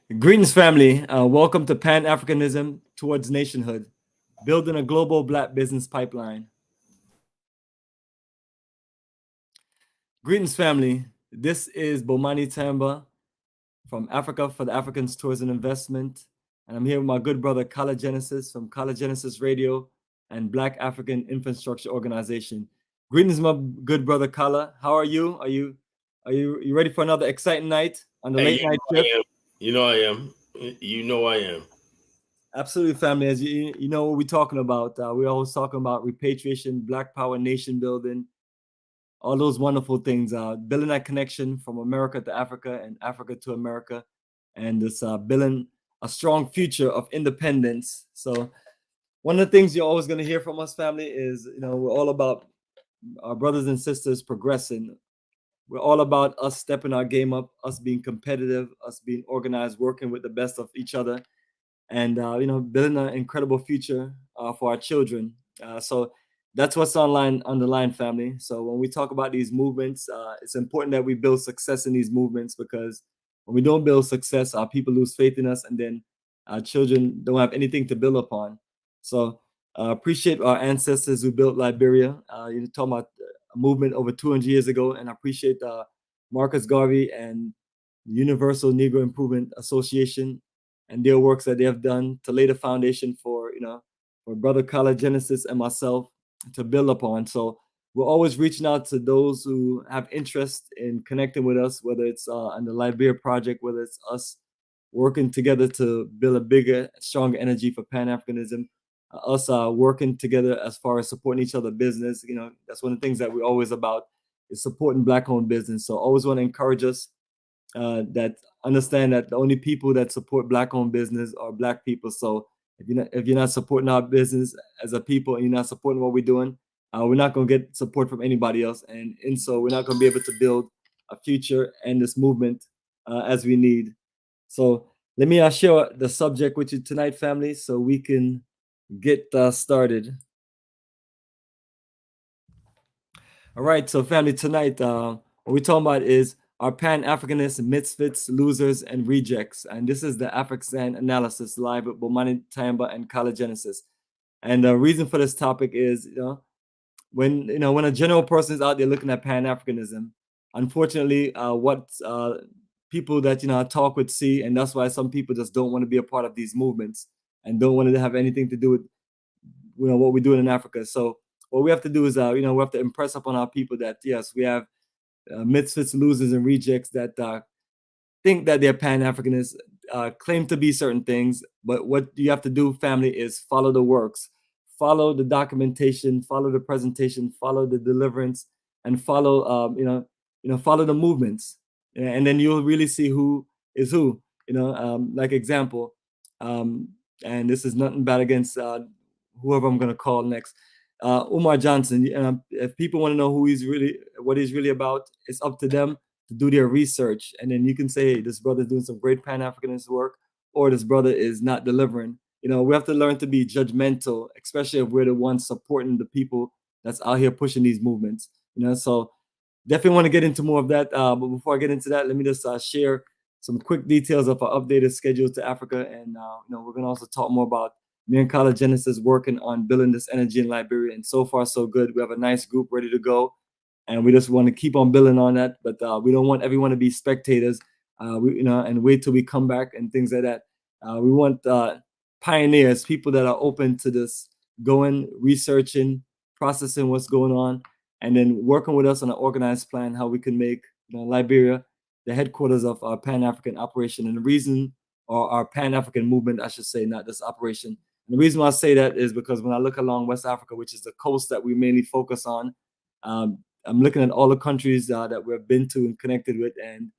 Greetings, family. Welcome to Pan-Africanism towards nationhood, building a global Black business pipeline. Greetings, family. This is Bomani Tyehimba from Africa for the Africans Tourism Investment. And I'm here with my good brother, Kala Genesis from Kala Genesis Radio and Black African Infrastructure Organization. Greetings, my good brother, Kala. How are you? Are you ready for another exciting night on the late night trip? You know I am. You know I am. Absolutely, family. As you know what we're talking about. We're always talking about repatriation, Black power, nation building, all those wonderful things. Building that connection from America to Africa and Africa to America, and this building a strong future of independence. So one of the things you're always going to hear from us, family, is we're all about our brothers and sisters progressing. We're all about us stepping our game up, us being competitive, us being organized, working with the best of each other, and building an incredible future for our children. So that's what's on the line, family. So when we talk about these movements, it's important that we build success in these movements, because when we don't build success, our people lose faith in us, and then our children don't have anything to build upon. So appreciate our ancestors who built Liberia. You're talking about a movement over 200 years ago, and I appreciate Marcus Garvey and Universal Negro Improvement Association and their works that they have done to lay the foundation for Brother Kala Genesis and myself to build upon. So we're always reaching out to those who have interest in connecting with us, whether it's on the Liberia project, whether it's us working together to build a bigger, stronger energy for Pan-Africanism, us working together as far as supporting each other business. That's one of the things that we're always about, is supporting Black-owned business. So always want to encourage us that understand that the only people that support Black-owned business are Black people. So if you're not supporting our business as a people, and you're not supporting what we're doing, we're not going to get support from anybody else, and so we're not going to be able to build a future and this movement as we need. So let me share the subject with you tonight, family, so we can get started. All right, so family, tonight what we're talking about is our Pan-Africanist Misfits, Losers, and Rejects. And this is the Afrikstan analysis live with Bomani Tyehimba and Kala Genesis. And the reason for this topic is, when a general person is out there looking at Pan-Africanism, unfortunately, what people that I talk with see, and that's why some people just don't want to be a part of these movements and don't want to have anything to do with what we're doing in Africa. So what we have to do is, we have to impress upon our people that yes, we have misfits, losers, and rejects that think that they're Pan-Africanists, claim to be certain things, but what you have to do, family, is follow the works, follow the documentation, follow the presentation, follow the deliverance, and follow follow the movements, and then you'll really see who is who. Like example, and this is nothing bad against whoever I'm going to call next. Umar Johnson. If people want to know what he's really about, it's up to them to do their research, and then you can say, hey, this brother is doing some great Pan-Africanist work, or this brother is not delivering. We have to learn to be judgmental, especially if we're the ones supporting the people that's out here pushing these movements. So definitely want to get into more of that. But before I get into that, let me just share some quick details of our updated schedule to Africa, and we're gonna also talk more about me and Kala Genesis working on building this energy in Liberia, and so far so good. We have a nice group ready to go, and we just want to keep on building on that. But we don't want everyone to be spectators, and wait till we come back and things like that. We want pioneers, people that are open to this, going, researching, processing what's going on, and then working with us on an organized plan how we can make Liberia the headquarters of our Pan-African operation, and the reason, or our Pan-African movement, I should say, not this operation. And the reason why I say that is because when I look along West Africa, which is the coast that we mainly focus on, I'm looking at all the countries that we've been to and connected with, and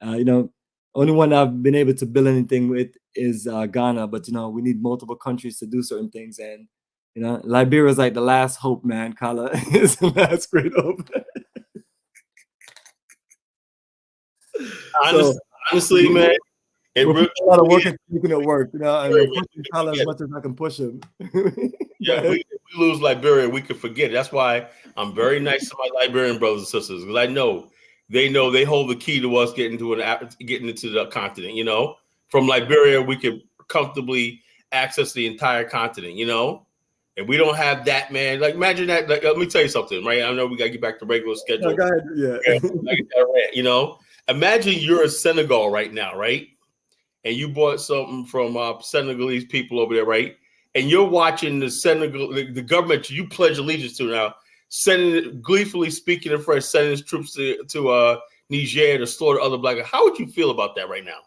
only one I've been able to build anything with is Ghana. But we need multiple countries to do certain things, and Liberia is like the last hope, man. Kala is the last great hope. Honestly, man, we're putting a lot of work into making it work, and we're pushing Kala as much as I can push him. Yeah, we lose Liberia, we could forget it. That's why I'm very nice to my Liberian brothers and sisters, because I know they hold the key to us getting into the continent. from Liberia, we could comfortably access the entire continent, you know? And we don't have that, man. Like, imagine that. Like, let me tell you something, right? I know we got to get back to regular schedule. No, go ahead. Yeah. You know, imagine you're in Senegal right now, right? And you bought something from Senegalese people over there, right? And you're watching the Senegal, the government you pledge allegiance to now, sending gleefully speaking in French, sending its troops to Niger to slaughter other black. How would you feel about that right now?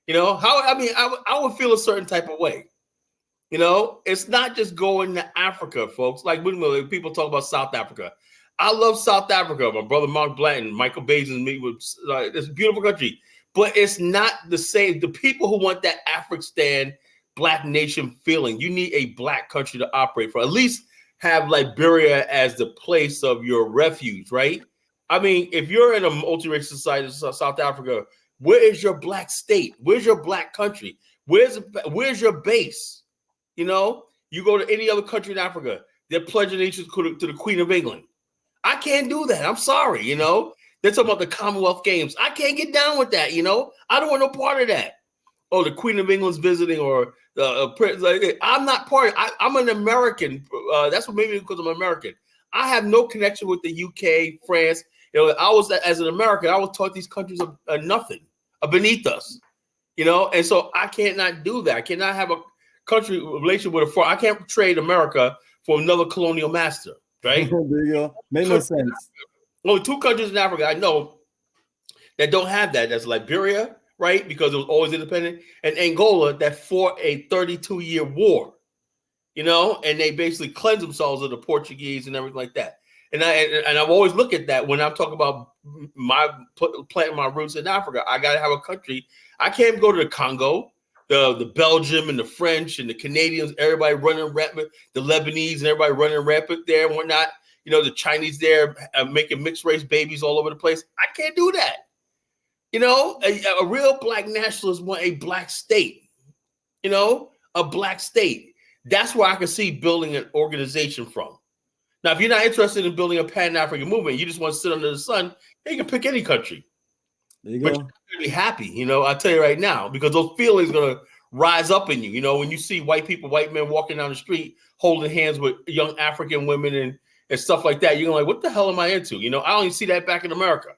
You know, I would feel a certain type of way. You know, it's not just going to Africa, folks. Like when people talk about South Africa, I love South Africa. My brother Mark Blanton, Michael Bays, and me, it's a beautiful country, but it's not the same. The people who want that Afrikstan Black nation feeling, you need a Black country to operate for. At least have Liberia as the place of your refuge, right? I mean, if you're in a multiracial society, South Africa, where is your Black state? Where's your Black country? Where's your base? You know, you go to any other country in Africa, they're pledging allegiance to the Queen of England. I can't do that. I'm sorry, you know. They're talking about the Commonwealth Games. I can't get down with that, you know. I don't want no part of that. Oh, the Queen of England's visiting, or I'm not part of it. I'm an American. That's what maybe because I'm American. I have no connection with the UK, France. You know, I was, as an American, I was taught these countries are nothing, are beneath us, you know. And so I cannot do that. I cannot have a country relation with I can't trade America for another colonial master, right? There you go. Make no sense. Only two countries in Africa I know that don't have that. That's Liberia, right? Because it was always independent, and Angola that fought a 32-year war, you know, and they basically cleansed themselves of the Portuguese and everything like that. And I've always looked at that when I'm talking about planting my roots in Africa. I got to have a country. I can't go to the Congo. The Belgium and the French and the Canadians, everybody running rampant, the Lebanese and everybody running rampant there and whatnot. You know, the Chinese there making mixed race babies all over the place. I can't do that. You know, a real Black nationalist want a Black state, you know, a Black state. That's where I can see building an organization from. Now, if you're not interested in building a Pan-African movement, you just want to sit under the sun, you can pick any country. There you But go. you're gonna be happy, you know. I'll tell you right now, because those feelings are gonna rise up in you. You know, when you see white men walking down the street holding hands with young African women and stuff like that, you're like, what the hell am I into? You know, I only see that back in America.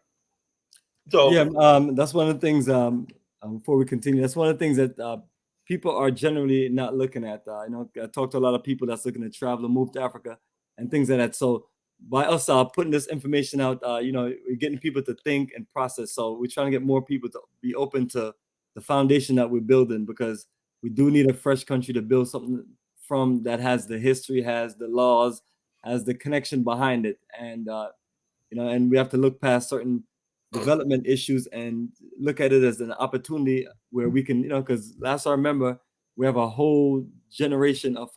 So yeah, that's one of the things. Before we continue, that's one of the things that people are generally not looking at. You know, I talk to a lot of people that's looking to travel and move to Africa and things like that. So by us putting this information out, you know, we're getting people to think and process. So we're trying to get more people to be open to the foundation that we're building, because we do need a fresh country to build something from that has the history, has the laws, has the connection behind it. And, you know, and we have to look past certain development issues and look at it as an opportunity where we can, you know, because last I remember, we have a whole generation of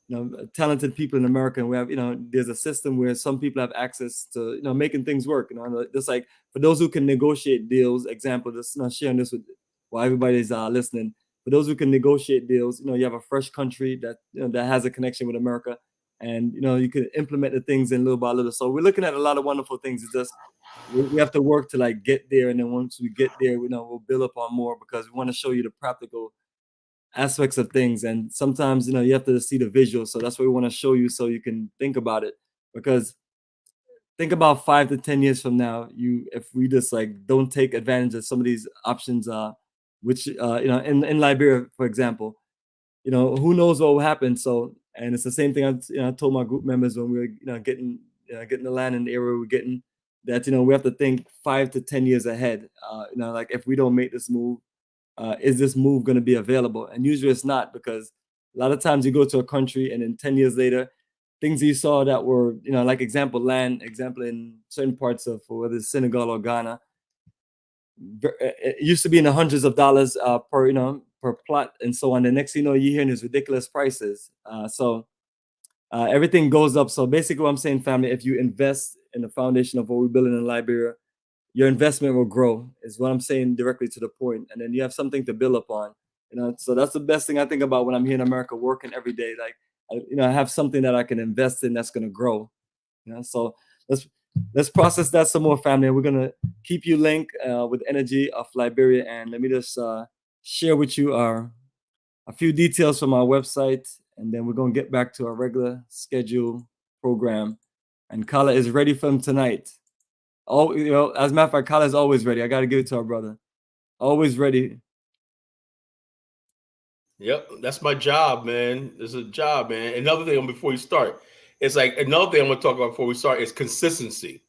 you know, talented people in America, and we have, you know, there's a system where some people have access to, you know, making things work. You know, just like for those who can negotiate deals. Example, just, you know, sharing this with while everybody's listening. For those who can negotiate deals, you know, you have a fresh country that, you know, that has a connection with America, and, you know, you can implement the things in little by little. So we're looking at a lot of wonderful things. It's just we have to work to like get there, and then once we get there, you know, we'll build upon more, because we want to show you the practical aspects of things. And sometimes, you know, you have to see the visual. So that's what we want to show you, so you can think about it. Because think about 5 to 10 years from now, if we just like don't take advantage of some of these options, which you know, in Liberia, for example, you know, who knows what will happen. So, and it's the same thing I told my group members when we were, you know, getting the land in the area we're getting, that, you know, we have to think 5 to 10 years ahead. You know, like if we don't make this move, is this move going to be available? And usually it's not, because a lot of times you go to a country and then 10 years later, things you saw that were, you know, like example in certain parts of whether it's Senegal or Ghana, it used to be in the hundreds of dollars per, you know, per plot and so on. The next thing you know, you're hearing these ridiculous prices. So everything goes up. So basically what I'm saying, family, if you invest in the foundation of what we're building in Liberia, your investment will grow, is what I'm saying, directly to the point. And then you have something to build upon, you know. So that's the best thing I think about when I'm here in America working every day. Like, you know, I have something that I can invest in that's going to grow, you know. So let's process that some more, family. And we're going to keep you linked with energy of Liberia. And let me just share with you a few details from our website, and then we're going to get back to our regular schedule program. And Kala is ready for him tonight. Oh, you know, as a matter of fact, Kala is always ready. I got to give it to our brother. Always ready. Yep, that's my job, man. It's a job, man. Another thing before you start, it's like another thing I'm gonna talk about before we start is consistency.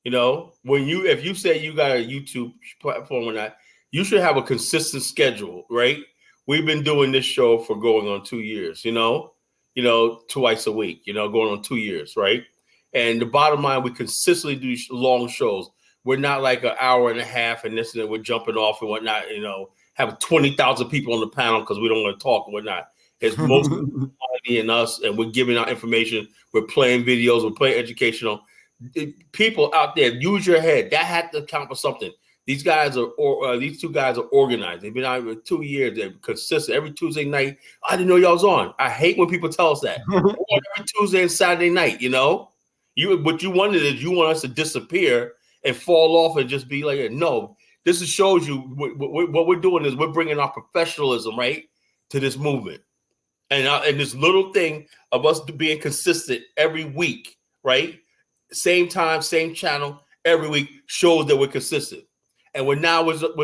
You know, if you say you got a YouTube platform or not, you should have a consistent schedule, right? We've been doing this show for going on 2 years, you know, twice a week, going on 2 years, right? And the bottom line, we consistently do long shows. We're not like an hour and a half and this and then we're jumping off and whatnot, have 20,000 people on the panel because we don't want to talk and whatnot. It's mostly quality in us, and we're giving out information. We're playing videos. We're playing educational. People out there, use your head. That had to count for something. These guys these two guys are organized. They've been out for 2 years. They're consistent. Every Tuesday night, I didn't know y'all was on. I hate when people tell us that. Every Tuesday and Saturday night, what you wanted is you want us to disappear and fall off and just be like, no. This shows you what we're doing is we're bringing our professionalism, right, to this movement. And this little thing of us being consistent every week, right? Same time, same channel, every week shows that we're consistent. And we're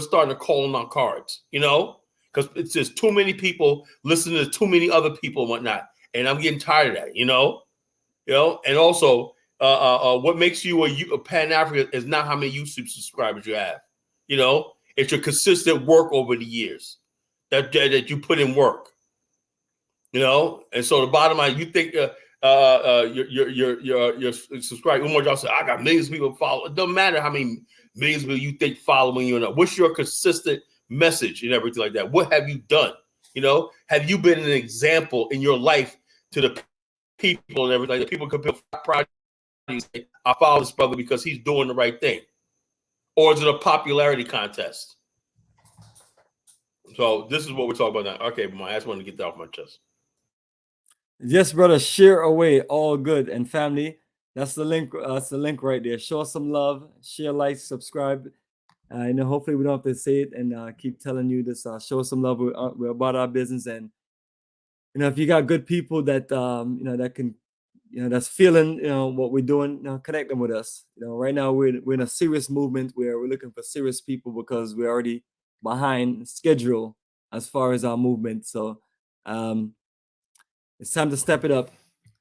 starting to call on our cards, because it's just too many people listening to too many other people and whatnot. And I'm getting tired of that, and also what makes you a Pan-African is not how many YouTube subscribers you have. It's your consistent work over the years that you put in work. And so the bottom line, you think your subscriber, one more y'all say, I got millions of people follow. It doesn't matter how many millions of people you think following you or not. What's your consistent message and everything like that? What have you done? Have you been an example in your life to the people and everything? That people can be proud of you. Say, I follow this brother because he's doing the right thing. Or is it a popularity contest? So this is what we're talking about now. Okay, I just wanted to get that off my chest. Yes, brother, share away. All good. And family, that's the link. That's the link right there. Show us some love, share, like, subscribe. Hopefully we don't have to say it and keep telling you this. Show us some love. We're about our business. And, if you got good people that, that can, that's feeling, what we're doing, connect them with us. Right now we're in a serious movement where we're looking for serious people because we're already behind schedule as far as our movement. So, it's time to step it up.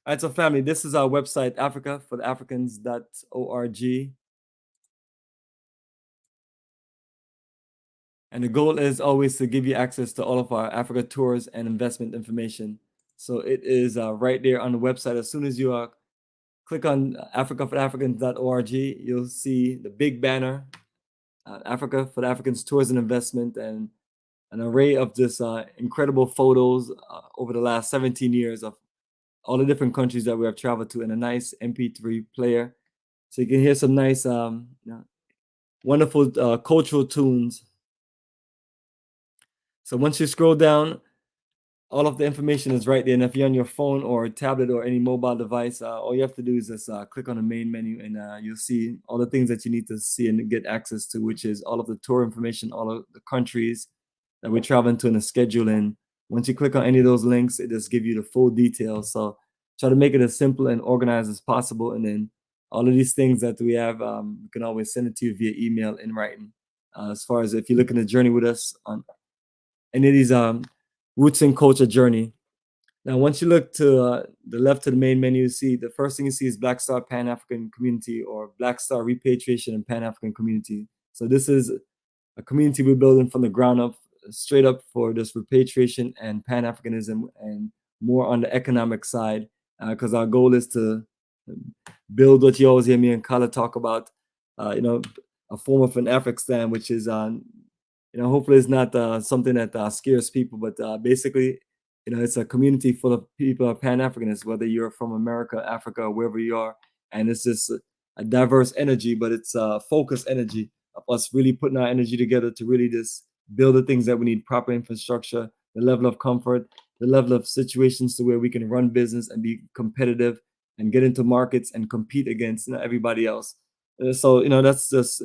All right, so family, this is our website, africafortheafricans.org. And the goal is always to give you access to all of our Africa tours and investment information. So it is right there on the website. As soon as you click on africafortheafricans.org, you'll see the big banner, Africa for the Africans Tours and Investment, and an array of just incredible photos over the last 17 years of all the different countries that we have traveled to, and a nice MP3 player. So you can hear some nice, wonderful cultural tunes. So once you scroll down, all of the information is right there. And if you're on your phone or tablet or any mobile device, all you have to do is just click on the main menu, and you'll see all the things that you need to see and get access to, which is all of the tour information, all of the countries that we're traveling to, and the schedule. And once you click on any of those links, it just gives you the full details. So try to make it as simple and organized as possible. And then all of these things that we have, we can always send it to you via email in writing. As far as if you're looking to journey with us on any of these roots and culture journey. Now, once you look to the left of the main menu, you see the first thing you see is Black Star Pan-African Community, or Black Star Repatriation and Pan-African Community. So this is a community we're building from the ground up, straight up for this repatriation and Pan-Africanism, and more on the economic side, because our goal is to build what you always hear me and Kala talk about, a form of an Afrikstan, which is hopefully it's not something that scares people, but basically, it's a community full of people are Pan-Africanists, whether you're from America, Africa, or wherever you are. And it's just a diverse energy, but it's a focused energy of us really putting our energy together to really just build the things that we need: proper infrastructure, the level of comfort, the level of situations to where we can run business and be competitive and get into markets and compete against everybody else. So, that's just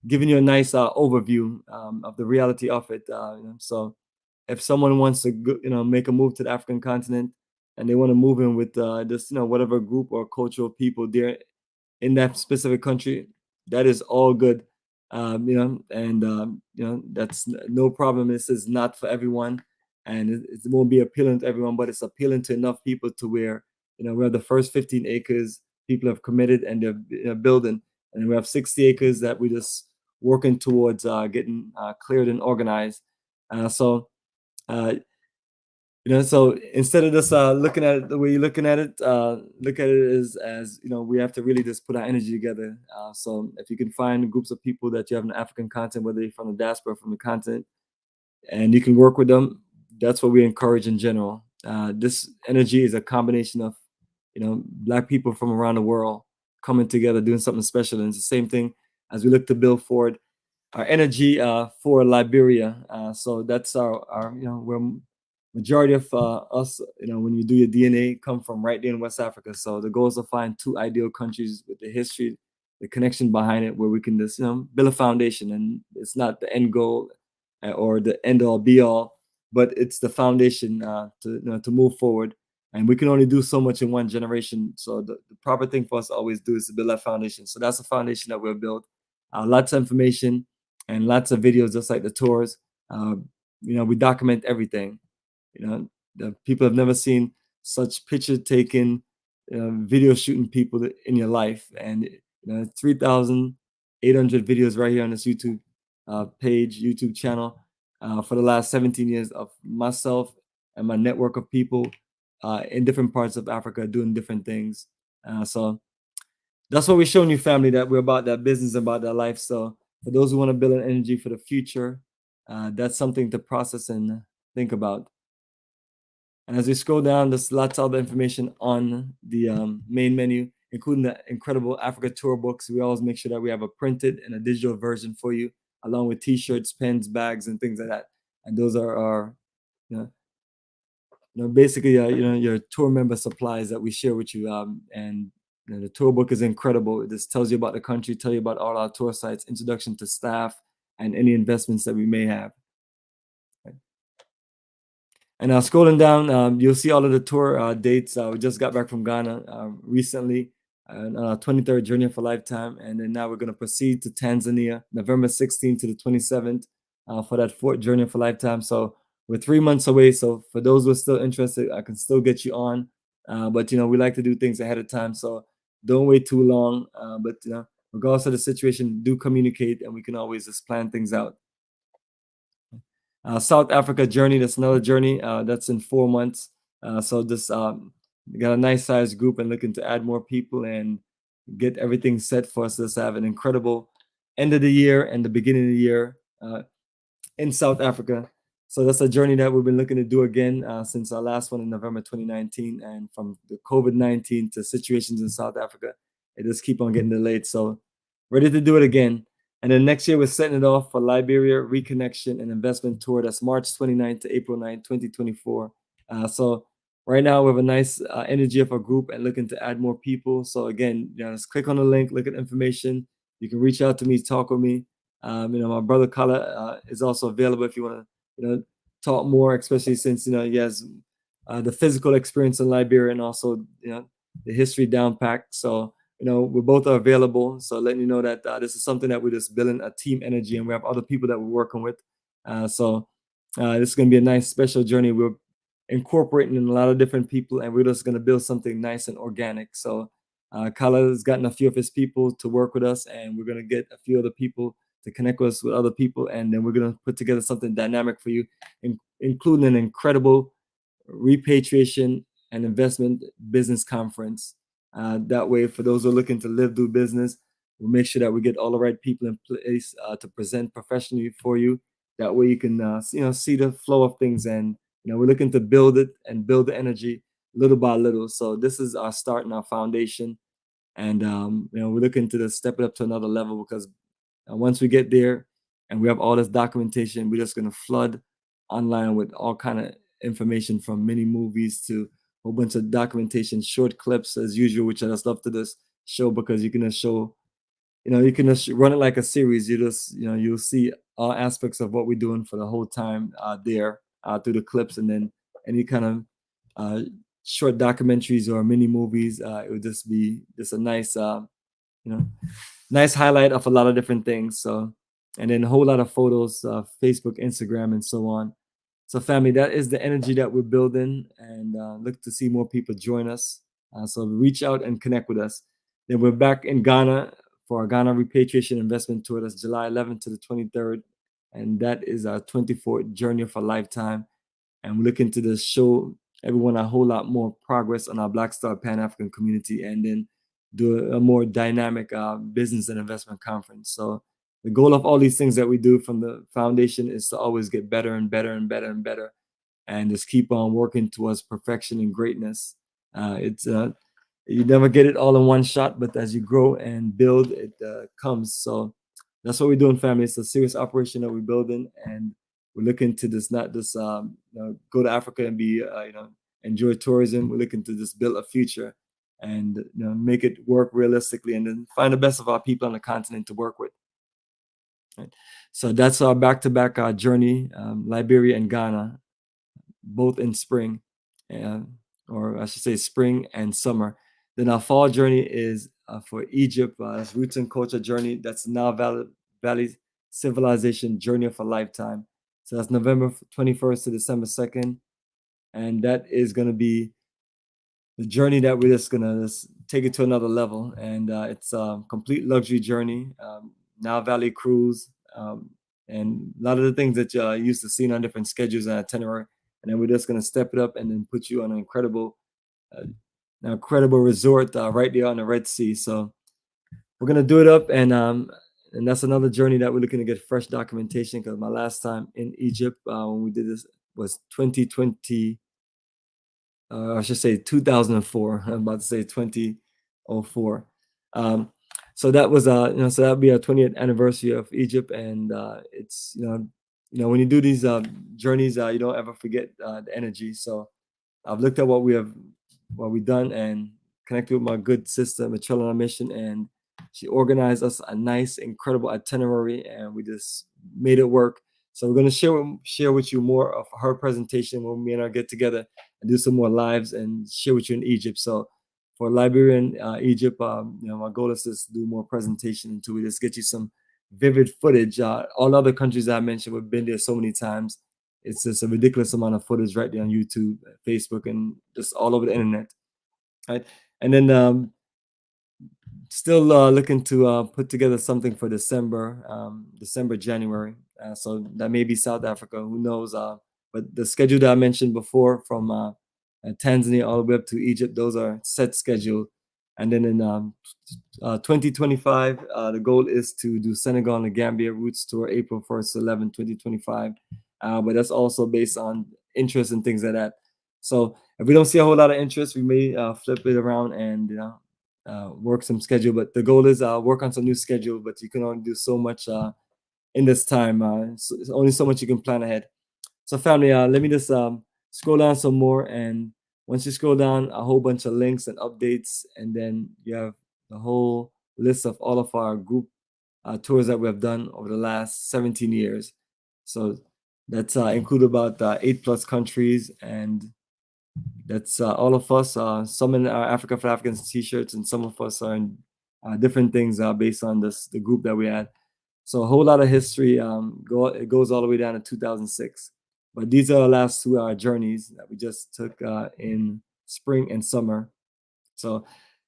giving you a nice overview of the reality of it. So if someone wants to make a move to the African continent and they want to move in with this whatever group or cultural people there in that specific country, that is all good. That's no problem. This is not for everyone, and it won't be appealing to everyone, but it's appealing to enough people to where we have the first 15 acres people have committed and they're building, and we have 60 acres that we just working towards getting cleared and organized. So instead of just looking at it the way you're looking at it, look at it as we have to really just put our energy together. So if you can find groups of people that you have in the African continent, whether they're from the diaspora, from the continent, and you can work with them, that's what we encourage in general. This energy is a combination of Black people from around the world coming together, doing something special. And it's the same thing as we look to build forward our energy for Liberia. So that's our where majority of us, when you do your DNA, come from right there in West Africa. So the goal is to find two ideal countries with the history, the connection behind it, where we can just build a foundation. And it's not the end goal or the end all be all, but it's the foundation to move forward. And we can only do so much in one generation. So the proper thing for us to always do is to build that foundation. So that's the foundation that we'll build. Lots of information and lots of videos, just like the tours. We document everything. The people have never seen such picture taking, video shooting people in your life, and 3,800 videos right here on this YouTube page, YouTube channel, for the last 17 years of myself and my network of people in different parts of Africa doing different things. So that's what we're showing you, family, that we're about that business, about that life. So for those who want to build an energy for the future, that's something to process and think about. And as we scroll down, there's lots of other information on the main menu, including the incredible Africa tour books. We always make sure that we have a printed and a digital version for you, along with T-shirts, pens, bags, and things like that. And those are our, basically, your tour member supplies that we share with you. And the tour book is incredible. It just tells you about the country, tell you about all our tour sites, introduction to staff, and any investments that we may have. And scrolling down, you'll see all of the tour dates. We just got back from Ghana recently, on our 23rd Journey for Lifetime. And then now we're going to proceed to Tanzania, November 16th to the 27th for that 4th Journey for Lifetime. So we're 3 months away. So for those who are still interested, I can still get you on. But, we like to do things ahead of time. So don't wait too long. But, regardless of the situation, do communicate and we can always just plan things out. South Africa journey, that's another journey that's in 4 months. So this we got a nice sized group and looking to add more people and get everything set for us to have an incredible end of the year and the beginning of the year in South Africa. So that's a journey that we've been looking to do again since our last one in November 2019. And from the COVID-19 to situations in South Africa, it just keep on getting delayed. So ready to do it again. And then next year, we're setting it off for Liberia Reconnection and Investment Tour. That's March 29th to April 9th, 2024. So right now, we have a nice energy of a group and looking to add more people. So again, just click on the link, look at information. You can reach out to me, talk with me. My brother Kala is also available if you want to, talk more, especially since, he has the physical experience in Liberia and also, the history down packed. So, we both are available. So letting you know that this is something that we're just building a team energy and we have other people that we're working with. So this is going to be a nice special journey. We're incorporating in a lot of different people and we're just going to build something nice and organic. So Kala has gotten a few of his people to work with us and we're going to get a few other people to connect us with other people. And then we're going to put together something dynamic for you, including an incredible repatriation and investment business conference. That way, for those who are looking to live, do business, we'll make sure that we get all the right people in place to present professionally for you. That way, you can see the flow of things, and we're looking to build it and build the energy little by little. So this is our start and our foundation, and we're looking to step it up to another level because once we get there and we have all this documentation, we're just going to flood online with all kind of information from many movies to whole bunch of documentation, short clips as usual, which I just love to just show because you can just show, you can just run it like a series. You'll see all aspects of what we're doing for the whole time there through the clips, and then any kind of short documentaries or mini movies. It would just be just a nice, nice highlight of a lot of different things. So, and then a whole lot of photos, Facebook, Instagram, and so on. So, family, that is the energy that we're building, and look to see more people join us. So reach out and connect with us. Then we're back in Ghana for our Ghana Repatriation Investment Tour. That's July 11th to the 23rd. And that is our 24th Journey of a Lifetime. And we're looking to just show everyone a whole lot more progress on our Black Star Pan-African community, and then do a more dynamic business and investment conference. So the goal of all these things that we do from the foundation is to always get better and better and better and better, and just keep on working towards perfection and greatness. You never get it all in one shot, but as you grow and build, it comes. So that's what we're doing, family. It's a serious operation that we're building, and we're looking to just not just go to Africa and be enjoy tourism. We're looking to just build a future and make it work realistically, and then find the best of our people on the continent to work with. Right. So that's our back-to-back journey, Liberia and Ghana, both in spring, or I should say spring and summer. Then our fall journey is for Egypt, Roots and Culture Journey. That's Nile Valley Civilization Journey of a Lifetime. So that's November 21st to December 2nd. And that is going to be the journey that we're just going to take it to another level. And it's a complete luxury journey, Nile Valley cruise, and a lot of the things that you used to see on different schedules and itinerary. And then we're just going to step it up and then put you on an incredible resort right there on the Red Sea. So we're going to do it up, and that's another journey that we're looking to get fresh documentation, because my last time in Egypt when we did this was 2020, I should say 2004. I'm about to say 2004. So that was so that'll be our 20th anniversary of Egypt, and it's when you do these journeys, you don't ever forget the energy. So I've looked at what we've done and connected with my good sister Michelle on our mission, and she organized us a nice, incredible itinerary, and we just made it work. So we're going to share with you more of her presentation when me and her get together and do some more lives and share with you in Egypt. So for Liberia and Egypt, my goal is to do more presentation until we just get you some vivid footage. All other countries I mentioned, we've been there so many times. It's just a ridiculous amount of footage right there on YouTube, Facebook, and just all over the internet. Right. And then still looking to put together something for December, January. So that may be South Africa, who knows? But the schedule that I mentioned before, from Tanzania all the way up to Egypt, those are set schedule. And then in 2025, the goal is to do Senegal and the Gambia Roots Tour, April 1st to 11th, 2025. But that's also based on interest and things like that. So if we don't see a whole lot of interest, we may flip it around and work some schedule. But the goal is work on some new schedule. But you can only do so much in this time. So it's only so much you can plan ahead. So family, let me just scroll down some more. And once you scroll down, a whole bunch of links and updates, and then you have the whole list of all of our group tours that we have done over the last 17 years. So that's include about 8+ countries, and that's all of us. Some in our Africa for Africans t-shirts, and some of us are in different things based on the group that we had. So a whole lot of history. It goes all the way down to 2006. But these are our last 2 journeys that we just took in spring and summer. So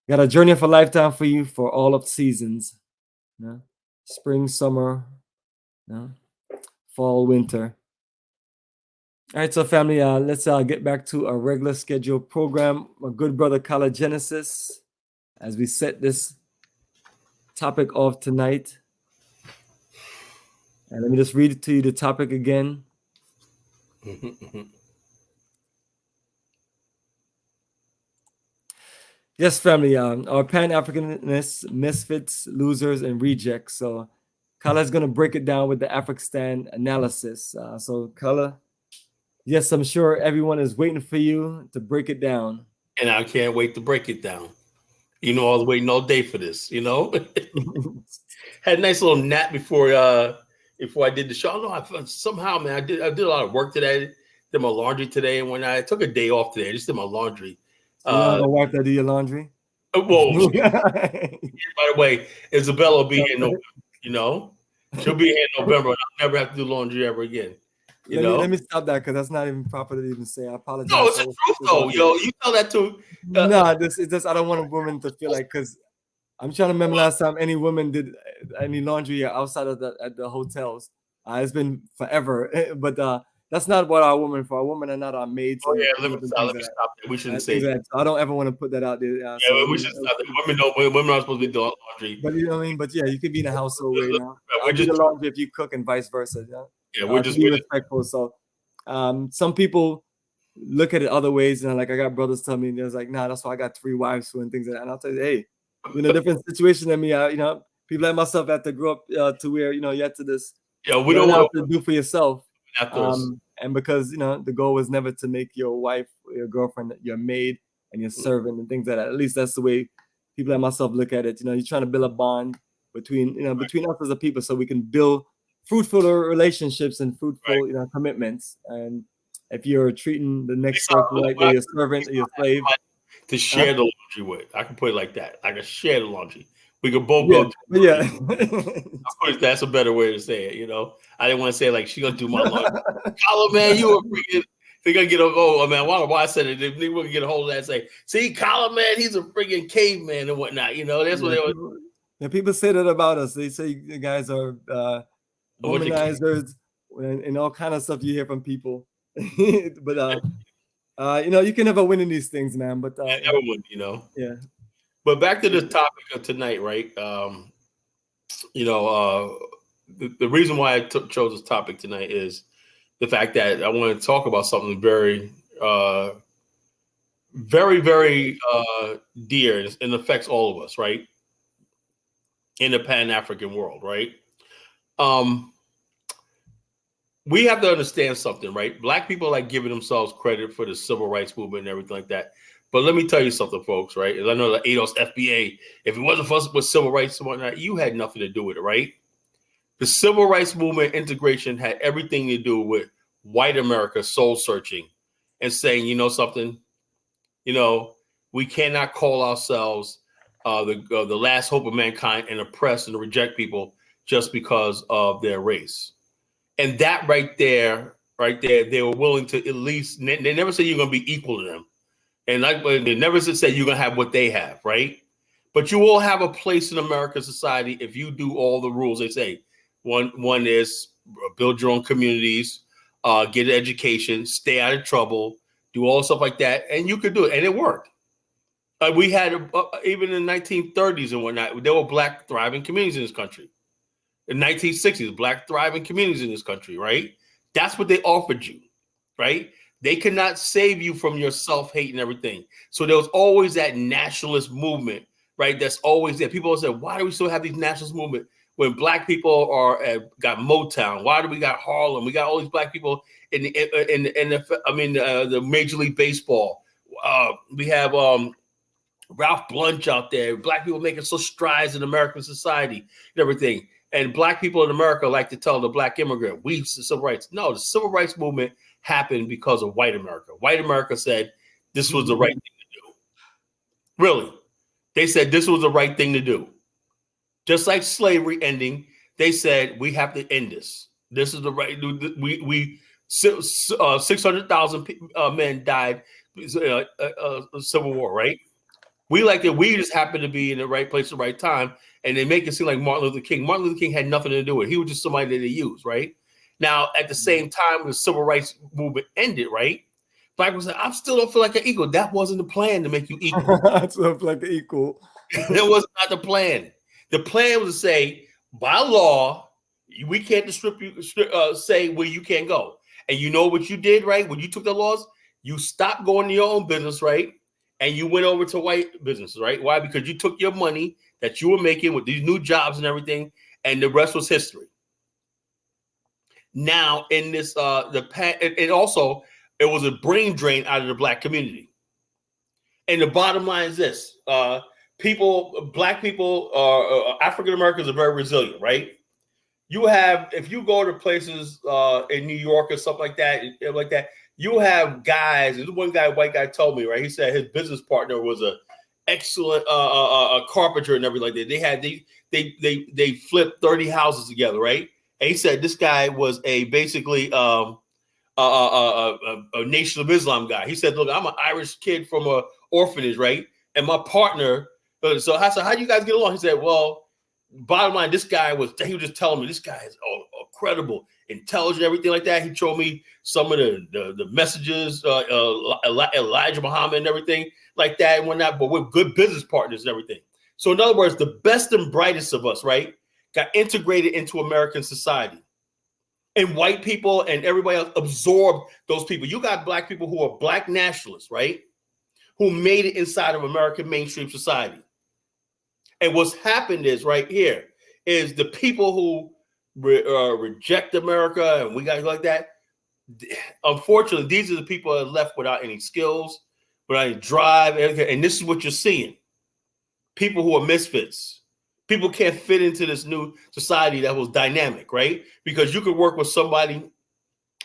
got a journey of a lifetime for you for all of seasons. Spring, summer, fall, winter. All right, so family, let's get back to our regular scheduled program. My good brother Kala Genesis, as we set this topic off tonight. And let me just read it to you, the topic again. Yes, family, our Pan-Africanist Misfits, Losers, and Rejects. So Kala's going to break it down with the Afrikstan analysis. So Kala, yes, I'm sure everyone is waiting for you to break it down. And I can't wait to break it down. I was waiting all day for this, had a nice little nap before I did the show. I don't know, somehow, man, I did a lot of work today. Did my laundry today, and when I took a day off today, I just did my laundry. So you don't have a wife that do your laundry? Whoa! By the way, Isabella will be here in November. You know, she'll be here in November, and I'll never have to do laundry ever again. Let me stop that because that's not even proper to even say. I apologize. No, it's the truth though, yo. You tell that to. Nah, it's just I don't want a woman to feel like, because I'm trying to remember last time any woman did any laundry outside of at the hotels. It's been forever, but that's not what our women for. Our women are not our maids. Oh yeah, let me stop that. We shouldn't say that. So I don't ever want to put that out there. Yeah, we should stop that. Women aren't supposed to be doing laundry. But you know what I mean. But yeah, you could be in a household right now. I'll do the laundry if you cook, and vice versa. Yeah, we're just be respectful. So, some people look at it other ways, and like I got brothers tell me, there's like, nah, that's why I got 3 wives and things like that. And I'll tell you, hey, in a different situation than me, people like myself have to grow up to where you have to this. Yeah, we don't have to do for yourself. And because the goal was never to make your wife or your girlfriend your maid and your servant and things like that. At least that's the way people like myself look at it. You're trying to build a bond between us as a people, so we can build fruitful relationships and fruitful commitments. And if you're treating the next person like they're your servant or your slave, to share the laundry with, I can put it like that. I can share the laundry. We could both go. Yeah. Of course, that's a better way to say it. I didn't want to say like she gonna do my laundry. Colin, man, you a freaking. They're gonna get man. Why I said it? They gonna get a hold of that and say, "See, Colin, man, he's a freaking caveman and whatnot." That's what they always. Yeah, people say that about us. They say you guys are womanizers and all kind of stuff you hear from people. But you can never win in these things, man. But never win, Yeah. But back to the topic of tonight, right? The reason why I chose this topic tonight is the fact that I want to talk about something very, very, very dear and affects all of us, right? In the Pan-African world, right? We have to understand something, right? Black people like giving themselves credit for the civil rights movement and everything like that. But let me tell you something, folks, right? As I know the ADOS FBA, if it wasn't for us with civil rights and whatnot, you had nothing to do with it, right? The civil rights movement integration had everything to do with white America soul searching and saying, something, we cannot call ourselves the last hope of mankind and oppress and reject people just because of their race. And that right there, they were willing to at least, they never said you're going to be equal to them. And they never said you're going to have what they have, right? But you will have a place in American society if you do all the rules they say. One is build your own communities, get an education, stay out of trouble, do all stuff like that. And you could do it. And it worked. We had, even in the 1930s and whatnot, there were black thriving communities in this country. In the 1960s, black thriving communities in this country, right? That's what they offered you, right? They could not save you from your self-hate and everything. So there was always that nationalist movement, right? That's always there. People always say, why do we still have these nationalist movement when black people got Motown? Why do we got Harlem? We got all these black people in the Major League Baseball. We have Ralph Blunt out there. Black people making so strides in American society and everything. And black people in America like to tell the black immigrant, we civil rights. No, the civil rights movement happened because of white America. White America said this was the right thing to do. Really. They said this was the right thing to do. Just like slavery ending, they said we have to end this. This is the right. 600,000 men died Civil War, right? We just happened to be in the right place at the right time, and they make it seem like Martin Luther King. Martin Luther King had nothing to do with it. He was just somebody that they used, right? Now, at the same time, the civil rights movement ended, right? Black people said, I still don't feel like an equal. That wasn't the plan to make you equal. I still feel like an equal. That was not the plan. The plan was to say, by law, we can't say where you can't go. And you know what you did, right? When you took the laws, you stopped going to your own business, right? And you went over to white businesses, right? Why? Because you took your money that you were making with these new jobs and everything, and the rest was history. Now, in this, and also, it was a brain drain out of the black community. And the bottom line is this: black people, African Americans are very resilient, right? You have, if you go to places in New York or something like that, you have guys. There's one guy, white guy, told me, right? He said his business partner was a excellent carpenter and everything like that. They flipped 30 houses together, right? And he said this guy was basically a Nation of Islam guy. He said, look, I'm an Irish kid from an orphanage, right? And my partner, so I said, how do you guys get along? He said, well, bottom line, he was just telling me this guy is credible, intelligent, everything like that. He showed me some of the messages, Elijah Muhammad and everything like that and whatnot, but we're good business partners and everything. So in other words, the best and brightest of us, right, got integrated into American society. And white people and everybody else absorbed those people. You got black people who are black nationalists, right, who made it inside of American mainstream society. And what's happened is right here is the people who reject America and we guys like that. Unfortunately, these are the people that are left without any skills, without any drive. And this is what you're seeing. People who are misfits. People can't fit into this new society that was dynamic, right? Because you could work with somebody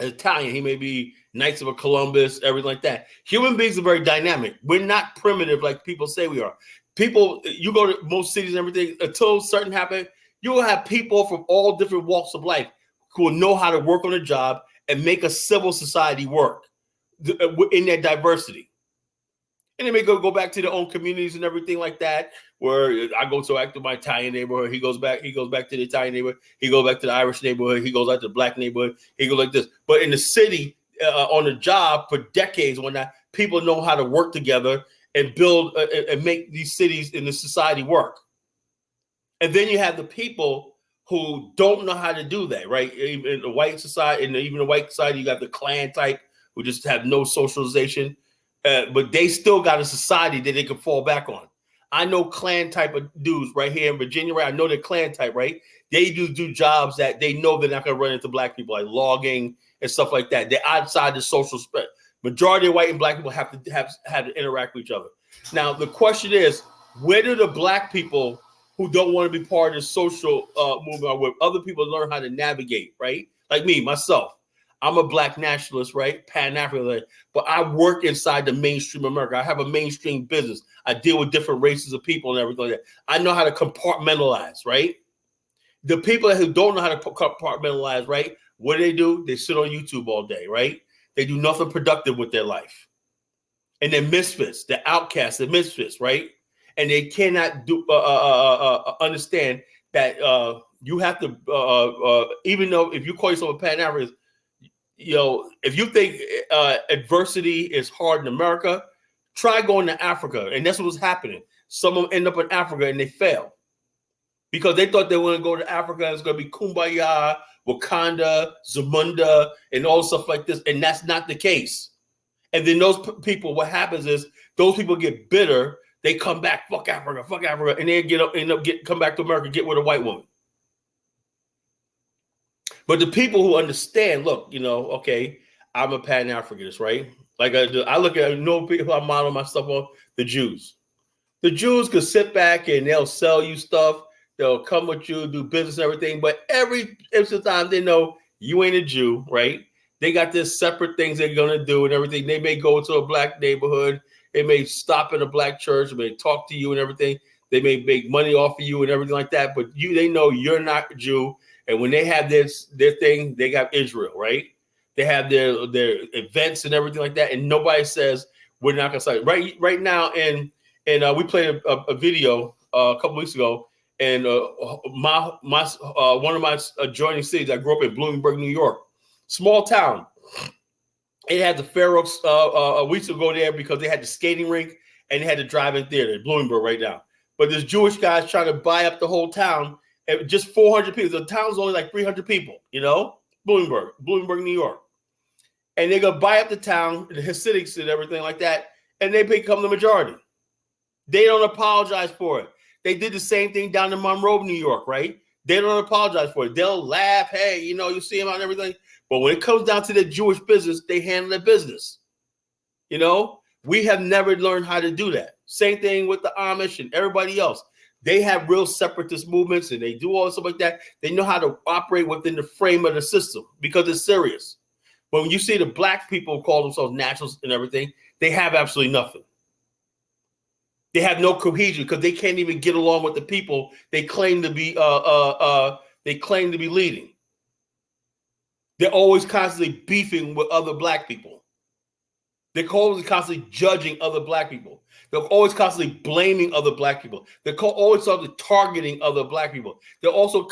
Italian. He may be Knights of Columbus, everything like that. Human beings are very dynamic. We're not primitive like people say we are. People, you go to most cities and everything, until certain happen, you will have people from all different walks of life who will know how to work on a job and make a civil society work in their diversity. And they may go back to their own communities and everything like that, where I go to my Italian neighborhood, he goes back to the Italian neighborhood, he goes back to the Irish neighborhood, he goes out to the black neighborhood, he goes like this. But in the city, on the job for decades, when people know how to work together and build and make these cities in the society work. And then you have the people who don't know how to do that, right? In the white society, even the white society, you got the clan type who just have no socialization, but they still got a society that they can fall back on. I know clan type of dudes right here in Virginia, right? I know they're clan type, right? They do jobs that they know they're not going to run into black people, like logging and stuff like that. They're outside the social spectrum. Majority of white and black people have to interact with each other. Now, the question is, where do the black people who don't want to be part of the social movement, where other people learn how to navigate, right? Like me, myself. I'm a black nationalist, right? Pan-Africanist, but I work inside the mainstream America. I have a mainstream business. I deal with different races of people and everything like that. I know how to compartmentalize, right? The people who don't know how to compartmentalize, right? What do? They sit on YouTube all day, right? They do nothing productive with their life. And they're misfits, they're outcasts, they're misfits, right? And they cannot understand that you have to, even though if you call yourself a Pan-Africanist, if you think adversity is hard in America, try going to Africa. And that's what was happening. Some of them end up in Africa and they fail because they thought they were going to go to Africa and it's going to be Kumbaya, Wakanda, Zamunda, and all stuff like this. And that's not the case. And then those people, what happens is those people get bitter. They come back, fuck Africa, and they come back to America, get with a white woman. But the people who understand, look, okay, I'm a Pan-Africanist, right? Like I look at people I model my stuff on, the Jews. The Jews could sit back and they'll sell you stuff. They'll come with you, do business and everything. But every time they know you ain't a Jew, right? They got this separate things they're going to do and everything. They may go to a black neighborhood. They may stop in a black church. They may talk to you and everything. They may make money off of you and everything like that. But they know you're not a Jew. And when they have their thing, they got Israel, right? They have their events and everything like that. And nobody says we're not going to start. Right now, and we played a video a couple weeks ago. And one of my adjoining cities, I grew up in Bloomingburg, New York. Small town. It had the Fair Oaks. We used to go there because they had the skating rink and they had the drive-in theater, Bloomingburg right now. But there's Jewish guys trying to buy up the whole town. And just 400 people. The town's only like 300 people, Bloomingburg, New York. And they're going to buy up the town, the Hasidics and everything like that, and they become the majority. They don't apologize for it. They did the same thing down in Monroe, New York, right? They don't apologize for it. They'll laugh, hey, you see them out and everything. But when it comes down to their Jewish business, they handle their business. We have never learned how to do that. Same thing with the Amish and everybody else. They have real separatist movements and they do all stuff like that. They know how to operate within the frame of the system because it's serious. But when you see the black people call themselves nationalists and everything, they have absolutely nothing. They have no cohesion because they can't even get along with the people they claim to be leading. They're always constantly beefing with other black people. They're always constantly judging other black people. They're always constantly blaming other black people. They're always constantly targeting other black people. They're also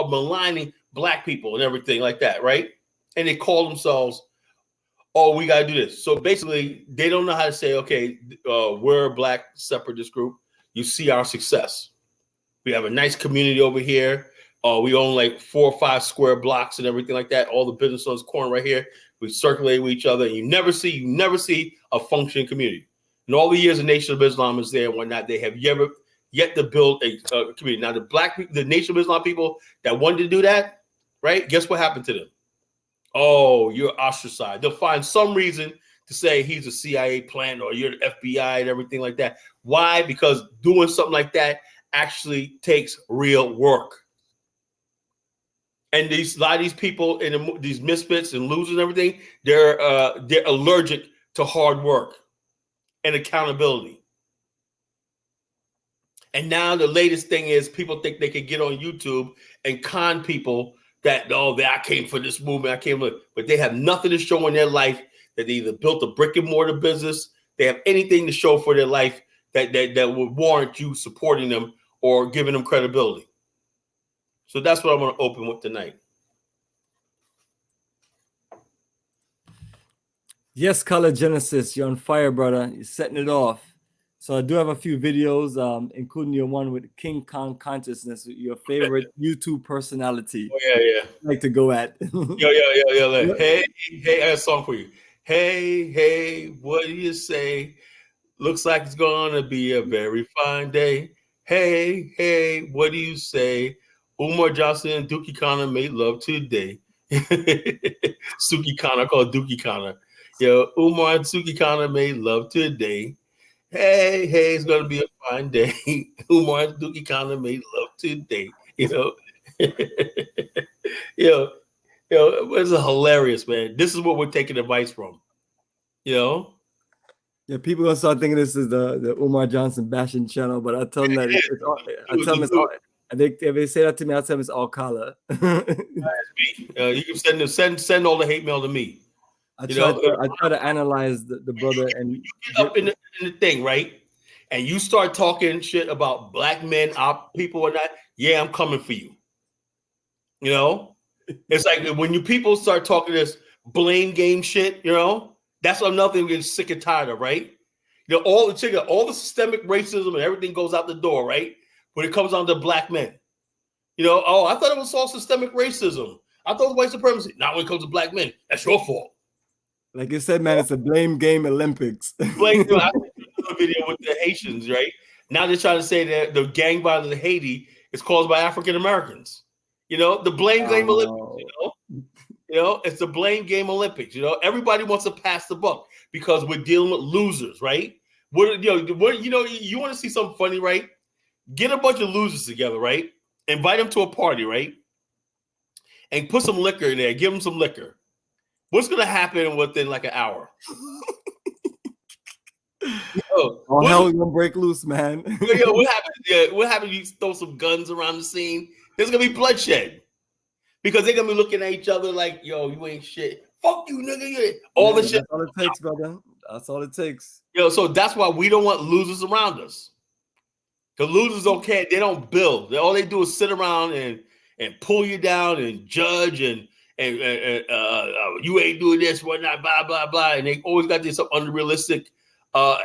maligning black people and everything like that, right? And they call themselves, oh, we got to do this. So basically, they don't know how to say, okay, we're a black separatist group. You see our success. We have a nice community over here. We own like 4 or 5 square blocks and everything like that. All the business on this corner right here. We circulate with each other. And you never see a functioning community. And all the years the Nation of Islam is there and whatnot, they have yet to build a community. Now, the Nation of Islam people that wanted to do that, right? Guess what happened to them? Oh, you're ostracized. They'll find some reason to say he's a CIA plant or you're the FBI and everything like that. Why? Because doing something like that actually takes real work. And a lot of these people and these misfits and losers and everything, they're allergic to hard work and accountability. And now the latest thing is people think they can get on YouTube and con people that, I came for this movement, but they have nothing to show in their life that they either built a brick and mortar business, they have anything to show for their life that would warrant you supporting them or giving them credibility. So that's what I want to open with tonight. Yes, Color Genesis, you're on fire, brother. You're setting it off. So I do have a few videos, including your one with King Kong Consciousness, your favorite YouTube personality. Oh, yeah. I like to go at. Yeah. Hey, I got a song for you. Hey, what do you say? Looks like it's gonna be a very fine day. Hey, what do you say? Umar Johnson and Dookie Connor made love today. Suki Connor called Dookie Connor. Yo, Umar and Suki Connor made love today. Hey, it's gonna be a fine day. Umar and Dookie Connor made love today. It's hilarious, man. This is what we're taking advice from. Yeah, people gonna start thinking this is the Umar Johnson bashing channel, but I tell them that it's all, if they say that to me, I tell them it's all color. You can send all the hate mail to me. I try to analyze the brother, and you get up in the thing, right? And you start talking shit about black men, people or not. Yeah, I'm coming for you. It's like when people start talking this blame game shit, that's another thing we're getting sick and tired of, right? All the systemic racism and everything goes out the door, right? When it comes down to black men. I thought it was all systemic racism. I thought it was white supremacy. Now when it comes to black men, that's your fault. Like you said, man, it's a blame game Olympics. I did a video with the Haitians, right? Now they're trying to say that the gang violence in Haiti is caused by African Americans. The blame game Olympics, it's the blame game Olympics. Everybody wants to pass the buck because we're dealing with losers, right? You want to see something funny, right? Get a bunch of losers together, right? Invite them to a party, right? And put some liquor in there. Give them some liquor. What's going to happen within like an hour? Hell's gonna break loose, man. What happened? What happened? You throw some guns around the scene. There's gonna be bloodshed because they're gonna be looking at each other like, "Yo, you ain't shit. Fuck you, nigga." This shit. That's all it takes, brother. That's all it takes. So that's why we don't want losers around us. The losers don't care. They don't build. All they do is sit around and pull you down and judge and you ain't doing this, whatnot, blah blah blah. And they always got this unrealistic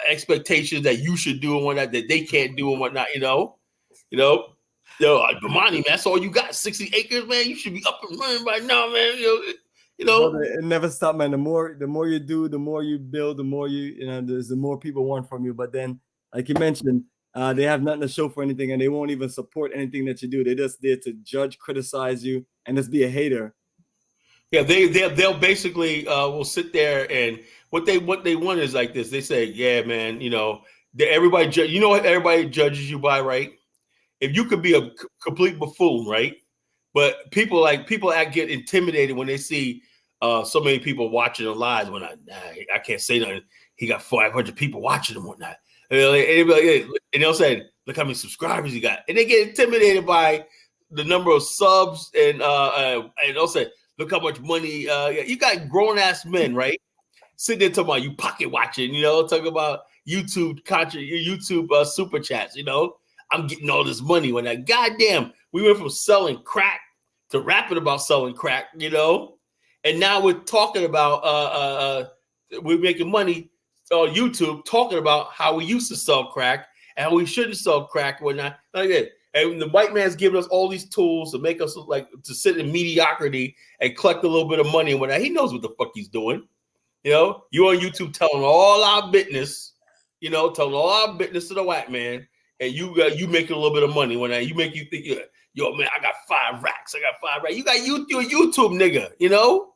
expectations that you should do and whatnot that they can't do and whatnot. Bomani, man, that's all you got. 60 acres, man. You should be up and running right now, man. Brother, it never stops, man. The more you do, the more you build, the more the more people want from you. But then, like you mentioned, they have nothing to show for anything, and they won't even support anything that you do. They're just there to judge, criticize you, and just be a hater. Yeah, they'll basically will sit there, and what they want is like this. They say, yeah, man, you know, everybody, you know what everybody judges you by, right? If you could be a complete buffoon, right? But people get intimidated when they see so many people watching the lives. When I can't say nothing. He got 500 people watching him, whatnot. And they'll say, look how many subscribers he got, and they get intimidated by the number of subs, and they'll say, look how much money you got. Grown ass men, right? Sitting there talking about you pocket watching, you know, talking about YouTube content, YouTube super chats, you know. I'm getting all this money when goddamn, we went from selling crack to rapping about selling crack, you know, and now we're talking about we're making money on YouTube talking about how we used to sell crack and how we shouldn't sell crack and whatnot. Like that. And the white man's giving us all these tools to make us like to sit in mediocrity and collect a little bit of money and whatnot. He knows what the fuck he's doing. You know, you on YouTube telling all our business, you know, telling all our business to the white man. And you making a little bit of money when you think, yo, man, I got 5 racks. I got 5 racks. You got you a YouTube nigga, you know?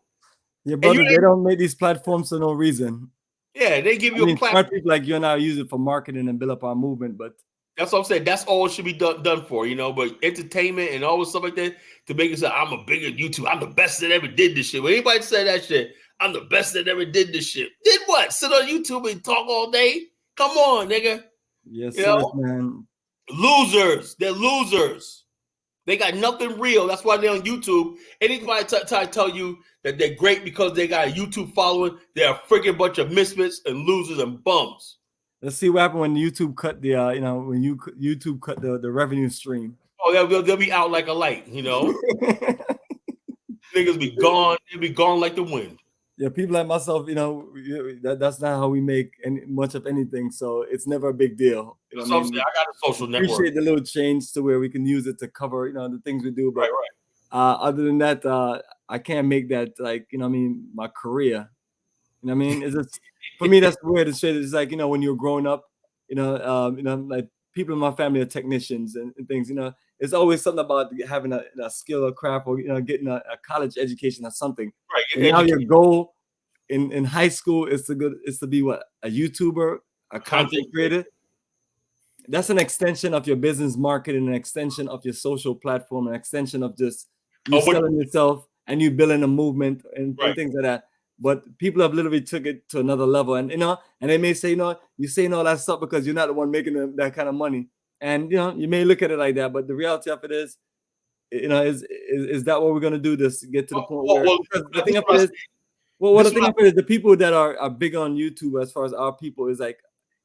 Yeah, brother, they don't make these platforms for no reason. Yeah, they give you a platform. Smart people like you and I use it for marketing and build up our movement, but that's what I'm saying. That's all it should be done for, you know. But entertainment and all this stuff like that to make it say I'm a bigger YouTube. I'm the best that ever did this shit. When anybody say that shit, I'm the best that ever did this shit. Did what? Sit on YouTube and talk all day? Come on, nigga. Yes, sir, man. Losers. They're losers. They got nothing real. That's why they're on YouTube. Anybody tell you that they're great because they got a YouTube following, they're a freaking bunch of misfits and losers and bums. Let's see what happened when YouTube cut the YouTube cut the revenue stream. Oh, they'll be out like a light, you know. Niggas be gone. They'll be gone like the wind. Yeah, people like myself, you know, that's not how we make much of anything. So it's never a big deal. You know what I mean? I got a social network. Appreciate the little change to where we can use it to cover, you know, the things we do. But right. Other than that, I can't make that like, you know, what I mean, my career. You know, what I mean, it's just for me. That's the way to say it. It's like, you know, when you're growing up, you know, like people in my family are technicians and things. You know, it's always something about having a skill or craft, or you know, getting a college education or something. Right. And now your goal in high school is to be what, a YouTuber, a content creator. That's an extension of your business marketing, an extension of your social platform, an extension of just you selling yourself and you building a movement and things like that. But people have literally took it to another level, and you know, and they may say, you know, you're saying all that stuff because you're not the one making that kind of money, and you know, you may look at it like that, but the reality of it is, you know, is that what we're gonna do to get to the point where the thing of it is, the thing of it is, the people that are big on YouTube as far as our people is like,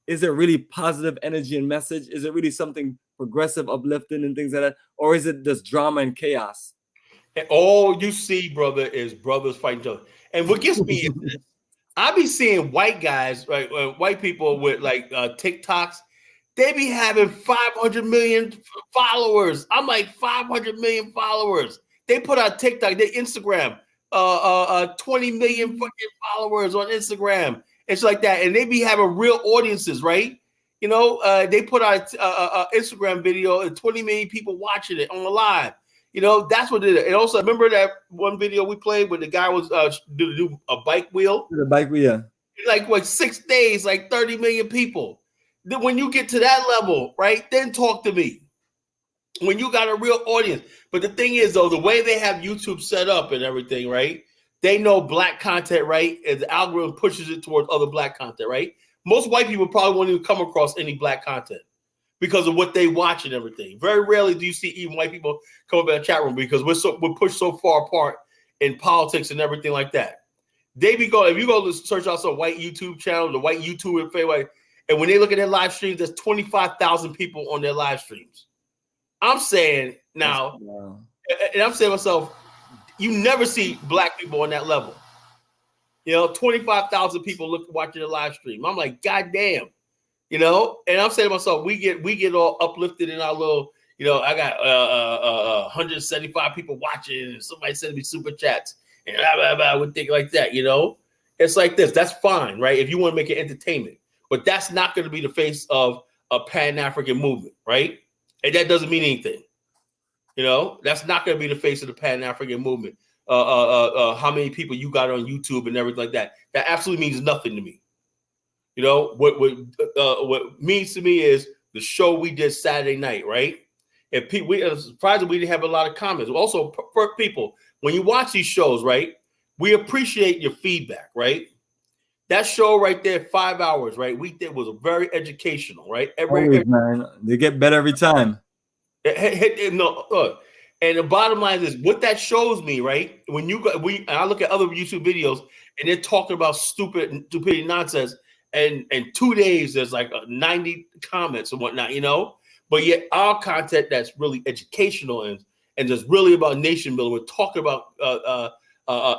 is it really positive energy and message? Is it really something progressive, uplifting, and things like that, or is it just drama and chaos? And all you see, brother, is brothers fighting each other. And what gets me is this. I be seeing white guys, right? White people with like TikToks. They be having 500 million followers. I'm like 500 million followers. They put out TikTok, their Instagram, 20 million fucking followers on Instagram. It's like that, and they be having real audiences, right? You know, they put out a Instagram video and 20 million people watching it on the live. You know, that's what it is. And also, remember that one video we played where the guy was do a bike wheel? The bike wheel. Like 6 days, like 30 million people. Then when you get to that level, right, then talk to me. When you got a real audience. But the thing is, though, the way they have YouTube set up and everything, right, they know black content, right, and the algorithm pushes it towards other black content, right? Most white people probably won't even come across any black content because of what they watch and everything. Very rarely do you see even white people come up in a chat room because we're pushed so far apart in politics and everything like that. They be going, if you go to search out some white YouTube channel, the white YouTube and when they look at their live streams, there's 25,000 people on their live streams. I'm saying now, and I'm saying to myself, you never see black people on that level. You know, 25,000 people watching the live stream. I'm like, God damn. You know, and I'm saying to myself, we get all uplifted in our little, you know, I got 175 people watching, and somebody sending me super chats, and I would think like that, you know. It's like this. That's fine, right? If you want to make it entertainment, but that's not going to be the face of a Pan-African movement, right? And that doesn't mean anything. You know, that's not going to be the face of the Pan-African movement. how many people you got on YouTube and everything like that. That absolutely means nothing to me. You know, what means to me is the show we did Saturday night, right? And people, we surprised we didn't have a lot of comments. Also, for people, when you watch these shows, right, we appreciate your feedback, right? That show right there, 5 hours, right, we did was very educational, right? Always, man. They get better every time. No, and the bottom line is what that shows me, right? When I look at other YouTube videos and they're talking about stupidity nonsense, and in 2 days there's like 90 comments and whatnot, you know. But yet our content that's really educational and just really about nation building. We're talking about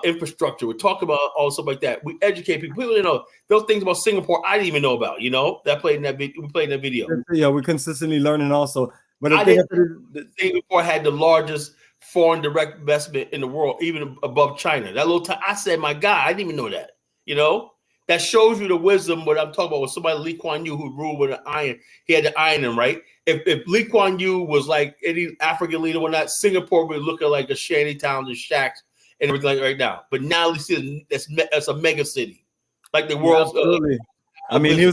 infrastructure. We're talking about all stuff like that. We educate people. People, you know, those things about Singapore I didn't even know about. You know, that played in that video. We played in that video. Yeah, we're consistently learning also. But I didn't know Singapore had the largest foreign direct investment in the world, even above China. That little time, I said, my God, I didn't even know that. You know, that shows you the wisdom. What I'm talking about with somebody Lee Kuan Yew who ruled with an iron. He had the iron in, right? If Lee Kuan Yew was like any African leader, when not Singapore would look like a shanty town, the shacks and everything like right now. But now we see that's a mega city, like the world's. Absolutely. I mean, he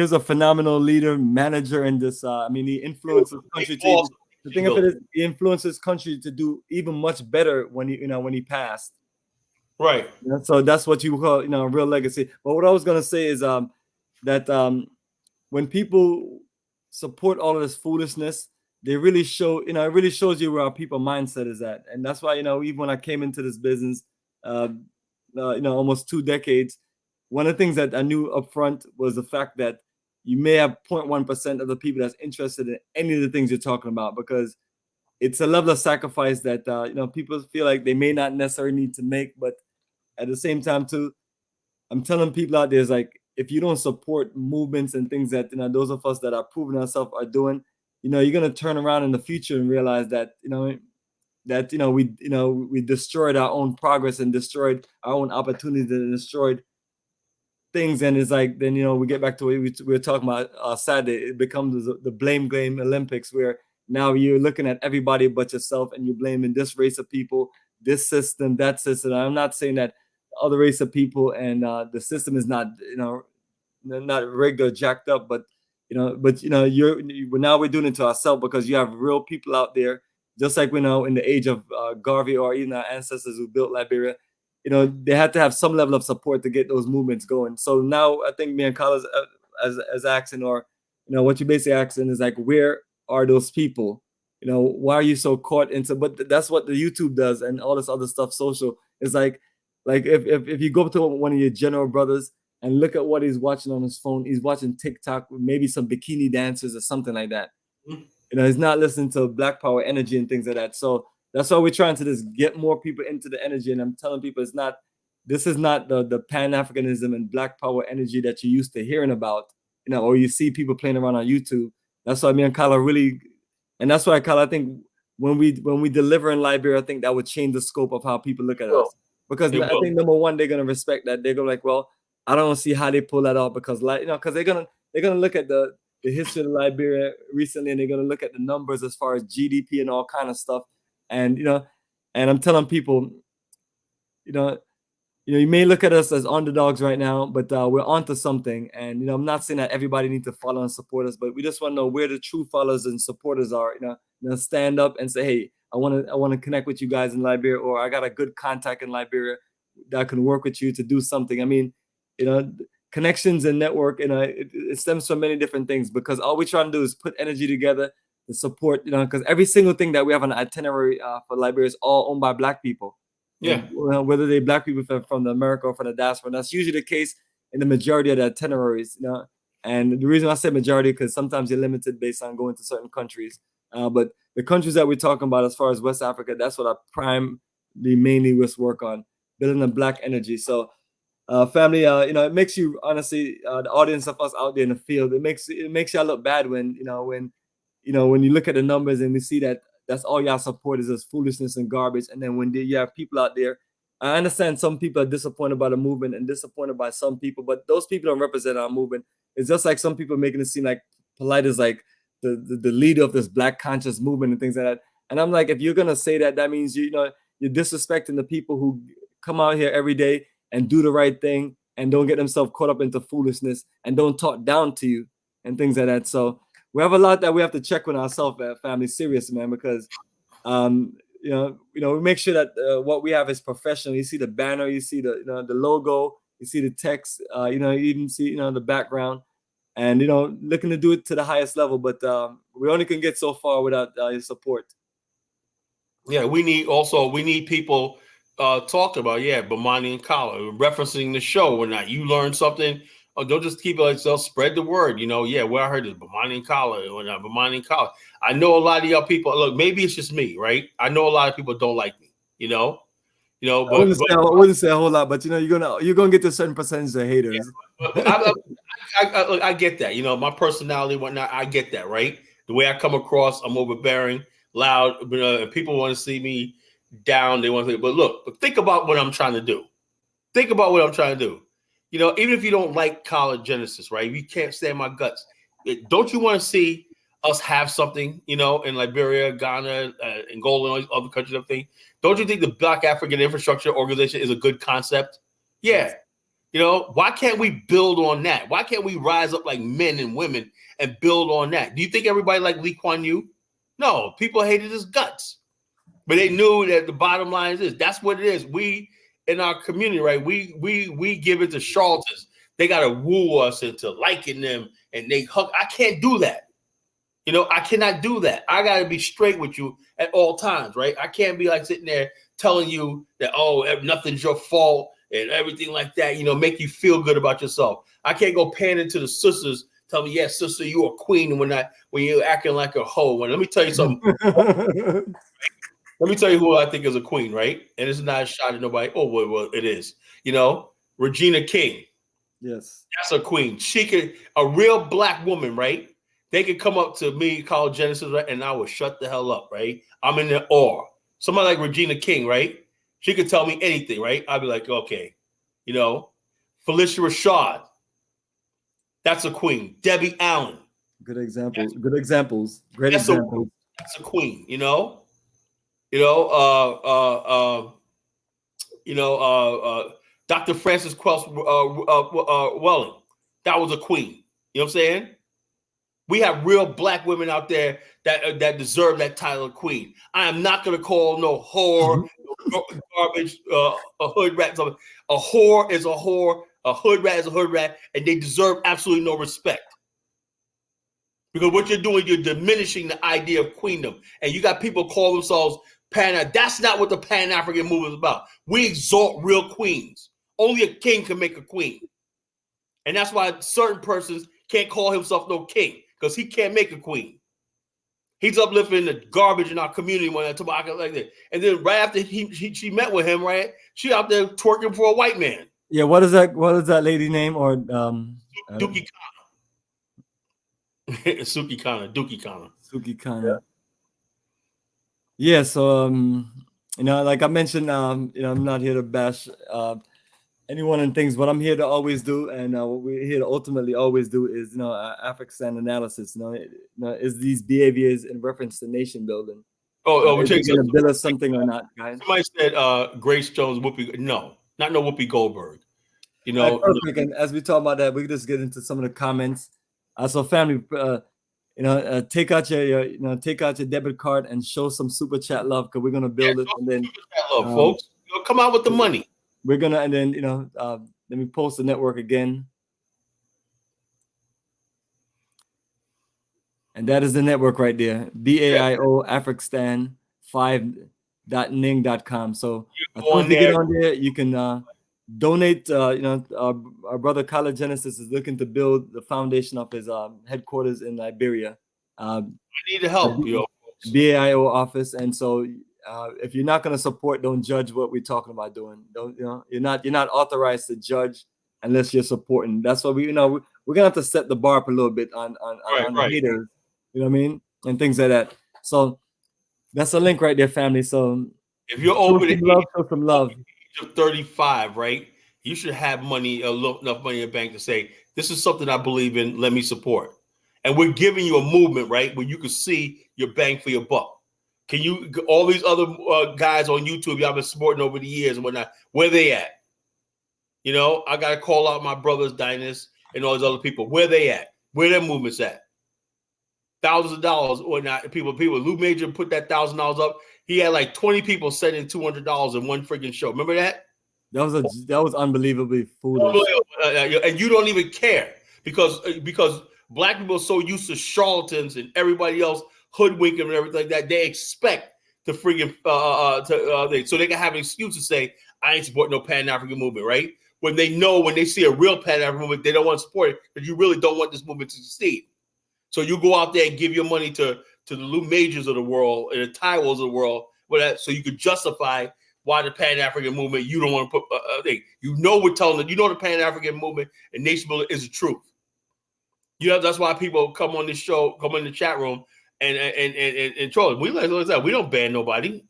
was a phenomenal leader, manager in this. I mean, he influenced his country to. The thing of it is, he influenced his country to do even much better when he passed. Right. So that's what you call a real legacy. But what I was gonna say is that when people support all of this foolishness, they really show. It really shows you where our people mindset is at, and that's why even when I came into this business, almost 2 decades. One of the things that I knew up front was the fact that you may have 0.1% of the people that's interested in any of the things you're talking about, because it's a level of sacrifice that people feel like they may not necessarily need to make. But at the same time, too, I'm telling people out there, is like, if you don't support movements and things that those of us that are proving ourselves are doing, you're gonna turn around in the future and realize that we destroyed our own progress and destroyed our own opportunities and destroyed things. And it's like, then we get back to what we were talking about Saturday. It becomes the blame game Olympics, where now you're looking at everybody but yourself and you're blaming this race of people, this system, that system. I'm not saying that other race of people and the system is not not rigged or jacked up, but now we're doing it to ourselves, because you have real people out there, just like we know in the age of Garvey or even our ancestors who built Liberia. They had to have some level of support to get those movements going. So now I think me and Carlos as asking, or what you basically asking is like, where are those people? Why are you so caught into? But that's what the YouTube does and all this other stuff. Social is like if you go to one of your general brothers and look at what he's watching on his phone, he's watching TikTok with maybe some bikini dancers or something like that. He's not listening to Black Power energy and things like that. So that's why we're trying to just get more people into the energy. And I'm telling people, this is not the Pan-Africanism and Black Power energy that you're used to hearing about, or you see people playing around on YouTube. That's why me and Kyle really, and that's why Kyle, I think when we deliver in Liberia, I think that would change the scope of how people look at us. Because I think number one, they're gonna respect that. They're gonna like, well, I don't see how they pull that off, because because they're gonna look at the history of Liberia recently, and they're gonna look at the numbers as far as GDP and all kind of stuff. And and I'm telling people, you may look at us as underdogs right now, but we're onto something. And I'm not saying that everybody needs to follow and support us, but we just want to know where the true followers and supporters are. Stand up and say, hey, I want to connect with you guys in Liberia, or I got a good contact in Liberia that can work with you to do something. I mean, connections and network, it stems from many different things, because all we're trying to do is put energy together to support, because every single thing that we have on the itinerary for Liberia is all owned by Black people. Yeah. Whether they're Black people from the America or from the diaspora. And that's usually the case in the majority of the itineraries. And the reason I say majority, because sometimes you're limited based on going to certain countries. But the countries that we're talking about, as far as West Africa, that's what our mainly work on, building a Black energy. So family, it makes you, honestly, the audience of us out there in the field, it makes y'all look bad when you look at the numbers and we see that that's all y'all support is just foolishness and garbage. And then when you have people out there, I understand some people are disappointed by the movement and disappointed by some people, but those people don't represent our movement. It's just like some people making it seem like Polite is like the leader of this Black conscious movement and things like that. And I'm like, if you're gonna say that, that means you're disrespecting the people who come out here every day and do the right thing and don't get themselves caught up into foolishness and don't talk down to you and things like that. So we have a lot that we have to check on ourselves, family, serious, man, because we make sure that what we have is professional. You see the banner, you see the the logo, you see the text, you even see the background, and looking to do it to the highest level. But we only can get so far without your support. Yeah, we need people talking about Bomani and Kala, referencing the show or not. You learn something, don't just keep it like so. Spread the word. Where I heard is Bomani and Kala or not Bomani and Kala. I know a lot of y'all people. Look, maybe it's just me, right? I know a lot of people don't like me. But I wouldn't say a whole lot, but you're gonna get to a certain percentage of haters. Yeah, I get that. My personality, whatnot. I get that, right? The way I come across, I'm overbearing, loud. But people want to see me down. They want to. But look, think about what I'm trying to do. Think about what I'm trying to do. Even if you don't like college Genesis, right? If you can't stand my guts, don't you want to see us have something, in Liberia, Ghana, Angola, and all these other countries, everything? Don't you think the Black African Infrastructure Organization is a good concept? Yeah. Why can't we build on that? Why can't we rise up like men and women and build on that? Do you think everybody liked Lee Kuan Yew? No, people hated his guts. But they knew that the bottom line is this. That's what it is. We in our community, right? We give it to charlatans. They gotta woo us into liking them and they hug. I can't do that. I cannot do that. I gotta be straight with you at all times, right? I can't be like sitting there telling you that, nothing's your fault and everything like that, make you feel good about yourself. I can't go pandering to the sisters, tell me, yes, sister, you're a queen when you're acting like a hoe. Let me tell you something. Let me tell you who I think is a queen, right? And it's not a shot at nobody. Oh, well, it is. Regina King. Yes. That's a queen. She could, a real Black woman, right? They could come up to me, call Genesis, right? And I would shut the hell up, right? I'm in the awe. Somebody like Regina King, right? She could tell me anything, right? I'd be like, okay. Felicia Rashad. That's a queen. Debbie Allen. Good example. Good examples. Great examples. That's a queen, Dr. Frances Quelch Welling. That was a queen. You know what I'm saying? We have real Black women out there that deserve that title of queen. I am not going to call no whore, garbage, a hood rat. A whore is a whore. A hood rat is a hood rat, and they deserve absolutely no respect. Because what you're doing, you're diminishing the idea of queendom. And you got people call themselves That's not what the Pan-African movement is about. We exalt real queens. Only a king can make a queen. And that's why certain persons can't call himself no king, because he can't make a queen. He's uplifting the garbage in our community when I talk about like that. And then right after she met with him, right? She out there twerking for a white man. Yeah, what is that lady name? Or Dookie Kana. Suki Kana, Dookie Kana. Suki Kana. Yeah, so like I mentioned, I'm not here to bash anyone and things. What I'm here to always do, and what we're here to ultimately always do, is Afrikstan analysis. Is these behaviors in reference to nation building? We're going to build us something or not, guys? Somebody said Grace Jones, Whoopi. No, not no Whoopi Goldberg. Perfect. And as we talk about that, we can just get into some of the comments. So, family, take out your take out your debit card and show some super chat love, because we're gonna build it. And then super chat love, folks. Come out with the money. We're gonna, and then let me post the network again. And that is the network right there. BAIO Afrikstan 5.ning.com. So as soon as you get on there, you can donate. Our brother Kala Genesis is looking to build the foundation of his headquarters in Liberia. I need the help, BAIO office. And so if you're not going to support, don't judge what we're talking about doing. You're not authorized to judge unless you're supporting. That's why we're gonna have to set the bar up a little bit on the haters. You know what I mean? And things like that. So that's a link right there, family. So if you're over the show some love. Age of 35, right? You should have enough money in the bank to say, this is something I believe in, let me support. And we're giving you a movement, right, where you can see your bang for your buck. Can you, all these other guys on YouTube y'all been supporting over the years and whatnot, where they at? You know, I got to call out my brothers, Dynast, and all these other people. Where they at? Where their movements at? Thousands of dollars or not. People. Lou Major put that $1,000 up. He had like 20 people sending $200 in one freaking show. Remember that? That was unbelievably foolish. And you don't even care because black people are so used to charlatans and everybody else hoodwinking and everything like that. They expect the freaking so they can have an excuse to say, I ain't supporting no Pan-African movement, right? When they see a real Pan-African movement, they don't want to support it because you really don't want this movement to succeed. So you go out there and give your money to the Lou Majors of the world and the Taiwos of the world, so you could justify why the Pan-African movement you don't want to put. We're telling them, the Pan-African movement and nation building is the truth. That's why people come on this show, come in the chat room and troll. We don't ban nobody.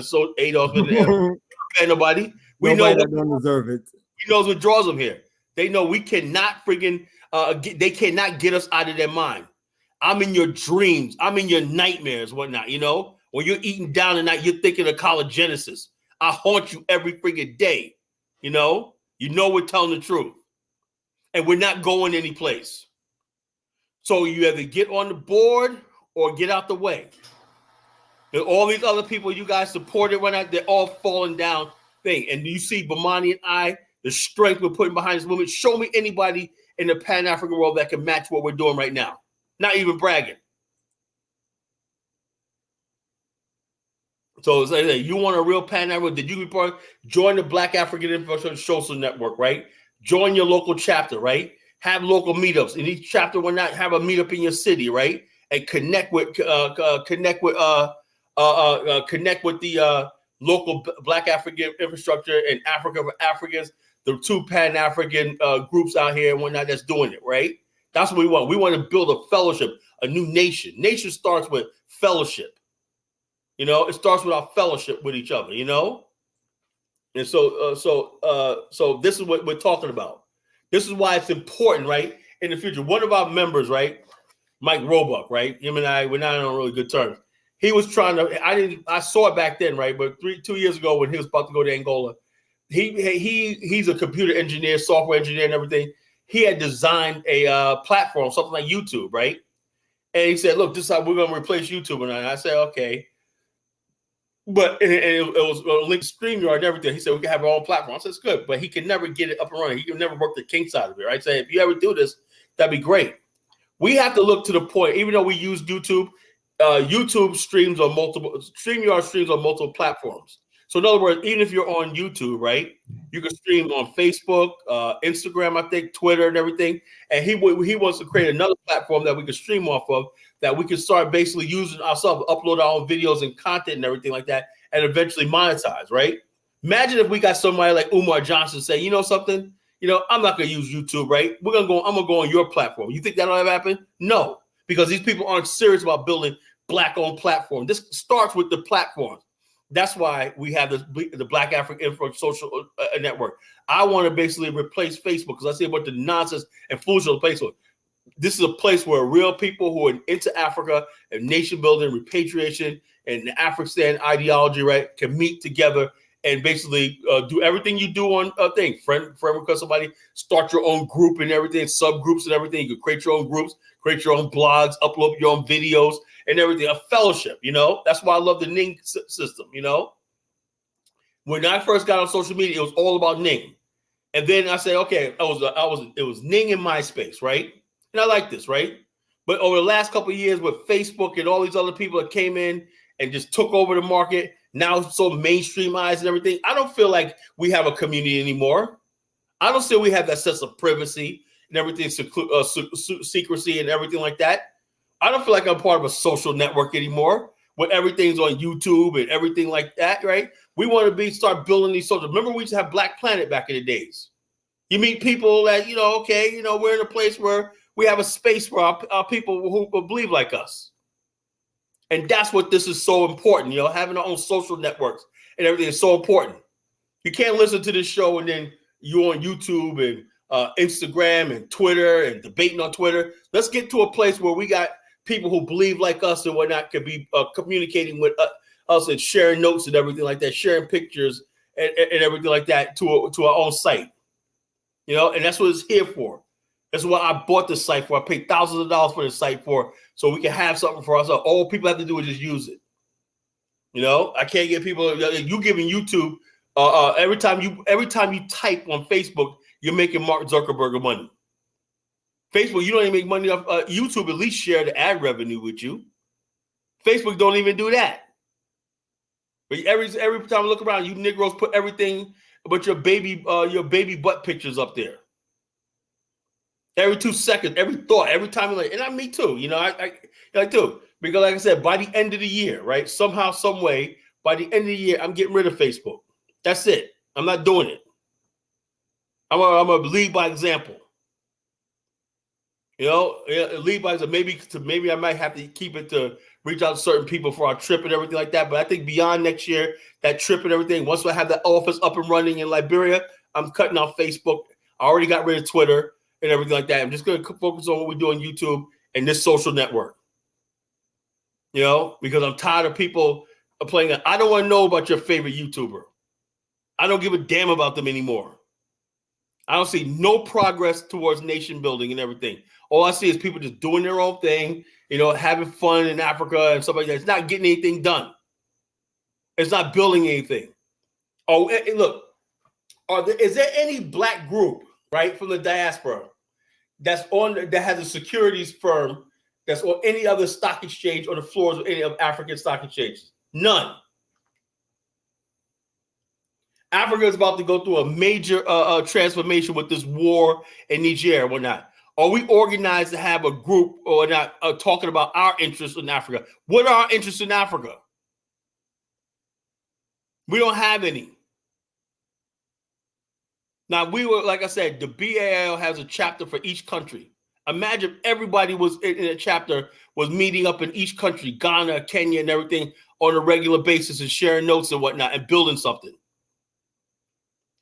So Adolf in there, we don't ban nobody. We know that don't deserve it. He knows what draws them here. They know we cannot friggin' they cannot get us out of their mind. I'm in your dreams. I'm in your nightmares, whatnot. When you're eating down at night, you're thinking of collagenesis. I haunt you every friggin' day. We're telling the truth. And we're not going any place. So you either get on the board or get out the way. And all these other people you guys supported right now, they're all falling down thing. And you see Bomani and I, the strength we're putting behind this movement. Show me anybody in the Pan-African world that can match what we're doing right now. Not even bragging. So you want a real Pan-African? Did you be part? Join the Black African Infiltration Social Network, right? Join your local chapter, right? Have local meetups. In each chapter, why not have a meetup in your city, right? And connect with the local Black African infrastructure and Africa for Africans, the two Pan-African groups out here and whatnot that's doing it, right? That's what we want. We want to build a fellowship, a new nation. Nation starts with fellowship. It starts with our fellowship with each other, And so this is what we're talking about. This is why it's important, right? In the future, one of our members, right, Mike Roebuck, right? Him and I, we're not on really good terms. He was trying to. I saw it back then, right? But 2 years ago, when he was about to go to Angola, he's a computer engineer, software engineer, and everything. He had designed a platform, something like YouTube, right? And he said, "Look, this is how we're going to replace YouTube." And I said, "Okay." But it was linked to StreamYard and everything. He said we can have our own platform. I said it's good, but he can never get it up and running. He can never work the kinks out of it, right? Say if you ever do this, that'd be great. We have to look to the point. Even though we use YouTube, YouTube streams on StreamYard streams on multiple platforms. So in other words, even if you're on YouTube, right, you can stream on Facebook, Instagram, I think, Twitter, and everything. And he wants to create another platform that we can stream off of, that we can start basically using ourselves, upload our own videos and content and everything like that, and eventually monetize, right? Imagine if we got somebody like Umar Johnson say, you know something, I'm not going to use YouTube, right? I'm going to go on your platform. You think that'll ever happen? No, because these people aren't serious about building Black-owned platform. This starts with the platforms. That's why we have the Black African Influence Social Network. I want to basically replace Facebook because I see what the nonsense and foolishness of Facebook. This is a place where real people who are into Africa and nation building, repatriation, and the Afrikstan ideology, right, can meet together and basically do everything you do on a thing. Friend request somebody, start your own group and everything, subgroups and everything. You can create your own groups, create your own blogs, upload your own videos and everything. A fellowship, That's why I love the Ning system, When I first got on social media, it was all about Ning. And then I said, okay, it was Ning in MySpace, right? And I like this, right? But over the last couple of years with Facebook and all these other people that came in and just took over the market, now it's so mainstreamized and everything, I don't feel like we have a community anymore. I don't feel we have that sense of privacy and everything, secrecy and everything like that. I don't feel like I'm part of a social network anymore where everything's on YouTube and everything like that, right? We want to start building these social. Remember, we used to have Black Planet back in the days. You meet people that, we're in a place where we have a space for our people who believe like us. And that's what this is so important, having our own social networks and everything is so important. You can't listen to this show and then you're on YouTube and Instagram and Twitter and debating on Twitter. Let's get to a place where we got people who believe like us and whatnot could be communicating with us and sharing notes and everything like that, sharing pictures and everything like that to our own site. And that's what it's here for. That's what I bought the site for. I paid thousands of dollars for the site for, so we can have something for ourselves. All people have to do is just use it. I can't get people. You giving YouTube every time you type on Facebook, you're making Mark Zuckerberg money. Facebook, you don't even make money off YouTube. At least share the ad revenue with you. Facebook don't even do that. But every time I look around, you Negroes put everything but your baby butt pictures up there. Every 2 seconds, every thought, every time you're like, and I me too. I do. Because like I said, by the end of the year, right? Somehow, some way, by the end of the year, I'm getting rid of Facebook. That's it. I'm not doing it. I'm a lead by example. Lead by example. Maybe I might have to keep it to reach out to certain people for our trip and everything like that. But I think beyond next year, that trip and everything, once I have the office up and running in Liberia, I'm cutting off Facebook. I already got rid of Twitter and everything like that. I'm just going to focus on what we do on YouTube and this social network. Because I'm tired of people playing it. I don't want to know about your favorite YouTuber. I don't give a damn about them anymore. I don't see no progress towards nation building and everything. All I see is people just doing their own thing, having fun in Africa and stuff like that. It's not getting anything done. It's not building anything. Oh, and look, is there any black group, right, from the diaspora that has a securities firm that's on any other stock exchange or the floors of any of African stock exchanges? None. Africa is about to go through a major transformation with this war in Niger and whatnot. Are we organized to have a group or not talking about our interests in Africa? What are our interests in Africa? We don't have any. Now, like I said, the BAIO has a chapter for each country. Imagine if everybody was in a chapter, was meeting up in each country, Ghana, Kenya, and everything on a regular basis and sharing notes and whatnot and building something.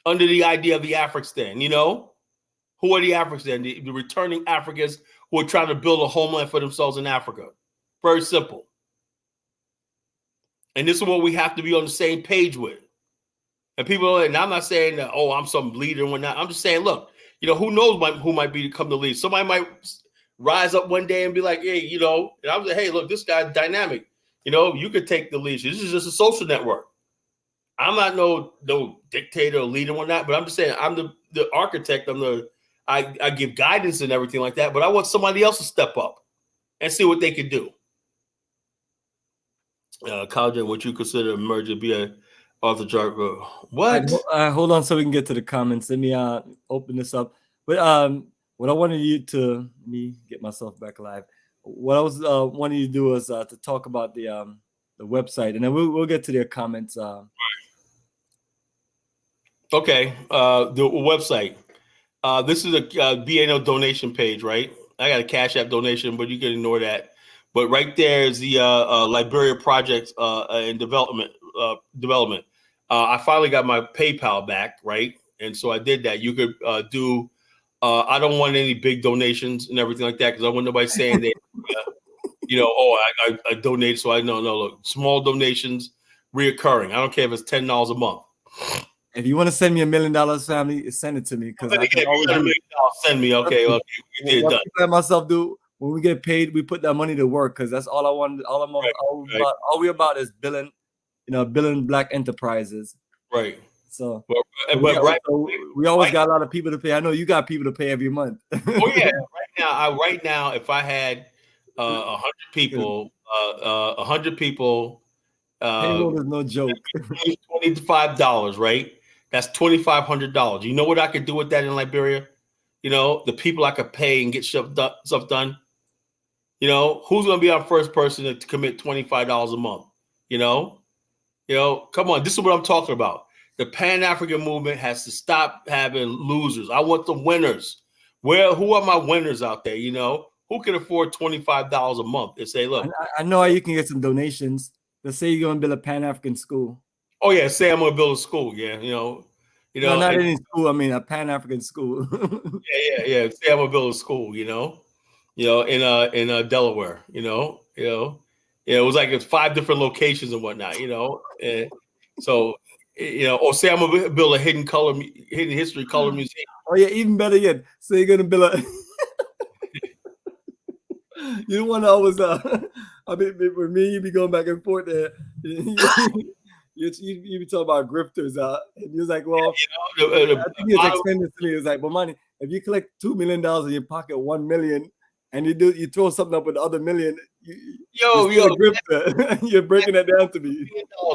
Under the idea of the Afrikstan, who are the Afrikstan? The returning Africans who are trying to build a homeland for themselves in Africa. Very simple. And this is what we have to be on the same page with. And people, and I'm not saying that, I'm some leader and whatnot. I'm just saying, look, who knows who might become the leader. Somebody might rise up one day and be like, hey, and I'm like, hey, look, this guy's dynamic. You could take the leadership. This is just a social network. I'm not no dictator or leader or not, but I'm just saying I'm the architect. I give guidance and everything like that, but I want somebody else to step up and see what they can do. College, what you consider a merger be a Arthur Jargo? What? Hold on, so we can get to the comments. Let me open this up. But what I wanted you to get myself back alive. What I was wanting you to do was to talk about the website, and then we'll get to their comments. Okay, the website. This is a BAIO donation page, right? I got a Cash App donation, but you can ignore that. But right there is the Liberia project and development. I finally got my PayPal back, right? And so I did that. You could do. I don't want any big donations and everything like that because I want nobody saying that. I donated, so I know. Look, small donations, reoccurring. I don't care if it's $10 a month. If you want to send me $1 million, family, send it to me because I can always send me. Okay, well, you did done. Myself do when we get paid, we put that money to work because that's all I want. All we're about is billing, billing black enterprises. Right. So, we always got a lot of people to pay. I know you got people to pay every month. Oh yeah. Right now, if I had 100 people, payroll is no joke. $25, right? That's $2,500. You know what I could do with that in Liberia? The people I could pay and get stuff done. Who's going to be our first person to commit $25 a month? Come on. This is what I'm talking about. The Pan-African movement has to stop having losers. I want the winners. Who are my winners out there? Who can afford $25 a month and say, look, I know how you can get some donations. Let's say you're going to build a Pan-African school. Oh yeah, say I'm going to build a school. Yeah, no, not any school. I mean, a Pan-African school. yeah. Say I'm going to build a school. in Delaware, it was like it's 5 different locations and whatnot, and so, or say I'm gonna build a hidden history color museum. Oh yeah, even better yet. So you're gonna build a. You don't want to always. I mean, with me, you be going back and forth there. You be talking about grifters, and you're like, well, I think he was explaining this to me. It's like, Bomani, if you collect $2 million in your pocket, 1 million, and you throw something up with the other million, you're a grifter. You're breaking that down to me,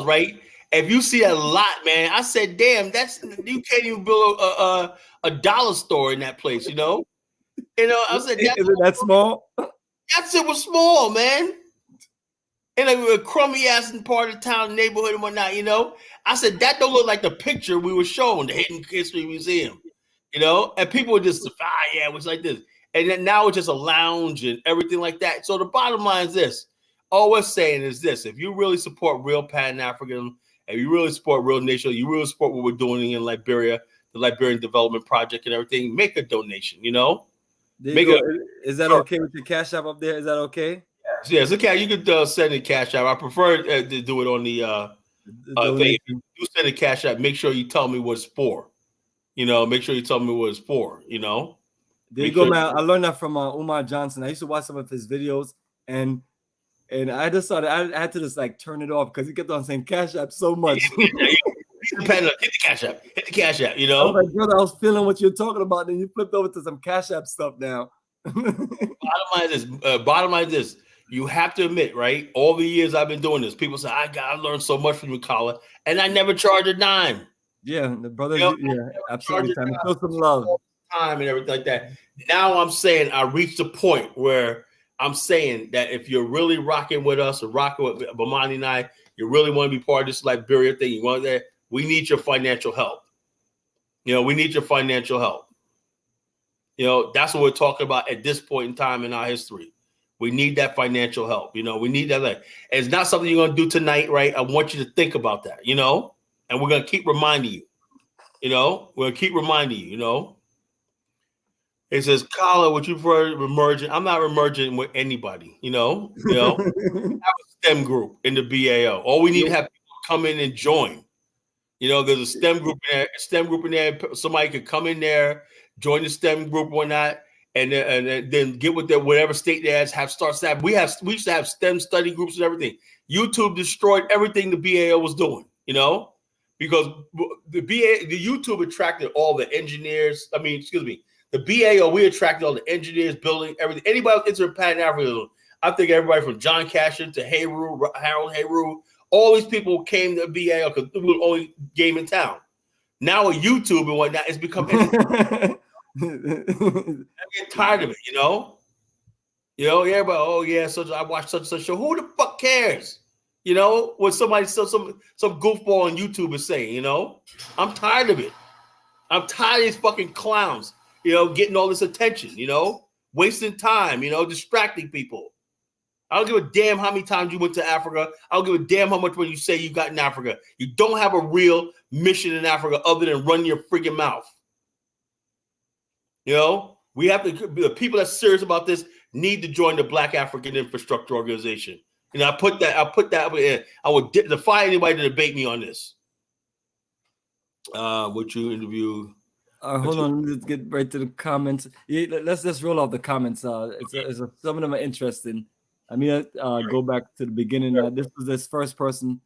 right? If you see a lot, man, I said, damn, you can't even build a dollar store in that place, I said, isn't that small? That shit was small, man. In a crummy ass part of town, neighborhood and whatnot, I said, that don't look like the picture we were showing, the Hidden History Museum, and people were just, yeah, it was like this. And then now it's just a lounge and everything like that. So the bottom line is this. All we're saying is this. If you really support real Pan-Africanism, and you really support real nation, you really support what we're doing in Liberia, the Liberian Development Project and everything, make a donation, Is that okay with the Cash App up there? Is that okay? Yes, okay. You could send a Cash App. I prefer to do it on the thing. If you send a Cash App, make sure you tell me what it's for. Make sure you tell me what it's for. There you go, man. I learned that from Umar Johnson. I used to watch some of his videos, and I just started. I had to just like turn it off because he kept on saying Cash App so much. Hit the Cash App. Hit the Cash App. I was like, brother, I was feeling what you're talking about. Then you flipped over to some Cash App stuff now. Bottom line is this. You have to admit, right? All the years I've been doing this, people say, I learned so much from you, Colin, and I never charge a dime. Yeah, the brothers, absolutely. Show some love. Time and everything like that. Now I'm saying I reached a point where I'm saying that if you're really rocking with us or rocking with Bomani and I, you really want to be part of this Liberia thing, you want that, we need your financial help. We need your financial help. That's what we're talking about at this point in time in our history. We need that financial help. We need that. And it's not something you're going to do tonight, right? I want you to think about that, and we're going to keep reminding you, we're going to keep reminding you, It says, Colin, would you prefer emerging? I'm not emerging with anybody, have a STEM group in the BAO. All we need to have people come in and join. There's a STEM group in there. Somebody could come in there, join the STEM group or not, and then get with whatever state they start staff. We used to have STEM study groups and everything. YouTube destroyed everything the BAO was doing, because the YouTube attracted all the engineers. The BAO, we attracted all the engineers, building everything. Anybody who's into Pan-Africanism, I think everybody from John Cashin to Harold Hayru, all these people came to BAO because it was the only game in town. Now with YouTube and whatnot, it's become. I get tired of it, Everybody, oh yeah, so I watch such and such show. Who the fuck cares? What somebody some goofball on YouTube is saying. I'm tired of it. I'm tired of these fucking clowns. Getting all this attention. Wasting time. Distracting people. I don't give a damn how many times you went to Africa. I don't give a damn how much money you say you got in Africa. You don't have a real mission in Africa other than run your freaking mouth. We have to. The people that's serious about this need to join the Black African Infrastructure Organization. I put that in. I would defy anybody to debate me on this. Would you interview? Hold on, let's get right to the comments. Yeah, let's just roll off the comments. Some of them are interesting. Go back to the beginning. This was this first person.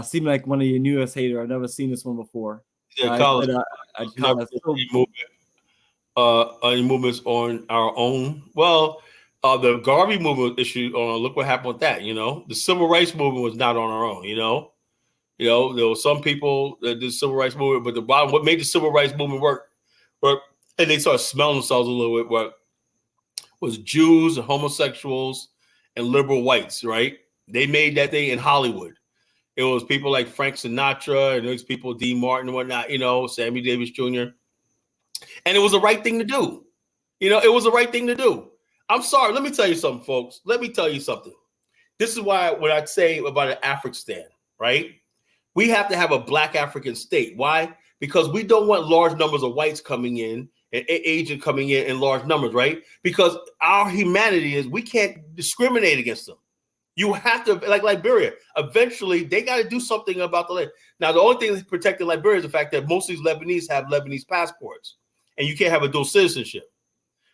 Seemed like one of your newest hater. I've never seen this one before. Yeah, any movements on our own? Well, the Garvey movement issue. Look what happened with that. The civil rights movement was not on our own. There were some people that did civil rights movement, but the bottom, what made the civil rights movement work, and they started smelling themselves a little bit, was Jews and homosexuals and liberal whites, right? They made that thing in Hollywood. It was people like Frank Sinatra and those people, Dean Martin and whatnot, Sammy Davis Jr. And it was the right thing to do. It was the right thing to do. I'm sorry. Let me tell you something, folks. Let me tell you something. This is why what I'd say about an Afrikstan, right? We have to have a Black African state. Why? Because we don't want large numbers of whites coming in and agent coming in large numbers, right? Because our humanity is we can't discriminate against them. You have to, like Liberia, eventually they got to do something about the land. Now, the only thing that's protecting Liberia is the fact that most of these Lebanese have Lebanese passports, and you can't have a dual citizenship.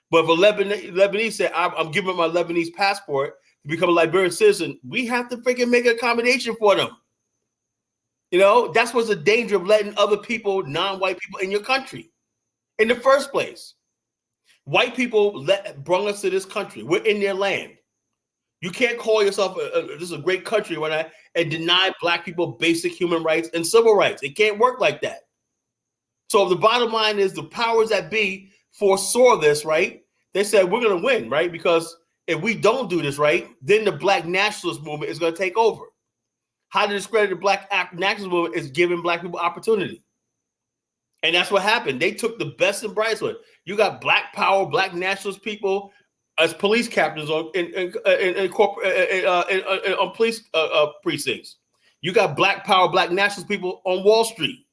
But if a Lebanese said, I'm giving up my Lebanese passport to become a Liberian citizen, we have to freaking make an accommodation for them. You know, that's what's the danger of letting other people, non-white people, in your country in the first place. White people brought us to this country. We're in their land. You can't call yourself this is a great country and deny black people basic human rights and civil rights. It can't work like that. So the bottom line is the powers that be foresaw this, right? They said we're going to win, right? Because if we don't do this right, then the black nationalist movement is going to take over. How to discredit the black nationalist movement is giving black people opportunity. And that's what happened. They took the best and brightest one. You got black power, black nationalist people as police captains on police precincts. You got black power, black nationalist people on Wall Street.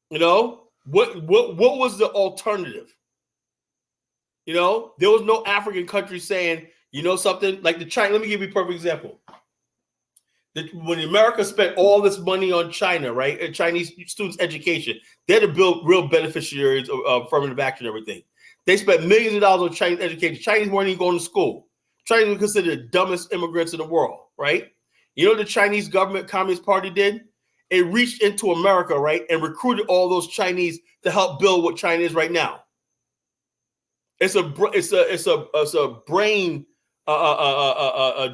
You know, what was the alternative? You know, there was no African country saying, you know something, like the China. Let me give you a perfect example. When America spent all this money on China, right, and Chinese students' education, they're the real beneficiaries of affirmative action and everything. They spent millions of dollars on Chinese education. Chinese weren't even going to school. Chinese were considered the dumbest immigrants in the world, right? You know what the Chinese government Communist Party did? It reached into America, right, and recruited all those Chinese to help build what China is right now. It's a brain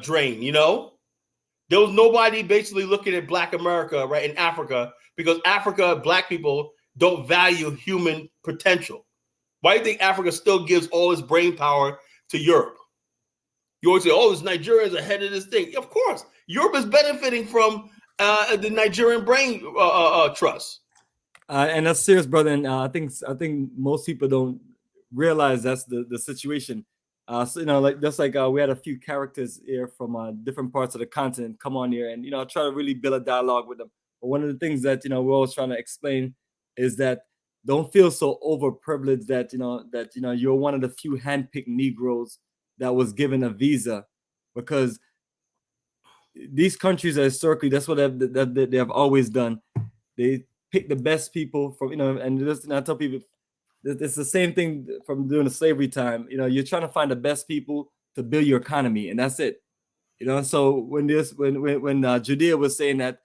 drain, you know? There was nobody basically looking at Black America, right, in Africa, because Africa, Black people don't value human potential. Why do you think Africa still gives all its brain power to Europe? You always say, oh, this Nigeria's ahead of this thing. Of course, Europe is benefiting from the Nigerian brain trust. And that's serious, brother. And I think most people don't realize that's the situation. So, you know, like just like we had a few characters here from different parts of the continent come on here and, you know, try to really build a dialogue with them. But one of the things that, you know, we're always trying to explain is that don't feel so overprivileged that, you're one of the few handpicked Negroes that was given a visa, because these countries are historically, that's what they have always done. They pick the best people from, you know, and just, I tell people, it's the same thing from during the slavery time. You know, you're trying to find the best people to build your economy, and that's it. You know, so when Judea was saying that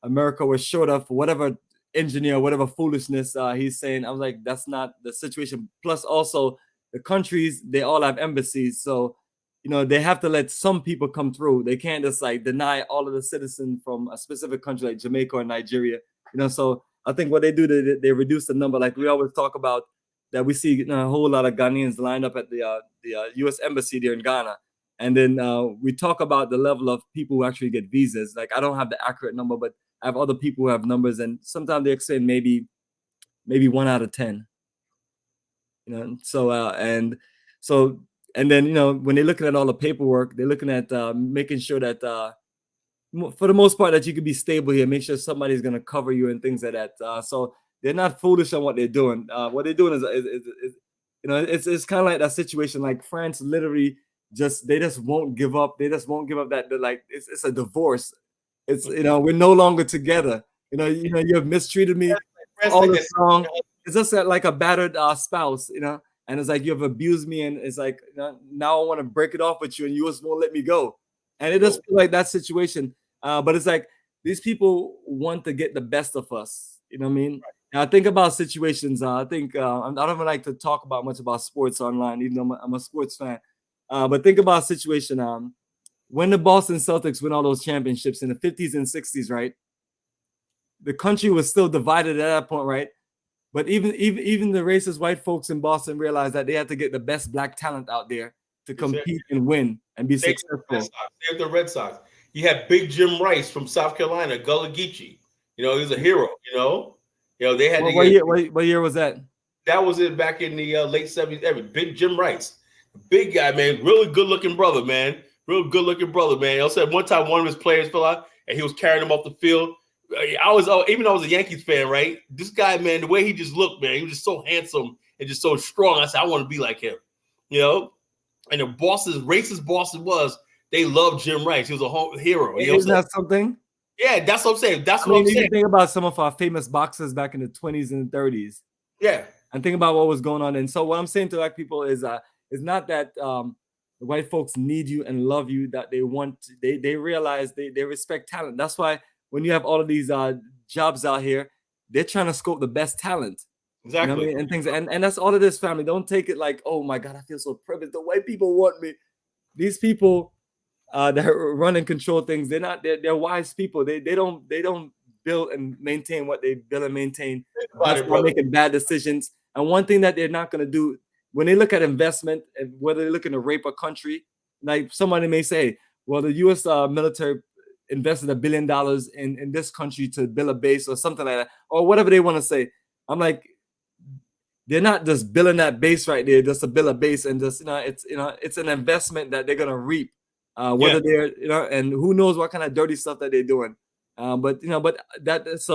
America was short of whatever engineer, whatever foolishness he's saying, I was like, that's not the situation. Plus, also the countries, they all have embassies, so you know they have to let some people come through. They can't just like deny all of the citizens from a specific country like Jamaica or Nigeria. You know, so I think what they do, they reduce the number. Like we always talk about that we see a whole lot of Ghanaians lined up at the U.S. embassy there in Ghana. And then we talk about the level of people who actually get visas. Like I don't have the accurate number, but I have other people who have numbers. And sometimes they explain maybe 1 out of 10. You know, and then, you know, when they're looking at all the paperwork, they're looking at making sure that for the most part, that you could be stable here, make sure somebody's going to cover you and things like that. So they're not foolish on what they're doing. What they're doing is you know, it's kind of like that situation. Like France, literally, they just won't give up. They just won't give up that. Like it's a divorce. It's, you know, we're no longer together. You know, you have mistreated me all this long. It's just like a battered spouse. You know, and it's like you have abused me, and it's like, you know, now I want to break it off with you, and you just won't let me go. And it does feel like that situation. But it's like these people want to get the best of us. You know what I mean? And I think about situations. I think I don't even like to talk about much about sports online, even though I'm a sports fan. But think about a situation. When the Boston Celtics win all those championships in the 50s and 60s, right? The country was still divided at that point, right? But even the racist white folks in Boston realized that they had to get the best Black talent out there to compete and win and be successful. Save the Red Sox. You had Big Jim Rice from South Carolina, Gullah Geechee. You know, he was a hero. You know, they had what year was that? That was it back in the late 70s. Big Jim Rice, big guy, man, really good looking brother, man, real good looking brother, man. I said one time one of his players fell out and he was carrying him off the field. even though I was a Yankees fan, right? This guy, man, the way he just looked, man, he was just so handsome and just so strong. I said, I want to be like him, you know. And the bosses, racist bosses was, they loved Jim Rice. He was a hero. You know Isn't that something? Yeah, that's what I'm saying. That's I what mean, I'm you saying. think about some of our famous boxers back in the 20s and 30s. Yeah. And think about what was going on. And so what I'm saying to black people is not that the white folks need you and love you, that they want, they realize they respect talent. That's why when you have all of these jobs out here, they're trying to scope the best talent. Exactly. You know what I mean? And things, and that's all of this, family. Don't take it like, oh my God, I feel so privileged. The white people want me. These people that run and control things, they're wise people. They don't build and maintain what they build and maintain. That's why making bad decisions. And one thing that they're not going to do when they look at investment, and whether they're looking to rape a country, like somebody may say, well, the U.S. Military invested $1 billion in this country to build a base or something like that, or whatever they want to say. I'm like, they're not just building that base right there just to build a base, and just it's an investment that they're gonna reap. Whether they're and who knows what kind of dirty stuff that they're doing. But it's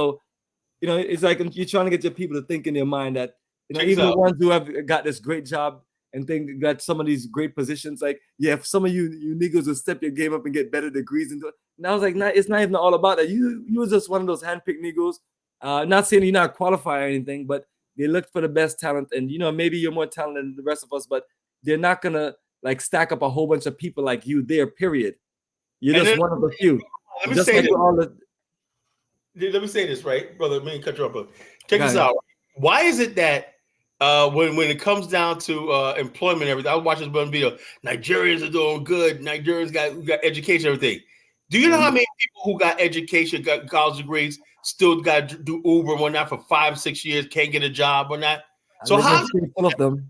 like you're trying to get your people to think in their mind that even the ones who have got this great job and think got some of these great positions, like if some of you niggas will step your game up and get better degrees and I was like, it's not even all about that. You were just one of those handpicked niggas. Not saying you're not qualified or anything, but they look for the best talent, and maybe you're more talented than the rest of us, but they're not gonna like stack up a whole bunch of people like you there. Period. You're just one of the few. Let me say this. Let me say this, right, brother. Let me cut you up. Check this out. Why is it that when it comes down to employment and everything, I was watching this video. Nigerians are doing good. Nigerians got education, everything. Do you know how many people who got education, got college degrees, still got to do Uber and whatnot for 5-6 years, can't get a job or not? So how all of them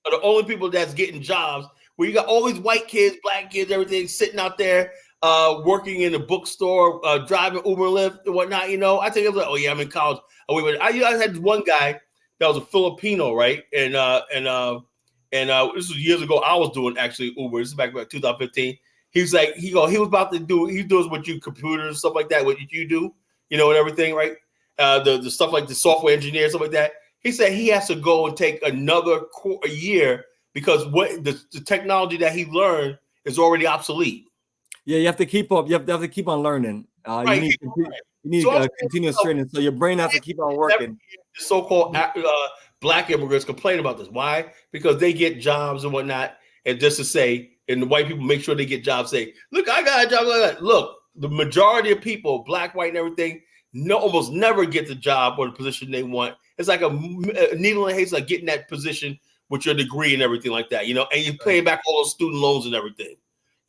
are the only people that's getting jobs? Where you got all these white kids, black kids, everything sitting out there working in a bookstore, driving Uber and Lyft and whatnot. I think it was like, oh yeah, I'm in college. I had one guy that was a Filipino, right? And this was years ago. I was doing actually Uber. This is back 2015. He was like, he was about to do. He does what you computers and stuff like that. What you do, and everything, right? The stuff like the software engineer, stuff like that. He said he has to go and take another year because what the technology that he learned is already obsolete. Yeah, you have to keep up. You have to keep on learning. Right. You need continuous training, so your brain has to keep on working. The so-called black immigrants complain about this. Why? Because they get jobs and whatnot, and just to say, and the white people make sure they get jobs. Say, look, I got a job like that. Look, the majority of people, black, white, and everything, almost never get the job or the position they want. It's like a needle in a haystack, getting that position with your degree and everything like that. And you pay back all those student loans and everything.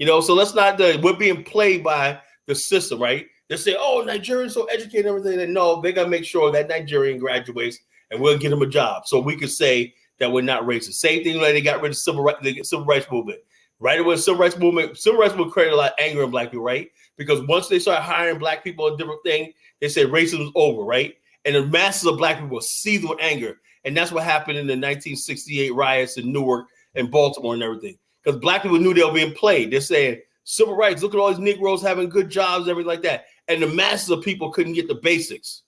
So let's not. We're being played by the system, right? They say, "Oh, Nigerians so educated and everything." And no, they gotta make sure that Nigerian graduates, and we'll get them a job, so we can say that we're not racist. Same thing like they got rid of civil rights movement. Right away, civil rights movement created a lot of anger in black people, right? Because once they start hiring black people a different thing, they say racism is over, right? And the masses of black people seethe with anger, and that's what happened in the 1968 riots in Newark and Baltimore and everything. Because black people knew they were being played. They're saying civil rights. Look at all these Negroes having good jobs, everything like that. And the masses of people couldn't get the basics.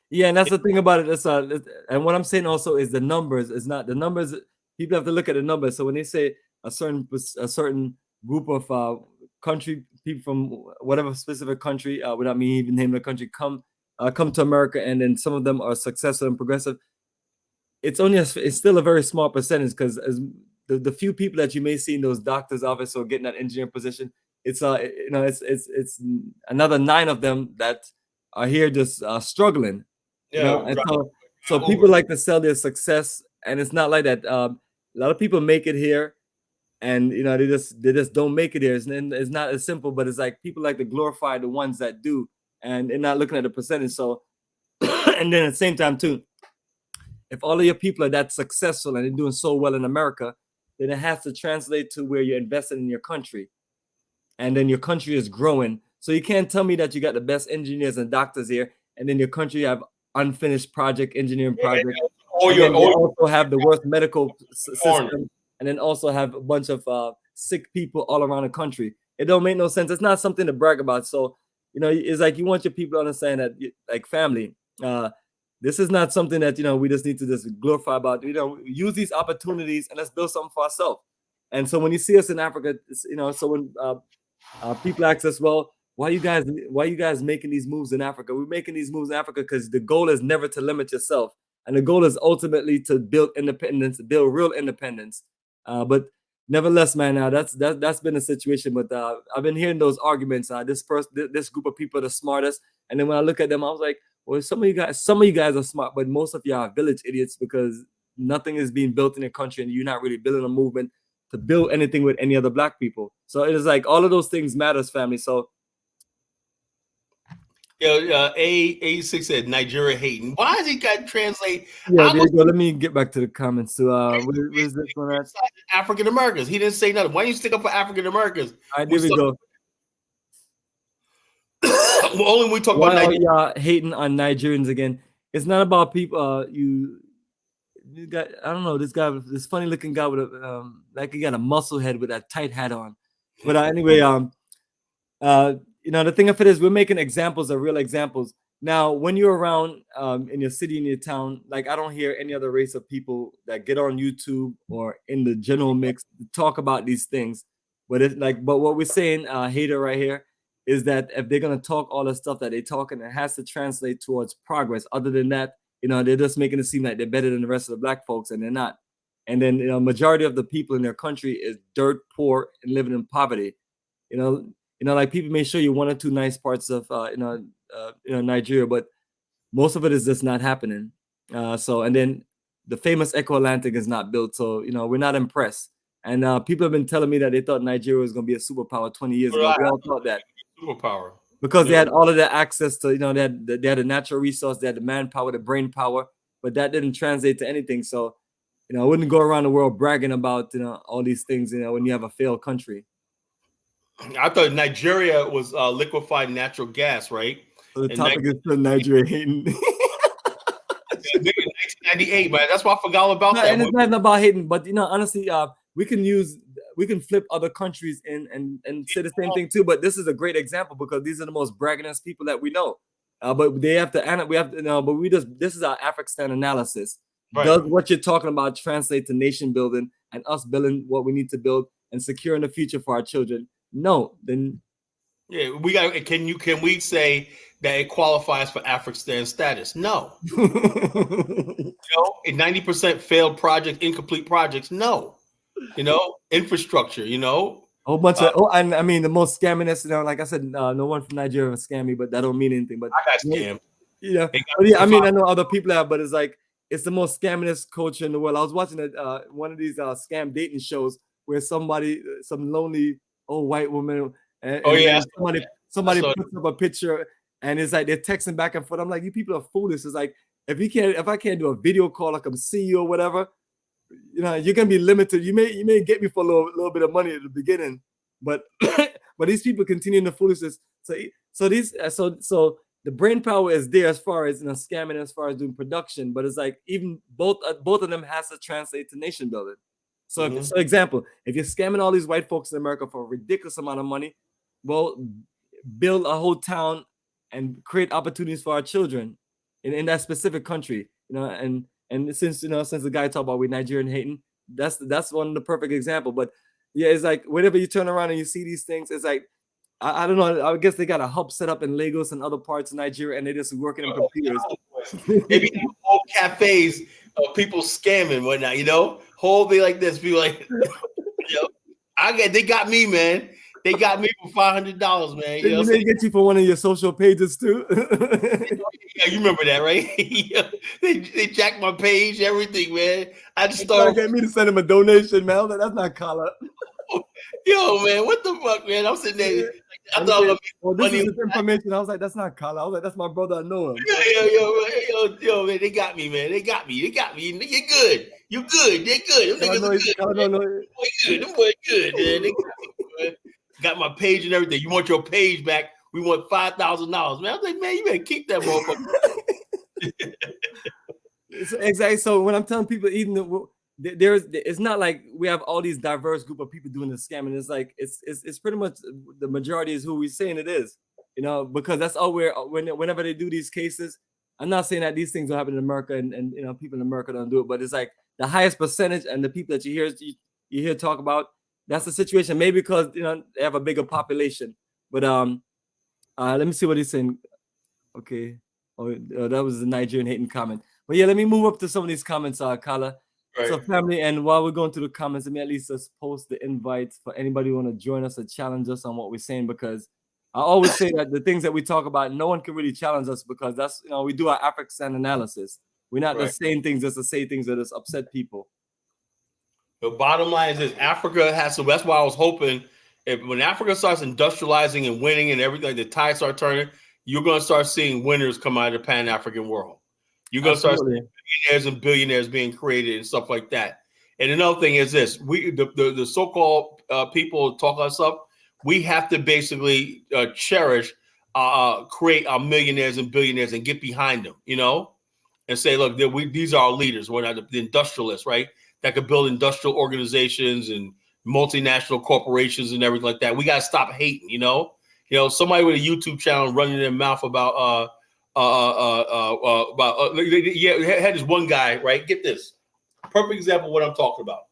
Yeah, and that's the thing about it. And what I'm saying also is the numbers. It's not the numbers. People have to look at the numbers. So when they say a certain group of country people from whatever specific country, without me even naming the country, come to America, and then some of them are successful and progressive. It's still a very small percentage, because the few people that you may see in those doctors' office or getting that engineering position, it's another 9 of them that are here just struggling. And so people like to sell their success, and it's not like that. A lot of people make it here, and they just don't make it here. It's not as simple, but it's like people like to glorify the ones that do, and they're not looking at the percentage. So, and then at the same time too, if all of your people are that successful and they're doing so well in America, then it has to translate to where you're investing in your country, and then your country is growing. So you can't tell me that you got the best engineers and doctors here, and then your country have unfinished engineering projects. You also have the worst medical system, and then also have a bunch of sick people all around the country. It don't make no sense. It's not something to brag about. So it's like you want your people to understand that, like family, this is not something that, we just need to just glorify about, use these opportunities and let's build something for ourselves. And so when you see us in Africa, so when people ask us, well, why you guys making these moves in Africa? We're making these moves in Africa because the goal is never to limit yourself. And the goal is ultimately to build independence, build real independence. But nevertheless, man, that's been a situation. But I've been hearing those arguments. This group of people are the smartest, and then when I look at them, I was like, well, some of you guys are smart, but most of you are village idiots because nothing is being built in your country, and you're not really building a movement to build anything with any other Black people. So it is like all of those things matters, family. So. A6 said Nigeria hating. Why has he got to translate? Yeah, there you go. Let me get back to the comments. So, where's this one at? African Americans. He didn't say nothing. Why don't you stick up for African Americans? All right, there we go. Well, only when we talk Why about are y'all hating on Nigerians again? It's not about people. You got, I don't know, this funny looking guy with a like he got a muscle head with that tight hat on. But anyway, the thing of it is, we're making examples of real examples. Now, when you're around in your city, in your town, like I don't hear any other race of people that get on YouTube or in the general mix to talk about these things. But what we're saying, hater right here, is that if they're gonna talk all the stuff that they talking, it has to translate towards progress. Other than that, they're just making it seem like they're better than the rest of the Black folks, and they're not. And then, majority of the people in their country is dirt poor and living in poverty. Like people may show you one or two nice parts of Nigeria, but most of it is just not happening. And then the famous Echo Atlantic is not built, so we're not impressed. And people have been telling me that they thought Nigeria was going to be a superpower 20 years ago. We all thought that superpower because they had all of the access to, they had the natural resource, they had the manpower, the brain power, but that didn't translate to anything. So I wouldn't go around the world bragging about all these things when you have a failed country. I thought Nigeria was liquefied natural gas, right? So the topic is still Nigeria hating. 1998, man. That's why I forgot all about that. And it's not about hating, but honestly, we can flip other countries and say the same thing too. But this is a great example because these are the most braggadocious people that we know. But they have to, we have to know. But this is our Afrikstan analysis. Right. Does what you're talking about translate to nation building and us building what we need to build and securing the future for our children? No, then yeah, we got. Can we say that it qualifies for Afrikstan status? No. In 90% failed projects, incomplete projects. No. Infrastructure. A whole bunch of and I mean the most scamminess. Like I said, no one from Nigeria was scammy, but that don't mean anything. But I got scammed. I mean I know other people have, but it's like it's the most scamminess culture in the world. I was watching one of these scam dating shows where some lonely old white woman and somebody puts up a picture and it's like they're texting back and forth. I'm like, you people are foolish. It's like if I can't do a video call, I come see you or whatever, you're gonna be limited. You may get me for a little bit of money at the beginning, but but these people continue the foolishness. So the brain power is there as far as scamming, as far as doing production, but it's like even both of them has to translate to nation building. So, for example, if you're scamming all these white folks in America for a ridiculous amount of money, well, build a whole town and create opportunities for our children in that specific country. And since the guy talked about with Nigerian hating, that's one of the perfect example. But yeah, it's like whenever you turn around and you see these things, it's like I don't know. I guess they got a hub set up in Lagos and other parts of Nigeria, and they're just working on computers. Maybe whole cafes of people scamming whatnot, whole thing like this. Be like, they got me, man. They got me for $500, man. They get you for one of your social pages too. Yeah, you remember that, right? They jacked my page, everything, man. I just started get me to send them a donation, man. That's not color. Yo, man, what the fuck, man? I'm sitting there. I thought this is information. I was like, that's not color. I was like, that's my brother. I know him. Yo, man, they got me, man. They got me. You're good. You're good. They're good. Them niggas are good. Them boys good, man. They got me, man. Got my page and everything. You want your page back? We want $5,000, man. I was like, man, you better keep that motherfucker. Exactly. So when I'm telling people, even it's not like we have all these diverse group of people doing the scamming. It's like it's pretty much the majority is who we're saying it is. you know, because that's all whenever they do these cases. I'm not saying that these things don't happen in America and you know, people in America don't do it, but it's like the highest percentage and the people that you hear talk about, that's the situation. Maybe because, you know, they have a bigger population. But let me see what he's saying. Okay. Oh, that was the Nigerian hating comment. But yeah, let me move up to some of these comments, Kala. Right. So family, and while we're going through the comments, let me at least just post the invites for anybody who want to join us or challenge us on what we're saying, because I always say that the things that we talk about, no one can really challenge us, because that's, you know, we do our Afrikstan analysis. We're not just saying things just to say things that just upset people. The bottom line is this: Africa has to. That's why I was hoping when Africa starts industrializing and winning and everything, the tides start turning, you're going to start seeing winners come out of the Pan-African world. You're going to start seeing millionaires and billionaires being created and stuff like that. And another thing is this: the so-called people talk us up. We have to basically cherish, create our millionaires and billionaires and get behind them, you know, and say, look, these are our leaders. We're not the industrialists, right? That could build industrial organizations and multinational corporations and everything like that. We got to stop hating, you know. You know, somebody with a YouTube channel running their mouth about had this one guy, right? Get this. Perfect example of what I'm talking about.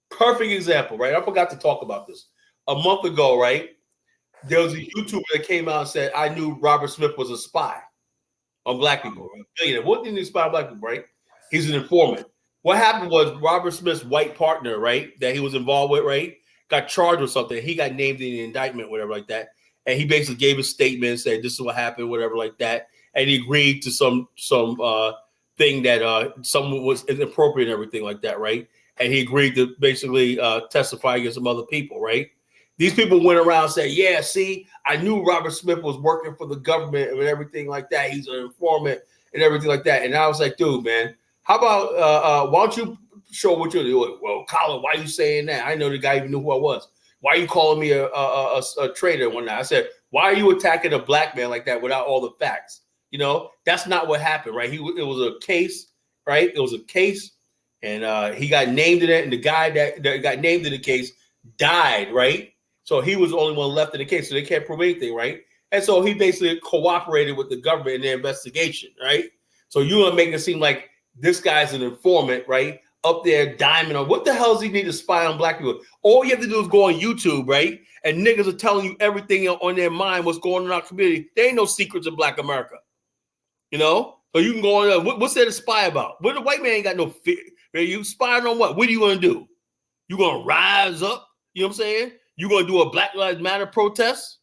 Perfect example, right? I forgot to talk about this. A month ago, right? There was a YouTuber that came out and said, I knew Robert Smith was a spy on black people. Right? What didn't he spy on black people, right? He's an informant. What happened was Robert Smith's white partner, right, that he was involved with, right, got charged with something. He got named in the indictment, whatever like that. And he basically gave a statement, said this is what happened, whatever like that. And he agreed to some thing that someone was inappropriate and everything like that, right? And he agreed to basically testify against some other people, right? These people went around and said, yeah, see, I knew Robert Smith was working for the government and everything like that. He's an informant and everything like that. And I was like, dude, man, how about why don't you show what you're doing? Well, Colin, why are you saying that? I know the guy even knew who I was. Why are you calling me a traitor one night? I said, why are you attacking a black man like that without all the facts? You know, that's not what happened, right? It was a case, right? It was a case, and he got named in it, and the guy that got named in the case died, right? So he was the only one left in the case, so they can't prove anything, right? And so he basically cooperated with the government in their investigation, right? So you want to make it seem like this guy's an informant, right? Up there diming on what the hell does he need to spy on black people? All you have to do is go on YouTube, right? And niggas are telling you everything on their mind, what's going on in our community. There ain't no secrets in black America. You know? So you can go on, what's there to spy about? What the white man ain't got no fear. You spying on what? What are you going to do? You going to rise up? You know what I'm saying? You going to do a Black Lives Matter protest?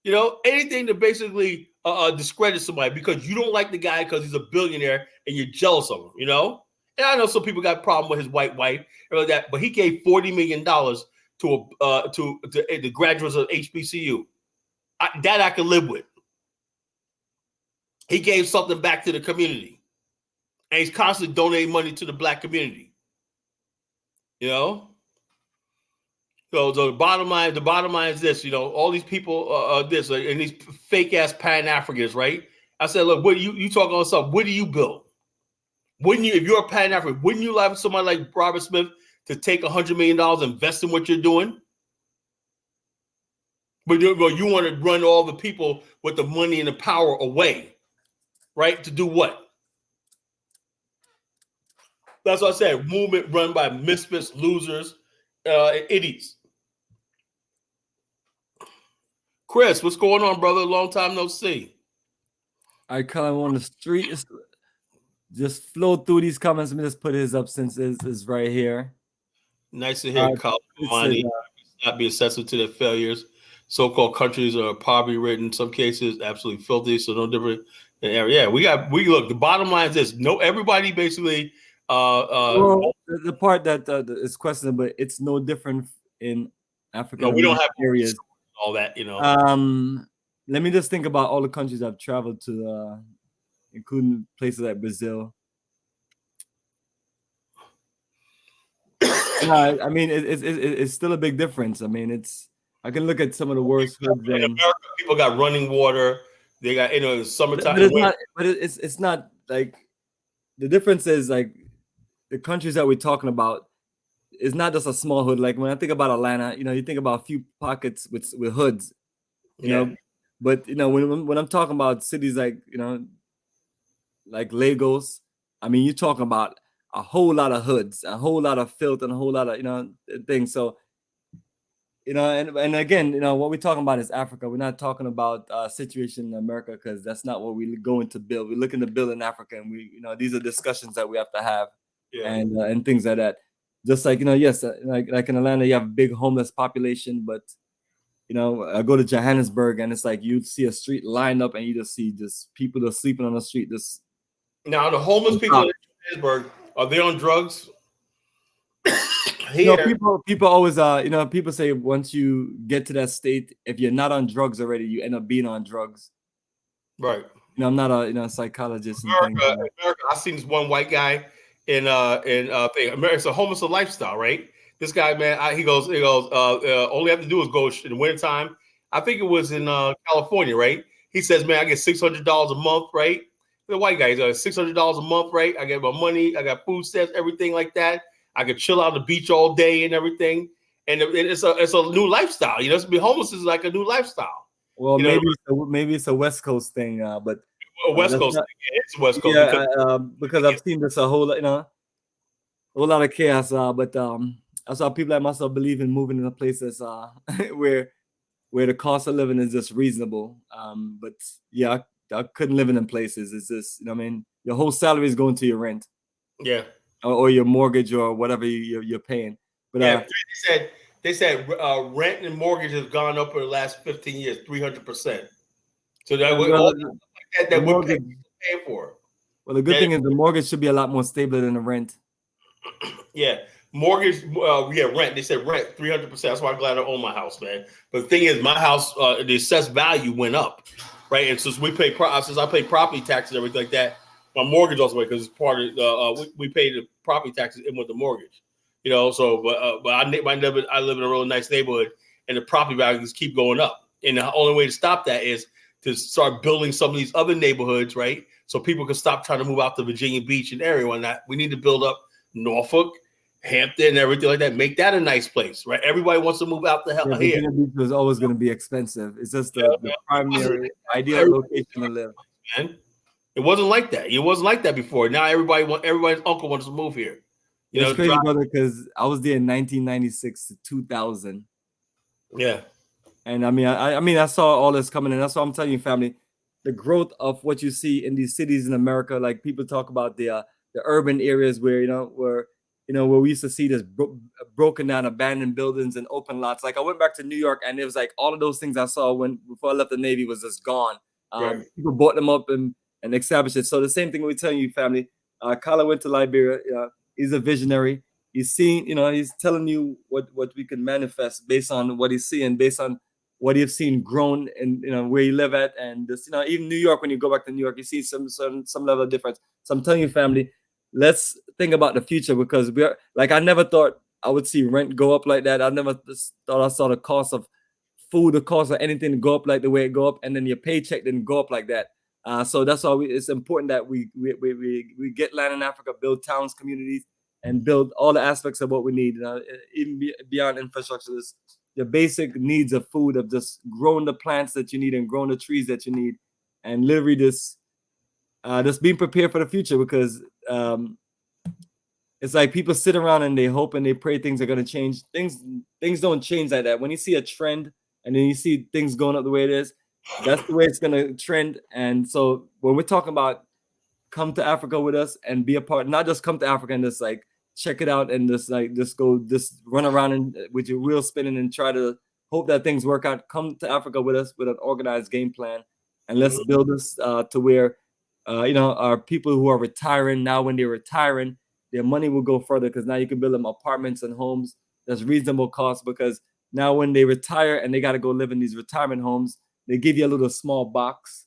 You know, anything to basically discredit somebody because you don't like the guy because he's a billionaire and you're jealous of him, you know? And I know some people got a problem with his white wife and all that, but he gave $40 million to the graduates of HBCU. That I can live with. He gave something back to the community. And he's constantly donating money to the black community. You know? So the bottom line is this, you know, all these people and these fake ass Pan-Africans, right? I said, look, what you talking about something? What do you build? Wouldn't you, if you're a Pan-African, wouldn't you like somebody like Robert Smith to take $100 million, invest in what you're doing? But you want to run all the people with the money and the power away, right? To do what? That's what I said. Movement run by misfits, losers, idiots. Chris, what's going on, brother? Long time no see. I kind of on the street. Just flow through these comments. Let me just put his up since it's right here. Nice to hear, Bomani. Not be sensitive to their failures. So-called countries are poverty-ridden. In some cases, absolutely filthy. So no different. Yeah, we look. The bottom line is this: no, everybody basically. Well, the part that is questionable, it's no different in Africa. No, we don't have areas. All that, you know. Let me just think about all the countries I've traveled to, including places like Brazil. I mean, it's still a big difference. I mean, I can look at some of the worst hoods. In America, people got running water. They got, you know, summertime. But it's not like the difference is like the countries that we're talking about is not just a small hood. Like when I think about Atlanta, you know, you think about a few pockets with hoods, you know, But when I'm talking about cities like like Lagos, I mean, you're talking about a whole lot of hoods, a whole lot of filth, and a whole lot of things. So and again, what we're talking about is Africa. We're not talking about situation in America, because that's not what we're going to build. We're looking to build in Africa, and these are discussions that we have to have, and things like that. Just like yes, like in Atlanta, you have a big homeless population, but I go to Johannesburg, and it's like you'd see a street lined up, and you just see people just sleeping on the street. Now the homeless people in Johannesburg, are they on drugs? Here, people always people say once you get to that state, if you're not on drugs already, you end up being on drugs. Right. I'm not a psychologist. America, I seen this one white guy in America. It's a homeless lifestyle, right? This guy, man, he goes, all you have to do is go in the wintertime. I think it was in California, right? He says, man, I get $600 a month, right? The white guy, he's $600 a month, right? I get my money, I got food stamps, everything like that. I could chill out on the beach all day and everything. And it's a new lifestyle. To be homeless is like a new lifestyle. Well, maybe it's a West Coast thing, but West Coast. It's West Coast. Yeah, because I've seen this a whole lot of chaos. But I saw people like myself believe in moving into places where the cost of living is just reasonable. But yeah, I couldn't live in them places. It's just your whole salary is going to your rent. Yeah. Or your mortgage or whatever you're paying. But they said rent and mortgage has gone up for the last 15 years, 300%. So that we're paying for. Well, the good thing is the mortgage should be a lot more stable than the rent. Yeah, mortgage. Rent. They said rent 300%. That's why I'm glad I own my house, man. But the thing is, my house, the assessed value went up, right? And since I pay property taxes and everything like that, my mortgage also went, because it's part of we pay the property taxes in with the mortgage. So but I live in a really nice neighborhood, and the property values keep going up. And the only way to stop that is to start building some of these other neighborhoods, right? So people can stop trying to move out to Virginia Beach and area and that. We need to build up Norfolk, Hampton, and everything like that. Make that a nice place, right? Everybody wants to move out the hell here. Virginia Beach was always going to be expensive. It's just the primary ideal location to live. Man. It wasn't like that. It wasn't like that before. Now everybody's uncle wants to move here. It's crazy, brother, because I was there in 1996 to 2000. Yeah. And I saw all this coming in. That's why I'm telling you, family, the growth of what you see in these cities in America. Like people talk about the urban areas where where we used to see this broken down, abandoned buildings and open lots. Like I went back to New York, and it was like all of those things I saw before I left the Navy was just gone. Right. People bought them up and established it. So the same thing we're telling you, family. Kala went to Liberia. He's a visionary. He's seeing, he's telling you what we can manifest based on what he's seeing, based on what you've seen grown and where you live at. And this, even New York, when you go back to New York, you see some level of difference. So I'm telling you, family, let's think about the future, because I never thought I would see rent go up like that. I never thought I saw the cost of food, the cost of anything to go up like the way it go up, and then your paycheck didn't go up like that. So that's why it's important that we get land in Africa, build towns, communities, and build all the aspects of what we need. Even beyond infrastructure, the basic needs of food, of just growing the plants that you need and growing the trees that you need, and literally just being prepared for the future, because it's like people sit around and they hope and they pray things are going to change. Things don't change like that. When you see a trend and then you see things going up the way it is, that's the way it's going to trend. And so when we're talking about come to Africa with us and be a part, not just come to Africa and just like check it out and just run around and with your wheels spinning and try to hope that things work out. Come to Africa with us with an organized game plan, and let's build this to where our people who are retiring now, when they're retiring, their money will go further, because now you can build them apartments and homes that's reasonable cost. Because now when they retire and they got to go live in these retirement homes, they give you a little small box.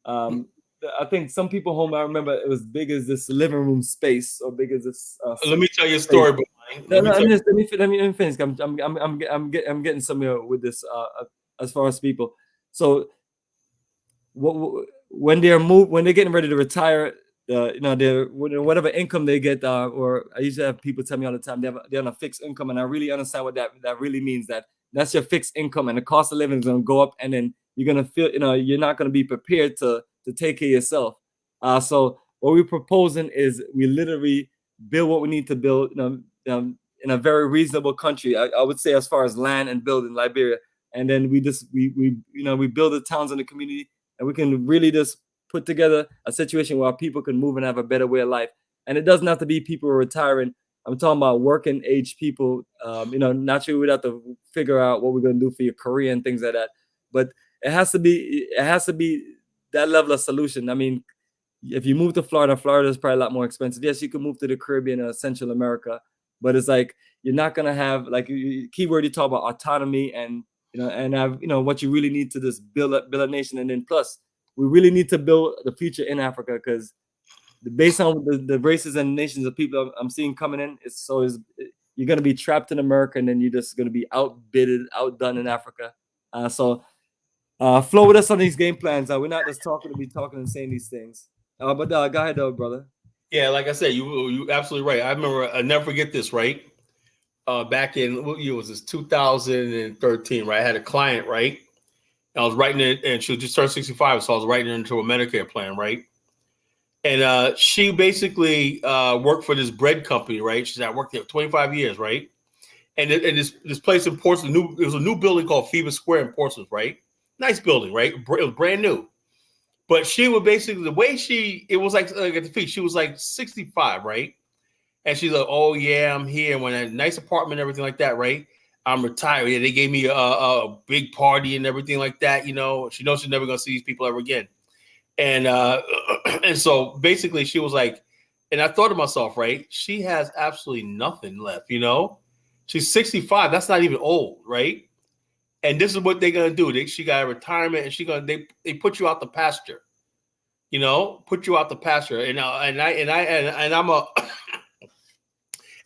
I think some people home, I remember it was big as this living room space, or big as this. Let me tell you a story, let me finish. I'm getting somewhere with this as far as people. So when they're getting ready to retire, whatever income they get, or I usually have people tell me all the time they're on a fixed income, and I really understand what that really means. That's your fixed income, and the cost of living is going to go up, and then you're gonna feel, you're not gonna be prepared to take care of yourself. So what we're proposing is we literally build what we need to build, in a very reasonable country. I would say, as far as land and build in Liberia, and then we build the towns and the community, and we can really just put together a situation where people can move and have a better way of life. And it doesn't have to be people who are retiring. I'm talking about working age people. Naturally we'd have to figure out what we're going to do for your career and things like that. But it has to be that level of solution. I mean, if you move to Florida is probably a lot more expensive. Yes, you can move to the Caribbean or Central America, but it's like you're not gonna have, like, keyword, you talk about autonomy and have what you really need to just build a nation. And then plus, we really need to build the future in Africa, because based on the races and nations of people I'm seeing coming in, you're gonna be trapped in America, and then you're just gonna be outdone in Africa. So flow with us on these game plans. We're not just talking to be talking and saying these things. But go ahead, though, brother. Yeah, like I said, you absolutely right. I remember, I never forget this, right? Back in, what year was this? 2013, right? I had a client, right? I was writing it, and she just turned 65, so I was writing it into a Medicare plan, right? And she basically worked for this bread company, right? She's worked there 25 years, right? And this place in Portsmouth, it was a new building called Phoebus Square in Portsmouth, right? Nice building, right? It was brand new. But she would basically, the way it was like at the feet, she was like 65, right? And she's like, oh, yeah, I'm here. When a nice apartment and everything like that, right? I'm retired. Yeah, they gave me a big party and everything like that. She knows she's never going to see these people ever again. And and so basically she was like, and I thought to myself, right? She has absolutely nothing left, She's 65. That's not even old, right? And this is what they're gonna do. She got a retirement, and they put you out the pasture, put you out the pasture. And I'm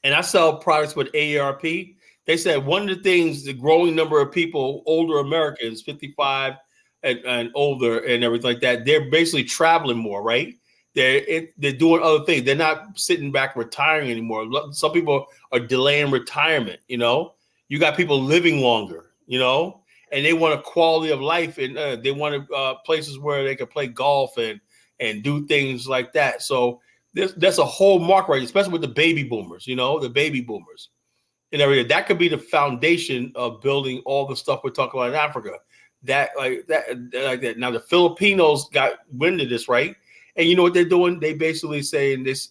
and I sell products with AARP. They said one of the things, the growing number of people, older Americans, 55 and older and everything like that, they're basically traveling more, right? They're doing other things. They're not sitting back retiring anymore. Some people are delaying retirement. You got people living longer, and they want a quality of life, and they want places where they can play golf and do things like that. So that's a whole mark, right? Especially with the baby boomers, the baby boomers and everything. That could be the foundation of building all the stuff we're talking about in Africa. Like that. Now the Filipinos got wind of this, right? And you know what they're doing? They basically saying this.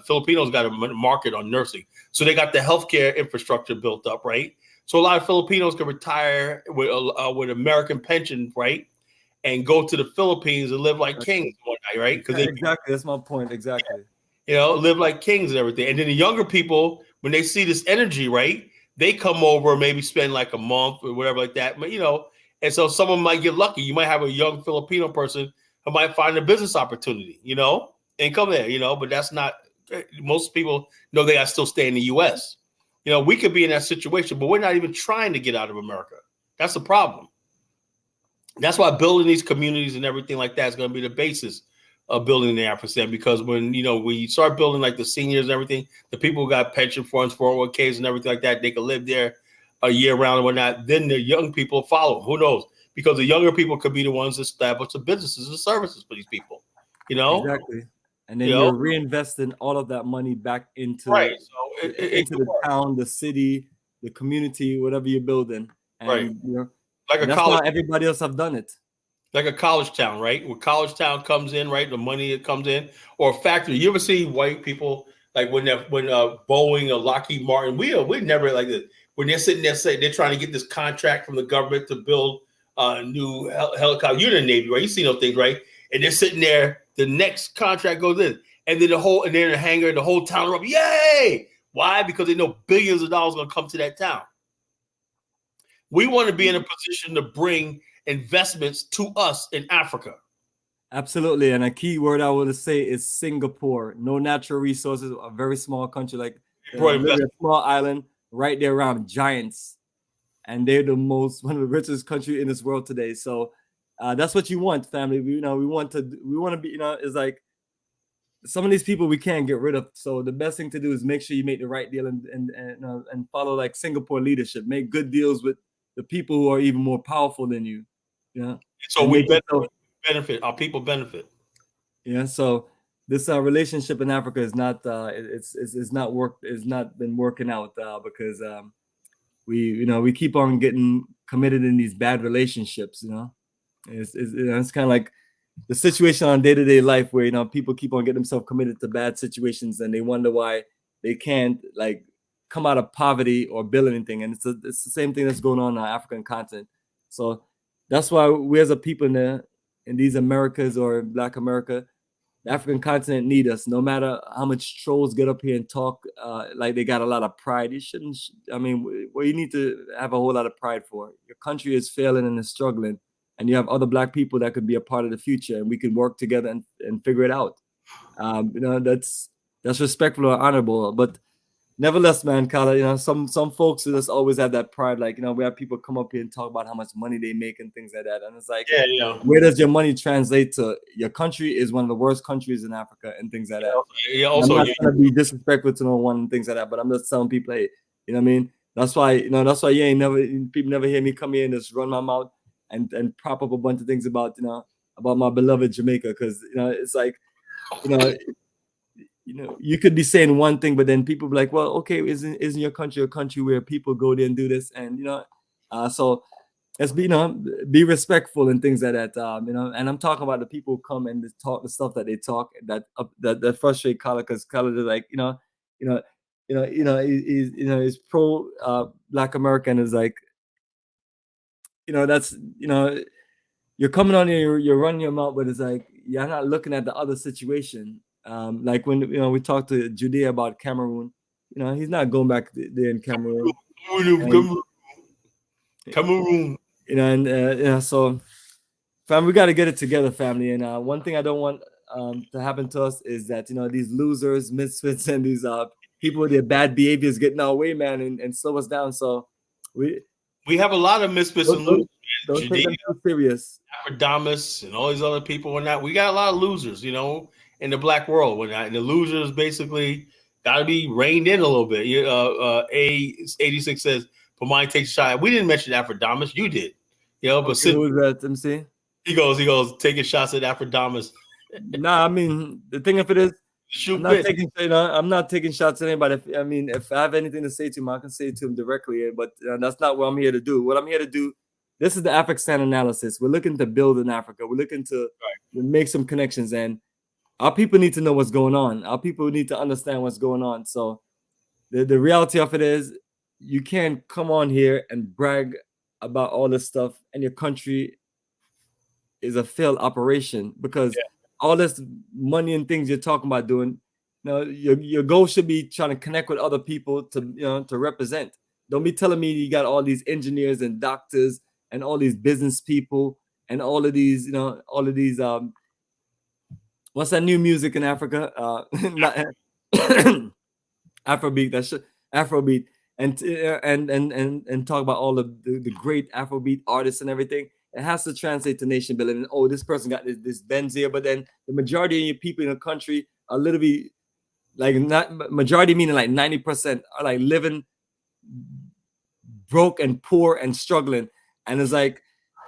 Filipinos got a market on nursing, so they got the healthcare infrastructure built up, right? So a lot of Filipinos can retire with American pension, right, and go to the Philippines and live like kings one night, right? Because exactly, that's my point. Exactly. Live like kings and everything. And then the younger people, when they see this energy, right, they come over, maybe spend like a month or whatever like that. But and so someone might get lucky. You might have a young Filipino person who might find a business opportunity, and come there, But that's not. Most people know they got to still stay in the U.S. We could be in that situation, but we're not even trying to get out of America. That's the problem. That's why building these communities and everything like that is going to be the basis of building the Afrikstan. Because when you start building like the seniors and everything, the people who got pension funds, 401ks and everything like that, they can live there a year round and whatnot. Then the young people follow. Who knows? Because the younger people could be the ones that establish the businesses and services for these people. Exactly. And then you're reinvesting all of that money back into the town, the city, the community, whatever you're building. And like that's why everybody else have done it. Like a college town, right? Where college town comes in, right? The money that comes in, or a factory. You ever see white people like when Boeing or Lockheed Martin? We never like this. When they're sitting there saying they're trying to get this contract from the government to build a new helicopter. You're in the Navy, right? You see those things, right? And they're sitting there. The next contract goes in, and then they're in the hangar, and the whole town up. Yay! Why? Because they know billions of dollars are going to come to that town. We want to be in a position to bring investments to us in Africa. Absolutely. And a key word I would say is Singapore. No natural resources, a very small country, like a small island right there around giants. And they're one of the richest countries in this world today. So that's what you want, family. We want to be, it's like some of these people we can't get rid of. So the best thing to do is make sure you make the right deal and follow like Singapore leadership. Make good deals with the people who are even more powerful than you. you know, So and we make yourself, benefit. Our people benefit. yeah. So this relationship in Africa is not it's not work it's not been working out because we keep on getting committed in these bad relationships. It's kind of like the situation on day-to-day life where people keep on getting themselves committed to bad situations and they wonder why they can't like come out of poverty or build anything. And it's the same thing that's going on in our African continent. So that's why we as a people in these Americas or Black America, the African continent need us. No matter how much trolls get up here and talk like they got a lot of pride, you shouldn't. I mean, what you need to have a whole lot of pride for. Your country is failing and is struggling, and you have other Black people that could be a part of the future, and we can work together and figure it out. That's respectful or honorable, but nevertheless, man, Kala, some folks just always have that pride. Like, we have people come up here and talk about how much money they make and things like that. And it's like, where does your money translate to? Your country is one of the worst countries in Africa and things like that. Yeah, also, I'm not trying to be disrespectful to no one and things like that, but I'm just telling people, hey, you know what I mean? That's why people never hear me come here and just run my mouth and prop up a bunch of things about my beloved Jamaica. Because it's like, you could be saying one thing, but then people be like, well, okay, isn't your country a country where people go there and do this? And so let's be respectful and things like that. And I'm talking about the people who come and talk the stuff that they talk that frustrate Kala, because Kala is like, he's pro Black American, is like, that's you're coming on here, you're running your mouth, but it's like you're not looking at the other situation. Like when we talked to Judea about Cameroon, he's not going back there in Cameroon. Cameroon. So fam, we got to get it together, family. And one thing I don't want to happen to us is that these losers, misfits, and these people with their bad behaviors getting our way, man, and slow us down. So we have a lot of misfits and losers. Don't take them too serious. Afrikstan and all these other people and that. We got a lot of losers, in the Black world. And the losers basically got to be reined in a little bit. A86 says, Bomani takes a shot. We didn't mention Afrikstan. You did. But okay, who is that? Let me see. He goes, taking shots at Afrikstan. Nah, I mean, the thing of it is, I'm not taking shots at anybody. If I have anything to say to him, I can say it to him directly. But that's not what I'm here to do. What I'm here to do, this is the Afrikstan analysis. We're looking to build in Africa. We're looking to make some connections, and our people need to know what's going on. Our people need to understand what's going on. So the reality of it is, you can't come on here and brag about all this stuff, and your country is a failed operation because all this money and things you're talking about doing, your goal should be trying to connect with other people to represent. Don't be telling me you got all these engineers and doctors and all these business people and all of these what's that new music in Africa? Afrobeat. Afrobeat. And talk about all of the great Afrobeat artists and everything. It has to translate to nation building. And this person got this Benz here, but then the majority of people in the country are literally like, not majority meaning like 90% are like living broke and poor and struggling. And it's like,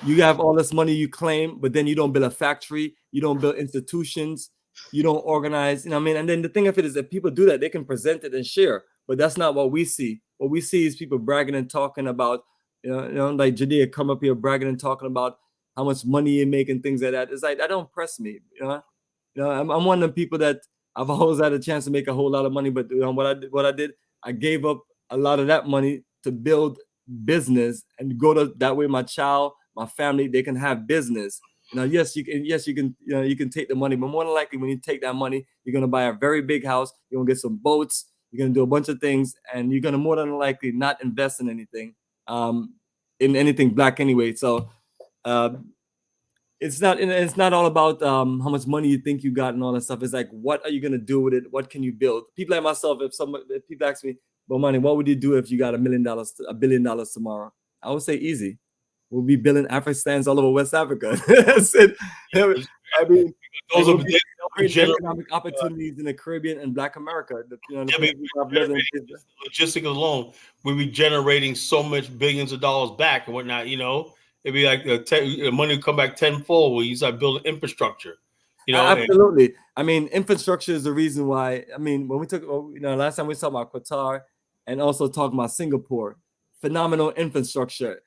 you have all this money you claim, but then you don't build a factory, you don't build institutions, you don't organize, And then the thing of it is, if people do that, they can present it and share, but that's not what we see. What we see is people bragging and talking about, like Judea come up here bragging and talking about how much money you make and things like that. It's like, that don't impress me. I'm one of the people that I've always had a chance to make a whole lot of money, but what I did, I gave up a lot of that money to build business and go to that way. My child, my family, they can have business. Yes, you can you can take the money, but more than likely when you take that money, you're gonna buy a very big house, you're gonna get some boats, you're gonna do a bunch of things, and you're gonna more than likely not invest in anything, in anything Black anyway. So it's not all about how much money you think you got and all that stuff. It's like, what are you gonna do with it? What can you build? People like myself, if people ask me, Bomani, what would you do if you got $1 billion tomorrow? I would say easy. We'll be building Afrikstans all over West Africa. That's it. I mean, those are economic opportunities in the Caribbean and Black America. Logistics alone, we'll be generating so much billions of dollars back and whatnot. it'd be like the money would come back tenfold when you start building infrastructure. Absolutely. I mean, infrastructure is the reason why. I mean, when we took, last time we talked about Qatar and also talked about Singapore, phenomenal infrastructure,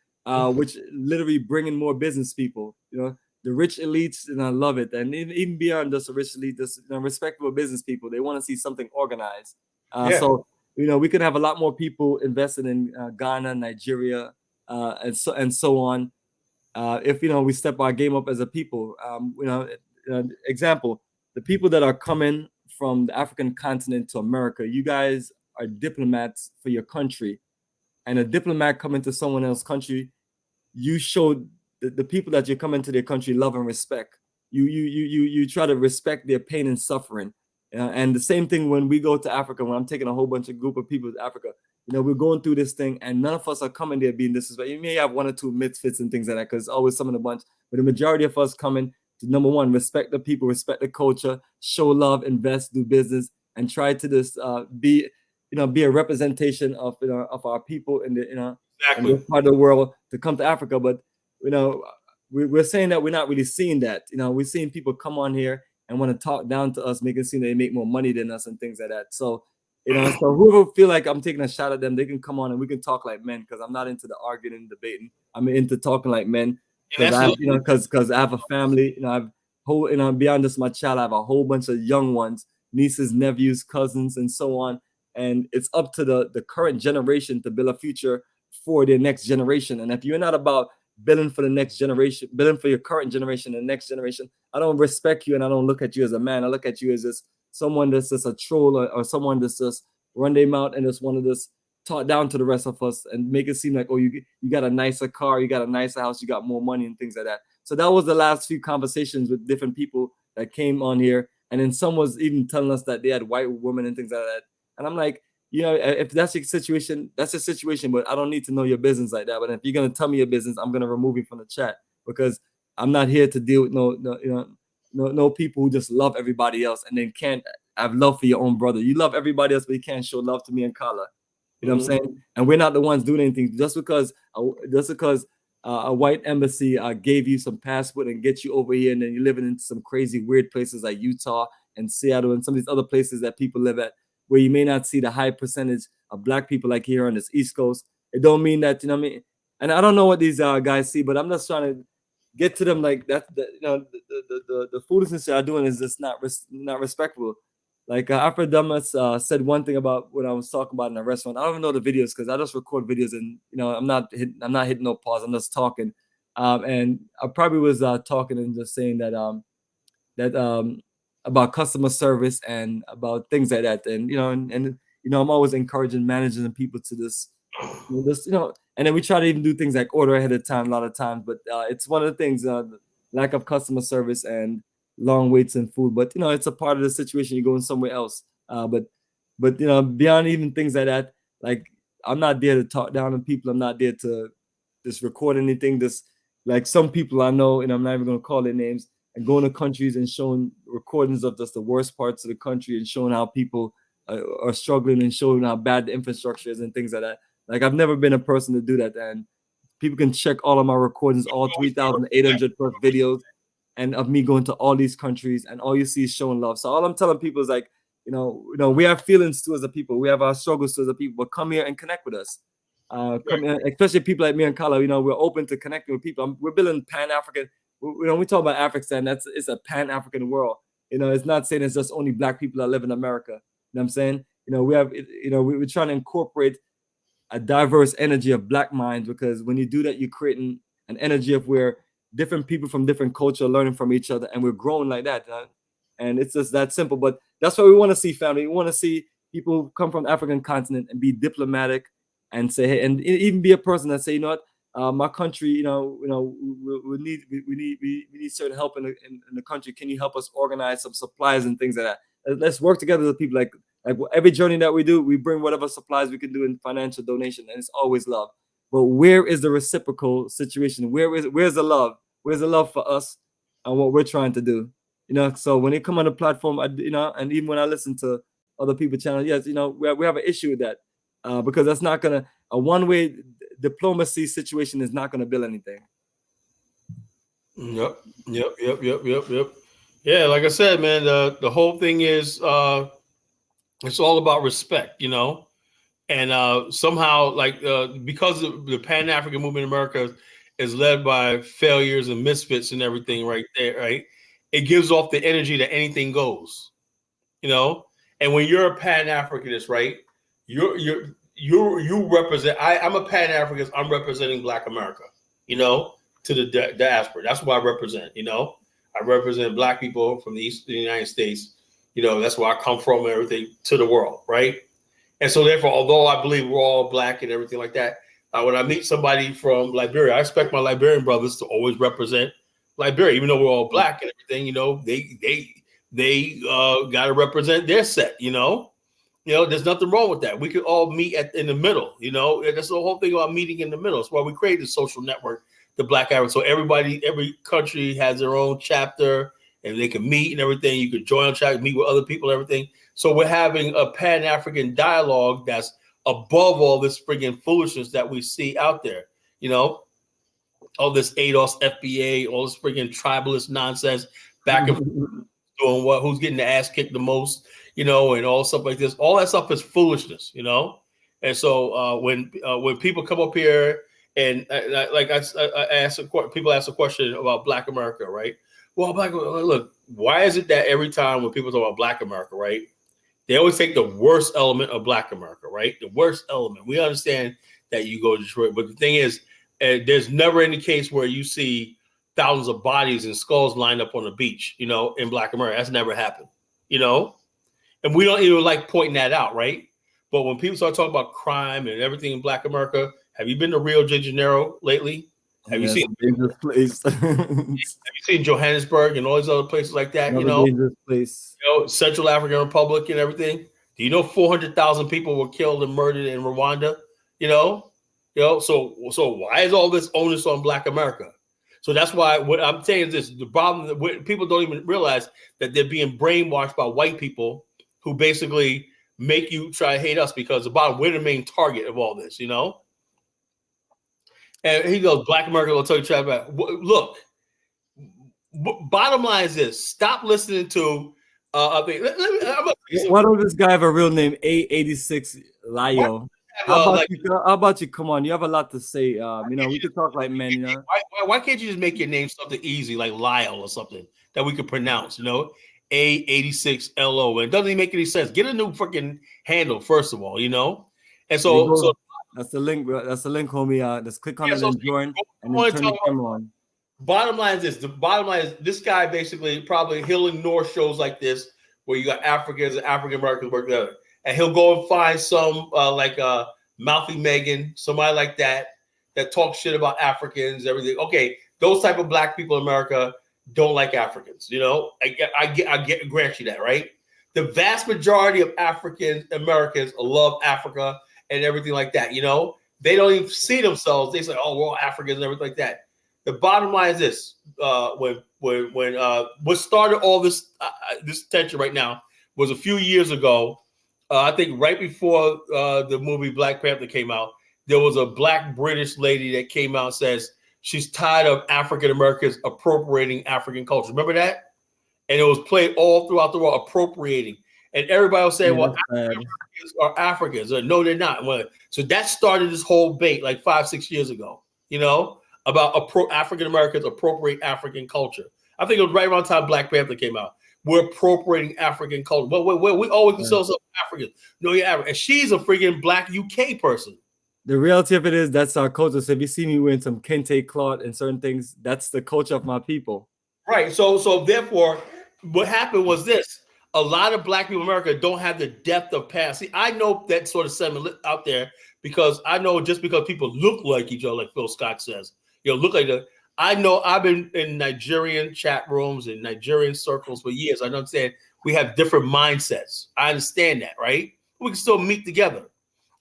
which literally bringing more business people. The rich elites, and I love it. And even beyond just the rich elite, just respectable business people, they want to see something organized. So we could have a lot more people invested in Ghana, Nigeria, and so on. If we step our game up as a people. Example, the people that are coming from the African continent to America, you guys are diplomats for your country, and a diplomat coming to someone else's country, you show the people that you're coming to their country love and respect. You try to respect their pain and suffering. And the same thing when we go to Africa, when I'm taking a whole bunch of group of people to Africa, we're going through this thing, and none of us are coming there being disrespectful. You may have one or two misfits and things like that, because always some in the bunch, but the majority of us coming to, number one, respect the people, respect the culture, show love, invest, do business, and try to just be a representation of of our people in the in this part of the world to come to Africa. But we're saying that we're not really seeing that. We're seeing people come on here and want to talk down to us, making it seem they make more money than us and things like that. So so whoever feel like I'm taking a shot at them, they can come on and we can talk like men, because I'm not into the arguing and debating. I'm into talking like men, because I have a family. Beyond just my child, I have a whole bunch of young ones, nieces, nephews, cousins, and so on. And it's up to the current generation to build a future for their next generation. And if you're not about building for the next generation, building for your current generation and the next generation, I don't respect you, and I don't look at you as a man. I look at you as just someone that's just a troll, or someone that's just run their mouth and just want to just talk down to the rest of us and make it seem like, oh, you got a nicer car, you got a nicer house, you got more money and things like that. So that was the last few conversations with different people that came on here. And then some was even telling us that they had white women and things like that. And I'm like, if that's your situation, that's your situation, but I don't need to know your business like that. But if you're going to tell me your business, I'm going to remove you from the chat, because I'm not here to deal with no people who just love everybody else and then can't have love for your own brother. You love everybody else, but you can't show love to me and Kala. You know what I'm saying? And we're not the ones doing anything. Just because a white embassy gave you some passport and get you over here, and then you're living in some crazy weird places like Utah and Seattle and some of these other places that people live at, where you may not see the high percentage of Black people like here on this East Coast. It don't mean that, what I mean? And I don't know what these guys see, but I'm just trying to get to them like that. The foolishness they are doing is just not respectable. Like Afrikstan said one thing about what I was talking about in the restaurant. I don't even know the videos, because I just record videos, and I'm not hitting no pause. I'm just talking, and I probably was talking and just saying that about customer service and about things like that. And I'm always encouraging managers and people to this, and then we try to even do things like order ahead of time a lot of times. But it's one of the things, lack of customer service and long waits in food. But it's a part of the situation. You're going somewhere else. But beyond even things like that, like, I'm not there to talk down on people. I'm not there to just record anything. Just like some people I know, and I'm not even going to call their names, and going to countries and showing recordings of just the worst parts of the country and showing how people are struggling and showing how bad the infrastructure is and things like that. Like, I've never been a person to do that. And people can check all of my recordings, all 3,800 plus videos, and of me going to all these countries, and all you see is showing love. So all I'm telling people is, like, we have feelings too as a people. We have our struggles too as a people, but come here and connect with us. Come here, especially people like me and Kala. We're open to connecting with people. We're building Pan-African. We talk about Afrikstan, it's a Pan-African world. It's not saying it's just only Black people that live in America. You know what I'm saying? We have, we're trying to incorporate a diverse energy of Black minds, because when you do that, you're creating an energy of where different people from different culture are learning from each other, and we're growing like that. And it's just that simple. But that's what we want to see, family. We want to see people come from the African continent and be diplomatic and say, hey, and even be a person that say, my country, we need certain help in the country. Can you help us organize some supplies and things like that? Let's work together as people. Like every journey that we do, we bring whatever supplies we can do in financial donation, and it's always love. But where is the reciprocal situation? Where's the love? Where's the love for us and what we're trying to do? So when they come on the platform, and even when I listen to other people's channels, yes, we have an issue with that, because that's not gonna, a one-way diplomacy situation is not gonna build anything. Yep. Yeah, like I said, man, the whole thing is it's all about respect, and somehow, like, because the Pan-African movement in America is led by failures and misfits and everything, right there, right? It gives off the energy that anything goes, you know. And when you're a Pan-Africanist, right, you represent. I'm a Pan-Africanist. I'm representing Black America, to the diaspora. That's what I represent. I represent Black people from the East of the United States. That's where I come from and everything to the world, right? And so, therefore, although I believe we're all Black and everything like that, when I meet somebody from Liberia, I expect my Liberian brothers to always represent Liberia, even though we're all Black and everything. They got to represent their set. There's nothing wrong with that. We could all meet in the middle. That's the whole thing about meeting in the middle. That's why we created the social network, the Black Africa. So every country has their own chapter, and they can meet and everything. You could join a chapter, meet with other people and everything. So we're having a Pan-African dialogue that's above all this friggin' foolishness that we see out there. All this ADOS, FBA, all this friggin' tribalist nonsense, back and forth, doing what, who's getting the ass kicked the most, and all stuff like this. All that stuff is foolishness, And so when people come up here and people ask a question about Black America, right? Well, look, why is it that every time when people talk about Black America, right, they always take the worst element of Black America, right? The worst element. We understand that you go to Detroit, but the thing is, there's never any case where you see thousands of bodies and skulls lined up on the beach, in Black America. That's never happened, and we don't even like pointing that out, right? But when people start talking about crime and everything in Black America, have you been to Rio de Janeiro lately? Have you seen dangerous place? Have you seen Johannesburg and all these other places like that? Another dangerous place. Central African Republic and everything. Do you know 400,000 people were killed and murdered in Rwanda? So why is all this onus on Black America? So that's why what I'm saying is this: the problem that people don't even realize that they're being brainwashed by white people who basically make you try to hate us because we're the main target of all this, And he goes, Black America will tell you, look, bottom line is this: stop listening to. Why don't this guy have a real name? A86 Lio. How about you? Come on, you have a lot to say. We could talk like men. Why can't you just make your name something easy like Lyle or something that we could pronounce? A86LO. It doesn't even make any sense. Get a new freaking handle first of all. And so that's the link. That's the link, homie. Just click on it and join, and then turn the camera on. Bottom line is this: this guy basically he'll ignore shows like this where you got Africans and African Americans work together, and he'll go and find some like Mouthy Megan, somebody like that talks shit about Africans, everything. Okay, those type of Black people in America don't like Africans. I grant you that, right? The vast majority of African Americans love Africa and everything like that. They don't even see themselves. They say, "Oh, we're all Africans" and everything like that. The bottom line is this: when what started all this this tension right now was a few years ago. I think right before the movie Black Panther came out, there was a Black British lady that came out and says she's tired of African Americans appropriating African culture. Remember that? And it was played all throughout the world, appropriating. And everybody was saying, well, African Americans are Africans. No, they're not. Well, so that started this whole debate like 5-6 years ago, about African Americans appropriate African culture. I think it was right around the time Black Panther came out. We're appropriating African culture. But we always consider ourselves Africans. No, you're African. And she's a freaking Black UK person. The reality of it is that's our culture. So if you see me wearing some kente cloth and certain things, that's the culture of my people. Right. So therefore, what happened was this. A lot of Black people in America don't have the depth of past. See, I know that sort of sentiment out there because I know just because people look like each other, like Phil Scott says, look like that. I know I've been in Nigerian chat rooms and Nigerian circles for years. I understand we have different mindsets. I understand that, right? We can still meet together.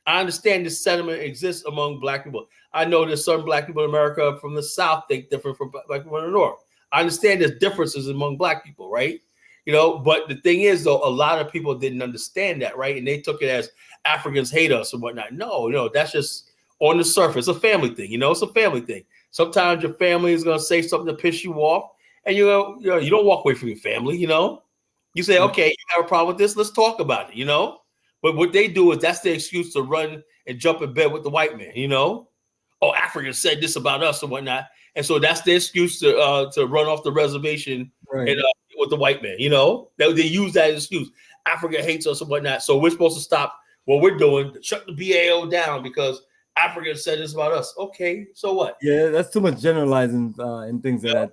I understand this sentiment exists among Black people. I know there's some Black people in America from the South think different from Black people in the North. I understand there's differences among Black people, right? But the thing is, though, a lot of people didn't understand that, right? And they took it as Africans hate us and whatnot. No, that's just on the surface, a family thing. It's a family thing. Sometimes your family is gonna say something to piss you off, and you don't walk away from your family. You say, okay, you have a problem with this, let's talk about it. But what they do is that's their excuse to run and jump in bed with the white man. Oh, Africans said this about us and whatnot, and so that's their excuse to run off the reservation and with the white man. They use that as excuse. Africa hates us and whatnot, so we're supposed to stop what we're doing, shut the BAO down because Africa said this about us. Okay, so what? Yeah, that's too much generalizing in things that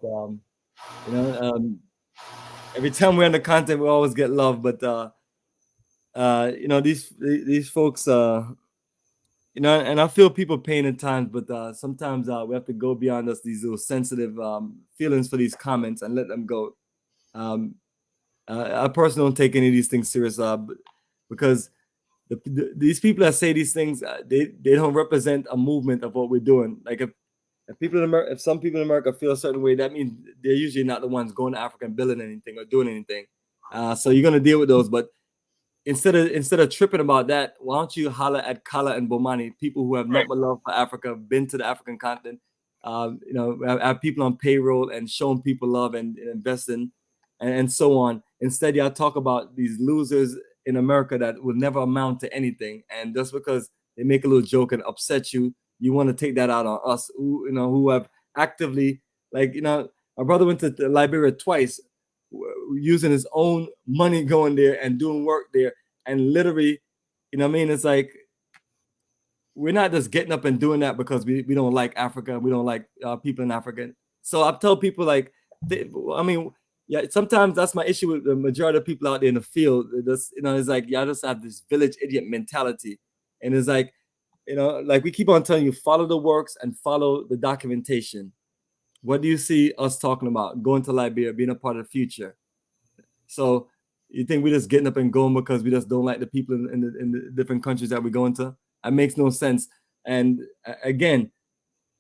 every time we're on the content, we always get love, but these folks, and I feel people pain at times, but sometimes we have to go beyond us these little sensitive feelings for these comments and let them go. I personally don't take any of these things serious because these people that say these things, they don't represent a movement of what we're doing. Like if people in America, if some people in America feel a certain way, that means they're usually not the ones going to Africa and building anything or doing anything. So you're gonna deal with those. But instead of tripping about that, why don't you holler at Kala and Bomani, people who have nothing but love for Africa, been to the African continent, have people on payroll and showing people love and investing and so on. Instead, y'all talk about these losers in America that will never amount to anything, and just because they make a little joke and upset you, you want to take that out on us, who have actively, my brother went to Liberia twice, using his own money, going there and doing work there, and literally, it's like we're not just getting up and doing that because we don't like Africa, we don't like people in Africa. So I tell people sometimes that's my issue with the majority of people out there in the field. It's like y'all just have this village idiot mentality, and it's like, like we keep on telling you, follow the works and follow the documentation. What do you see us talking about? Going to Liberia, being a part of the future. So you think we're just getting up and going because we just don't like the people in the different countries that we're going to? That makes no sense. And again,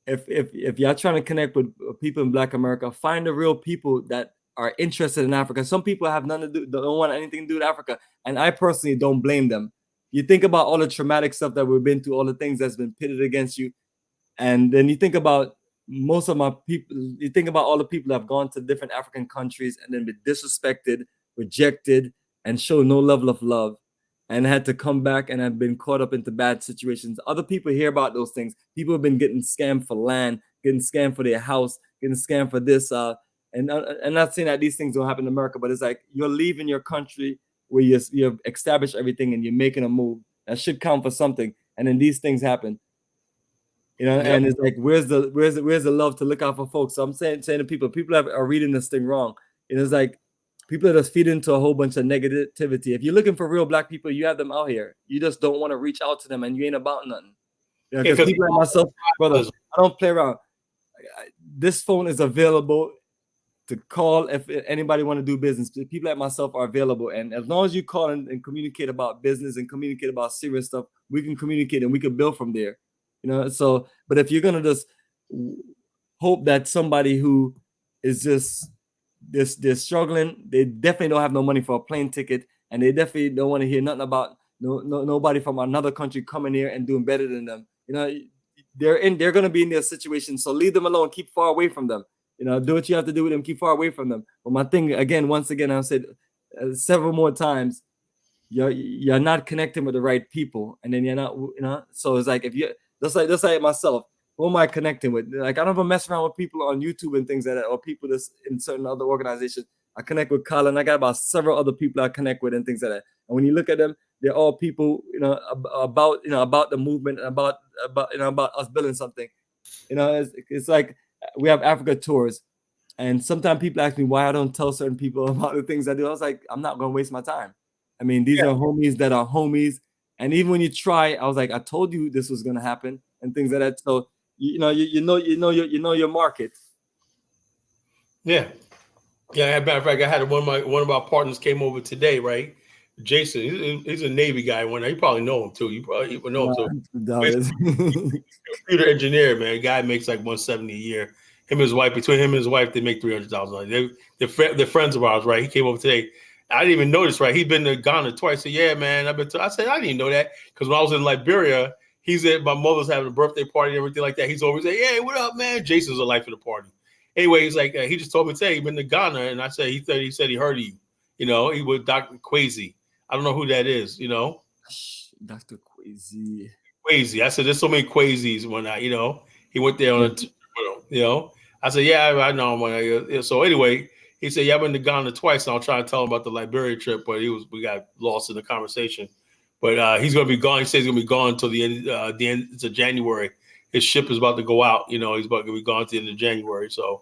if y'all trying to connect with people in Black America, find the real people that are interested in Africa. Some people have nothing to do, don't want anything to do with Africa, and I personally don't blame them. You think about all the traumatic stuff that we've been through, all the things that's been pitted against you, and then you think about most of my people. You think about all the people that have gone to different African countries and then been disrespected, rejected, and show no level of love, and had to come back and have been caught up into bad situations. Other people hear about those things. People have been getting scammed for land, getting scammed for their house, getting scammed for this. And I'm not saying that these things don't happen in America, but it's like you're leaving your country where you've established everything and you're making a move that should count for something, and then these things happen. And it's like, where's the love to look out for folks? So I'm saying to people are reading this thing wrong. And it's like people are just feeding into a whole bunch of negativity. If you're looking for real Black people, you have them out here. You just don't want to reach out to them, and you ain't about nothing. Because people like myself, brother, I don't play around. This phone is available to call if anybody want to do business. People like myself are available, and as long as you call and communicate about business and communicate about serious stuff, we can communicate and we can build from there. So, but if you're gonna just hope that somebody who is just they're struggling, they definitely don't have no money for a plane ticket, and they definitely don't want to hear nothing about nobody from another country coming here and doing better than them. They're gonna be in their situation, so leave them alone, keep far away from them. Do what you have to do with them, keep far away from them. But my thing, once again, I've said several more times, you're not connecting with the right people, and then you're not, so it's like, if you just like myself, who am I connecting with? Like, I don't even mess around with people on YouTube and things like that, or people that's in certain other organizations. I connect with Colin. I got about several other people I connect with and things like that. And when you look at them, they're all people, about the movement, about us building something. It's like we have Africa tours, and sometimes people ask me why I don't tell certain people about the things I do. I was like, I'm not gonna waste my time. I mean, these are homies that are homies, and even when you try, I was like, I told you this was gonna happen and things like that. So you know your market. Yeah. As a matter of fact, I had one of our partners came over today, right? Jason, he's a Navy guy. You probably know him too. You probably know him too. Computer engineer, man. Guy makes like $170 a year. Between him and his wife, they make $300,000. They're friends of ours, right? He came over today. I didn't even notice, right? He'd been to Ghana twice. So yeah, man. I said I didn't know that, because when I was in Liberia, He's at my mother's having a birthday party and everything like that. He's always like, "Hey, what up, man?" Jason's a life of the party. Anyway, he's like, he just told me today he's been to Ghana, and I said he said he heard you. You know, he was Dr. Kwesi. I don't know who that is. You know, Dr. Kwesi. Kwesi. I said there's so many Kwesis when I, you know, he went there on you know. I said, yeah, I know him. So anyway, he said, yeah, I've been to Ghana twice, and I'll try to tell him about the Liberia trip, but we got lost in the conversation. But he's going to be gone. He says he's going to be gone until the end of January. His ship is about to go out. You know, he's about to be gone to the end of January. So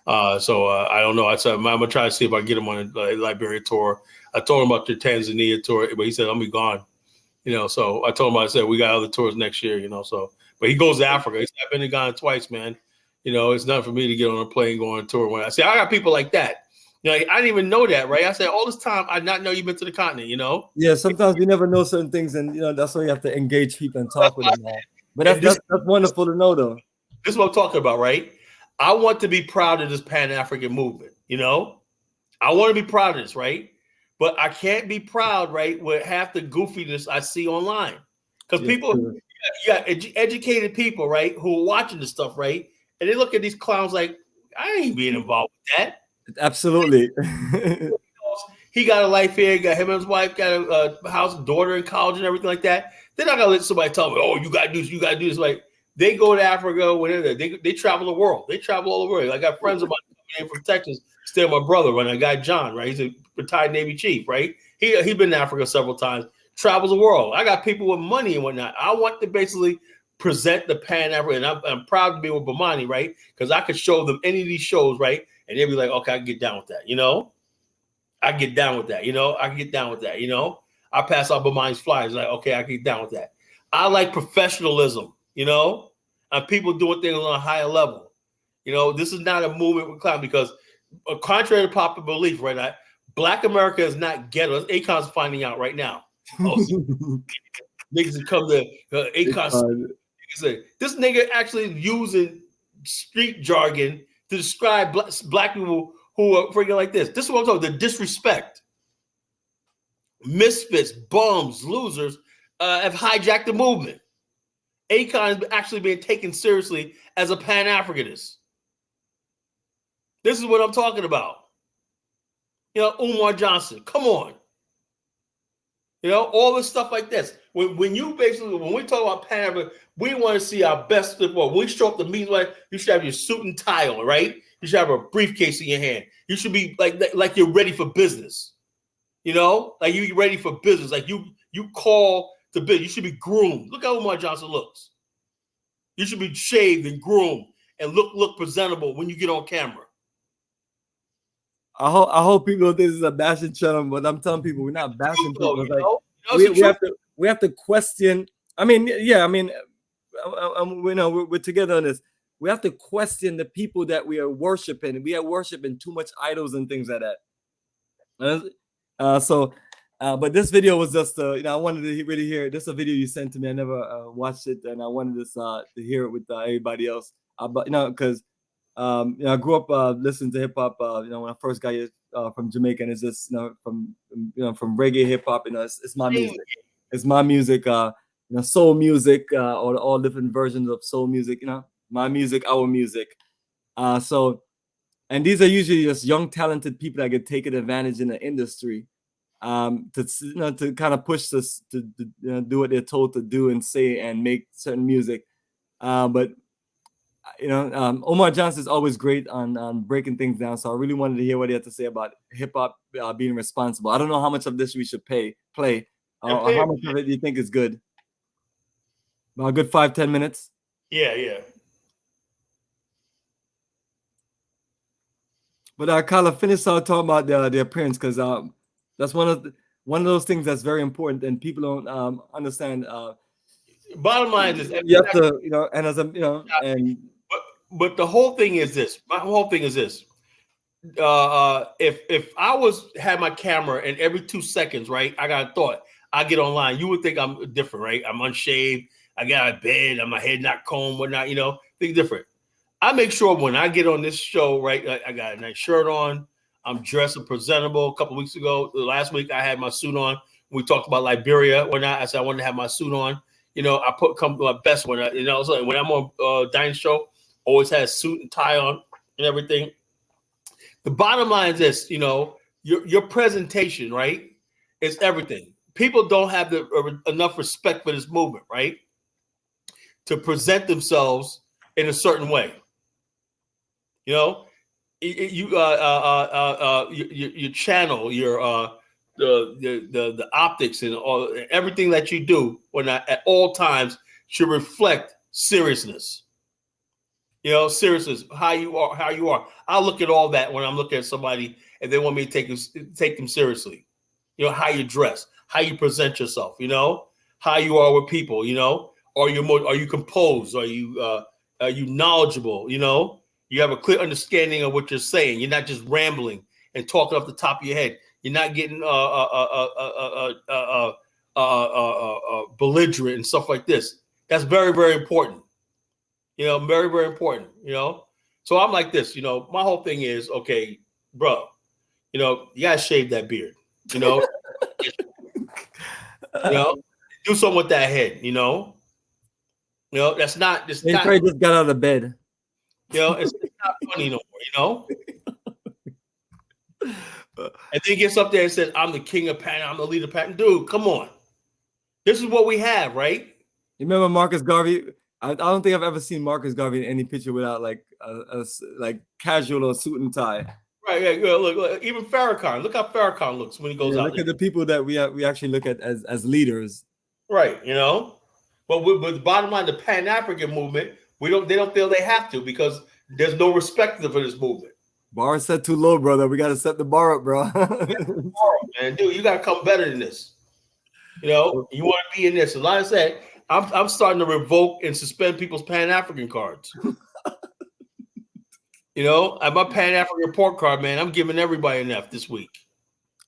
I don't know. I said, I'm going to try to see if I can get him on a Liberia tour. I told him about the Tanzania tour, but he said, I'm be gone. You know, so I told him, I said, we got other tours next year, you know, so. But he goes to Africa. He said, I've been to Ghana twice, man. You know, it's not for me to get on a plane going on tour. When I say, I got people like that. You know, I didn't even know that, right? I said, all this time, I did not know you've been to the continent, you know? Yeah, sometimes we never know certain things, and, you know, that's why you have to engage people and talk with them all. But that's wonderful to know, though. This is what I'm talking about, right? I want to be proud of this Pan-African movement, you know? I want to be proud of this, right? But I can't be proud, right, with half the goofiness I see online. Because people, you got educated people, right, who are watching this stuff, right? And they look at these clowns like, I ain't being involved with that. Absolutely. He got a life here. Got him and his wife got a house, daughter in college, and everything like that. They're not gonna let somebody tell me, "Oh, you gotta do this. You gotta do this." Like they go to Africa, whatever. They travel the world. They travel all the world. I got friends of mine coming in from Texas. Stay with my brother, right? I got John, right? He's a retired Navy chief, right? He been to Africa several times. Travels the world. I got people with money and whatnot. I want to basically present the Pan-African. I'm proud to be with Bomani, right? Because I could show them any of these shows, right? And they'll be like, okay, I can get down with that, you know? I can get down with that, you know? I can get down with that, you know? I pass out Bomani's flyers, like, okay, I can get down with that. I like professionalism, you know? And people doing things on a higher level. You know, this is not a movement with clown because contrary to popular belief, right? Black America is not ghetto. Akon's finding out right now. Oh, niggas that come to Akon. This nigga actually using street jargon to describe black people who are freaking like this. This is what I'm talking about, the disrespect. Misfits, bums, losers have hijacked the movement. Akon is actually being taken seriously as a Pan-Africanist. This is what I'm talking about. You know, Umar Johnson, come on. You know, all this stuff like this. When we talk about Pan-African, we want to see our best football. When we show up to meetings, like you should have your suit and tie on, right? You should have a briefcase in your hand. You should be like you're ready for business. You know, like you're ready for business. Like you call to business. You should be groomed. Look how Umar Johnson looks. You should be shaved and groomed and look presentable when you get on camera. I hope people think this is a bashing channel, but I'm telling people we're not bashing people. We have to question. I mean, yeah, I mean, we're together on this. We have to question the people that we are worshiping. We are worshiping too much idols and things like that. But this video was just, I wanted to really hear it. This is a video you sent to me. I never watched it, and I wanted to hear it with everybody else. Because I grew up listening to hip hop. When I first got here from Jamaica, and it's just from reggae hip hop. It's my music. It's my music. Soul music, or all different versions of soul music. My music, our music. And these are usually just young, talented people that get taken advantage in the industry, to kind of push us to do what they're told to do and say and make certain music. But Omar Johnson is always great on breaking things down. So I really wanted to hear what he had to say about hip hop being responsible. I don't know how much of this we should play, or how much of it do you think is good? About a good 5-10 minutes. Yeah. But Carla, finish talking about the appearance, because that's one of those things that's very important, and people don't understand. Bottom line is you have to, and as a and. But the whole thing is this. My whole thing is this. If I had my camera and every 2 seconds, right, I got a thought, I get online, you would think I'm different, right? I'm unshaved. I got a bed, and my head not combed, whatnot, think different. I make sure when I get on this show, right, I got a nice shirt on. I'm dressed and presentable. A couple last week, I had my suit on. We talked about Liberia, whatnot. I said I wanted to have my suit on. You know, I come to my best when you know, so when I'm on Dining Show, always has suit and tie on and everything. The bottom line is this, you know, your presentation, right, is everything. People don't have enough respect for this movement, right, to present themselves in a certain way. You know, your channel, the optics and everything that you do at all times should reflect seriousness. You know, seriousness, how you are. I look at all that when I'm looking at somebody and they want me to take them seriously. You know, how you dress, how you present yourself, you know, how you are with people, you know, are you composed? Are you knowledgeable? You know, you have a clear understanding of what you're saying. You're not just rambling and talking off the top of your head. You're not getting belligerent and stuff like this. That's very, very important. You know, very, very important, you know. So I'm like this, you know, my whole thing is, okay, bro, you know, you gotta shave that beard, you know. You know, do something with that head, you know. You know, that's not just he probably just got out of bed. You know, it's not funny no more, you know. And then he gets up there and says, I'm the king of Pan, I'm the leader of Pan. Dude, come on. This is what we have, right? You remember Marcus Garvey? I don't think I've ever seen Marcus Garvey in any picture without like a casual or suit and tie. Right, yeah. Look, even Farrakhan. Look how Farrakhan looks when he goes out. Look at the people that we actually look at as leaders. Right, you know. But the bottom line, the Pan-African movement, they don't feel they have to because there's no respect for this movement. Bar set too low, brother. We got to set the bar up, bro. Man, dude, you got to come better than this. You know, you want to be in this. And like I said, I'm starting to revoke and suspend people's Pan-African cards. You know, my Pan-African report card, man, I'm giving everybody an F this week.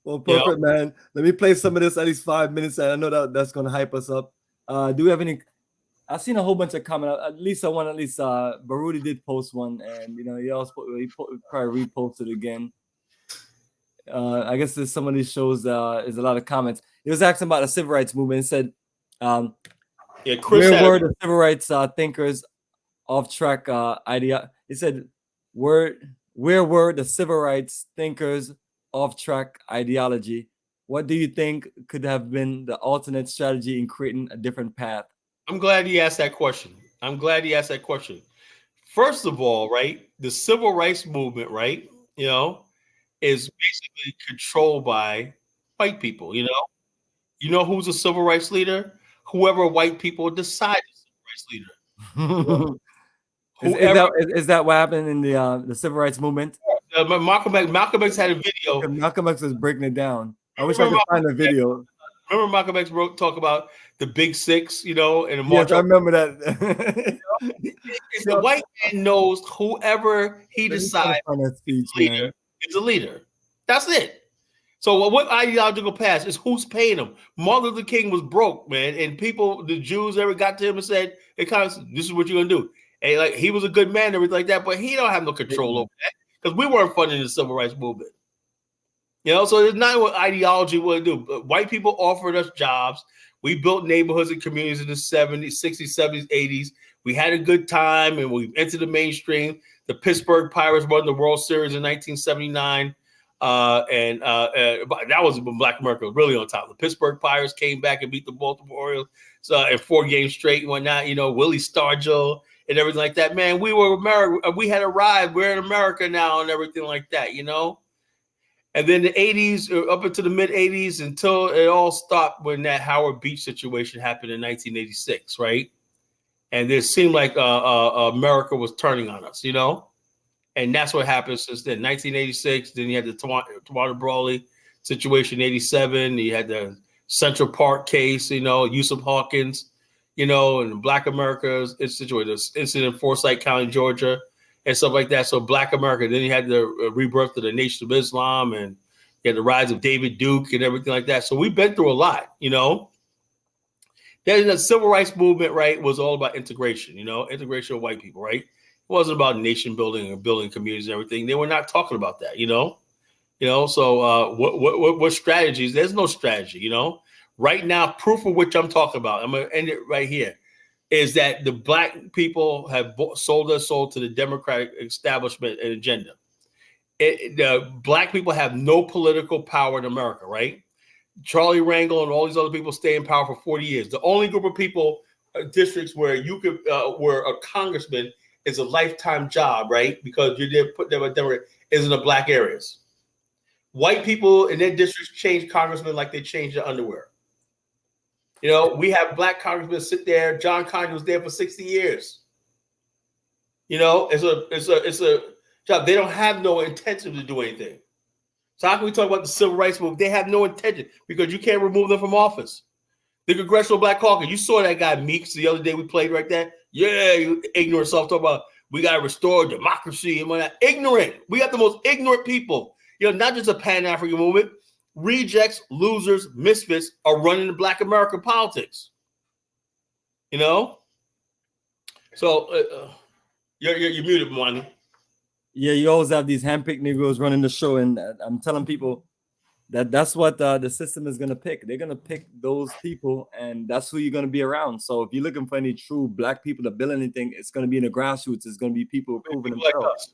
Well, perfect, man. Let me play some of this at least 5 minutes. And I know that's going to hype us up. Do we have any? I've seen a whole bunch of comments. At least Baruti did post one, and you know he probably reposted again. I guess there's some of these shows. There's a lot of comments. He was asking about the civil rights movement. It said, "Where were the civil rights thinkers off track idea?" He said, "Where were the civil rights thinkers off track ideology? What do you think could have been the alternate strategy in creating a different path?" I'm glad he asked that question. First of all, right, the civil rights movement, right, you know, is basically controlled by white people, you know. You know who's a civil rights leader? Whoever white people decide is a civil rights leader. Is that what happened in the civil rights movement? Malcolm X had a video. Malcolm X was breaking it down. I wish I could find the video. Remember Malcolm X talk about the Big Six, you know, and yes, I remember that. The white man knows whoever he decides is a leader. That's it. So what ideological path is who's paying him? Martin Luther King was broke, man, and the Jews ever got to him and said, "This is what you're gonna do." And like he was a good man and everything like that, but he don't have no control over that because we weren't funding the civil rights movement. You know, so it's not what ideology would do. But white people offered us jobs. We built neighborhoods and communities in the 70s, 60s, 70s, 80s. We had a good time and we entered the mainstream. The Pittsburgh Pirates won the World Series in 1979. And that was when Black America was really on top. The Pittsburgh Pirates came back and beat the Baltimore Orioles in 4 games straight and whatnot. You know, Willie Stargell and everything like that. Man, we were America. We had arrived. We're in America now and everything like that, you know. And then the 80s, up into the mid 80s, until it all stopped when that Howard Beach situation happened in 1986, right? And it seemed like America was turning on us, you know? And that's what happened since then. 1986, then you had the Tawana Brawley situation, 87. You had the Central Park case, you know, Yusuf Hawkins, you know, and Black America's situation, this incident in Forsyth County, Georgia, and stuff like that. So Black America, then you had the rebirth of the Nation of Islam, and you had the rise of David Duke and everything like that. So we've been through a lot, you know. Then the civil rights movement, right, was all about integration, you know, integration of white people, right? It wasn't about nation building or building communities and everything. They were not talking about that, you know. So what strategies? There's no strategy, you know. right now, proof of which I'm talking about, I'm going to end it right here, is that the black people have sold their soul to the Democratic establishment and agenda. The black people have no political power in America, right? Charlie Rangel and all these other people stay in power for 40 years. The only group of people, districts where you could, where a congressman is a lifetime job, right? Because you're there, put them a Democrat, is in the black areas. White people in their districts change congressmen like they change their underwear. You know, we have black congressmen sit there. John Conyers was there for 60 years. You know, it's a job. They don't have no intention to do anything. So how can we talk about the civil rights movement? They have no intention because you can't remove them from office. The Congressional Black Caucus, you saw that guy Meeks the other day we played right there. Yeah, you ignorant self talk about we got to restore democracy and all that. Ignorant. We got the most ignorant people. You know, not just a Pan-African movement. Rejects, losers, misfits are running the Black American politics. You know? So you're muted, Bomani. Yeah, you always have these handpicked Negroes running the show, and I'm telling people that's what the system is going to pick. They're going to pick those people, and that's who you're going to be around. So if you're looking for any true black people to build anything, it's going to be in the grassroots. It's going to be people proving themselves. Like us.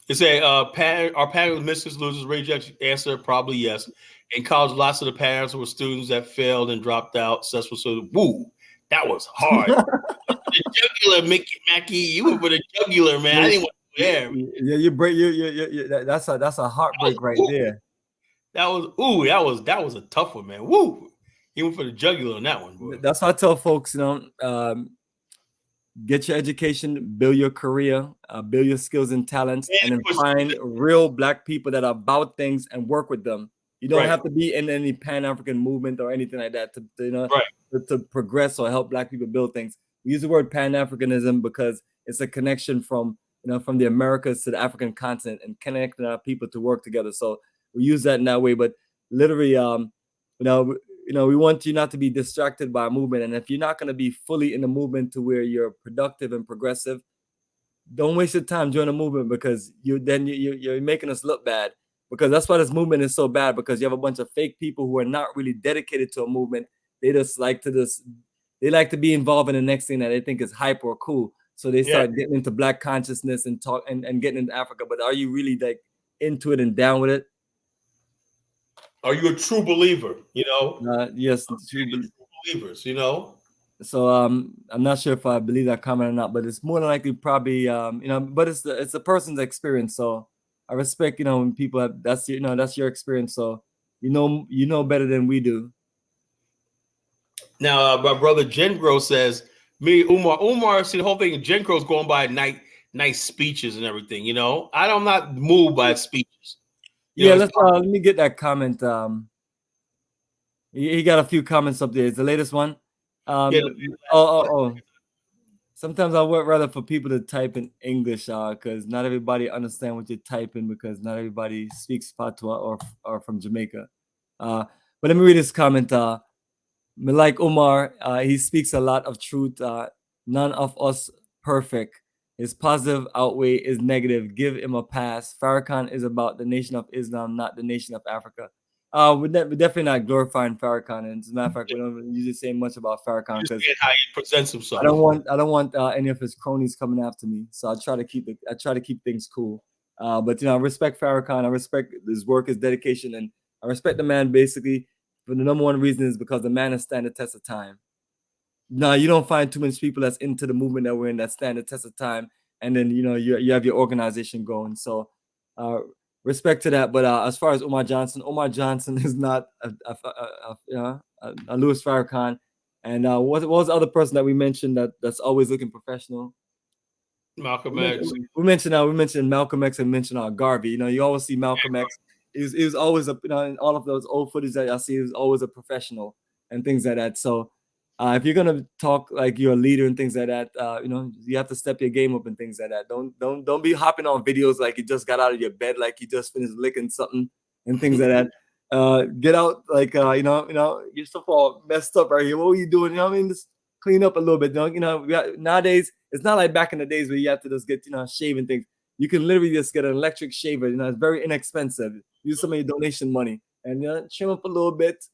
They say, our panel misses, losers, rejects. Answer, probably yes. In college, lots of the parents were students that failed and dropped out. Successful students. Woo, that was hard. The jugular, Mickey Mackey. You were for the jugular, man. I didn't want to there. Yeah, you break. That's a heartbreak right there. That was a tough one, man. Woo, he went for the jugular on that one, bro. That's why I tell folks, you know, get your education, build your career, build your skills and talents, and then find real black people that are about things and work with them. You don't have to be in any Pan-African movement or anything like that to progress or help black people build things. We use the word Pan-Africanism because it's a connection from the Americas to the African continent and connecting our people to work together. So we use that in that way. But literally, we want you not to be distracted by a movement. And if you're not going to be fully in the movement to where you're productive and progressive, don't waste your time joining a movement because you're making us look bad. Because that's why this movement is so bad, because you have a bunch of fake people who are not really dedicated to a movement. They just like to be involved in the next thing that they think is hype or cool. So they start getting into black consciousness and talk and getting into Africa. But are you really like into it and down with it? Are you a true believer? You know? Yes, true believers. You know. So I'm not sure if I believe that comment or not, but it's more than likely probably but it's a person's experience. So I respect when people have that's your experience. So you know better than we do. Now my brother Jengro says me Umar see the whole thing. Jengro's going by nice speeches and everything. You know, I'm not moved by speeches. Let me get that comment. He got a few comments up there. It's the latest one. Sometimes I would rather for people to type in English because not everybody understand what you're typing because not everybody speaks Patois or from Jamaica. But let me read this comment. Like Omar, he speaks a lot of truth. None of us perfect. His positive outweigh his negative. Give him a pass. Farrakhan is about the nation of Islam, not the nation of Africa. We're definitely not glorifying Farrakhan. And as a matter of fact, we don't usually say much about Farrakhan because how he presents himself. I don't want any of his cronies coming after me. So I try to keep things cool. But I respect Farrakhan. I respect his work, his dedication, and I respect the man basically. But the number one reason is because the man has stand the test of time. Now you don't find too many people that's into the movement that we're in that stand the test of time, and then you have your organization going. So respect to that. But as far as Omar Johnson is not a Louis Farrakhan. And what was the other person that we mentioned that's always looking professional? Malcolm X. We mentioned Malcolm X and mentioned Garvey. You always see Malcolm X. He was always in all of those old footage that I see, he was always a professional and things like that. So if you're gonna talk like you're a leader and things like that, you have to step your game up and things like that. Don't be hopping on videos like you just got out of your bed, like you just finished licking something and things like that. Get out like you're so far messed up right here. What were you doing? Just clean up a little bit. Nowadays it's not like back in the days where you have to just get shaving things. You can literally just get an electric shaver. It's very inexpensive. Use some of your donation money and trim up a little bit.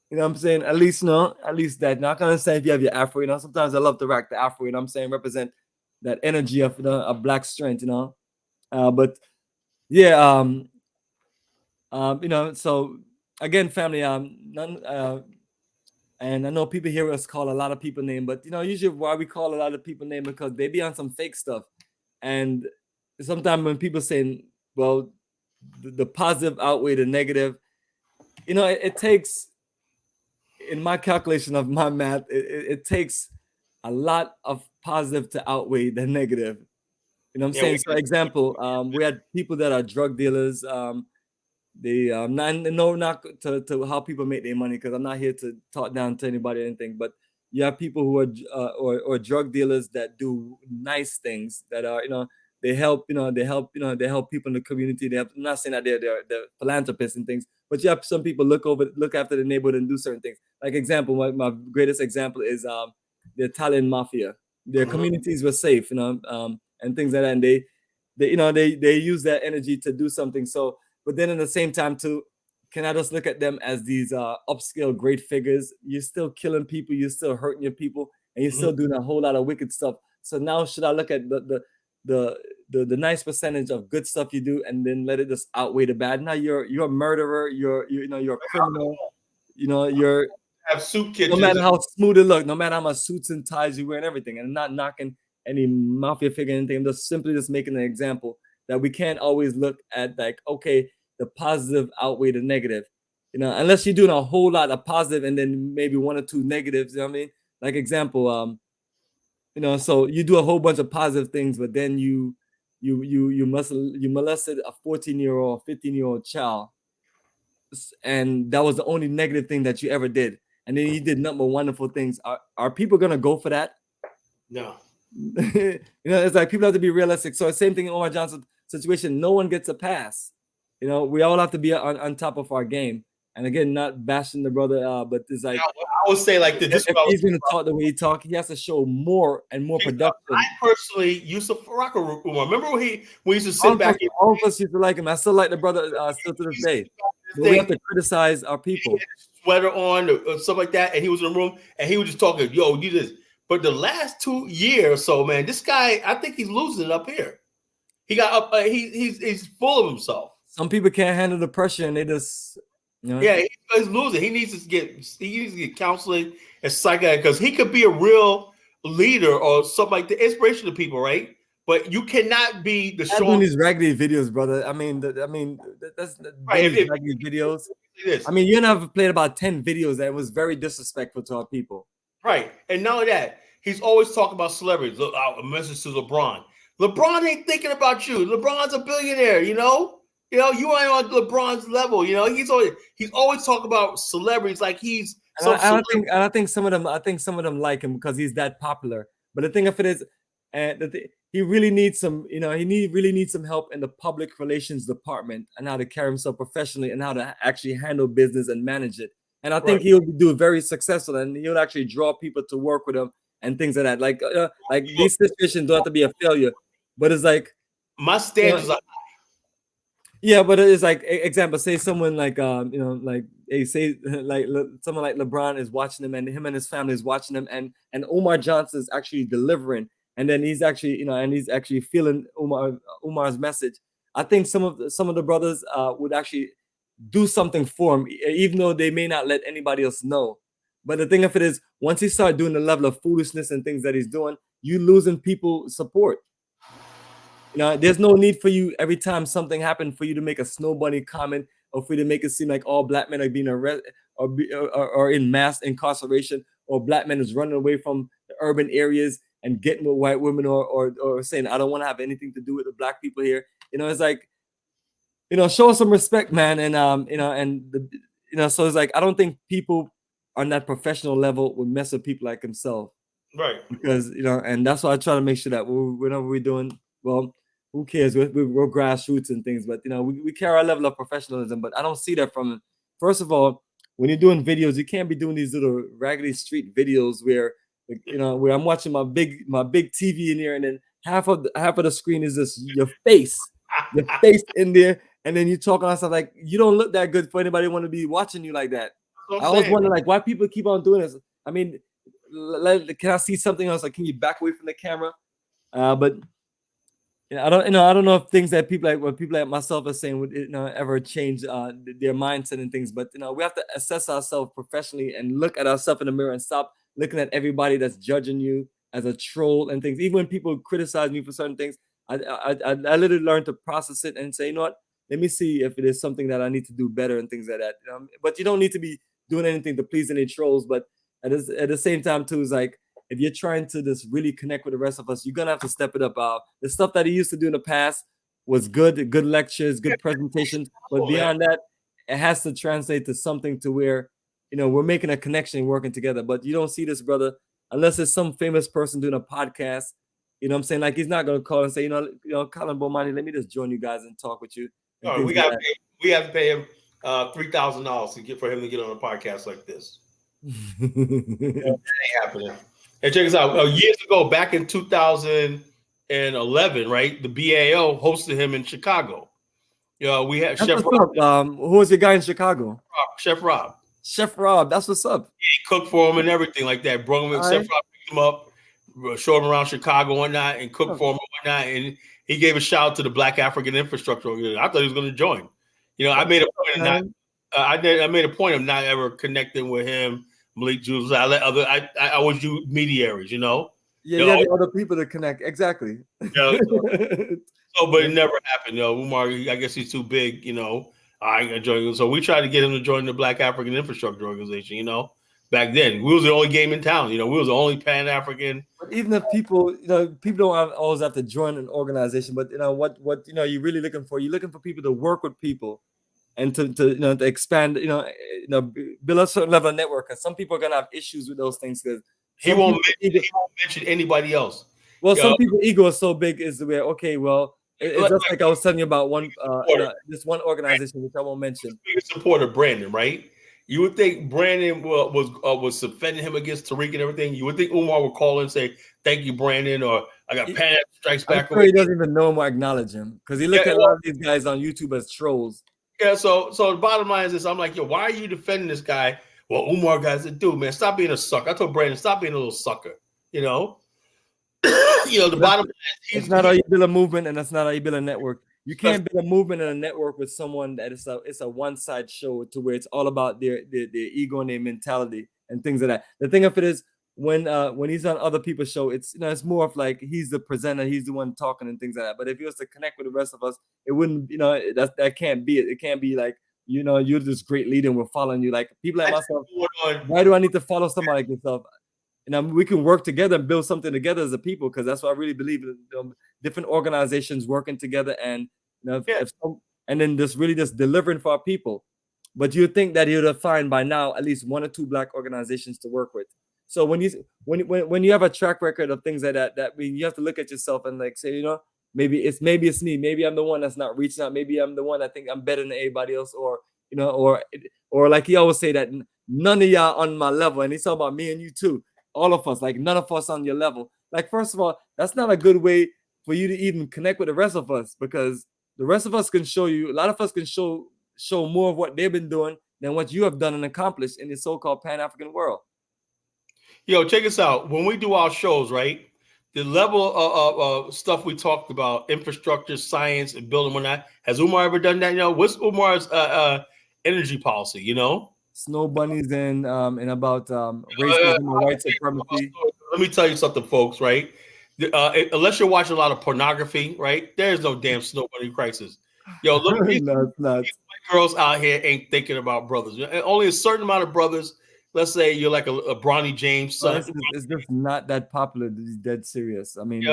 You know what I'm saying? At least no, at least that. Not gonna say if you have your afro, you know. Sometimes I love to rock the afro, you know what I'm saying? Represent that energy of of black strength, you know. But yeah, you know, so again, family, none and I know people hear us call a lot of people name, but you know, usually why we call a lot of people name because they be on some fake stuff. And sometimes when people say, well, the positive outweigh the negative, you know, it takes, in my calculation of my math, it takes a lot of positive to outweigh the negative. You know what I'm Yeah, saying? So example, we had people that are drug dealers, they not to how people make their money, because I'm not here to talk down to anybody or anything, but you have people who are or drug dealers that do nice things that are, you know, they help, you know, they help people in the community. They have, I'm not saying that they're philanthropists and things, but you have some people look after the neighborhood and do certain things. Like example, my greatest example is the Italian mafia. Their communities were safe, you know, and things like that, and they you know they use that energy to do something. So but then at the same time too, can I just look at them as these upscale great figures? You're still killing people, you're still hurting your people, and you're still doing a whole lot of wicked stuff. So now should I look at the the nice percentage of good stuff you do and then let it just outweigh the bad? Now you're a murderer, you know, you're a criminal, you know, you're, have soup no kitchens. matter how smooth it look, no matter how much suits and ties you wear and everything, and I'm not knocking any mafia figure or anything. I'm just simply just making an example that we can't always look at like, okay, the positive outweigh the negative, you know, unless you're doing a whole lot of positive and then maybe one or two negatives. You know what I mean? Like example, you know, so you do a whole bunch of positive things, but then you molested a 14-year-old, 15-year-old child, and that was the only negative thing that you ever did. And then you did number wonderful things. Are people gonna go for that? No. You know, it's like people have to be realistic. So same thing in Omar Johnson's situation. No one gets a pass. You know, we all have to be on top of our game. And again, not bashing the brother, but it's like I would say like this. if he's gonna talk the way he talk, he has to show more and more production. I personally used to rock a Umar. Remember when we used to sit All back. all of us used to like him. I still like the brother still to this day. But we have to criticize our people. Sweater on or stuff like that, and he was in the room and he was just talking, yo, you this. But the last 2 years or so, man, this guy, I think he's losing it up here. He got up. He's full of himself. Some people can't handle the pressure, and they just, you know. Yeah, he's losing. He needs to get counseling and psychiatry, because he could be a real leader or something like the inspiration to people, right? But you cannot be the doing these raggedy videos, brother. I mean, that's right, these raggedy videos. I mean, you and I have played about 10 videos that was very disrespectful to our people. Right, and not only that, he's always talking about celebrities. Look, a message to LeBron. LeBron ain't thinking about you. LeBron's a billionaire, you know. You know, you ain't on LeBron's level. You know, he's always talking about celebrities like he's. I think some of them like him because he's that popular. But the thing of it is, he really needs some. You know, really needs some help in the public relations department and how to carry himself professionally and how to actually handle business and manage it. And I think he'll do very successful, and he'll actually draw people to work with him and things like that. Like these situations don't have to be a failure, but it's like my standards are. Yeah, but it's like example, say someone like you know, like say like someone like LeBron is watching him, and him and his family is watching him, and Omar Johnson is actually delivering, and then he's actually, you know, and he's actually feeling Omar's message. I think some of the brothers would actually do something for him, even though they may not let anybody else know. But the thing of it is, once he start doing the level of foolishness and things that he's doing, you losing people support. You know, there's no need for you every time something happened for you to make a snow bunny comment or for you to make it seem like all black men are being arrested or in mass incarceration, or black men is running away from the urban areas and getting with white women, or saying, I don't want to have anything to do with the black people here. You know, it's like, you know, show some respect, man. And you know, and you know, so it's like, I don't think people on that professional level would mess with people like himself. Right. Because, you know, and that's why I try to make sure that whenever we're doing, well, who cares? We're grassroots and things, but you know, we carry our level of professionalism. But I don't see that from. First of all, when you're doing videos, you can't be doing these little raggedy street videos where, you know, where I'm watching my big TV in here, and then half of the screen is just your face in there, and then you talking on stuff like, you don't look that good for anybody want to be watching you like that. what I I'm always saying. wonder, like, why people keep on doing this. I mean, can I see something else? Like, can you back away from the camera? But I don't know if things that people like myself are saying would ever change their mindset and things. But we have to assess ourselves professionally and look at ourselves in the mirror and stop looking at everybody that's judging you as a troll and things. Even when people criticize me for certain things, I literally learned to process it and say, you know what, let me see if it is something that I need to do better and things like that. But you don't need to be doing anything to please any trolls. But at the same time too, is like, if you're trying to just really connect with the rest of us, you're gonna have to step it up. The stuff that he used to do in the past was good lectures, good presentations, but beyond that, it has to translate to something to where we're making a connection, working together. But you don't see this, brother, unless it's some famous person doing a podcast. You know what I'm saying? Like, he's not gonna call and say, Colin Bomani, let me just join you guys and talk with you. All right, we have to pay him $3,000 for him to get on a podcast like this. That ain't happening. And check us out. Years ago, back in 2011, right? The BAO hosted him in Chicago. We had Chef Rob. Who was your guy in Chicago? Chef Rob. Chef Rob, that's what's up. He cooked for him and everything like that. Brought him. Chef Rob picked him up, showed him around Chicago and whatnot, and cooked for him and whatnot. And he gave a shout out to the Black African Infrastructure. I thought he was going to join. I made a point of not. I made a point of not ever connecting with him. Malik Jules, I let I always do mediaries, Yeah, you have the other people to connect. Exactly. But it never happened. Umar, I guess he's too big, I ain't gonna join him. So we tried to get him to join the Black African Infrastructure Organization, back then. We was the only game in town, we was the only Pan-African. But even if people, people don't always have to join an organization, but what you're really looking for, you're looking for people to work with people and to expand, build a certain level of network. Because some people are gonna have issues with those things because he won't mention anybody else. Well, some people's ego is so big is where it's just like I was telling you about this one organization which I won't mention. Biggest supporter, Brandon, right? You would think Brandon was defending him against Tariq and everything. You would think Umar would call and say, "Thank you, Brandon," or "I got Pan strikes back." I'm sure he doesn't even know him or acknowledge him because he looked at a lot of these guys on YouTube as trolls. Yeah, so the bottom line is this: I'm like, yo, why are you defending this guy? Well, Umar guys, dude, man, stop being a sucker. I told Brandon, stop being a little sucker. The bottom line is, it's not how you build a movement, and that's not how you build a network. You can't build a movement and a network with someone that it's a one-side show to where it's all about their ego and their mentality and things like that. The thing of it is, when he's on other people's show, it's it's more of like he's the presenter, he's the one talking and things like that. But if he was to connect with the rest of us, it wouldn't, that can't be it. It can't be like, you're this great leader and we're following you. Like people like myself, why do I need to follow somebody like yourself? We can work together and build something together as a people, because that's what I really believe in. Different organizations working together and and then just delivering for our people. But you think that you'd have find by now at least 1 or 2 Black organizations to work with. So when you have a track record of things like that mean you have to look at yourself and like say, maybe it's me. Maybe I'm the one that's not reaching out. Maybe I'm the one that think I'm better than everybody else, or like he always say that none of y'all on my level, and he's talking about me and you too. All of us, like none of us on your level. Like, first of all, that's not a good way for you to even connect with the rest of us, because the rest of us can show you, a lot of us can show more of what they've been doing than what you have done and accomplished in the so-called Pan-African world. Yo, check us out. When we do our shows, right, the level of stuff we talked about, infrastructure, science, and building, whatnot, has Umar ever done that? What's Umar's energy policy, Snow bunnies and about racism and white supremacy. Let me tell you something, folks, right? Unless you're watching a lot of pornography, right? There's no damn snow bunny crisis. Yo, look, these white girls out here ain't thinking about brothers. Only a certain amount of brothers. Let's say you're like a Bronny James son. It's just not that popular. It's dead serious. I mean,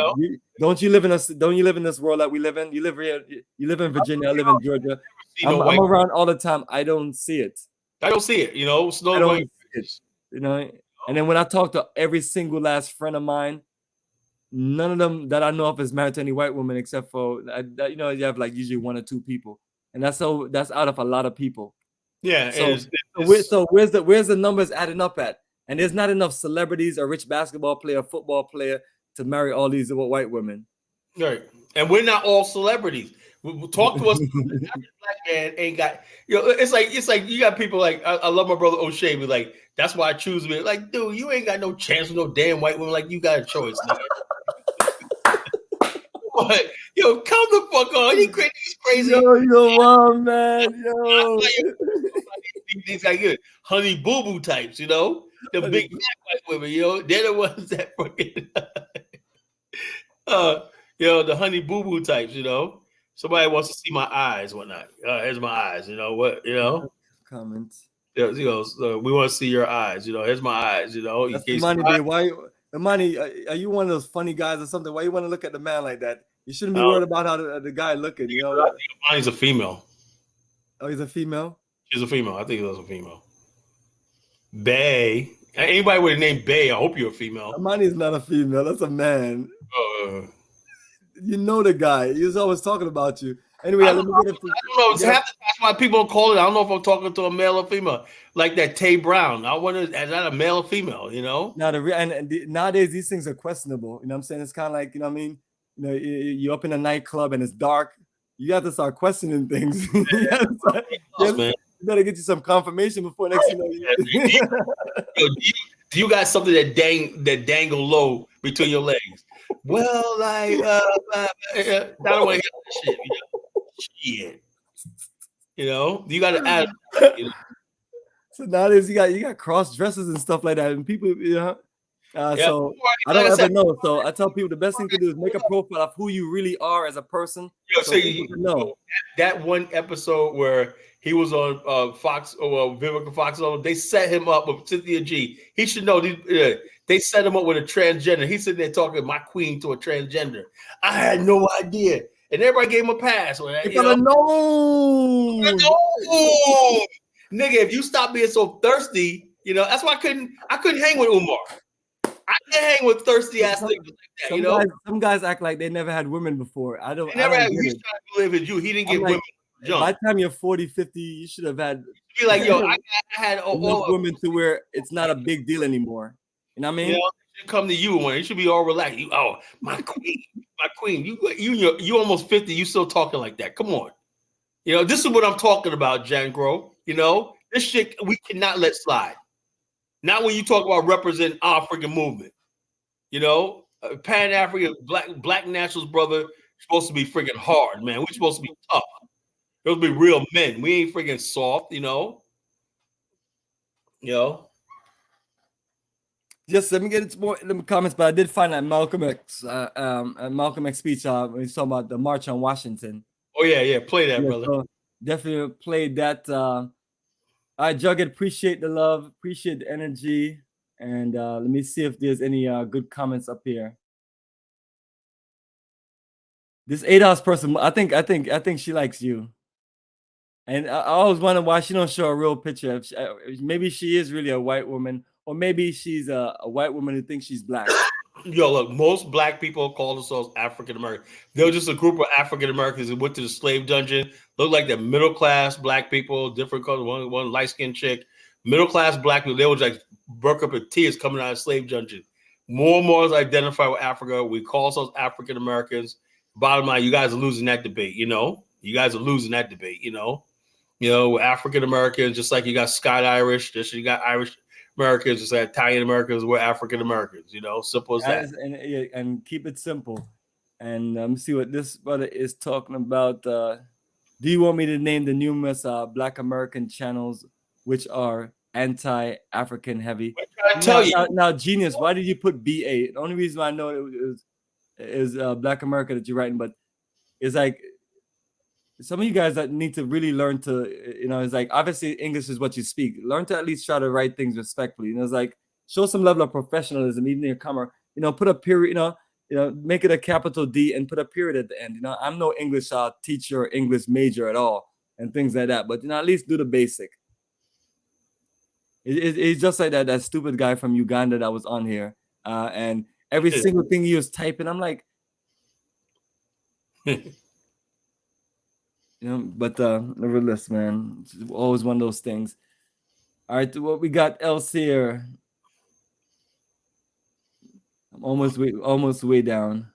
don't you live in this world that we live in? You live here. You live in Virginia. I live in Georgia. I'm around all the time. I don't see it. I don't see it. Snow bunny. And then when I talk to every single last friend of mine, none of them that I know of is married to any white woman, except for you have like usually 1 or 2 people, and that's out of a lot of people. Yeah. So where's the numbers adding up at? And there's not enough celebrities or rich basketball player, football player to marry all these white women. Right. And we're not all celebrities. We talk to us. The average black man ain't got. It's like you got people like I love my brother O'Shea. Be like, that's why I choose me. Like, dude, you ain't got no chance with no damn white woman. Like, you got a choice, nigga. What? Yo, come the fuck on. He's crazy. Yo, wow, man. Yo. These like honey boo boo types, the big fat white women, they're the ones that fucking, the honey boo boo types, Somebody wants to see my eyes, whatnot. Here's my eyes, Comments. We want to see your eyes, here's my eyes, That's the money, babe. Why, Bomani, are you one of those funny guys or something? Why you want to look at the man like that? You shouldn't be worried about how the guy looking, He's a female. Oh, he's a female? She's a female. I think he was a female. Bay. Anybody with the name Bay, I hope you're a female. Bomani's not a female. That's a man. You know the guy. He was always talking about you. Anyway, let me get it. I don't know. It's half the time why people don't call it. I don't know if I'm talking to a male or female. Like that Tay Brown. I wonder, is that a male or female? Now nowadays these things are questionable. You know what I'm saying? It's kind of like, you know what I mean? You're up in a nightclub and it's dark. You have to start questioning things. You better get you some confirmation before next you know. Do you got something that dangle low between your legs? Well, like I don't want to hear that shit. You got to add. So nowadays you got cross dresses and stuff like that, and people, so I don't ever know. So I tell people the best thing to do is make a profile of who you really are as a person. That one episode where he was on Fox or Vivica Fox, they set him up with Cynthia G. He should know. They set him up with a transgender. He's sitting there talking my queen to a transgender. I had no idea, and everybody gave him a pass. No. Nigga, if you stop being so thirsty, that's why I couldn't hang with Umar. I can't hang with thirsty ass niggas like that. Some guys act like they never had women before. I don't. He's trying to believe in you. He didn't get women. By the time you're 40, 50, you should have had. Be like, yo, I had enough women to where it's not a big deal anymore. You know what I mean? It should come to you when it should be all relaxed. My queen. You almost 50. You still talking like that? Come on. This is what I'm talking about, Jangro. This shit we cannot let slide. Not when you talk about represent our freaking movement. Pan-African black nationalist brother supposed to be freaking hard, man. We're supposed to be tough. We're supposed to be real men. We ain't freaking soft, Just let me get into more in the comments, but I did find that Malcolm X speech when he's talking about the March on Washington. Oh yeah, play that, brother. So definitely played that. All right, Jugget, appreciate the love, appreciate the energy, and let me see if there's any good comments up here. This ADOS person, I think she likes you, and I always wonder why she don't show a real picture. Maybe she is really a white woman, or maybe she's a white woman who thinks she's black. Yo, look, most black people call themselves African American. They're just a group of African Americans that went to the slave dungeon. Look like they're middle class black people, different color. One light skinned chick, middle class black people. They were like broke up in tears coming out of slave dungeon. More and more identify with Africa. We call ourselves African Americans. Bottom line, you guys are losing that debate. You guys are losing that debate. We're African Americans, just like you got Scott Irish. Just you got Irish Americans, just like Italian Americans, we're African Americans, simple as that. And keep it simple. And let me see what this brother is talking about. Do you want me to name the numerous Black American channels which are anti-African heavy? Now, genius, why did you put BA? The only reason I know it is Black America that you're writing, but it's like some of you guys that need to really learn to, it's like obviously English is what you speak. Learn to at least try to write things respectfully. It's like show some level of professionalism, even in your grammar. Put a period. Make it a capital D and put a period at the end. I'm no English teacher or English major at all, and things like that. But at least do the basic. It's just like that stupid guy from Uganda that was on here, and every single thing he was typing, I'm like. But nevertheless, man, it's always one of those things. All right, what we got else here? I'm almost way down.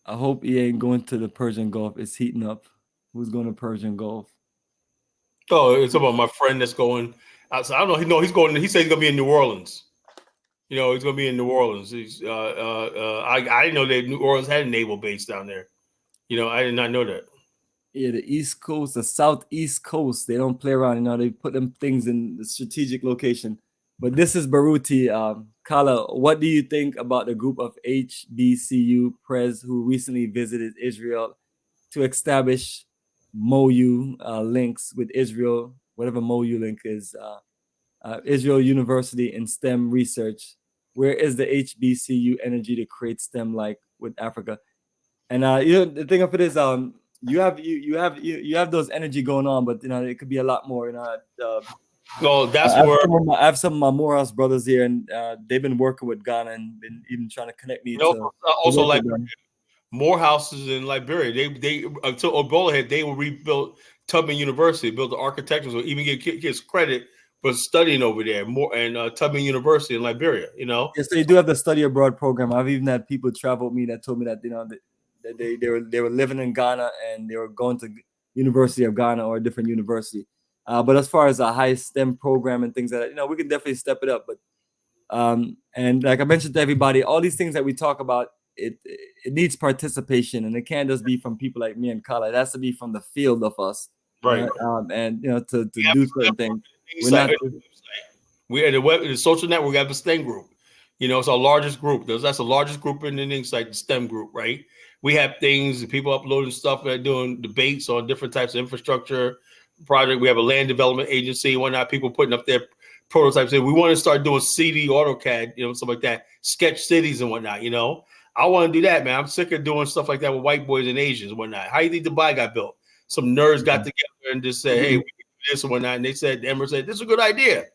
I hope he ain't going to the Persian Gulf. It's heating up. Who's going to Persian Gulf? Oh, it's about my friend that's going outside. I don't know. He's going. He said he's gonna be in New Orleans. You know, he's gonna be in New Orleans. I didn't know that New Orleans had a naval base down there. You know, I did not know that. Yeah, the East Coast, the Southeast Coast, they don't play around. You know, they put them things in the strategic location. But this is Baruti. Kala, what do you think about the group of HBCU pres who recently visited Israel to establish MOU links with Israel, whatever MOU link is, Israel University in STEM research? Where is the HBCU energy to create STEM like with Africa? And the thing of it is, you have those energy going on, but it could be a lot more. Well, that's I have some of my Morehouse brothers here, and they've been working with Ghana and been even trying to connect me to also work like with them. more houses in Liberia. They until Ebola hit, they were rebuilt. Tubman University built the architecture, so even give kids credit for studying over there. More and Tubman University in Liberia. You know, Yes, so you do have the study abroad program. I've even had people travel with me that told me that that they were living in Ghana and they were going to University of Ghana or a different university. But as far as a high STEM program and things like that, we can definitely step it up. But and like I mentioned to everybody, all these things that we talk about, it needs participation, and it can't just be from people like me and Kala. It has to be from the field of us, right? And to do certain things. We're not. We at the social network we have the STEM group. You know, it's our largest group. That's the largest group in the things like the STEM group, right? We have things, people uploading stuff, that doing debates on different types of infrastructure project. We have a land development agency and whatnot. People putting up their prototypes. We want to start doing CD, AutoCAD, stuff like that, sketch cities and whatnot. I want to do that, man. I'm sick of doing stuff like that with white boys and Asians and whatnot. How do you think Dubai got built? Some nerds got together and just said, "Hey, we can do this and whatnot." And they said, the Emirates said, "This is a good idea."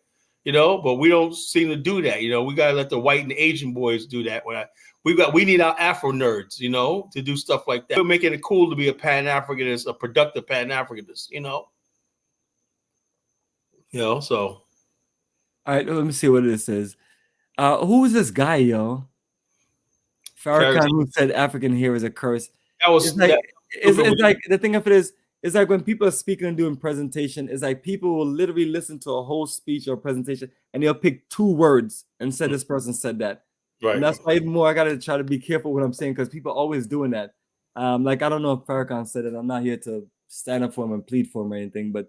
But we don't seem to do that. We got to let the white and Asian boys do that. We need our Afro nerds, to do stuff like that. We're making it cool to be a Pan-Africanist, a productive Pan-Africanist, so. All right, let me see what it says. Who is this guy, yo? Farrakhan, who said African here is a curse. It's like the thing of it is, it's like when people are speaking and doing presentation, it's like people will literally listen to a whole speech or presentation and they'll pick 2 words and say this person said that. Right. And that's why even more I gotta try to be careful what I'm saying, because people are always doing that. Like I don't know if Farrakhan said it. I'm not here to stand up for him and plead for him or anything, but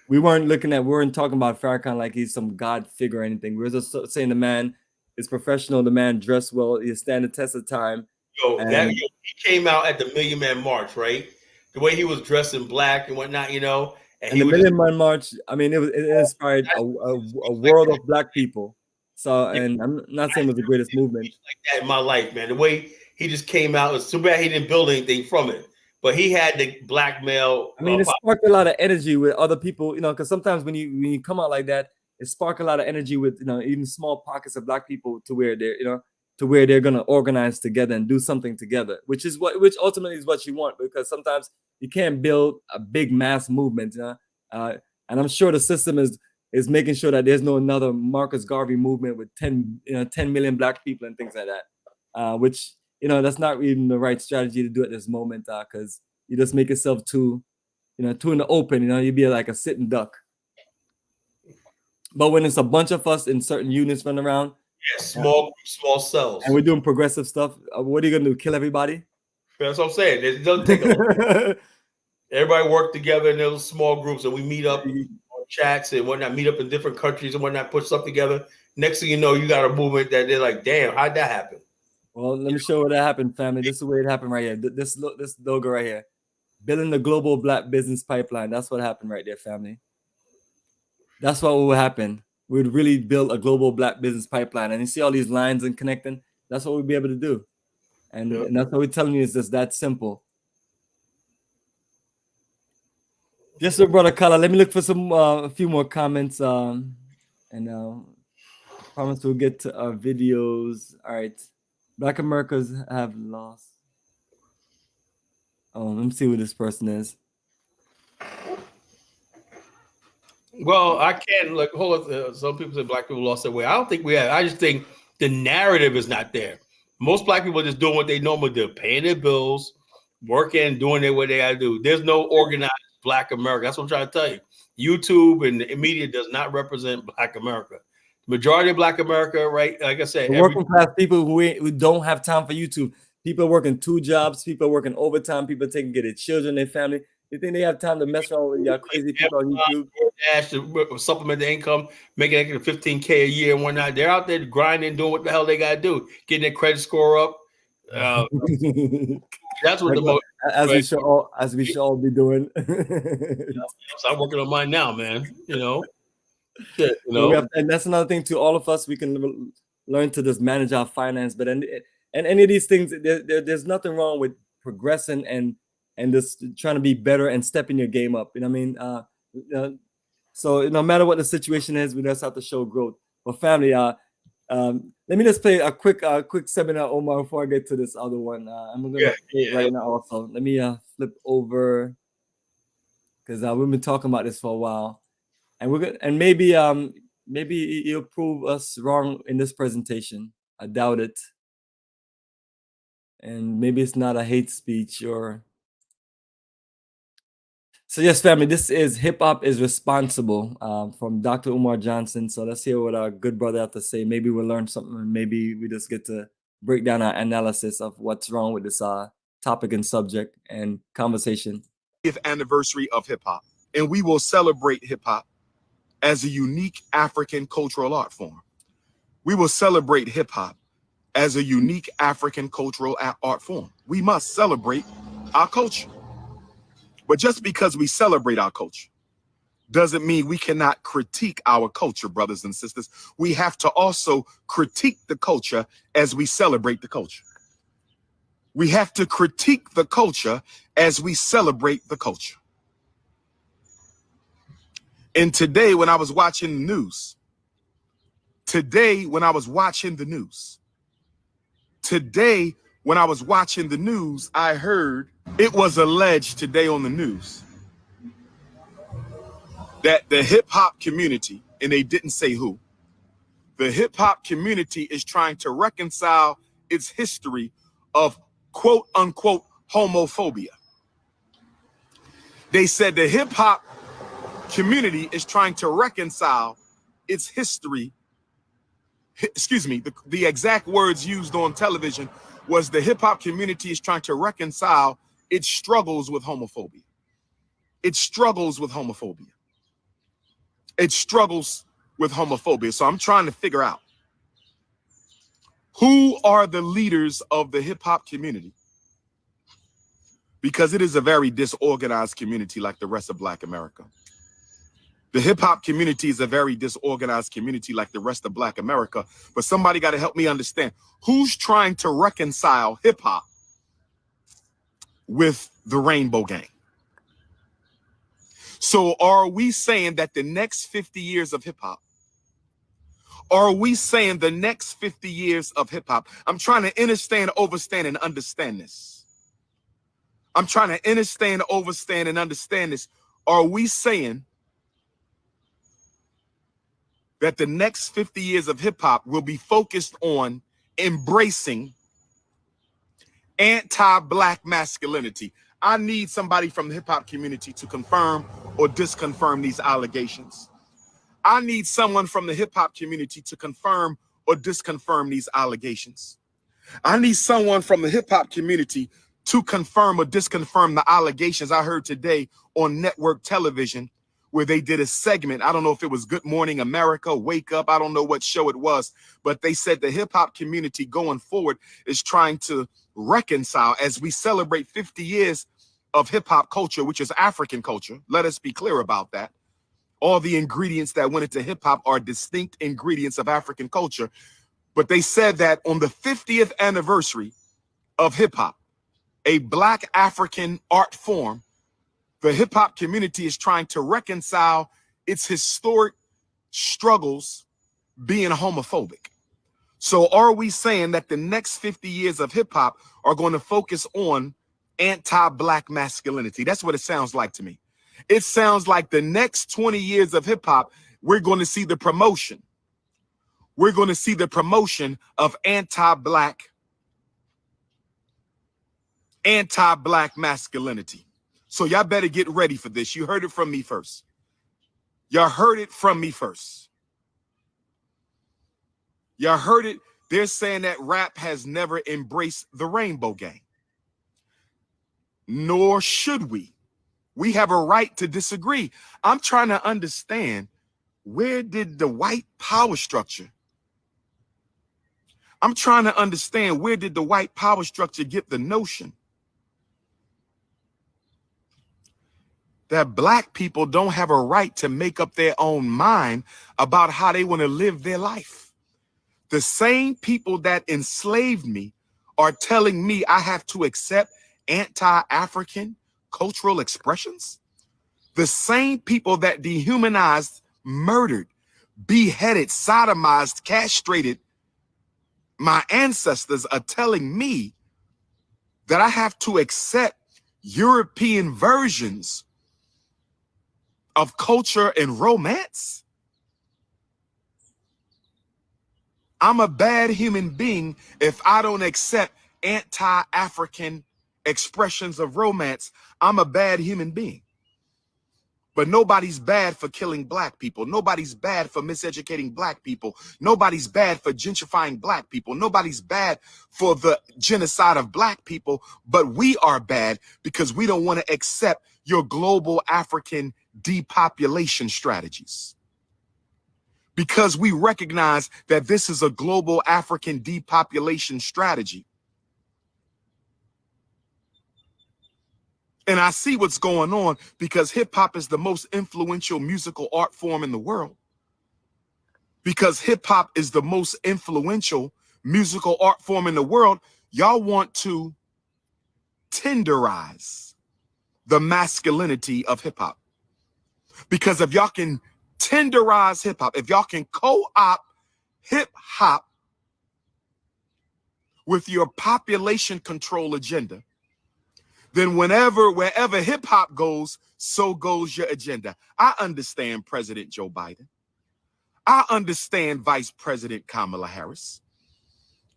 we weren't talking about Farrakhan like he's some god figure or anything. We were just saying the man is professional, the man dressed well, he stand the test of time. He came out at the Million Man March, right? The way he was dressed in black and whatnot, And the Million Man March, I mean, it inspired a world of black people. So, and I'm not saying it was the greatest movement. Like that in my life, man. The way he just came out, it's too bad he didn't build anything from it. But he had the blackmail. I mean, it sparked a lot of energy with other people, because sometimes when you come out like that, it sparked a lot of energy with even small pockets of black people to where they're gonna organize together and do something together, which ultimately is what you want, because sometimes you can't build a big mass movement, and I'm sure the system is making sure that there's no another Marcus Garvey movement with 10 million black people and things like that, which that's not even the right strategy to do at this moment, because you just make yourself too in the open, you'd be like a sitting duck. But when it's a bunch of us in certain units running around, small cells, and we're doing progressive stuff, what are you gonna do? Kill everybody? That's what I'm saying. It doesn't take a lot. Everybody work together in those small groups, and we meet up on chats and whatnot, meet up in different countries and whatnot, put stuff together. Next thing you know, you got a movement that they're like, damn, how'd that happen? Well, let me show you what that happened, family. This is the way it happened right here. This logo right here. Building the global black business pipeline. That's what happened right there, family. That's what will happen. We'd really build a global black business pipeline. And you see all these lines and connecting? That's what we'd be able to do. And that's what we're telling you, is just that simple. Just so, brother Kala, let me look for a few more comments. And promise we'll get to our videos. All right. Black Americans have lost. Oh, let me see who this person is. Well, I can't look. Hold on. Some people say black people lost their way. I don't think we have. I just think the narrative is not there. Most black people are just doing what they normally do, paying their bills, working, doing what they got to do. There's no organized Black America. That's what I'm trying to tell you. YouTube and the media does not represent Black America. The majority of Black America, right? Like I said, the working class people who don't have time for YouTube. People working 2 jobs. People working overtime. People taking care of their children, their family. You think they have time to mess around with y'all crazy people on YouTube? Dash to supplement the income, making extra 15K a year and whatnot. They're out there grinding, doing what the hell they got to do, getting their credit score up. That's what as we should all be doing. I'm working on mine now, man. Shit, and that's another thing too. All of us, we can learn to just manage our finance. But and any of these things, there's nothing wrong with progressing and just trying to be better and stepping your game up. You know what I mean? So no matter what the situation is, we just have to show growth. But family, let me just play a quick seminar, Omar, before I get to this other one. I'm gonna play it right now. Also, let me flip over because we've been talking about this for a while, and maybe you'll prove us wrong in this presentation. I doubt it, and maybe it's not a hate speech or. So yes, family, this is Hip Hop is Responsible from Dr. Umar Johnson. So let's hear what our good brother has to say. Maybe we'll learn something, and maybe we just get to break down our analysis of what's wrong with this topic and subject and conversation. 50th anniversary of hip hop, and we will celebrate hip hop as a unique African cultural art form. We will celebrate hip hop as a unique African cultural art form. We must celebrate our culture. But just because we celebrate our culture doesn't mean we cannot critique our culture, brothers and sisters. We have to also critique the culture as we celebrate the culture. We have to critique the culture as we celebrate the culture. And today, when I was watching the news, I heard it was alleged today on the news that the hip hop community, and they didn't say who, the hip hop community is trying to reconcile its history of quote unquote homophobia. They said the hip hop community is trying to reconcile its history. Excuse me, the exact words used on television was the hip hop community is trying to reconcile its struggles with homophobia. It struggles with homophobia. It struggles with homophobia. So I'm trying to figure out who are the leaders of the hip hop community, because it is a very disorganized community like the rest of Black America. The hip hop community is a very disorganized community like the rest of Black America. But somebody got to help me understand who's trying to reconcile hip hop with the Rainbow Gang. So are we saying that the next 50 years of hip hop, I'm trying to understand, overstand, and understand this. Are we saying that the next 50 years of hip hop will be focused on embracing anti-Black masculinity? I need somebody from the hip hop community to confirm or disconfirm these allegations. I need someone from the hip hop community to confirm or disconfirm these allegations. I need someone from the hip hop community to confirm or disconfirm the allegations I heard today on network television, where they did a segment. I don't know if it was Good Morning America, Wake Up, I don't know what show it was, but they said the hip hop community going forward is trying to reconcile as we celebrate 50 years of hip hop culture, which is African culture. Let us be clear about that. All the ingredients that went into hip hop are distinct ingredients of African culture. But they said that on the 50th anniversary of hip hop, a Black African art form, the hip hop community is trying to reconcile its historic struggles being homophobic. So are we saying that the next 50 years of hip hop are going to focus on anti-Black masculinity? That's what it sounds like to me. It sounds like the next 20 years of hip hop, we're going to see the promotion. We're going to see the promotion of anti-Black anti-black masculinity. So y'all better get ready for this. You heard it from me first. Y'all heard it from me first. Y'all heard it. They're saying that rap has never embraced the rainbow gang. Nor should we. We have a right to disagree. I'm trying to understand, where did the white power structure? I'm trying to understand, where did the white power structure get the notion that black people don't have a right to make up their own mind about how they want to live their life? The same people that enslaved me are telling me I have to accept anti-African cultural expressions. The same people that dehumanized, murdered, beheaded, sodomized, castrated my ancestors are telling me that I have to accept European versions of culture and romance. I'm a bad human being if I don't accept anti-African expressions of romance. I'm a bad human being. But nobody's bad for killing black people. Nobody's bad for miseducating black people. Nobody's bad for gentrifying black people. Nobody's bad for the genocide of black people. But we are bad because we don't want to accept your global African depopulation strategies. Because we recognize that this is a global African depopulation strategy. And I see what's going on because hip hop is the most influential musical art form in the world. Because hip hop is the most influential musical art form in the world, y'all want to tenderize the masculinity of hip hop. Because if y'all can tenderize hip hop, if y'all can co-opt hip hop with your population control agenda, then wherever hip hop goes, so goes your agenda. I understand President Joe Biden. I understand Vice President Kamala Harris.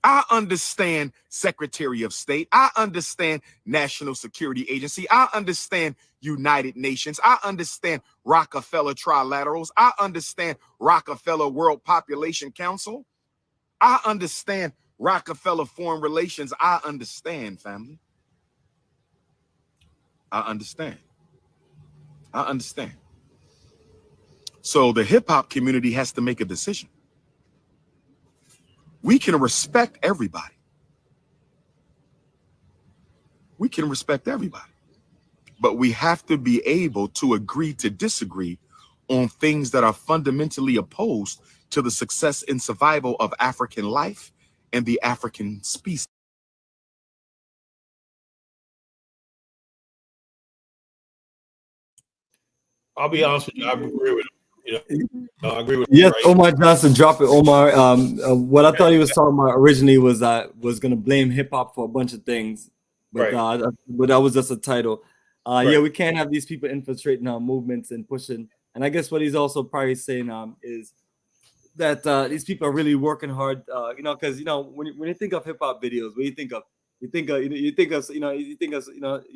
I understand Secretary of State. I understand National Security Agency. I understand United Nations. I understand Rockefeller Trilaterals. I understand Rockefeller World Population Council. I understand Rockefeller Foreign Relations. I understand, family. I understand. I understand. So the hip hop community has to make a decision. We can respect everybody. We can respect everybody. But we have to be able to agree to disagree on things that are fundamentally opposed to the success and survival of African life and the African species. I'll be honest with you, I agree with him. I agree with Yes, him, right? Omar Johnson, drop it, Omar. What I thought he was talking about originally was gonna blame hip hop for a bunch of things, but but that was just a title. Yeah, we can't have these people infiltrating our movements and pushing. And I guess what he's also probably saying is that these people are really working hard. Because when you think of hip hop videos, what do you think of? You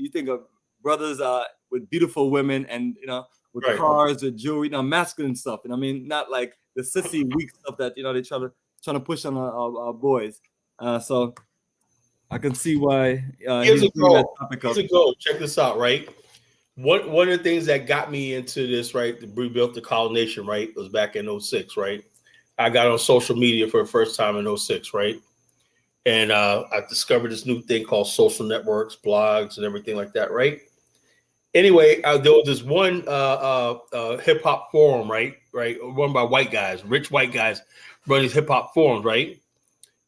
think of brothers with beautiful women and with cars or jewelry, masculine stuff. I mean, not like the sissy weak stuff that they trying to push on our boys. So I can see why Here's a goal. Here's a goal. Check this out, right? One of the things that got me into this, right, to rebuild the Call Nation, right, was back in 06, right? I got on social media for the first time in 06, right? And I discovered this new thing called social networks, blogs, and everything like that, right? Anyway, there was this one hip hop forum, right, run by white guys, rich white guys, run these hip hop forums, right?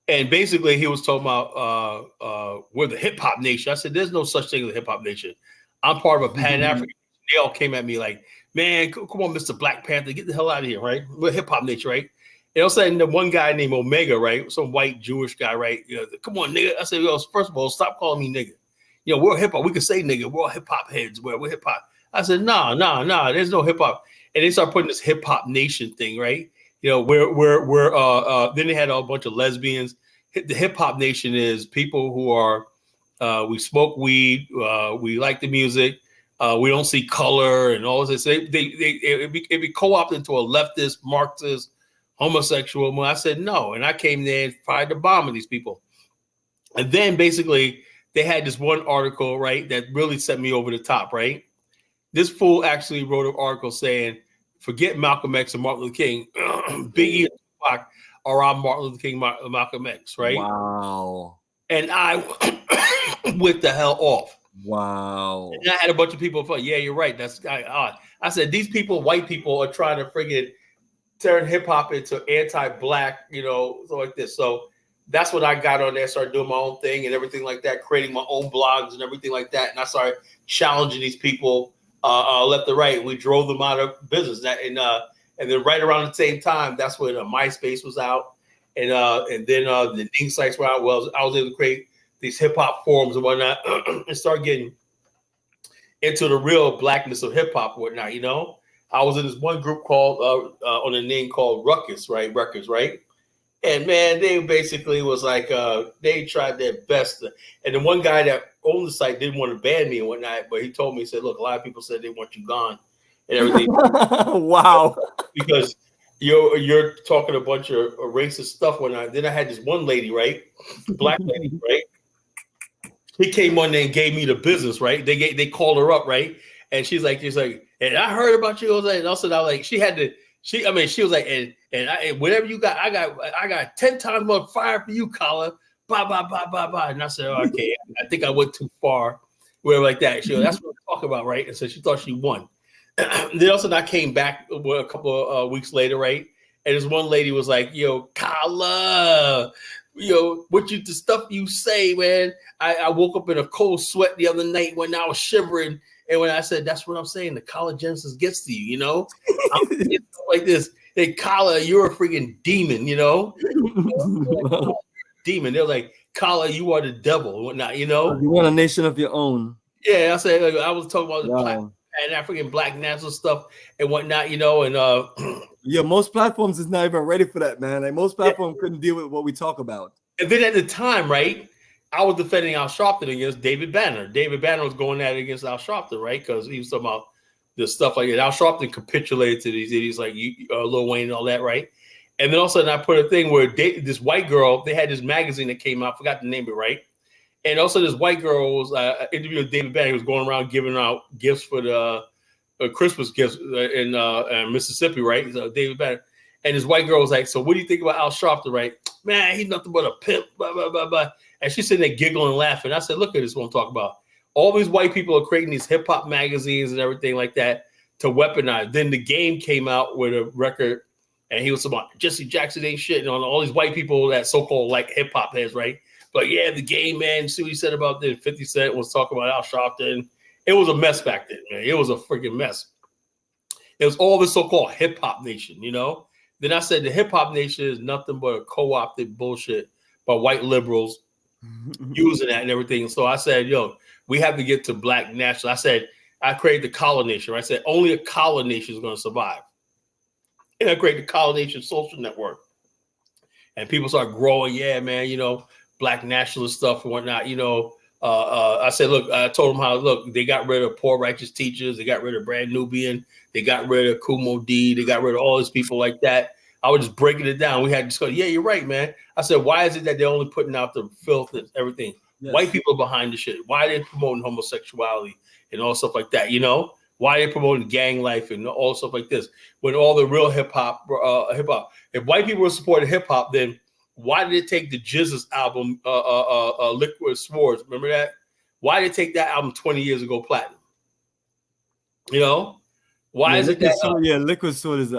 And basically, he was talking about we're the hip hop nation. I said, "There's no such thing as a hip hop nation. I'm part of a Pan-African." They all came at me like, "Man, come on, Mr. Black Panther, get the hell out of here, right? We're hip hop nation, right?" And all of a sudden, the one guy named Omega, right, some white Jewish guy, right? Come on, nigga. I said, first of all, stop calling me nigga. We're hip hop. We can say nigga. We're all hip hop heads. We're hip hop. I said, nah. There's no hip hop. And they start putting this hip hop nation thing, right? Then they had a bunch of lesbians. The hip hop nation is people who are We smoke weed. We like the music. We don't see color and all this. It be co-opted into a leftist, Marxist, homosexual. When I said no, and I came there and fired the bomb of these people. And then basically they had this one article, right, that really set me over the top, right? This fool actually wrote an article saying, forget Malcolm X and Martin Luther King. Biggie and Tupac are our Martin Luther King, Malcolm X, right? Wow. And I went the hell off. Wow. And I had a bunch of people like, yeah, you're right. That's odd. I said, these people, white people, are trying to friggin' turn hip hop into anti-black, so like this. So that's what I got on there, started doing my own thing and everything like that, creating my own blogs and everything like that. And I started challenging these people left and right. We drove them out of business. And then right around the same time, that's when MySpace was out. And then the Ning sites were out. Well, I was able to create these hip hop forums and whatnot and start getting into the real blackness of hip hop and whatnot, I was in this one group called on a name called Ruckus, right? Ruckus, right? And man, they basically was like they tried their best. And the one guy that owned the site didn't want to ban me and whatnot, but he told me, he said, look, a lot of people said they want you gone and everything. Wow. Because you're talking a bunch of racist stuff whatnot. Then I had this one lady, right? Black lady, right? He came on there and gave me the business, right? They called her up, right? And she's like, and I heard about you. And also, she was like, and whatever you got, I got 10 times more fire for you, Kala. Blah, blah, blah, blah, blah. And I said, okay, I think I went too far. Whatever like that. She goes, that's what I'm talking about, right? And so she thought she won. Then also I came back a couple of weeks later, right? And this one lady was like, yo, Kala, the stuff you say, man. I woke up in a cold sweat the other night when I was shivering. And when I said, that's what I'm saying, the collagenesis gets to you, I'm like this. Hey, Kala, you're a freaking demon, demon. They're like, Kala, you are the devil and whatnot, You want a nation of your own. Yeah, I said, I was talking about the Pan-African black national stuff and whatnot, and yeah, most platforms is not even ready for that, man. Like most platforms couldn't deal with what we talk about. And then at the time, right, I was defending Al Sharpton against David Banner. David Banner was going at it against Al Sharpton, right? Because he was talking about the stuff like that. Al Sharpton capitulated to these idiots like Lil Wayne and all that, right? And then all of a sudden I put a thing where this white girl, they had this magazine that came out, forgot to name it, right? And also this white girl was interviewing David Banner. He was going around giving out gifts for the Christmas gifts in Mississippi, right? So David Banner. And this white girl was like, so what do you think about Al Sharpton, right? Man, he's nothing but a pimp, blah, blah, blah, blah. And she's sitting there giggling and laughing. I said, look at this, what I'm talking about. All these white people are creating these hip hop magazines and everything like that to weaponize. Then The Game came out with a record, and he was about Jesse Jackson ain't shit, and on all these white people that so-called like hip hop heads, right? But yeah, The Game, man, see what he said about this. 50 Cent was talking about Al Sharpton. It was a mess back then, man. It was a freaking mess. It was all this so-called hip hop nation, Then I said the hip hop nation is nothing but a co-opted bullshit by white liberals using that and everything. So I said, we have to get to black national. I said, I created the Collar Nation. Right? I said, only a Collar Nation is going to survive. And I created the Collar Nation social network. And people start growing, yeah, man, black nationalist stuff and whatnot, I said, look, I told them how, look, they got rid of Poor Righteous Teachers. They got rid of Brand Nubian. They got rid of Kumo D. They got rid of all these people like that. I was just breaking it down. We had to go, yeah, you're right, man. I said, why is it that they're only putting out the filth and everything? Yes. White people behind the shit. Why are they promoting homosexuality and all stuff like that? Why are they promoting gang life and all stuff like this? When all the real hip hop, if white people were supporting hip hop, then why did it take the Jizz's album, Liquid Swords? Remember that? Why did it take that album 20 years ago platinum? Why is it that? Liquid Sword is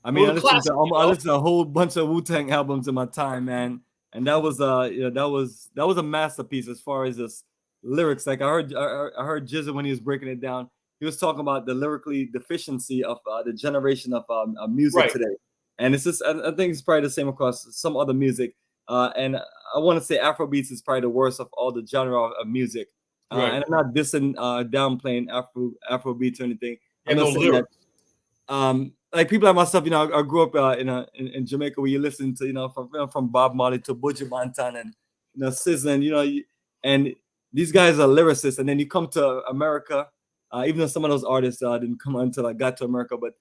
I listened to a whole bunch of Wu-Tang albums in my time, man, and that was that was a masterpiece as far as this lyrics. Like I heard Jizza when he was breaking it down. He was talking about the lyrically deficiency of the generation of music today, and it's just I think it's probably the same across some other music. And I want to say Afrobeats is probably the worst of all the genre of music. And I'm not downplaying Afrobeats or anything. I'm not saying that. Like people like myself, I grew up in Jamaica where you listen to, from Bob Marley to Buju Banton and SZA, and And these guys are lyricists. And then you come to America, even though some of those artists didn't come until I got to America, but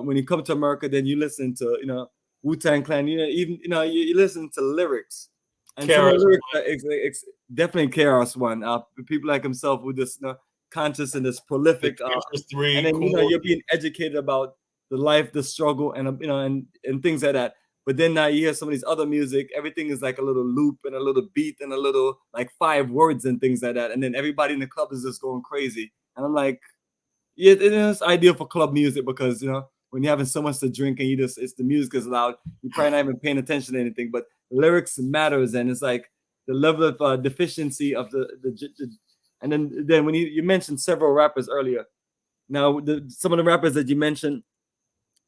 when you come to America, then you listen to, you know, Wu-Tang Clan, you know, even, you know, you listen to lyrics. And some of the lyrics definitely KRS-One. People like himself who just, you know, conscious and this prolific. And then, you know, you're being educated about the life, the struggle, and, you know, and things like that. But then now you hear some of these other music, everything is like a little loop and a little beat and a little like 5 words and things like that. And then everybody in the club is just going crazy. And I'm like, yeah, it is ideal for club music because, you know, when you're having so much to drink and it's the music is loud, you're probably not even paying attention to anything. But lyrics matters, and it's like the level of deficiency of the and then when you mentioned several rappers earlier. Now some of the rappers that you mentioned,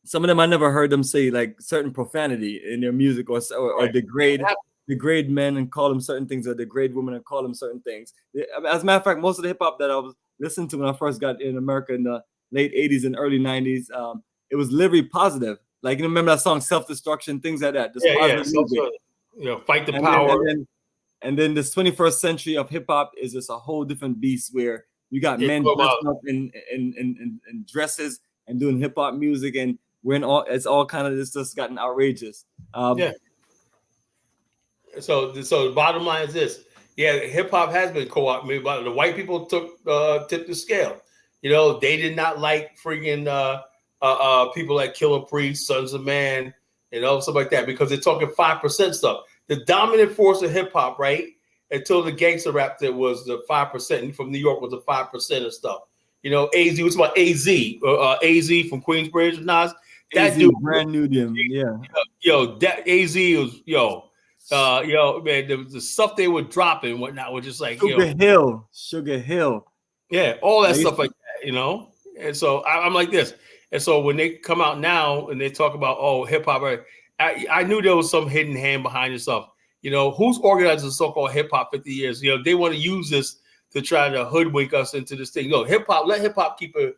some of them I never heard them say like certain profanity in their music or degrade men and call them certain things, or degrade women and call them certain things. As a matter of fact, most of the hip hop that I was listening to when I first got in America in the late 80s and early 90s, it was literally positive. Like, you remember that song Self-Destruction, things like that. Just positive music. You know, fight the power. And then this 21st century of hip hop is just a whole different beast where you got men dressing up in dresses and doing hip hop music, and it's all kind of just gotten outrageous. So the bottom line is this: hip hop has been co-opted, but the white people tipped the scale. You know, they did not like freaking people like Killer Priest, Sons of Man, you know, stuff like that, because they're talking 5% stuff. The dominant force of hip hop, right, until the gangster rap that was the 5% from New York was the 5% of stuff. You know, AZ, what's about AZ? AZ from Queensbridge, Nas. That AZ, dude, brand new them, yeah. Yo, that AZ was man, the stuff they were dropping and whatnot was just like Sugar Hill. Yeah, all that stuff like that, you know. And so I'm like this. And so when they come out now and they talk about hip hop, I knew there was some hidden hand behind this stuff. You know, who's organizing so-called hip hop 50 years? You know, they want to use this to try to hoodwink us into this thing. No, hip hop, let hip hop keep it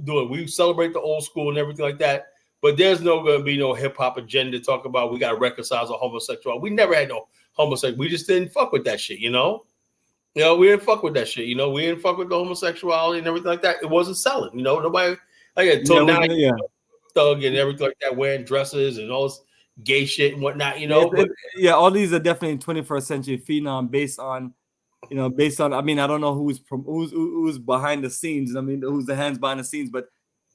doing. We celebrate the old school and everything like that. But there's going to be no hip hop agenda to talk about. We got to reconcile the homosexuality. We never had no homosexuality. We just didn't fuck with that shit, you know? You know, we didn't fuck with that shit. You know, we didn't fuck with the homosexuality and everything like that. It wasn't selling. You know, nobody until now, thug and everything like that, wearing dresses and all this gay shit and whatnot. You know, all these are definitely 21st century phenom based on. I mean, I don't know who's behind the scenes. I mean, who's the hands behind the scenes, but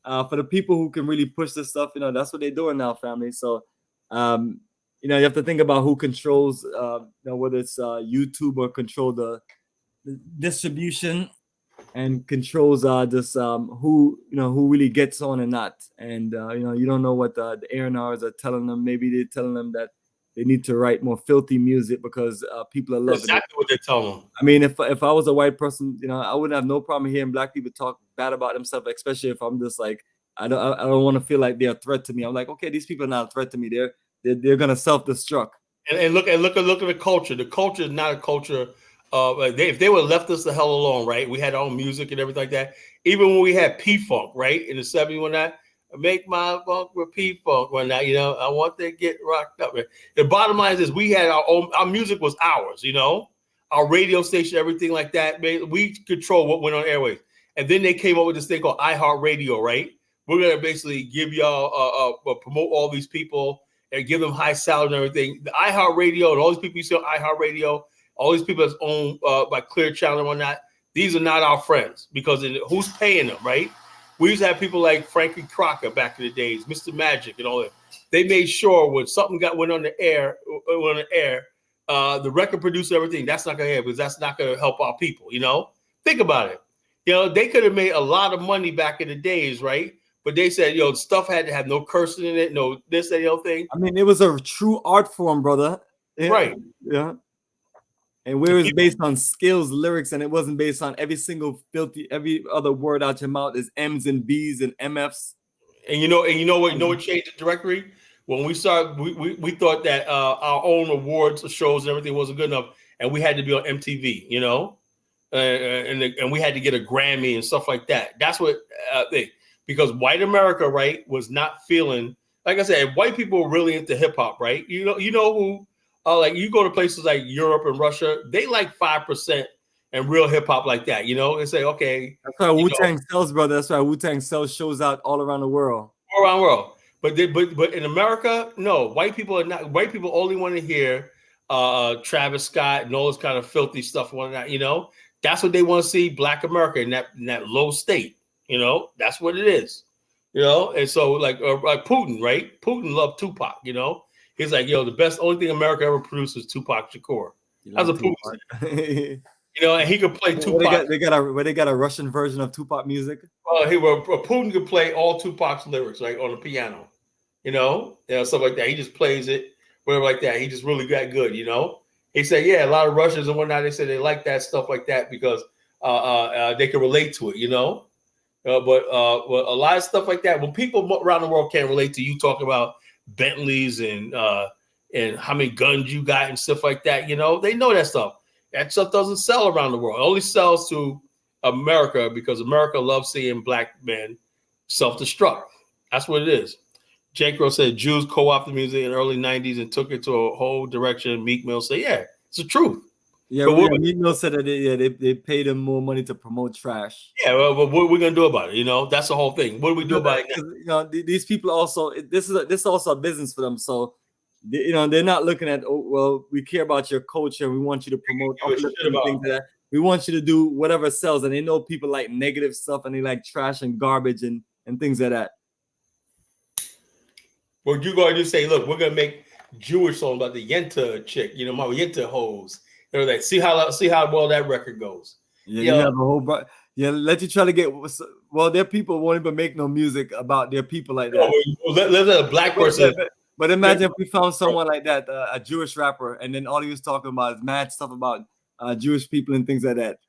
for the people who can really push this stuff, you know, that's what they're doing now, family. So, you know, you have to think about who controls, you know, whether it's YouTube or control the distribution and controls just who really gets on and not. And you know, you don't know what the A&Rs are telling them. Maybe they're telling them that they need to write more filthy music because people are loving exactly what they tell them. I mean, if I was a white person, you know, I wouldn't have no problem hearing black people talk bad about themselves, especially if I'm just like, I don't want to feel like they're a threat to me. I'm like, okay, these people are not a threat to me. They're gonna self-destruct. And look at the culture. The culture is not a culture. If they would have left us the hell alone, right? We had our own music and everything like that. Even when we had P-Funk, right, in the 70s, when that make my funk with P-Funk, when that, you know, I want to get rocked up. The bottom line is we had our music was ours, you know, our radio station, everything like that. We control what went on airwaves. And then they came up with this thing called iHeartRadio, right? We're gonna basically give y'all promote all these people and give them high salary and everything. The iHeartRadio and all these people you see on iHeartRadio, all these people that's owned by Clear Channel and whatnot, these are not our friends because who's paying them, right? We used to have people like Frankie Crocker back in the days, Mr. Magic and all that. They made sure when something went on the air, the record producer, everything, that's not gonna happen because that's not gonna help our people, you know? Think about it. You know, they could have made a lot of money back in the days, right? But they said, yo, stuff had to have no cursing in it, no this, that, the other thing. I mean, it was a true art form, brother. Yeah. Right. Yeah. And where it's based on skills, lyrics, and it wasn't based on every other word out your mouth is M's and B's and MFs. And you know what changed the directory? When we started, we thought that our own awards, shows, and everything wasn't good enough, and we had to be on MTV, you know, and we had to get a Grammy and stuff like that. That's what because white America, right, was not feeling, like I said, white people were really into hip hop, right? You know who like you go to places like Europe and Russia, they like 5% and real hip hop like that. You know, they say, okay, That's why Wu-Tang sells, brother. That's why Wu-Tang sells shows out all around the world. All around the world. But in America, no, white people are not. White people only want to hear Travis Scott and all this kind of filthy stuff and whatnot. You know, that's what they want to see. Black America in that low state. You know, that's what it is. You know, and so like Putin, right? Putin loved Tupac. You know, he's like, yo, the best only thing America ever produced is Tupac Shakur. That's a Putin. You know, and he could play Tupac. They got a Russian version of Tupac music. Putin could play all Tupac's lyrics, like on the piano, you know, stuff like that. He just plays it, whatever like that. He just really got good, you know. He said, yeah, a lot of Russians and whatnot. They said they like that stuff like that because they can relate to it, you know. But a lot of stuff like that, when people around the world can't relate to you talking about Bentleys and how many guns you got and stuff like that, you know, they know that stuff. That stuff doesn't sell around the world. It only sells to America because America loves seeing black men self-destruct. That's what it is. Jake Rowe said Jews co-opted music in the early 90s and took it to a whole direction. Meek Mill said, yeah, it's the truth. Yeah, Meek Mill said that they paid him more money to promote trash. Yeah, well, what are we going to do about it? You know, that's the whole thing. What do we do about it now? You know, these people also, this is also a business for them. So, you know, they're not looking at, oh, well, we care about your culture. We want you to promote things like that. We want you to do whatever sells. And they know people like negative stuff and they like trash and garbage and things like that. Well, you go and you say, look, we're going to make Jewish song about the Yenta chick, you know, my Yenta hoes. You know, like, see how well that record goes. Yeah, you have a whole let you try to get, well, their people won't even make no music about their people like that. Let a black person. But imagine if we found someone like that, a Jewish rapper, and then all he was talking about is mad stuff about Jewish people and things like that.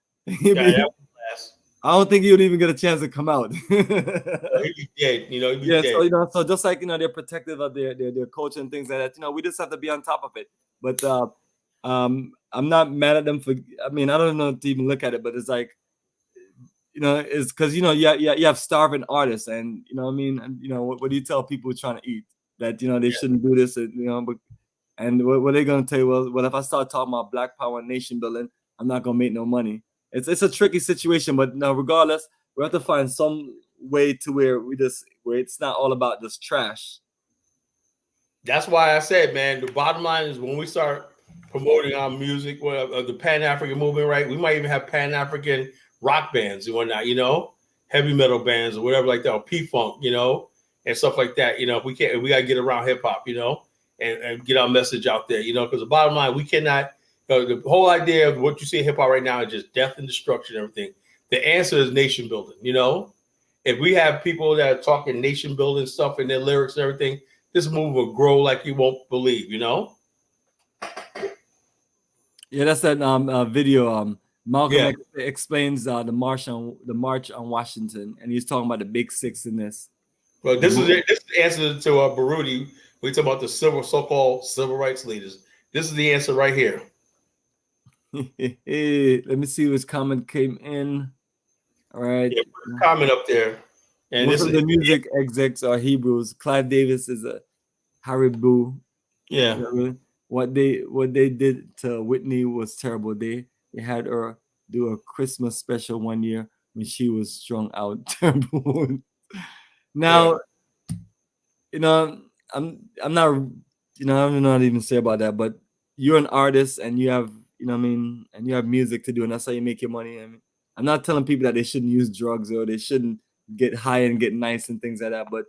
I don't think he would even get a chance to come out. He'd be dead, you know. Yeah, dead. So you know, so just like, you know, they're protective of their culture and things like that. You know, we just have to be on top of it. But I'm not mad at them for. I mean, I don't know to even look at it, but it's like, you know, it's because, you know, you have starving artists, and you know what I mean. And you know, what do you tell people trying to eat? That, you know, they shouldn't do this, and, you know, and what they're gonna tell you? Well, if I start talking about Black Power and nation building, I'm not gonna make no money. It's a tricky situation, but no, regardless, we have to find some way to where it's not all about this trash. That's why I said, man, the bottom line is when we start promoting our music, the Pan-African movement, right? We might even have Pan-African rock bands and whatnot, you know, heavy metal bands or whatever like that, or P-Funk, you know, and stuff like that. You know, we got to get around hip hop, you know, and get our message out there, you know, because the bottom line, we cannot, the whole idea of what you see in hip hop right now is just death and destruction and everything. The answer is nation building, you know. If we have people that are talking nation building stuff in their lyrics and everything, this movement will grow like you won't believe, you know. Yeah, that's that video. Malcolm explains the march on Washington, and he's talking about the big six in this. Well, this is the answer to Baruti. We talk about the so-called civil rights leaders. This is the answer right here. Let me see which comment came in. All right, yeah, put a comment up there. And most of the music execs are Hebrews. Clive Davis is a Haribu. Yeah. What they did to Whitney was terrible. They had her do a Christmas special one year when she was strung out. Terrible. Now, you know, I'm not, you know, I don't know how to even say about that, but you're an artist and you have, you know what I mean, and you have music to do, and that's how you make your money. I mean, I'm not telling people that they shouldn't use drugs or they shouldn't get high and get nice and things like that, but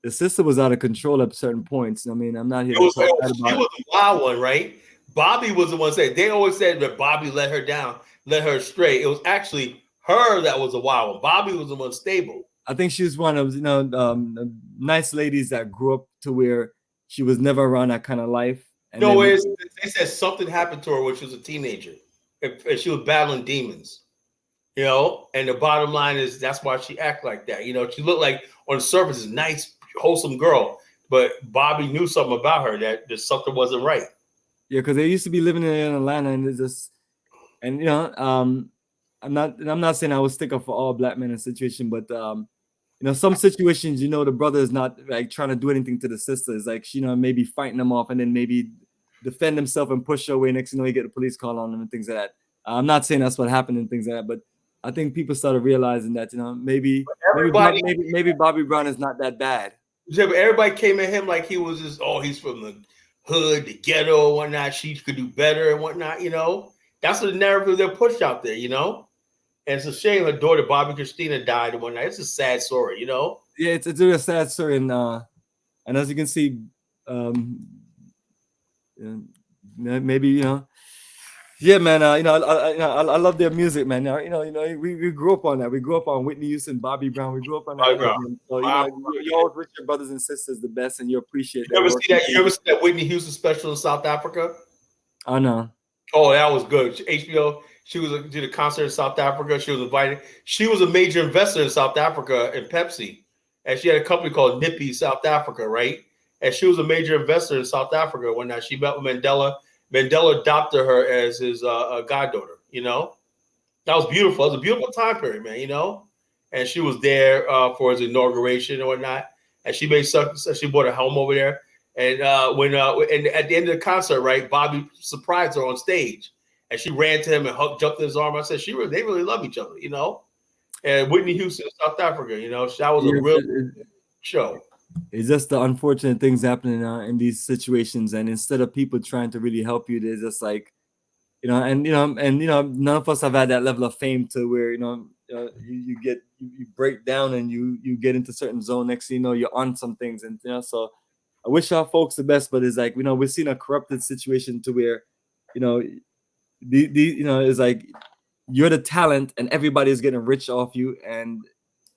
the system was out of control at certain points. I mean, I'm not here to talk about it. She was a wild one, right? Bobby was the one saying, they always said that Bobby let her down, let her stray. It was actually her that was a wild one. Bobby was the one stable. I think she was one of, you know, nice ladies that grew up to where she was never around that kind of life. And no, they said something happened to her when she was a teenager, and she was battling demons. You know, and the bottom line is that's why she act like that. You know, she looked like on the surface is a nice, wholesome girl, but Bobby knew something about her that something wasn't right. Yeah, because they used to be living in Atlanta, and it's just, and you know, I'm not saying I would stick up for all black men in a situation, but you know, some situations, you know, the brother is not like trying to do anything to the sister. It's like, you know, maybe fighting them off, and then maybe defend himself and push away. Next thing you know, you get the police call on him and things like that. I'm not saying that's what happened and things like that, but I think people started realizing that, you know, maybe Bobby Brown is not that bad. Yeah, but everybody came at him like he was just, oh, he's from the hood, the ghetto, and whatnot. She could do better and whatnot, you know. That's the narrative they're pushed out there, you know. And it's a shame her daughter, Bobby Christina, died and whatnot. It's a sad story, you know. Yeah, it's a real sad story, and as you can see, maybe, you know, yeah, man. You know, I love their music, man. You know, we grew up on that. We grew up on Whitney Houston, Bobby Brown. We grew up on that. So, you know, you always wish your brothers and sisters the best, and you appreciate that. You ever see that Whitney Houston special in South Africa? I know. Oh, that was good. HBO. She did a concert in South Africa. She was invited. She was a major investor in South Africa in Pepsi, and she had a company called Nippy South Africa, right? And she was a major investor in South Africa when she met with Mandela. Mandela adopted her as his goddaughter, you know. That was beautiful. It was a beautiful time period, man, you know. And she was there for his inauguration and whatnot. And she bought a home over there. And and at the end of the concert, right, Bobby surprised her on stage. And she ran to him and jumped in his arm. I said, they really love each other, you know. And Whitney Houston, South Africa, you know, that was a real show. It's just the unfortunate things happening in these situations, and instead of people trying to really help you, they're just like, you know, none of us have had that level of fame to where, you know, you break down and you get into certain zone. Next thing you know, you're on some things, and you know, so I wish our folks the best, but it's like, you know, we're seeing a corrupted situation to where, you know, you know, it's like you're the talent and everybody's getting rich off you, and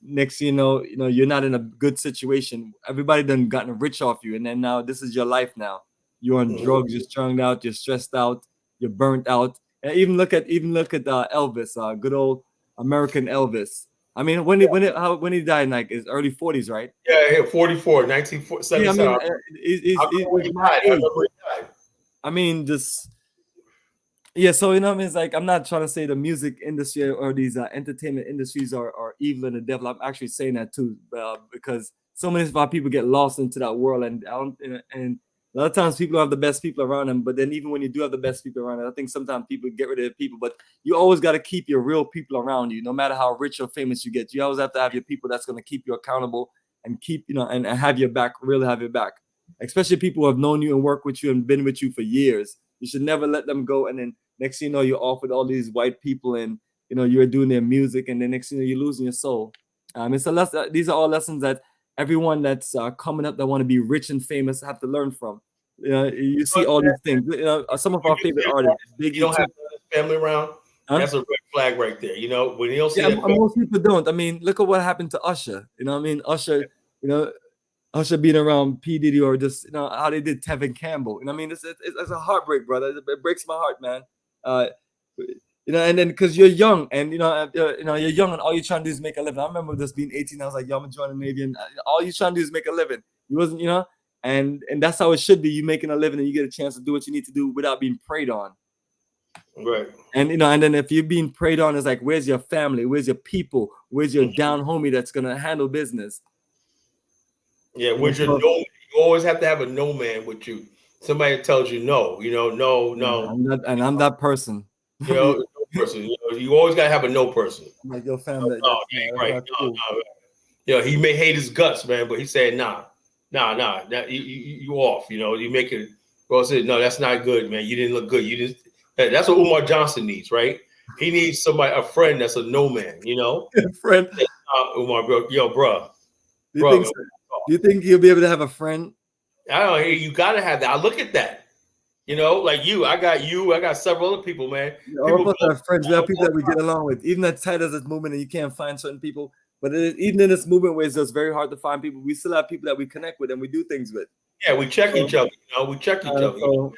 next you know you're not in a good situation. Everybody done gotten rich off you, and then now this is your life. Now you're on drugs, you're strung out, you're stressed out, you're burnt out. And even look at Elvis, good old American Elvis. I mean, when he died, like his early 40s, right? Yeah, 44, 1947. Yeah, I mean, I mean, just. Yeah, so you know what I mean? It's like, I'm not trying to say the music industry or these entertainment industries are evil and the devil. I'm actually saying that too, because so many of our people get lost into that world, and a lot of times people have the best people around them. But then even when you do have the best people around them, I think sometimes people get rid of people. But you always got to keep your real people around you, no matter how rich or famous you get. You always have to have your people that's going to keep you accountable and keep, you know, and have your back, really have your back. Especially people who have known you and worked with you and been with you for years. You should never let them go, and then next thing you know, you're off with all these white people, and you know you're doing their music, and then next thing you know, you're losing your soul. It's a lesson. These are all lessons that everyone that's coming up that want to be rich and famous have to learn from. You know, you see all these things. You know, some of our favorite artists, Biggie. You don't have family around. Huh? That's a red flag right there. You know, when you don't see that. Most people don't. I mean, look at what happened to Usher. You know what I mean? Usher. You know. Usher being around P. Diddy, or just, you know, how they did Tevin Campbell. You know what I mean? It's a heartbreak, brother. It breaks my heart, man. You know, and then because you're young, and you know you're young, and all you're trying to do is make a living. I remember just being 18. I was like, yo, I'm gonna join the Navy, and all you're trying to do is make a living. You wasn't, you know, and that's how it should be. You making a living, and you get a chance to do what you need to do without being preyed on. Right. And you know, and then if you're being preyed on, it's like, where's your family? Where's your people? Where's your down homie that's gonna handle business? Yeah, with your no, you always have to have a no man with you. Somebody tells you no, you know, no. I'm that person. You know, no person. You always gotta have a no person. Like your family. Oh, yeah, right. No. You know, he may hate his guts, man, but he said, nah. You off. You know, you make it. Well, said, no, that's not good, man. You didn't look good. You didn't. That's what Umar Johnson needs, right? He needs a friend that's a no man. You know, friend. Umar, bro, bro. Do you think you'll be able to have a friend? I don't know. You gotta have that. I look at that. You know, like you. I got several other people, man. All of us are friends. We have people that we get along with. Even as tight as this movement, and you can't find certain people. But even in this movement where it's just very hard to find people, we still have people that we connect with and we do things with. Yeah, we check each other. You know, we check each other. You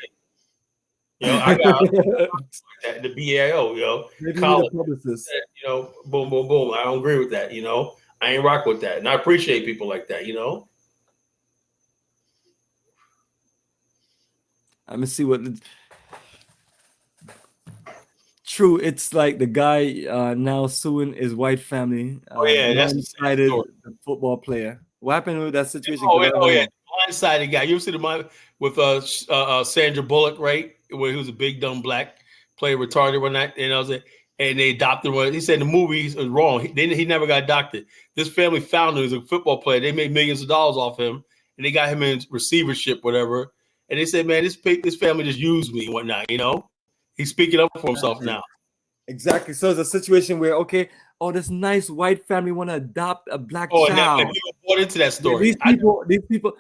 know, I got the BAIO. You know, college. You know, boom, boom, boom. I don't agree with that. You know. I ain't rock with that. And I appreciate people like that, you know? Let me see what... True, it's like the guy now suing his white family. That's the football player. What happened with that situation? Yeah. Blindsided guy. You ever see with Sandra Bullock, right? Where he was a big dumb black player, retarded one night, and I was like, and they adopted one. He said the movie was wrong. He never got adopted. This family found him. He was a football player. They made millions of dollars off him, and they got him in receivership, whatever. And they said, man, this family just used me and whatnot. You know, he's speaking up for himself now. Exactly. So it's a situation where, okay, oh, this nice white family want to adopt a black child. And people bought into that story. These people,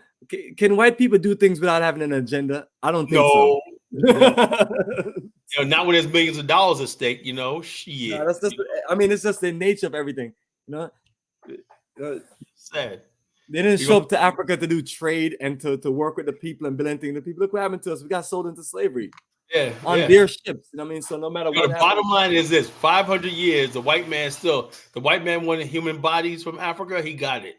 can white people do things without having an agenda? I don't think so. You know, not when there's millions of dollars at stake. You know, shit. No, that's just. I mean, it's just the nature of everything. You know, sad. They didn't show up to Africa to do trade and to work with the people and build anything. The people, look what happened to us. We got sold into slavery. On their ships. You know what I mean? So no matter what. The bottom line is this: 500 years, the white man wanted human bodies from Africa. He got it.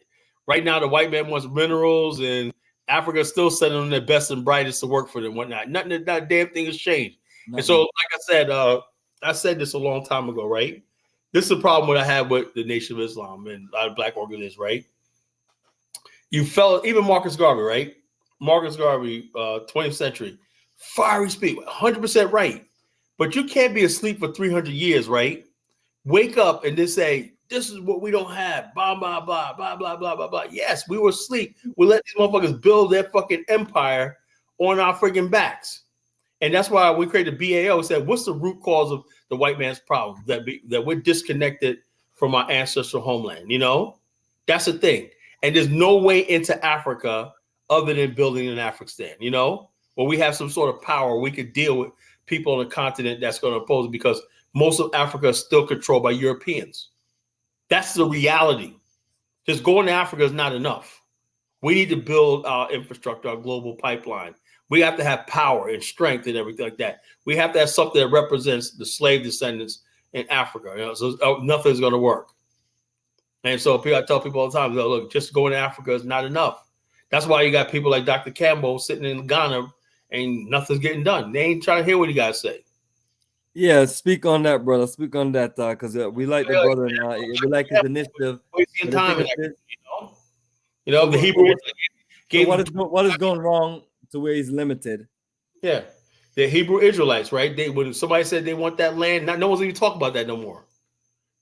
Right now, the white man wants minerals, and Africa's still sending them their best and brightest to work for them, whatnot. Nothing, that damn thing has changed. And so, like I said this a long time ago, right? This is the problem that I have with the Nation of Islam and a lot of black organizations, right? You felt, even Marcus Garvey, right? Marcus Garvey, 20th century, fiery speech, 100% right. But you can't be asleep for 300 years, right? Wake up and just say, this is what we don't have, blah, blah, blah, blah, blah, blah, blah, blah. Yes, we were asleep. We let these motherfuckers build their fucking empire on our freaking backs. And that's why we created BAIO, said, what's the root cause of the white man's problem? That we're disconnected from our ancestral homeland, you know? That's the thing. And there's no way into Africa other than building an Afrikstan, you know? Where we have some sort of power, we could deal with people on the continent that's going to oppose it, because most of Africa is still controlled by Europeans. That's the reality. Just going to Africa is not enough. We need to build our infrastructure, our global pipeline. We have to have power and strength and everything like that. We have to have something that represents the slave descendants in Africa. You know, so nothing's going to work. And so I tell people all the time, look, just going to Africa is not enough. That's why you got people like Dr. Campbell sitting in Ghana and nothing's getting done. They ain't trying to hear what you guys say. Yeah, speak on that, brother. Speak on that, because we like the brother and we like his initiative. Time, you know, the Hebrew. So what is going wrong to where he's limited? Yeah, the Hebrew Israelites, right? When somebody said they want that land, no one's even talking about that no more.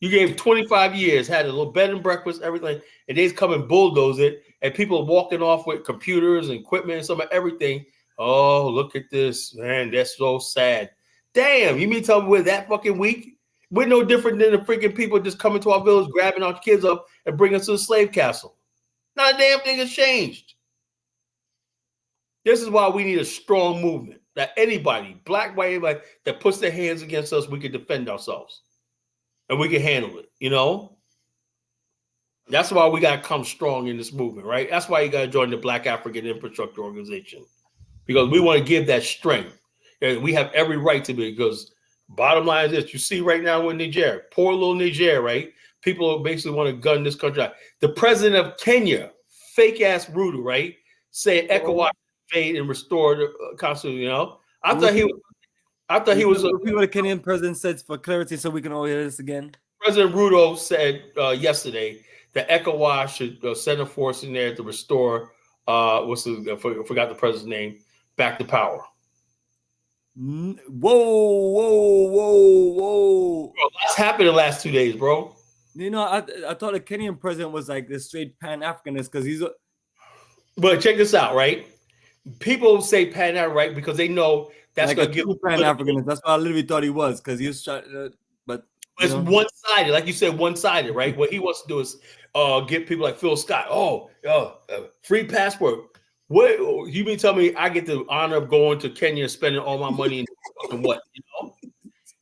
You gave 25 years, had a little bed and breakfast, everything, and they come and bulldoze it, and people are walking off with computers and equipment and some of everything. Oh, look at this, man, that's so sad. Damn, you mean tell me we're that fucking weak? We're no different than the freaking people just coming to our village, grabbing our kids up and bringing us to the slave castle. Not a damn thing has changed. This is why we need a strong movement that anybody, black, white, anybody that puts their hands against us, we can defend ourselves and we can handle it, you know? That's why we got to come strong in this movement, right? That's why you got to join the Black African Infrastructure Organization, because we want to give that strength. And we have every right to be, because bottom line is this, you see right now in Niger, poor little Niger, right? People basically want to gun this country out. The president of Kenya, fake ass Ruto, right? Saying ECOWAS invade and restore the constitution, you know? I thought he was. Repeat what the Kenyan president said for clarity so we can all hear this again. President Ruto said yesterday that ECOWAS should send a force in there to restore, I forgot the president's name, back to power. Whoa. Bro, that's happened in the last 2 days, bro. You know, I thought the Kenyan president was like this straight Pan-Africanist because he's a. But check this out, right? People say Pan-African, right? Because they know that's like going to give Pan-Africanist. That's what I literally thought he was, because he was trying. But it's one-sided, like you said, one-sided, right? What he wants to do is get people like Phil Scott. Free passport. What you mean? Tell me I get the honor of going to Kenya and spending all my money and what? You know,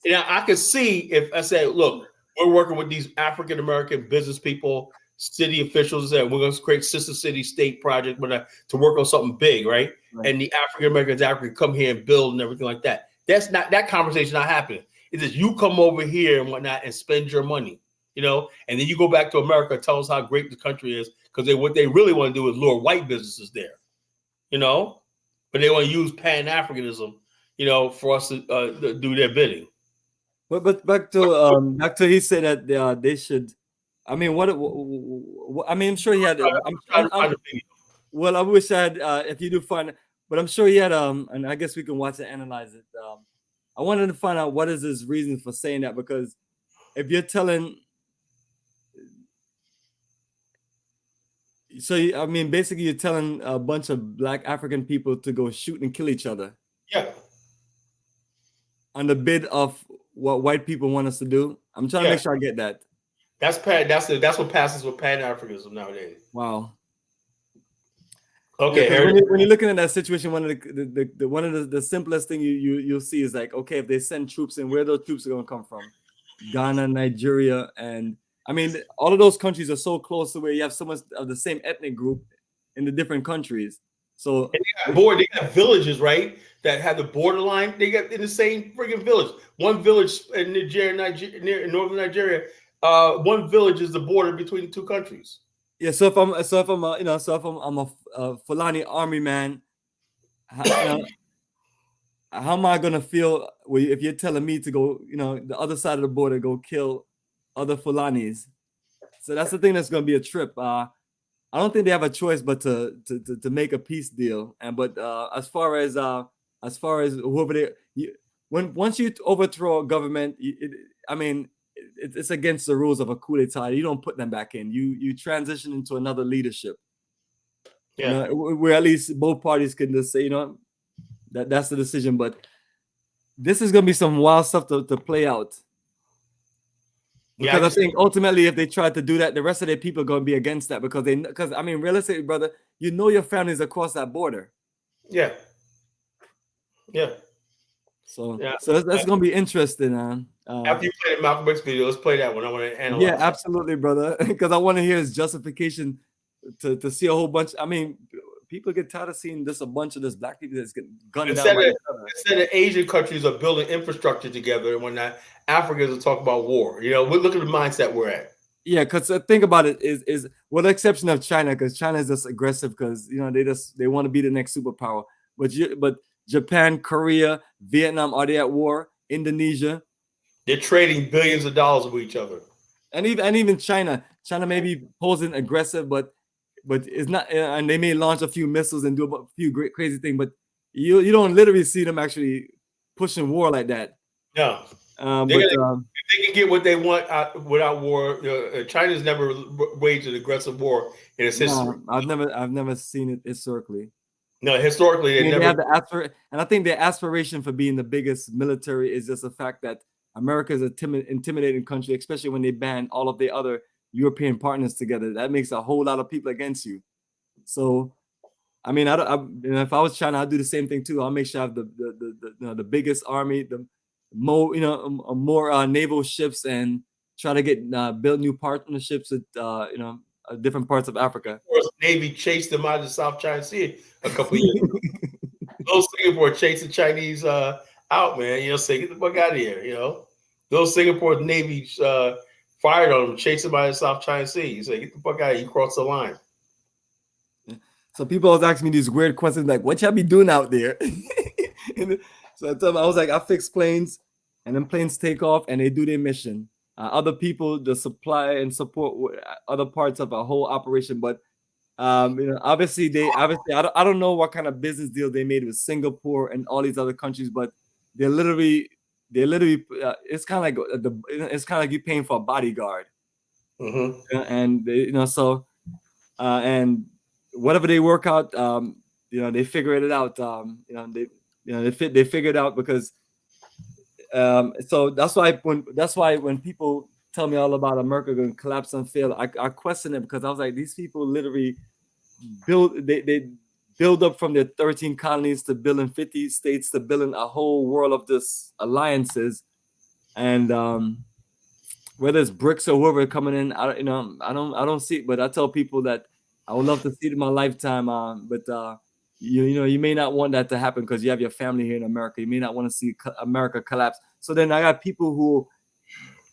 and I could see if I say, look, we're working with these African American business people, city officials, and we're going to create sister city state project to work on something big, right? And the African Americans come here and build and everything like that. That's not that conversation not happening. It's just you come over here and whatnot and spend your money, you know, and then you go back to America and tell us how great the country is, because what they really want to do is lure white businesses there. You know, but they want to use Pan-Africanism, you know, for us to do their bidding. But back to he said that they should. I mean, I mean, I'm sure he had. Well, I wish I had. If you do find, but I'm sure he had and I guess we can watch and analyze it. I wanted to find out what is his reason for saying that, because if you're telling, so I mean, basically you're telling a bunch of Black African people to go shoot and kill each other. Yeah. On the bid of what white people want us to do. I'm trying to make sure I get that. That's what passes with Pan-Africanism nowadays. Wow. Okay. Yeah, when you're looking at that situation, one of the simplest thing you'll see is like, okay, if they send troops in, where those troops are going to come from? Ghana, Nigeria, and I mean, all of those countries are so close to where you have so much of the same ethnic group in the different countries. So they got villages, right, that have the borderline. They got in the same freaking village. One village in near northern Nigeria. One village is the border between the two countries. Yeah. So if I'm a Fulani army man, how am I gonna feel if you're telling me to go, the other side of the border, go kill other Fulanis? So that's the thing that's gonna be a trip. I don't think they have a choice but to make a peace deal. But as far as whoever once you overthrow a government, it's against the rules of a coup d'etat. You don't put them back in. You transition into another leadership. Yeah, where at least both parties can just say, that's the decision. But this is gonna be some wild stuff to play out. Because I think ultimately, if they try to do that, the rest of their people are going to be against that, because realistically, brother, your family's across that border. Yeah. So that's going to be interesting. After you play the Malcolm X video, let's play that one. I want to analyze. Yeah, absolutely, brother. Because I want to hear his justification to see a whole bunch. I mean, people get tired of seeing a bunch of this Black people that's getting gunned down by each other. Instead of Asian countries are building infrastructure together and whatnot, Africans will talk about war. Look at the mindset we're at. Yeah, because think about it, is with the exception of China, because China is just aggressive because they want to be the next superpower. But Japan, Korea, Vietnam, are they at war? Indonesia, they're trading billions of dollars with each other. And even China may be posing aggressive, but it's not, and they may launch a few missiles and do a few great crazy things, but you don't literally see them actually pushing war like that. No. If they can get what they want without war, China's never waged an aggressive war in its history. No, I've never seen it historically. No, historically they have and I think their aspiration for being the biggest military is just the fact that America is an intimidating country, especially when they ban all of the other European partners together. That makes a whole lot of people against you. So, I mean, if I was China, I'd do the same thing too. I'll make sure I have the biggest army, more naval ships, and try to get build new partnerships with different parts of Africa. Of course, Navy chased them out of the South China Sea a couple of years ago. Those Singapore chasing Chinese out, man. Say, get the fuck out of here. Those Singapore Navy fired on them, chasing by the South China Sea. You say, get the fuck out of here, you cross the line. So people always asking me these weird questions like, what y'all be doing out there? So I told them, I was like, I fix planes, and then planes take off and they do their mission. Other people, the supply and support other parts of a whole operation. But obviously I don't know what kind of business deal they made with Singapore and all these other countries, but they're literally it's kind of like you paying for a bodyguard. Mm-hmm. And and whatever they work out, they figure it out. They figure it out because so that's why when people tell me all about America going to collapse and fail, I question it, because I was like, these people literally build up from their 13 colonies to building 50 states to building a whole world of this alliances, and whether it's BRICS or whoever coming in, I don't see it, but I tell people that I would love to see it in my lifetime, but you may not want that to happen because you have your family here in America. You may not want to see America collapse. So then I got people who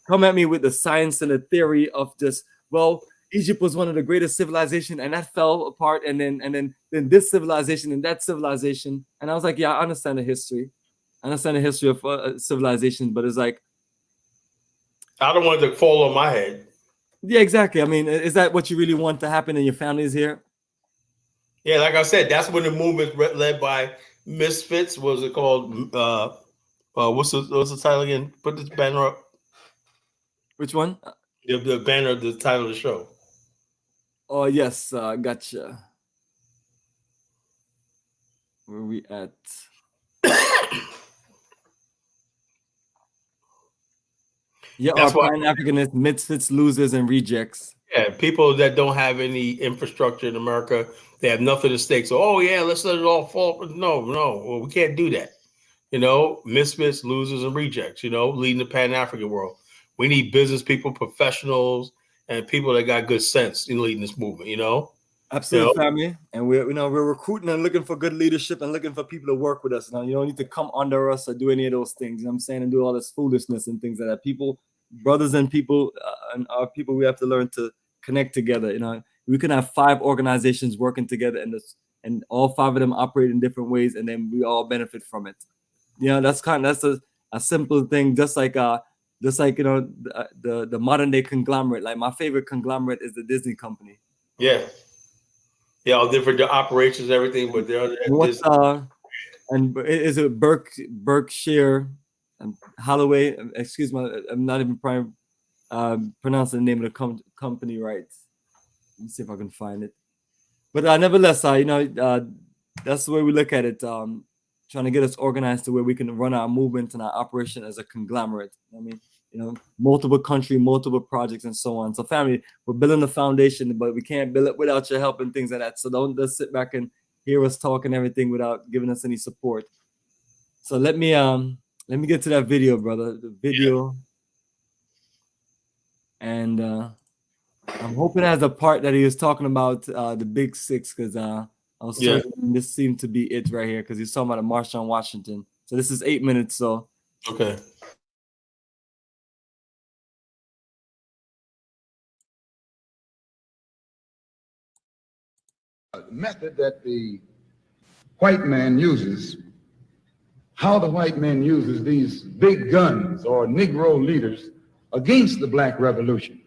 come at me with the science and the theory of just, well, Egypt was one of the greatest civilization and that fell apart, and then this civilization and that civilization. And I was like, yeah, I understand the history. I understand the history of civilization, but it's like, I don't want it to fall on my head. Yeah, exactly. I mean, is that what you really want to happen in your families here? Yeah, like I said, that's when the movement led by Misfits. What was it called? What's the title again? Put this banner up. Which one? The banner, the title of the show. Oh yes, gotcha. Where we at? Yeah, That's our why. Pan-Africanist misfits, losers, and rejects. Yeah, people that don't have any infrastructure in America, they have nothing at stake. So, oh yeah, let's let it all fall. No, well, we can't do that. You know, misfits, losers, and rejects. You know, leading the Pan-African world. We need business people, professionals, and people that got good sense in leading this movement. You know. Absolutely, family. And we're recruiting and looking for good leadership and looking for people to work with us. Now, you don't need to come under us or do any of those things. You know what I'm saying? And do all this foolishness and things like that. People, brothers and people, and our people, we have to learn to connect together. You know, we can have 5 organizations working together, and all 5 of them operate in different ways, and then we all benefit from it. You know, that's a simple thing. Just like you know, the modern day conglomerate. Like my favorite conglomerate is the Disney company. Yeah. Yeah, all different operations, everything, but they're and is it Berkshire and Holloway? Excuse me, I'm not even pronouncing the name of the company right. Let me see if I can find it. But nevertheless, you know, that's the way we look at it. Trying to get us organized to where we can run our movement and our operation as a conglomerate. I mean, you know, multiple country, multiple projects, and so on. So, family, we're building the foundation, but we can't build it without your help and things like that. So don't just sit back and hear us talk and everything without giving us any support. So let me get to that video, brother. The video, and I'm hoping it has a part that he was talking about the Big Six, because I was certain this seemed to be it right here, because he's talking about a march on Washington. So this is 8 minutes. So okay. Method that the white man uses, how the white man uses these big guns or Negro leaders against the Black Revolution.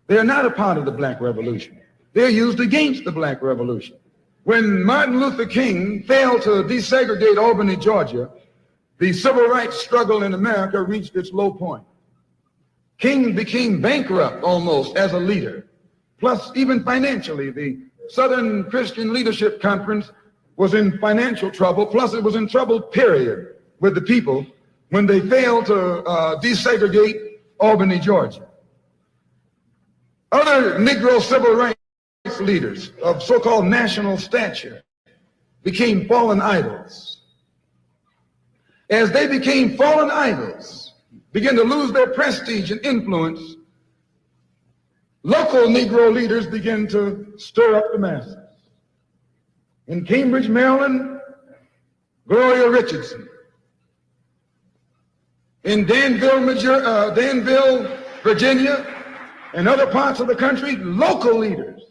They're not a part of the Black Revolution. They're used against the Black Revolution. When Martin Luther King failed to desegregate Albany, Georgia, the civil rights struggle in America reached its low point. King became bankrupt almost as a leader, plus even financially. The Southern Christian Leadership Conference was in financial trouble, plus it was in trouble, period, with the people when they failed to desegregate Albany, Georgia. Other Negro civil rights leaders of so-called national stature became fallen idols. As they became fallen idols, began to lose their prestige and influence, local Negro leaders began to stir up the masses. In Cambridge, Maryland, Gloria Richardson. In Danville, Virginia, and other parts of the country, local leaders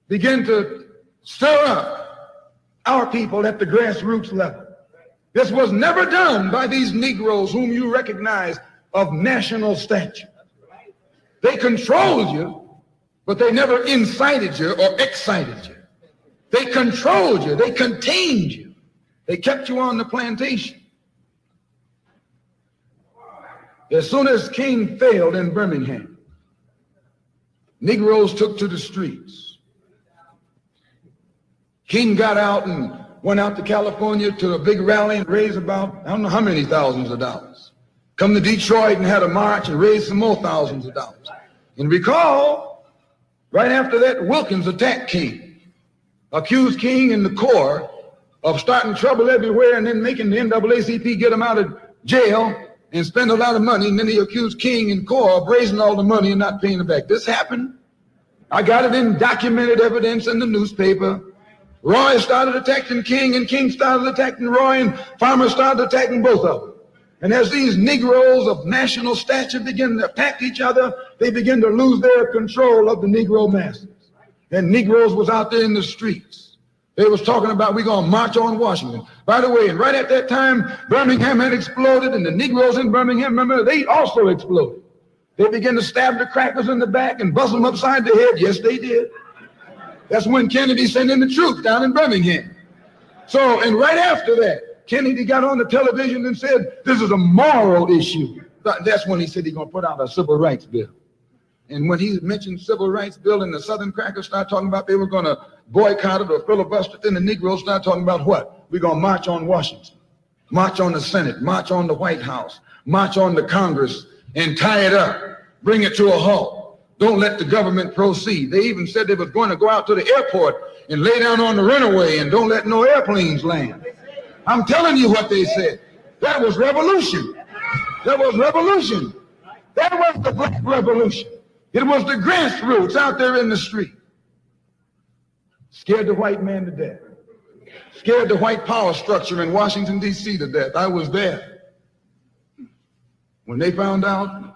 began to stir up our people at the grassroots level. This was never done by these Negroes whom you recognize of national stature. They controlled you, but they never incited you or excited you. They controlled you, they contained you. They kept you on the plantation. As soon as King failed in Birmingham, Negroes took to the streets. King got out and went out to California to a big rally and raised about, I don't know how many thousands of dollars. Come to Detroit and had a march and raised some more thousands of dollars. And recall, right after that, Wilkins attacked King, accused King and the Corps of starting trouble everywhere and then making the NAACP get him out of jail and spend a lot of money. And then he accused King and Corps of raising all the money and not paying it back. This happened. I got it in documented evidence in the newspaper. Roy started attacking King, and King started attacking Roy, and Farmer started attacking both of them. And as these Negroes of national stature begin to attack each other, they begin to lose their control of the Negro masses. And Negroes was out there in the streets. They was talking about, we're going to march on Washington. By the way, and right at that time, Birmingham had exploded, and the Negroes in Birmingham, remember, they also exploded. They began to stab the crackers in the back and bust them upside the head. Yes, they did. That's when Kennedy sent in the troops down in Birmingham. So, and right after that, Kennedy got on the television and said, this is a moral issue. That's when he said he's going to put out a civil rights bill. And when he mentioned civil rights bill and the Southern crackers started talking about they were going to boycott it or filibuster it, then the Negroes started talking about what? We're going to march on Washington, march on the Senate, march on the White House, march on the Congress and tie it up, bring it to a halt. Don't let the government proceed. They even said they was going to go out to the airport and lay down on the runway and don't let no airplanes land. I'm telling you what they said. That was revolution. That was revolution. That was the black revolution. It was the grassroots out there in the street. Scared the white man to death. Scared the white power structure in Washington, D.C. to death. I was there. When they found out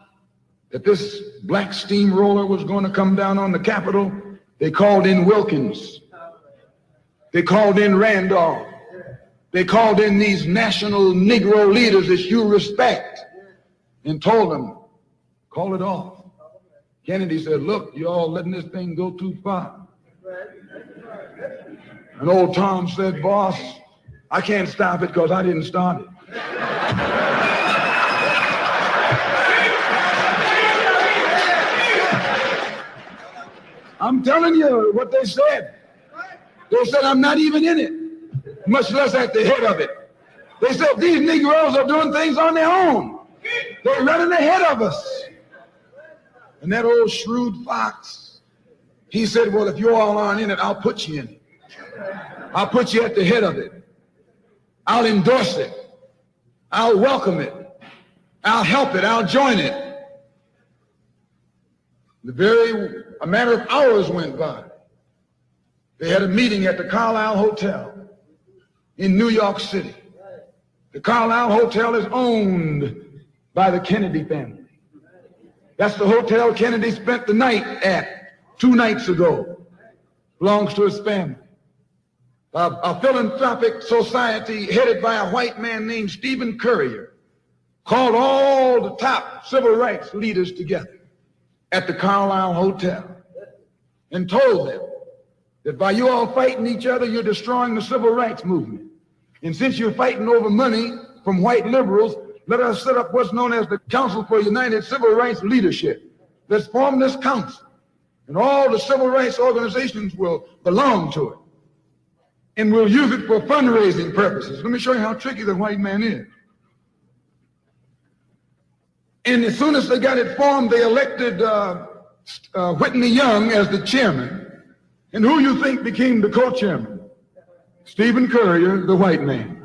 that this black steamroller was going to come down on the Capitol, they called in Wilkins. They called in Randolph. They called in these national Negro leaders that you respect and told them, call it off. Kennedy said, look, you all letting this thing go too far. And old Tom said, boss, I can't stop it because I didn't start it. I'm telling you what they said. They said, I'm not even in it, much less at the head of it. They said, these Negroes are doing things on their own. They're running ahead of us. And that old shrewd fox, he said, well, if you all aren't in it, I'll put you in it. I'll put you at the head of it. I'll endorse it. I'll welcome it. I'll help it. I'll join it. A matter of hours went by. They had a meeting at the Carlisle Hotel in New York City. The Carlisle Hotel is owned by the Kennedy family. That's the hotel Kennedy spent the night at 2 nights ago. Belongs to his family. A philanthropic society headed by a white man named Stephen Currier called all the top civil rights leaders together at the Carlisle Hotel and told them that by you all fighting each other, you're destroying the civil rights movement. And since you're fighting over money from white liberals, let us set up what's known as the Council for United Civil Rights Leadership. Let's form this council, and all the civil rights organizations will belong to it. And we'll use it for fundraising purposes. Let me show you how tricky the white man is. And as soon as they got it formed, they elected Whitney Young as the chairman. And who you think became the co-chairman? Stephen Currier, the white man.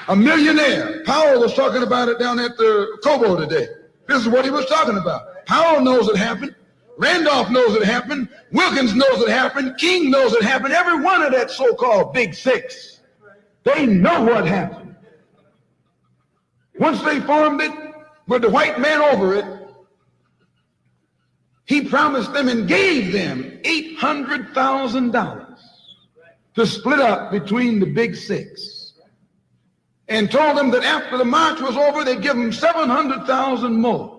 A millionaire. Powell was talking about it down at the Cobo today. This is what he was talking about. Powell knows it happened. Randolph knows it happened. Wilkins knows it happened. King knows it happened. Every one of that so-called Big Six. They know what happened. Once they formed it, with the white man over it, he promised them and gave them $800,000 to split up between the Big Six, and told them that after the march was over, they'd give them $700,000 more.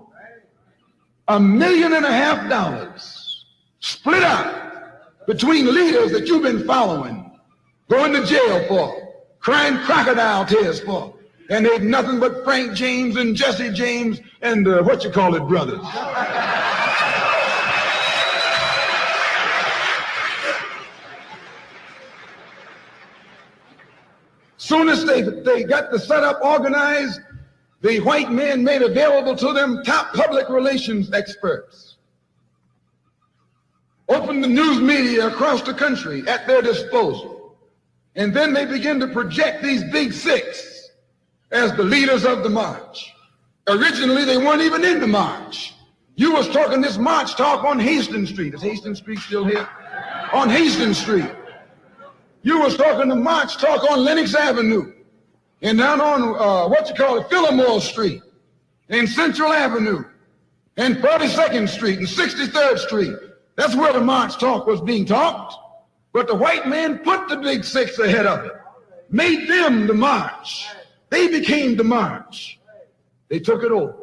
$1.5 million split up between leaders that you've been following, going to jail for, crying crocodile tears for, and they've nothing but Frank James and Jesse James and brothers. Soon as they got the setup organized, the white men made available to them top public relations experts, opened the news media across the country at their disposal, and then they began to project these Big Six as the leaders of the march. Originally, they weren't even in the march. You was talking this march talk on Hastings Street. Is Hastings Street still here? On Hastings Street. You was talking the march talk on Lenox Avenue, and down on Fillmore Street, and Central Avenue, and 42nd Street, and 63rd Street. That's where the march talk was being talked. But the white man put the Big Six ahead of it, made them the march. They became the march. They took it over.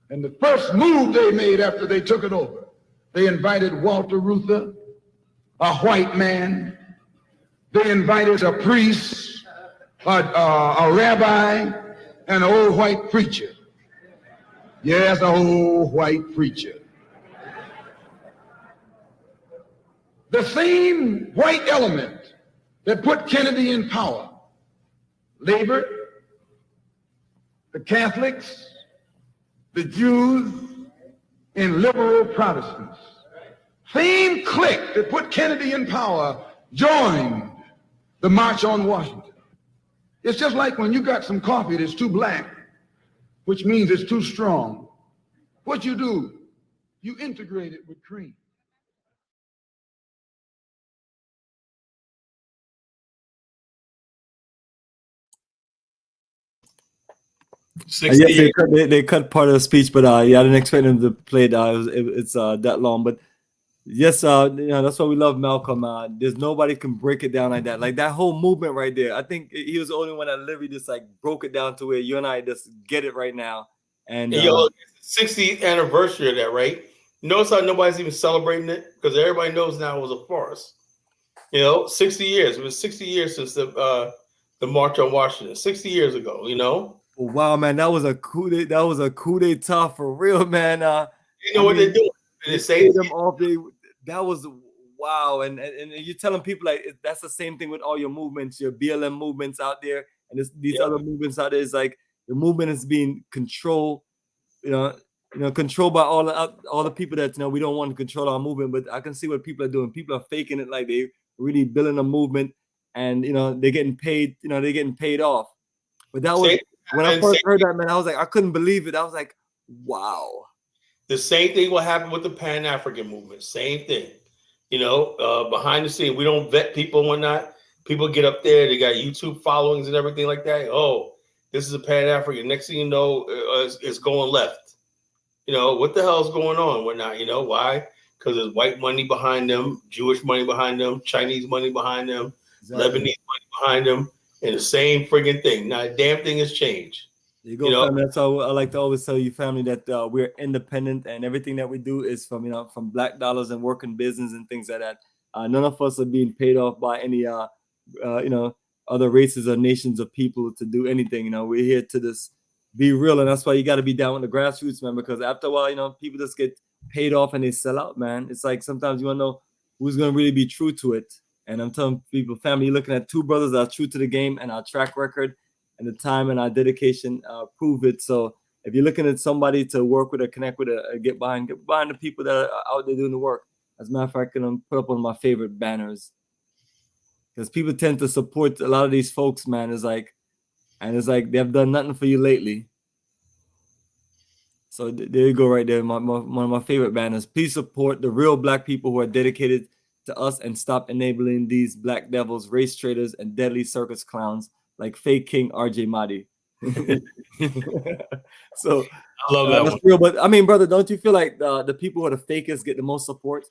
And the first move they made after they took it over, they invited Walter Reuther, a white man. They invited a priest, a rabbi, and an old white preacher. Yes, an old white preacher. The same white element that put Kennedy in power labored, the Catholics, the Jews, and liberal Protestants. Same clique that put Kennedy in power joined the March on Washington. It's just like when you got some coffee that's too black, which means it's too strong. What you do, you integrate it with cream. Yes, they cut part of the speech, but yeah, I didn't expect them to play it. It's that long, but yes, that's why we love Malcolm. There's nobody can break it down like that. Like that whole movement right there. I think he was the only one that literally just like broke it down to where you and I just get it right now. And yo, 60th anniversary of that, right? Notice how nobody's even celebrating it because everybody knows now it was a farce. 60 years. It was 60 years since the March on Washington. 60 years ago. Wow, man, that was a coup d'etat for real, man. You know what they're doing? They say them off. That was wow, and you're telling people like that's the same thing with all your movements, your BLM movements out there, and these other movements out there. It's like the movement is being controlled, controlled by all the people that we don't want to control our movement. But I can see what people are doing. People are faking it like they really building a movement, and they're getting paid. They're getting paid off. But that was when I first heard that, man. I was like, I couldn't believe it. I was like, wow. The same thing will happen with the Pan-African movement. Same thing. Behind the scene, we don't vet people and whatnot. People get up there, they got YouTube followings and everything like that. Oh, this is a Pan-African. Next thing you know, it's going left. What the hell is going on and whatnot? Why? Because there's white money behind them, Jewish money behind them, Chinese money behind them, Lebanese money behind them, and the same friggin' thing. Not a damn thing has changed. You go, family. That's how I like to always tell you, family, that we're independent and everything that we do is from black dollars and working business and things like that. None of us are being paid off by any other races or nations of people to do anything. We're here to just be real, and that's why you got to be down with the grassroots, man. Because after a while, people just get paid off and they sell out, man. It's like sometimes you want to know who's going to really be true to it. And I'm telling people, family, you're looking at two brothers that are true to the game, and our track record and the time and our dedication prove it. So if you're looking at somebody to work with or connect with or get behind the people that are out there doing the work. As a matter of fact, I can put up one of my favorite banners because people tend to support a lot of these folks, man. It's like they've done nothing for you lately. So there you go, right there. One of my favorite banners. Please support the real black people who are dedicated to us and stop enabling these black devils, race traitors, and deadly circus clowns like fake King RJ Mahdi. So I love that one. Real, but I mean, brother, don't you feel like the people who are the fakest get the most support?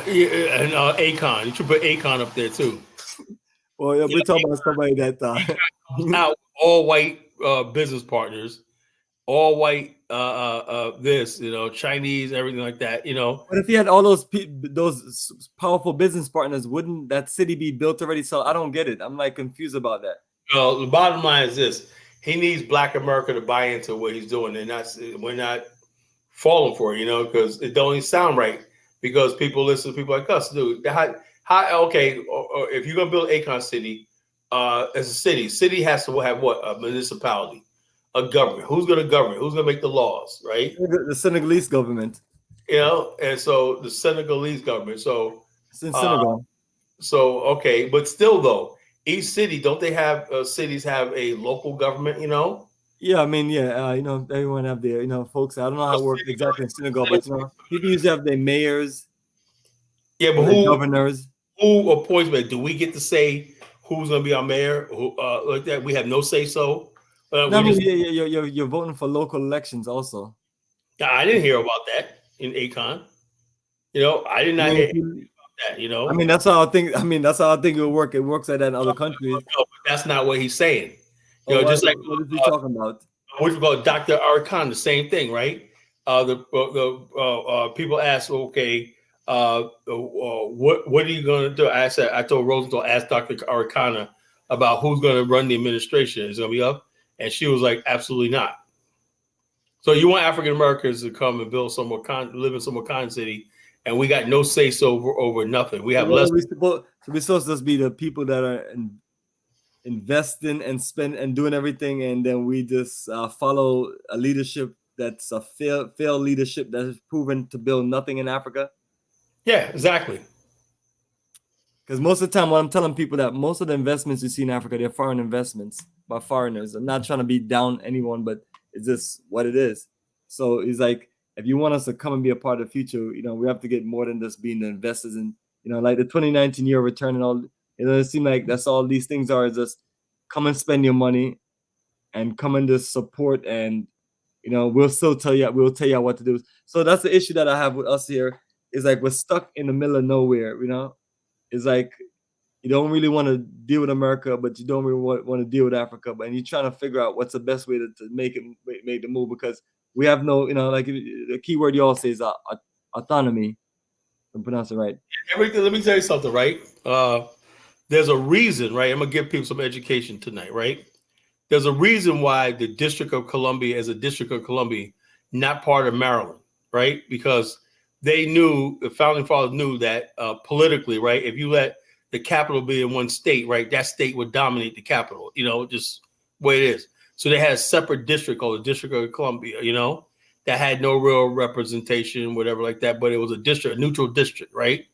Yeah, and Akon. You should put Akon up there too. Well, yeah, we're talking about somebody that now all white business partners, all white Chinese, everything like that. But if you had all those powerful business partners, wouldn't that city be built already? So I don't get it. I'm like confused about that. Well, the bottom line is this: he needs Black America to buy into what he's doing, and we're not falling for it, because it don't even sound right. Because people listen to people like us, dude. Okay, or if you're gonna build Akon City, as a city has to have what? A municipality, a government. Who's gonna govern? Who's gonna make the laws? Right? The Senegalese government. And so the Senegalese government. So it's in Senegal. So okay, but still though. Each city, don't they have cities have a local government? Yeah, I mean, everyone have their, folks. I don't know how it works exactly in Senegal, but people usually have their mayors. Yeah, but governors? Who appoints me? Do we get to say who's going to be our mayor? Who like that? We have no say so. You're voting for local elections also. I didn't hear about that in Akon. I did not hear about that. I mean, that's how I think. It will work. It works like that in other countries. No, but that's not what he's saying. Just like what is he talking about? What about Dr. Arkan? The same thing, right? The people ask, okay, what are you going to do? I told Rosenthal, ask Dr. Arikana about who's going to run the administration. Is it going to be up? And she was like, absolutely not. So you want African Americans to come and build live in some Wakanda city, and we got no say so over nothing. We have less. We're supposed to be the people that are investing and spend and doing everything, and then we just follow a leadership that's a failed leadership that has proven to build nothing in Africa. Yeah, exactly. Because most of the time, what I'm telling people that most of the investments you see in Africa, they're foreign investments by foreigners. I'm not trying to beat down anyone, but it's just what it is. So it's like, if you want us to come and be a part of the future, we have to get more than just being the investors in, like the 2019 year return and all. It seems like that's all these things are, is just come and spend your money and come and just support, and we'll tell you what to do. So that's the issue that I have with us here, is like we're stuck in the middle of nowhere. It's like you don't really want to deal with America, but you don't really want to deal with Africa. And you're trying to figure out what's the best way to make the move, because we have no, like the key word you all say is autonomy. I'm pronouncing it right. Let me tell you something, right? There's a reason, right? I'm gonna give people some education tonight, right? There's a reason why the District of Columbia is a District of Columbia, not part of Maryland, right? Because the founding fathers knew that politically, right? If you let the capital be in one state, right, that state would dominate the capital, just the way it is. So they had a separate district called the District of Columbia, that had no real representation, whatever like that, but it was a neutral district, right?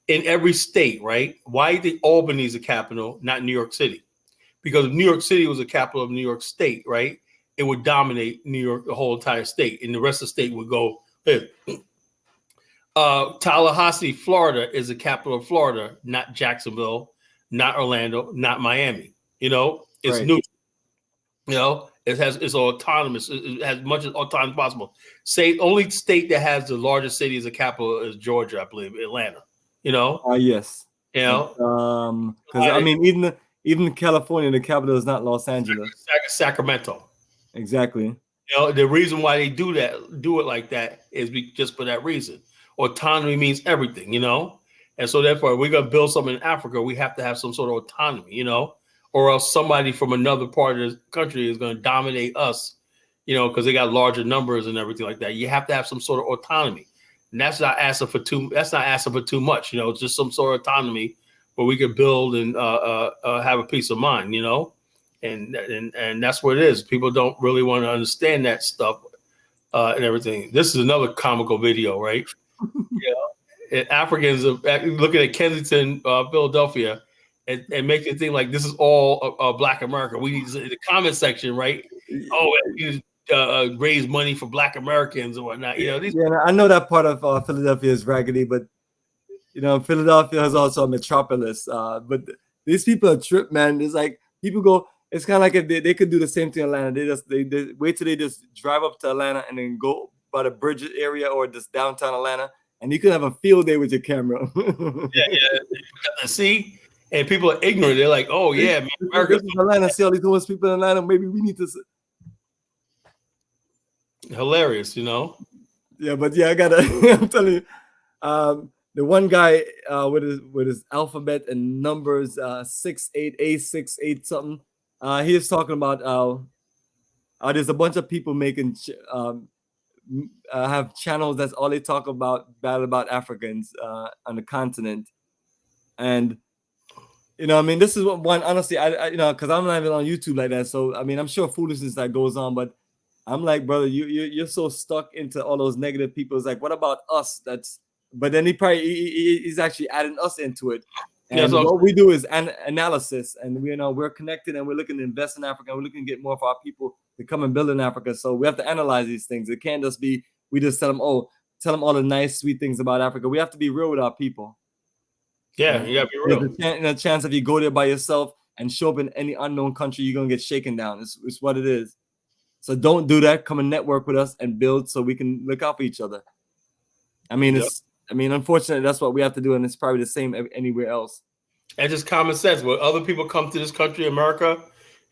In every state, right? Why do you think Albany is the capital, not New York City? Because if New York City was the capital of New York State, right, it would dominate New York, the whole entire state, and the rest of the state would go. Tallahassee, Florida is the capital of Florida, not Jacksonville, not Orlando, not Miami. It's right. Neutral. It's autonomous. It has much autonomy as possible. Only state that has the largest city as a capital is Georgia, I believe, Atlanta. Yes. Because I mean, even California, the capital is not Los Angeles. Sacramento. Exactly. The reason why they do it like that is just for that reason. Autonomy means everything, and so therefore, if we're gonna build something in Africa, we have to have some sort of autonomy, or else somebody from another part of the country is going to dominate us, because they got larger numbers and everything like that. You have to have some sort of autonomy, and that's not asking for too much, It's just some sort of autonomy where we can build and have a peace of mind, and that's what it is. People don't really want to understand that stuff and everything. This is another comical video, right? Africans are looking at Kensington, Philadelphia, and make it think like this is all Black America. We need the comment section, right? Oh, raise money for Black Americans or whatnot. I know that part of Philadelphia is raggedy, but Philadelphia is also a metropolis. But these people are tripped, man. It's like people go. It's kind of like if they could do the same thing in Atlanta. They wait till they just drive up to Atlanta and then go by the bridge area or just downtown Atlanta, and you could have a field day with your camera. yeah. See, and people are ignorant. They're like, "Oh yeah, man, America's Atlanta. See all these homeless people in Atlanta. Maybe we need to." Hilarious, Yeah, but yeah, I gotta. I'm telling you, the one guy with his alphabet and numbers 68A68 something. He is talking about there's a bunch of people making have channels that's all they talk about, bad about Africans on the continent, and this is one honestly I because I'm not even on YouTube like that, so I mean I'm sure foolishness that goes on, but I'm like, brother, you're so stuck into all those negative people. It's like, what about us? But then he's actually adding us into it. And what we do is an analysis, and we're connected, and we're looking to invest in Africa. We're looking to get more of our people to come and build in Africa. So we have to analyze these things. It can't just be we just tell them all the nice, sweet things about Africa. We have to be real with our people. Yeah, you gotta be real. There's a chance if you go there by yourself and show up in any unknown country, you're gonna get shaken down. It's what it is. So don't do that. Come and network with us and build so we can look out for each other. Unfortunately, that's what we have to do, and it's probably the same anywhere else. And just common sense. When other people come to this country, America,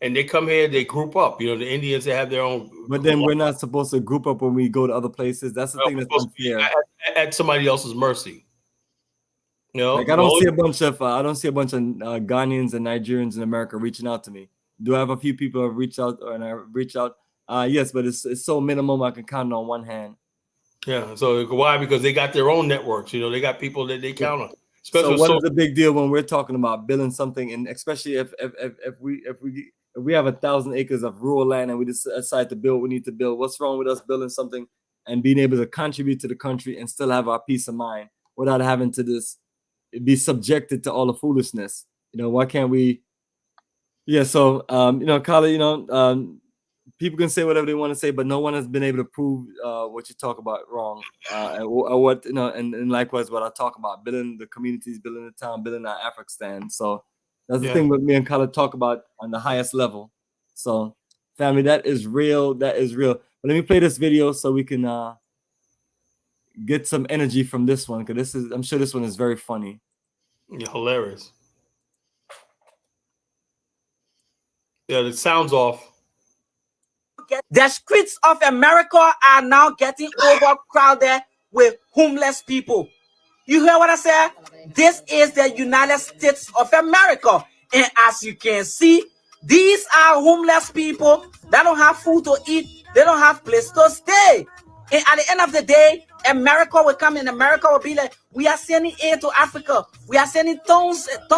and they come here, they group up. The Indians, they have their own. But then we're not supposed to group up when we go to other places. That's the thing that's unfair. At somebody else's mercy. You know, Like I don't see a bunch of Ghanaians and Nigerians in America reaching out to me. Do I have a few people who have reached out and I reach out? Yes, but it's so minimum I can count on one hand. Yeah. So why? Because they got their own networks. You know, they got people that they count on. So what is the big deal when we're talking about building something, and especially if we have 1,000 acres of rural land and we decide to build, we need to build. What's wrong with us building something and being able to contribute to the country and still have our peace of mind without having to be subjected to all the foolishness? You know, why can't we? Yeah. So you know, Khaled, people can say whatever they want to say, but no one has been able to prove what you talk about wrong, or what, you know, and likewise what I talk about, building the communities, building the town, building our Afrikstan. So that's the thing with me and Khaled talk about on the highest level. So family, that is real. That is real. But let me play this video so we can get some energy from this one, because I'm sure this one is very funny. Yeah, hilarious. Yeah, the sound's off. The streets of America are now getting overcrowded with homeless people. You hear what I said? This is the United States of America. And as you can see, these are homeless people that don't have food to eat. They don't have place to stay. And at the end of the day, America will come and America will be like, we are sending aid to Africa. We are sending tons and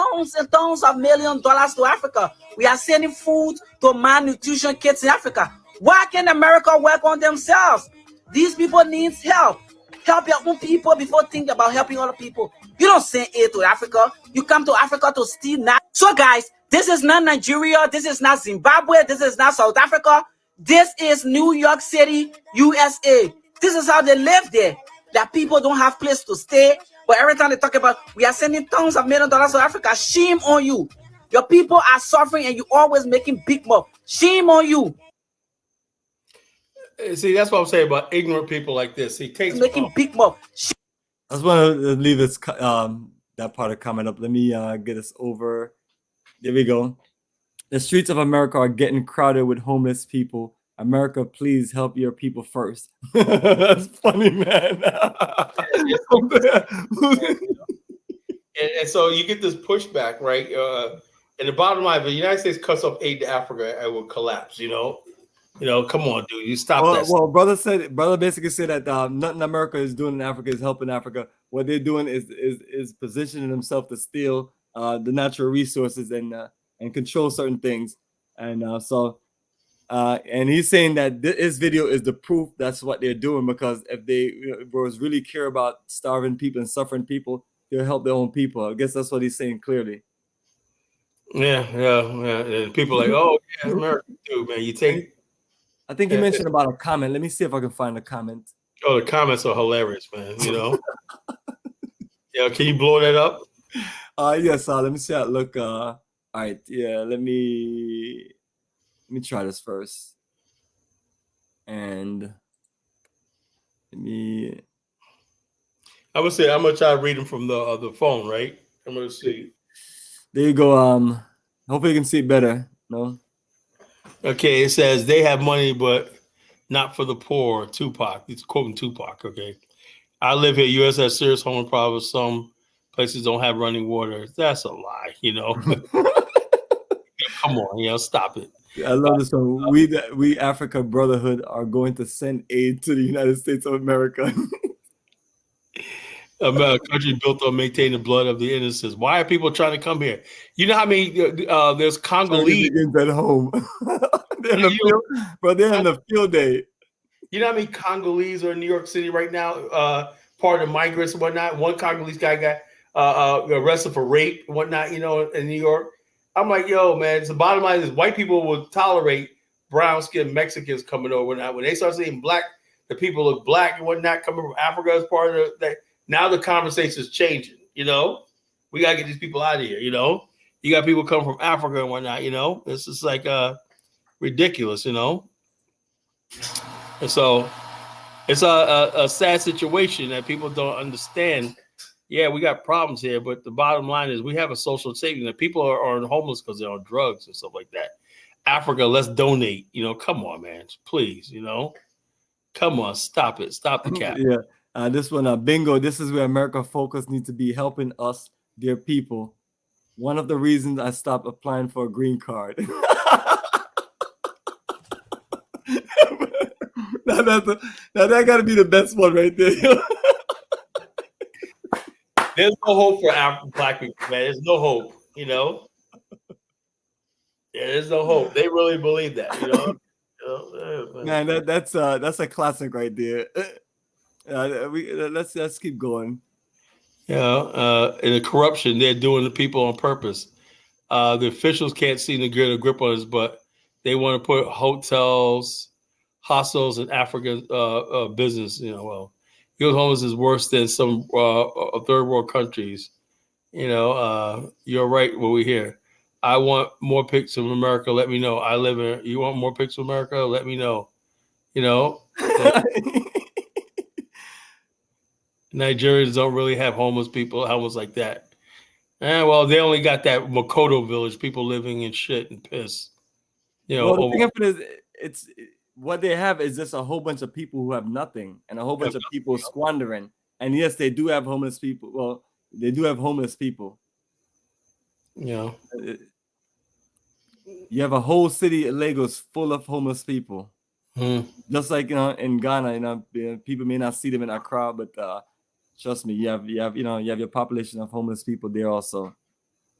tons of $1 million to Africa. We are sending food to malnutrition kids in Africa. Why can't America work on themselves? These people need help. Help your own people before thinking about helping other people. You don't send aid to Africa. You come to Africa to steal now. So guys, this is not Nigeria. This is not Zimbabwe. This is not South Africa. This is New York City, USA. This is how they live there. That people don't have place to stay. But every time they talk about, we are sending tons of $1 million to Africa, shame on you. Your people are suffering and you always making big money. Shame on you. See, that's what I'm saying about ignorant people like this. He takes making big money. I just want to leave this that part of comment up. Let me get us over. There we go. The streets of America are getting crowded with homeless people. America, please help your people first. That's funny, man. And so you get this pushback, right? And the bottom line, if the United States cuts off aid to Africa, it will collapse. You know, come on, dude, you stop that. Well, brother basically said that nothing America is doing in Africa is helping Africa. What they're doing is positioning themselves to steal the natural resources and control certain things. And and he's saying that his video is the proof that's what they're doing, because if they was really care about starving people and suffering people, they'll help their own people. I guess that's what he's saying clearly. Yeah. And people are like, oh yeah, America too, man. You take. I think you mentioned about a comment. Let me see if I can find a comment. Oh, the comments are hilarious, man. You know. Yeah, can you blow that up? Yes. Let me see how it look. All right. Yeah. Let me try this first. And I would say I'm gonna try to read them from the phone, right? I'm gonna see. There you go. Hopefully you can see it better. No. Okay, it says they have money, but not for the poor. Tupac. He's quoting Tupac. Okay. I live here. U.S. has serious homeless problems. Some places don't have running water. That's a lie, you know. Come on, stop it. I love this one. We Africa Brotherhood are going to send aid to the United States of America. A country built on maintaining the blood of the innocents. Why are people trying to come here? You know how many there's Congolese at home. They're in the field, bro. They're in the field day. You know how many Congolese are in New York City right now? Part of migrants and whatnot. One Congolese guy got arrested for rape and whatnot. You know, in New York. I'm like, yo, man. The bottom line is white people will tolerate brown-skinned Mexicans coming over now. When they start seeing the people look black and whatnot coming from Africa as part of that. Now the conversation is changing, you know. We gotta get these people out of here, you know. You got people coming from Africa and whatnot, you know. It's just like ridiculous, you know. And so it's a sad situation that people don't understand. Yeah, we got problems here, but the bottom line is we have a social safety net. People are homeless because they're on drugs and stuff like that. Africa, let's donate. You know, come on, man, please. You know, come on, stop it, stop the cap. Yeah. This one, bingo. This is where America focus needs to be, helping us, dear people. One of the reasons I stopped applying for a green card. now that got to be the best one right there. There's no hope for Black people, man. There's no hope, you know. Yeah, there's no hope. They really believe that, you know. Man, that's a classic right there. Let's keep going. Yeah, and the corruption they're doing to people on purpose. The officials can't seem to get a grip on this, but they want to put hotels, hostels in African business. You know, well, youth homeless is worse than some third world countries. You know, you're right. What we hear. I want more pics of America. Let me know. I live in. You want more pics of America? Let me know. You know. Nigerians don't really have homeless people, homeless like that. Well, they only got that Makoto village, people living in shit and piss. You know, well, the thing of it is, it's what they have is just a whole bunch of people who have nothing and a whole bunch of people squandering. And yes, they do have homeless people. Well, they do have homeless people. Yeah. You have a whole city of Lagos full of homeless people. Just like, you know, in Ghana, you know, people may not see them in our crowd, but trust me, you have your population of homeless people there also.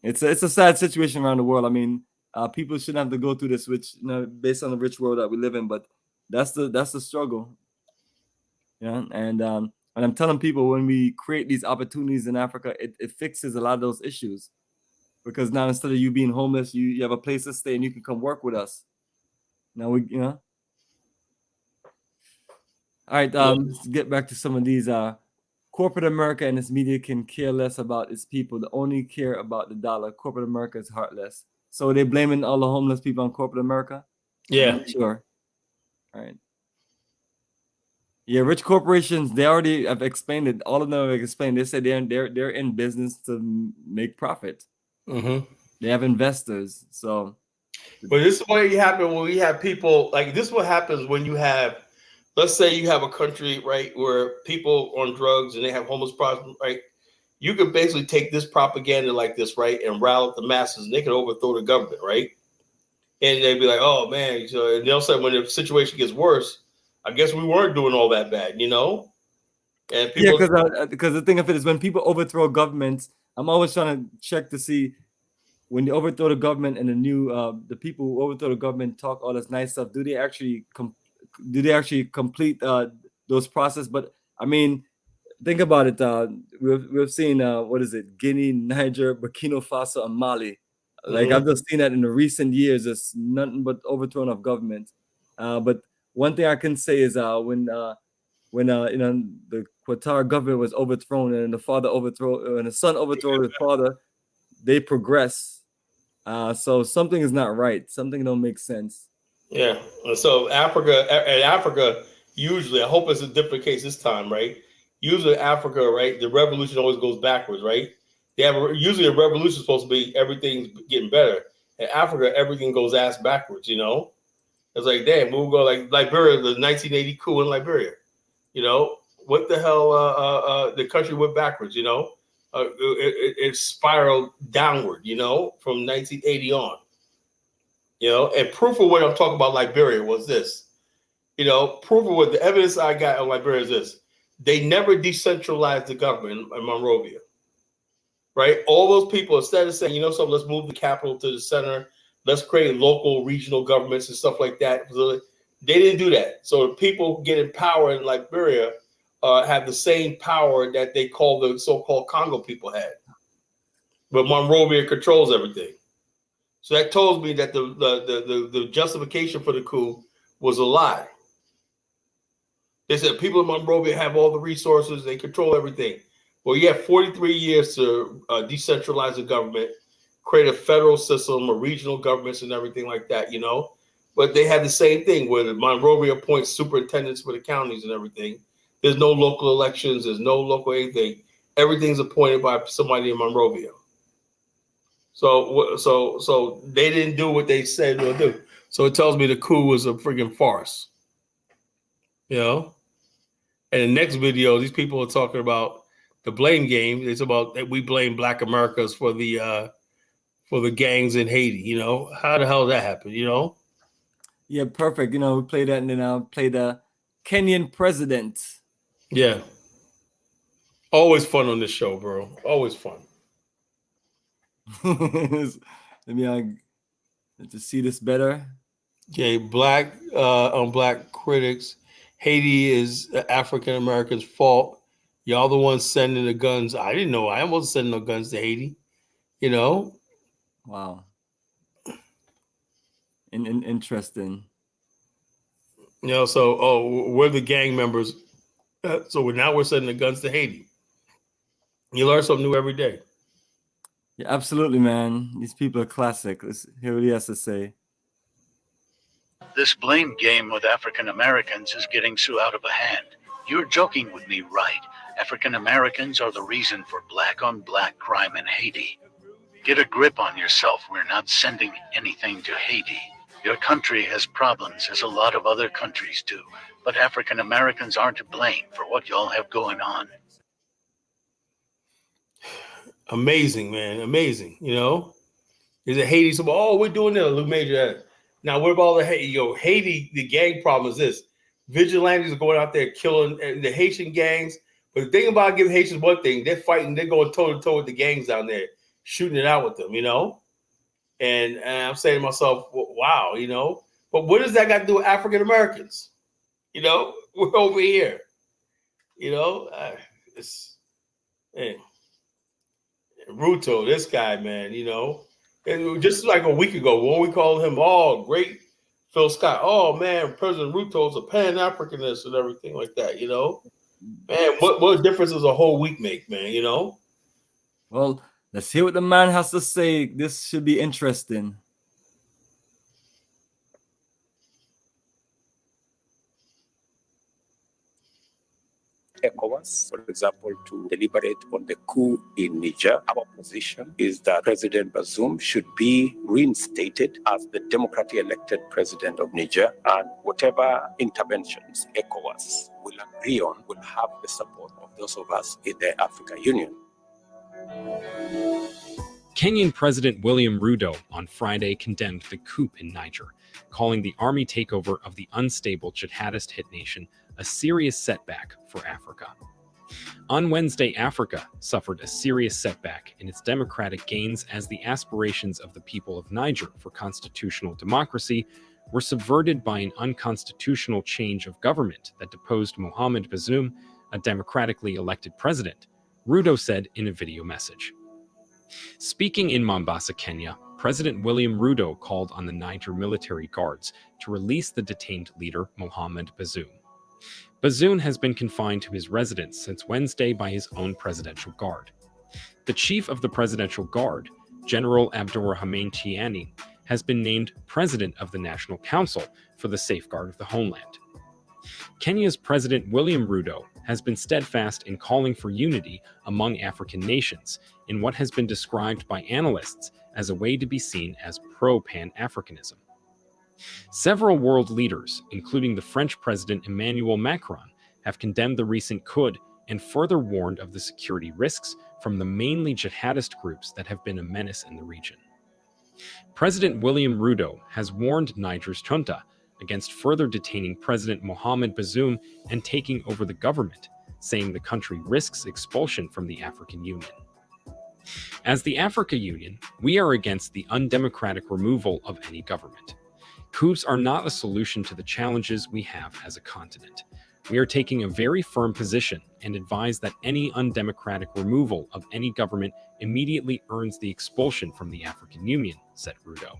It's a sad situation around the world. I mean, people shouldn't have to go through this, which, you know, based on the rich world that we live in, but that's the struggle. Yeah, and I'm telling people, when we create these opportunities in Africa, it fixes a lot of those issues, because now instead of you being homeless, you have a place to stay and you can come work with us. Now all right, let's get back to some of these. Corporate America and its media can care less about its people. They only care about the dollar. Corporate America is heartless. So they're blaming all the homeless people on corporate America? Yeah. Sure. All right. Yeah, rich corporations, they already have explained it. All of them have explained. They said they're in business to make profit. Mm-hmm. They have investors. So, but this is what happens when we have people like this. What happens when you have, let's say you have a country, right, where people on drugs and they have homeless problems, right? You could basically take this propaganda like this, right, and rile up the masses, and they can overthrow the government, right? And they'd be like, "Oh man," so and they'll say when the situation gets worse, I guess we weren't doing all that bad, you know? And people, yeah, because the thing of it is, when people overthrow governments, I'm always trying to check to see when they overthrow the government and the people who overthrow the government talk all this nice stuff. Do they actually complete those process? But I mean, think about it. We've seen what is it? Guinea, Niger, Burkina Faso, and Mali. Like I've just seen that in the recent years. It's nothing but overthrown of government. But one thing I can say is when the Qatar government was overthrown and the son overthrew his father, they progress. So something is not right. Something don't make sense. Yeah. So Africa, usually, I hope it's a different case this time, right? Usually Africa, right, the revolution always goes backwards, right? They have usually a revolution is supposed to be everything's getting better. In Africa, everything goes ass backwards, you know? It's like, damn, we'll go like Liberia, the 1980 coup in Liberia. You know, what the hell? The country went backwards, you know? It spiraled downward, you know, from 1980 on. You know, and proof of what I'm talking about Liberia was this. You know, proof of what the evidence I got on Liberia is this. They never decentralized the government in Monrovia. Right? All those people, instead of saying, you know, so let's move the capital to the center, let's create local, regional governments and stuff like that. They didn't do that. So the people who get in power in Liberia have the same power that they call the so-called Congo people had. But Monrovia controls everything. So that tells me that the justification for the coup was a lie. They said people in Monrovia have all the resources, they control everything. Well, you have 43 years to decentralize the government, create a federal system, or regional governments and everything like that, you know? But they have the same thing where the Monrovia appoints superintendents for the counties and everything. There's no local elections. There's no local anything. Everything's appointed by somebody in Monrovia. So they didn't do what they said they'll do. So it tells me the coup was a friggin' farce. You know? And the next video, these people are talking about the blame game. It's about that we blame Black Americans for the gangs in Haiti. You know, how the hell did that happen? You know? Yeah, perfect. You know, we played that, and then I'll play the Kenyan president. Yeah. Always fun on this show, bro. Always fun. Let me to see this better. Okay, Black on Black critics. Haiti is African Americans' fault. Y'all the ones sending the guns. I didn't know. I wasn't sending no guns to Haiti. You know? Wow. Interesting. You know, so we're the gang members. So now we're sending the guns to Haiti. You learn something new every day. Yeah, absolutely, man. These people are classic. Let's hear what he has to say. This blame game with African Americans is getting so out of hand. You're joking with me, right? African Americans are the reason for black on black crime in Haiti. Get a grip on yourself. We're not sending anything to Haiti. Your country has problems, as a lot of other countries do, but African Americans aren't to blame for what y'all have going on. Amazing, man. Amazing. You know? Is it Haiti? So, we're doing that. Luke Major. Now, what about all the Haiti? Haiti, the gang problem is this. Vigilantes are going out there killing the Haitian gangs. But the thing about giving Haitians one thing, they're fighting, they're going toe-to-toe with the gangs down there, shooting it out with them, you know? And I'm saying to myself, wow, you know? But what does that got to do with African Americans? You know? We're over here. You know? Ruto, this guy, man, you know? And just like a week ago, when we called him, great Phil Scott. Oh, man, President Ruto's a Pan-Africanist and everything like that, you know? Man, what difference does a whole week make, man, you know? Well, let's hear what the man has to say. This should be interesting. ECOWAS, for example, to deliberate on the coup in Niger. Our position is that President Bazoum should be reinstated as the democratically elected president of Niger, and whatever interventions ECOWAS will agree on will have the support of those of us in the African Union. Kenyan President William Ruto on Friday condemned the coup in Niger, calling the army takeover of the unstable jihadist hit nation a serious setback for Africa. On Wednesday, Africa suffered a serious setback in its democratic gains as the aspirations of the people of Niger for constitutional democracy were subverted by an unconstitutional change of government that deposed Mohamed Bazoum, a democratically elected president, Ruto said in a video message. Speaking in Mombasa, Kenya, President William Ruto called on the Niger military guards to release the detained leader, Mohamed Bazoum. Bazoum has been confined to his residence since Wednesday by his own presidential guard. The chief of the presidential guard, General Abdourahmane Tiani, has been named president of the National Council for the Safeguard of the Homeland. Kenya's President William Ruto has been steadfast in calling for unity among African nations in what has been described by analysts as a way to be seen as pro-Pan-Africanism. Several world leaders, including the French President Emmanuel Macron, have condemned the recent coup and further warned of the security risks from the mainly jihadist groups that have been a menace in the region. President William Ruto has warned Niger's junta against further detaining President Mohamed Bazoum and taking over the government, saying the country risks expulsion from the African Union. As the African Union, we are against the undemocratic removal of any government. Coups are not a solution to the challenges we have as a continent. We are taking a very firm position and advise that any undemocratic removal of any government immediately earns the expulsion from the African Union, said Ruto.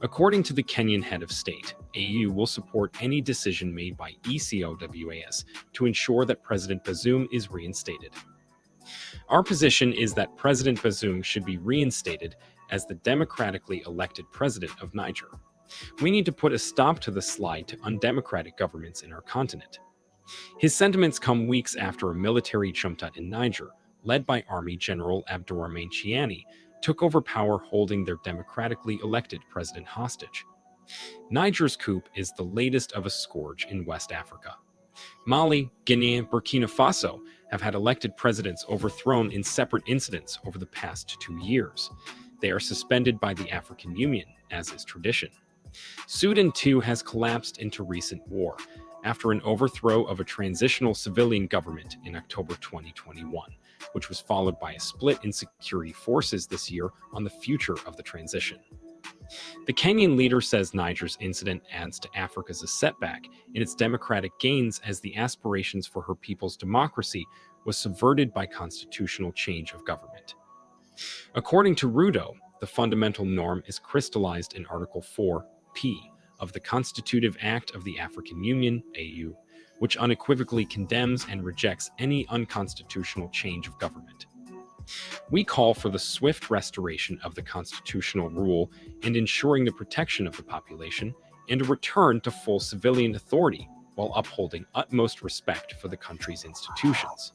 According to the Kenyan head of state, AU will support any decision made by ECOWAS to ensure that President Bazoum is reinstated. Our position is that President Bazoum should be reinstated as the democratically elected president of Niger. We need to put a stop to the slide to undemocratic governments in our continent. His sentiments come weeks after a military junta in Niger, led by Army General Abdourahmane Tiani, took over power holding their democratically elected president hostage. Niger's coup is the latest of a scourge in West Africa. Mali, Guinea, and Burkina Faso have had elected presidents overthrown in separate incidents over the past 2 years. They are suspended by the African Union, as is tradition. Sudan, too, has collapsed into recent war after an overthrow of a transitional civilian government in October 2021, which was followed by a split in security forces this year on the future of the transition. The Kenyan leader says Niger's incident adds to Africa's setback in its democratic gains as the aspirations for her people's democracy was subverted by constitutional change of government. According to Rudo, the fundamental norm is crystallized in Article 4(p) of the Constitutive Act of the African Union, AU, which unequivocally condemns and rejects any unconstitutional change of government. We call for the swift restoration of the constitutional rule and ensuring the protection of the population, and a return to full civilian authority while upholding utmost respect for the country's institutions.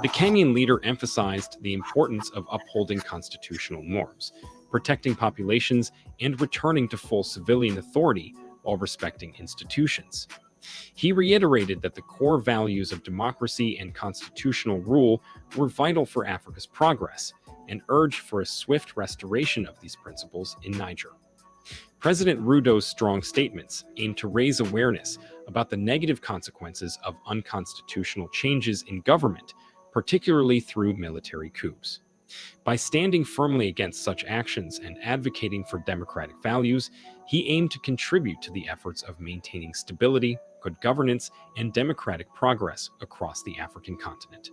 The Kenyan leader emphasized the importance of upholding constitutional norms, protecting populations, and returning to full civilian authority while respecting institutions. He reiterated that the core values of democracy and constitutional rule were vital for Africa's progress and urged for a swift restoration of these principles in Niger. President Rudo's strong statements aim to raise awareness about the negative consequences of unconstitutional changes in government, particularly through military coups. By standing firmly against such actions and advocating for democratic values, he aimed to contribute to the efforts of maintaining stability, good governance, and democratic progress across the African continent.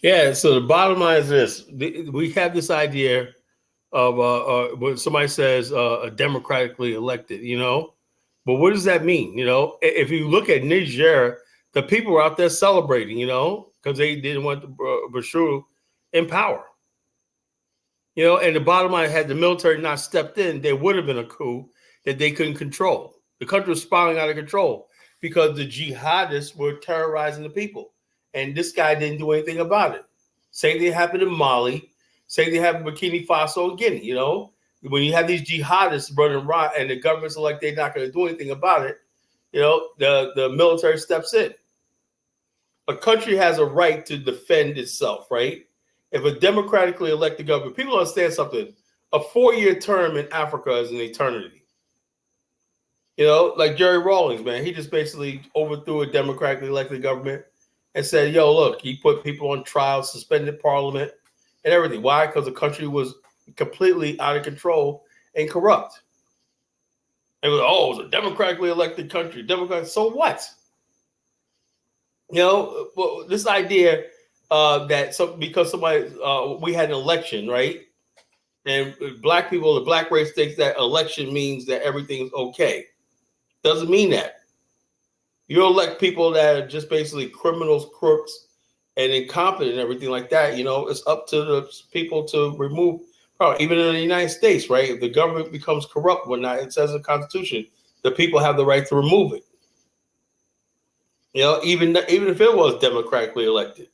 Yeah, so the bottom line is this. We have this idea of when somebody says democratically elected, but what does that mean? If you look at Niger, the people were out there celebrating, because they didn't want Bashir in power. And the bottom line, had the military not stepped in, there would have been a coup that they couldn't control. The country was spiraling out of control because the jihadists were terrorizing the people. And this guy didn't do anything about it. Same thing happened in Mali. Same thing happened in Burkina Faso and Guinea. When you have these jihadists running around and the governments are like they're not going to do anything about it, the military steps in. A country has a right to defend itself, right? If a democratically elected government, people understand something. A 4-year term in Africa is an eternity. Like Jerry Rawlings, man, he just basically overthrew a democratically elected government and said, yo, look, he put people on trial, suspended parliament and everything. Why? Because the country was completely out of control and corrupt. It was a democratically elected country. So what? Well, this idea that because somebody, we had an election, right? And black people, the black race thinks that election means that everything's okay. Doesn't mean that. You elect people that are just basically criminals, crooks, and incompetent and everything like that. It's up to the people to remove power. Even in the United States, right? If the government becomes corrupt, whatnot, it says in the Constitution, the people have the right to remove it. Even if it was democratically elected.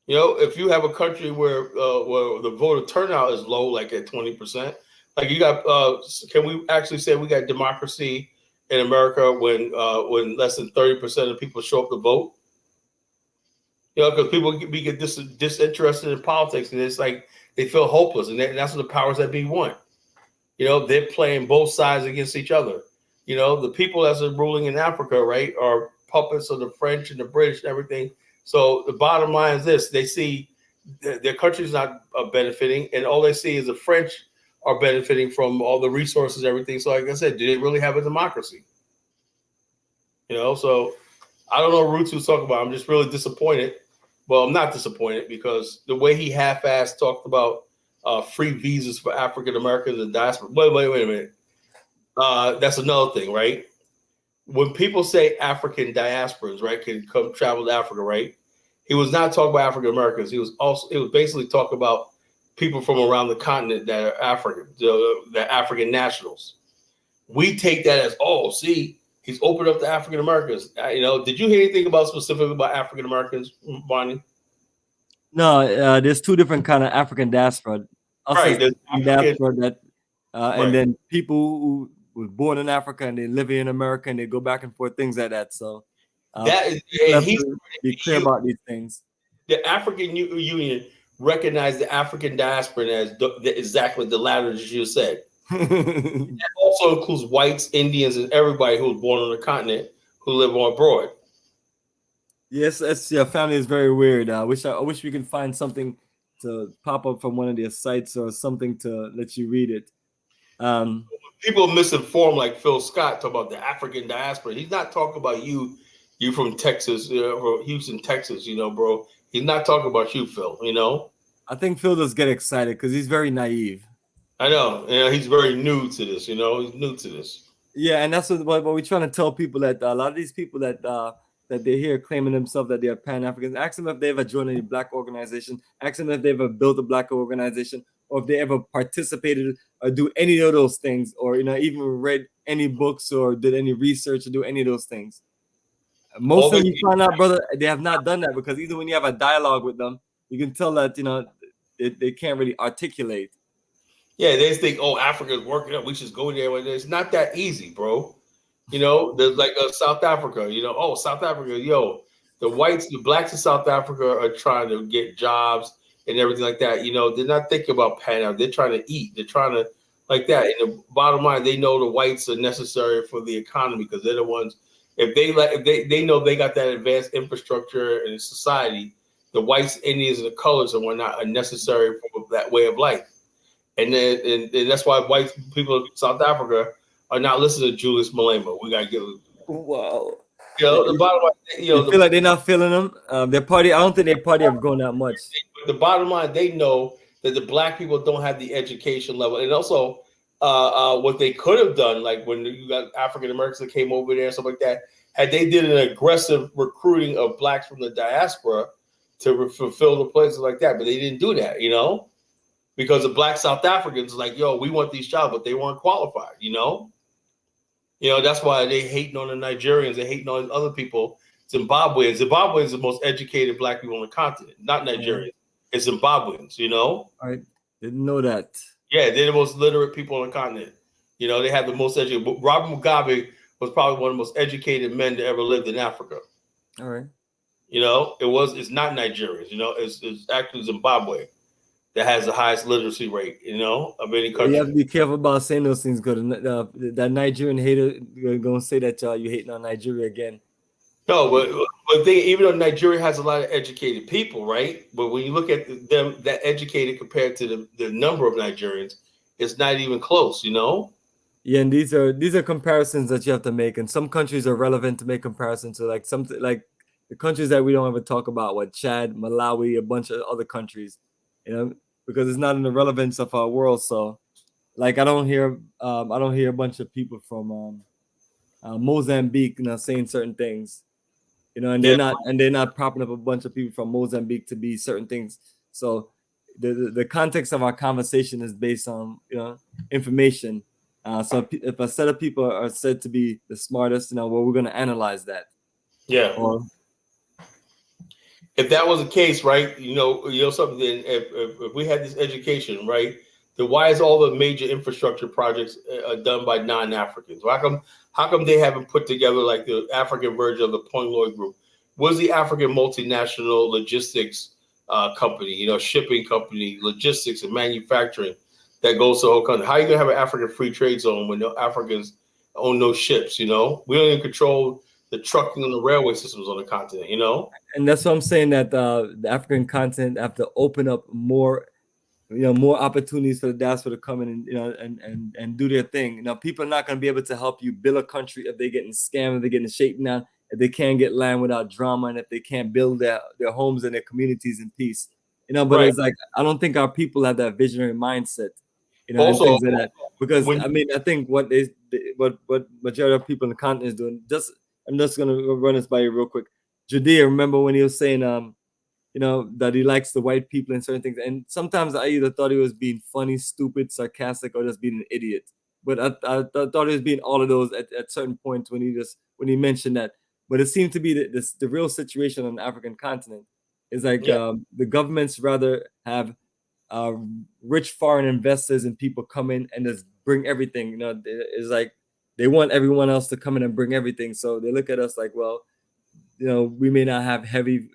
If you have a country where the voter turnout is low, like at 20%, like you got, can we actually say we got democracy in America when less than 30% of people show up to vote? Because people get disinterested in politics, and it's like they feel hopeless, and that's what the powers that be want. They're playing both sides against each other. The people that's ruling in Africa, right, are puppets of the French and the British and everything. So the bottom line is this: they see their country's not benefiting, and all they see is the French are benefiting from all the resources and everything. So like I said, do they really have a democracy? So I don't know what Roots was talking about. I'm just really disappointed. Well, I'm not disappointed because the way he half-assed talked about free visas for African Americans and diaspora. Wait a minute. That's another thing, right? When people say African diasporas, right, can come travel to Africa, right? He was not talking about African Americans. It was basically talking about people from around the continent that are African, the African nationals. We take that as, see, he's opened up to African Americans. Did you hear anything specifically about African Americans, Bonnie? No, there's two different kind of African diaspora. Us Right, is there's African African, diaspora that, right. and then people who was born in Africa and they live in America and they go back and forth, things like that. So That is, people and have he's to be clear you, about these things. the African Union recognized the African diaspora as exactly the latter that you said. That also includes whites, Indians, and everybody who was born on the continent who live on abroad. Yes, your family is very weird. I wish we could find something to pop up from one of their sites or something to let you read it. People misinformed, like Phil Scott, talk about the African diaspora. He's not talking about you from Texas, or Houston, Texas, bro. He's not talking about you, Phil. I think Phil does get excited because he's very naive. I know. He's very new to this. He's new to this. Yeah, and that's what we're trying to tell people, that a lot of these people that they hear claiming themselves that they are Pan-Africans, ask them if they ever joined any black organization, ask them if they ever built a black organization, or if they ever participated or do any of those things, or even read any books or did any research or do any of those things. Most of them, you find out, brother, they have not done that, because even when you have a dialogue with them, you can tell that they can't really articulate. Yeah, they just think, oh, Africa's working up, we should go there. It's not that easy, bro. There's like South Africa. Oh, South Africa, the whites, the blacks in South Africa are trying to get jobs and everything like that. They're not thinking about Pan-African. They're trying to eat. They're trying to like that. And the bottom line, they know the whites are necessary for the economy, because they're the ones. If they know they got that advanced infrastructure in society, the whites, Indians, and the colors and whatnot are necessary for that way of life. And then and that's why white people in South Africa are not listening to Julius Malema. We gotta get. Wow. The bottom line, you feel like they're not feeling them. Their party, I don't think their party have grown that much. The bottom line, they know that the black people don't have the education level, and also what they could have done, like when you got African Americans that came over there and stuff like that, had they did an aggressive recruiting of blacks from the diaspora to fulfill the places like that, but they didn't do that, because the black South Africans like, yo, we want these jobs, but they weren't qualified, that's why they hating on the Nigerians, they hating on other people. Zimbabweans are the most educated black people on the continent, not Nigerians. It's Zimbabweans, I didn't know that. Yeah, they're the most literate people on the continent. They have the most educated. Robert Mugabe was probably one of the most educated men that ever lived in Africa. All right. It's not Nigerians, it's actually Zimbabwe that has the highest literacy rate, of any country. You have to be careful about saying those things, because that Nigerian hater gonna say that you hating on Nigeria again. No, but even though Nigeria has a lot of educated people, right? But when you look at them that educated compared to the number of Nigerians, it's not even close, Yeah, and these are comparisons that you have to make, and some countries are relevant to make comparisons to, like something like the countries that we don't ever talk about, what Chad, Malawi, a bunch of other countries, because it's not in the relevance of our world. So, like, I don't hear a bunch of people from Mozambique, saying certain things, and they're not propping up a bunch of people from Mozambique to be certain things. So, the context of our conversation is based on information. So if a set of people are said to be the smartest, we're going to analyze that. Yeah. If that was the case, right? Something. If we had this education, right? Then why is all the major infrastructure projects done by non-Africans? How come they haven't put together like the African version of the Point Lloyd Group? Was the African multinational logistics company, shipping company, logistics and manufacturing that goes to the whole country? How are you gonna have an African free trade zone when no Africans own no ships? We don't even control the trucking and the railway systems on the continent. And that's what I'm saying, that the African continent have to open up more, more opportunities for the diaspora to come in and and do their thing. People are not going to be able to help you build a country if they're getting scammed, if they're getting shaken down, if they can't get land without drama, and if they can't build their homes and their communities in peace. But right. It's like, I don't think our people have that visionary mindset, also, and things like that. Because I think what majority of people in the continent is doing. I'm just gonna run this by you real quick. Judea, remember when he was saying that he likes the white people and certain things. And sometimes I either thought he was being funny, stupid, sarcastic, or just being an idiot. But I thought he was being all of those at certain points when he mentioned that. But it seemed to be the real situation on the African continent It's like Yeah. the governments rather have rich foreign investors and people come in and just bring everything. You know, it's like they want everyone else to come in and bring everything. So they look at us like, well, you know, we may not have heavy,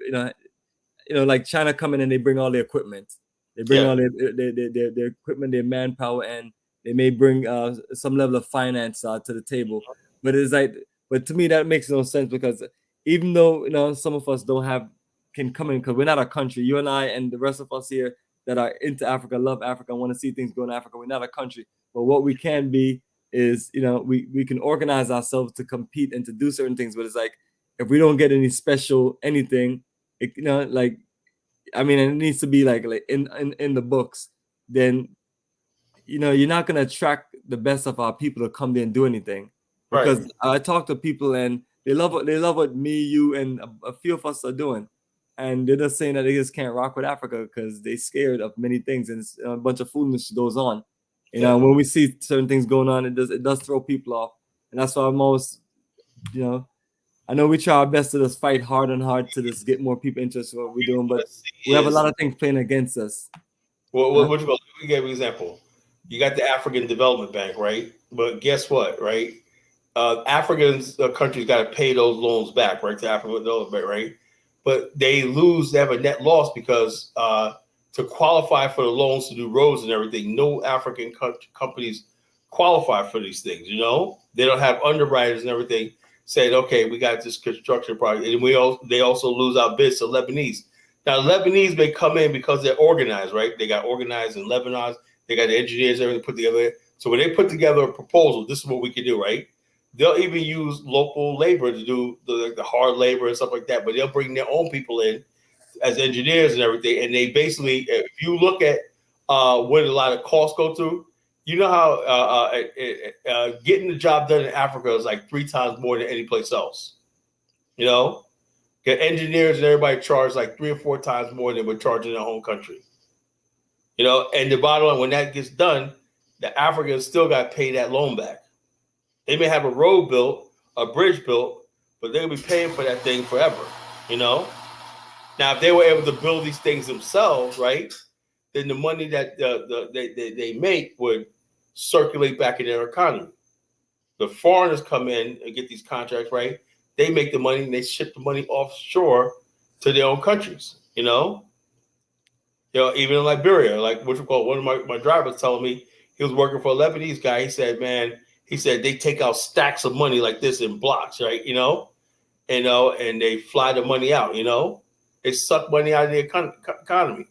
like China come in and they bring all the equipment. They bring Yeah. all their equipment, their manpower, and they may bring some level of finance to the table. But it's like, but to me that makes no sense, because even though some of us can come in because we're not a country. You and I and the rest of us here that are into Africa, love Africa, want to see things go in Africa. We're not a country, but what we can be is we can organize ourselves to compete and to do certain things. But it's like if we don't get any special anything, like I mean, it needs to be like in the books. Then you're not gonna attract the best of our people to come there and do anything. Because Right. I talk to people and they love what me, you, and a few of us are doing, and they're just saying that they just can't rock with Africa because they're scared of many things, and a bunch of foolishness goes on. When we see certain things going on, it does throw people off, and that's why I'm always, I know we try our best to just fight hard and hard to just get more people interested in what we're doing, but we have a lot of things playing against us. Well, what you call? Let me give you an example. You got the African Development Bank, right? But guess what, right? African countries got to pay those loans back, right? To African Development Bank, right? But they have a net loss because to qualify for the loans to do roads and everything, no African companies qualify for these things. They don't have underwriters and everything saying, okay, we got this construction project, and they also lose our bids to Lebanese. Now, Lebanese may come in because they're organized, right? They got organized in Lebanon. They got the engineers, everything put together. So when they put together a proposal, this is what we can do, right? They'll even use local labor to do the hard labor and stuff like that, but they'll bring their own people in as engineers and everything. And they basically, if you look at what a lot of costs go through, you know how getting the job done in Africa is like 3 times more than any place else. Get engineers and everybody charge like 3 or 4 times more than we're charging in our home country. And the bottom line, when that gets done, the Africans still got to pay that loan back. They may have a road built, a bridge built, but they'll be paying for that thing forever. Now, if they were able to build these things themselves, right, then the money that they make would circulate back in their economy. The foreigners come in and get these contracts, right? They make the money and they ship the money offshore to their own countries. Even in Liberia, like one of my drivers telling me he was working for a Lebanese guy. He said, they take out stacks of money like this in blocks, right? And they fly the money out. They suck money out of the economy.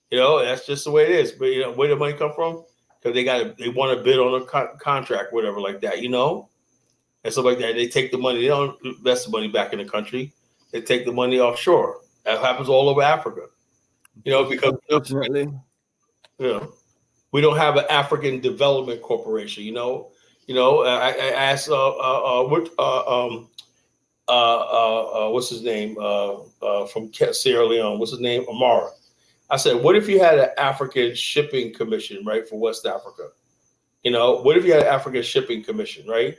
That's just the way it is. But where the money come from? Because they want to bid on a contract, whatever, like that. And stuff like that. They take the money. They don't invest the money back in the country. They take the money offshore. That happens all over Africa. Because Unfortunately, we don't have an African Development Corporation. I asked what's his name from Sierra Leone? What's his name? Amara. I said, what if you had an African Shipping Commission, right, for West Africa? What if you had an African Shipping Commission, right?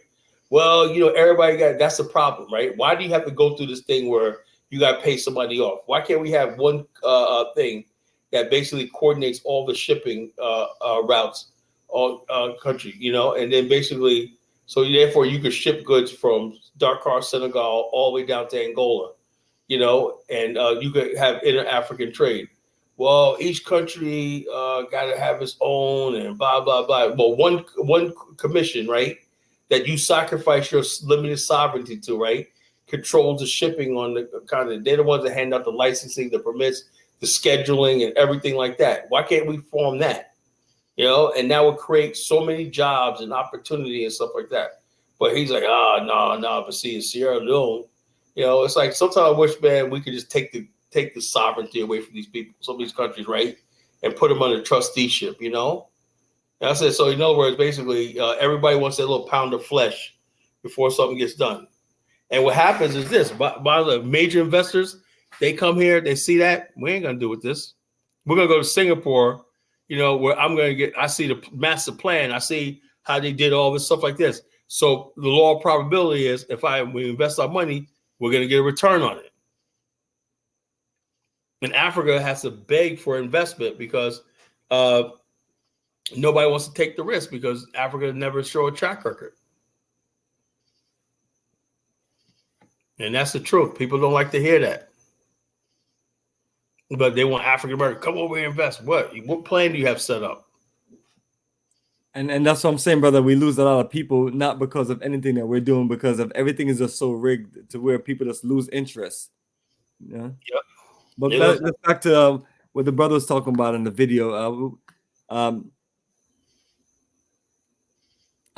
Well, everybody that's the problem, right? Why do you have to go through this thing where you got to pay somebody off? Why can't we have one thing that basically coordinates all the shipping routes all country, and then basically, so therefore you could ship goods from Dakar, Senegal, all the way down to Angola, and you could have inter-African trade. Well, each country got to have its own and blah, blah, blah. Well, one commission, right, that you sacrifice your limited sovereignty to, right, controls the shipping on the continent. They're the ones that hand out the licensing, the permits, the scheduling, and everything like that. Why can't we form that? And that would create so many jobs and opportunity and stuff like that. But he's like, no. But see, in Sierra Leone, it's like sometimes I wish, man, we could just take the sovereignty away from these people, some of these countries, right, and put them under trusteeship. And I said, so in other words, basically, everybody wants that little pound of flesh before something gets done. And what happens is this: by the major investors, they come here, they see that we ain't gonna do with this. We're gonna go to Singapore, where I see the master plan, I see how they did all this stuff like this. So the law of probability is, we invest our money, we're gonna get a return on it. And Africa has to beg for investment because nobody wants to take the risk because Africa never show a track record. And that's the truth. People don't like to hear that. But they want African Americans, come over here and invest. What plan do you have set up? And that's what I'm saying, brother. We lose a lot of people, not because of anything that we're doing, because of everything is just so rigged to where people just lose interest. Yeah. Yep. But back to what the brother was talking about in the video. I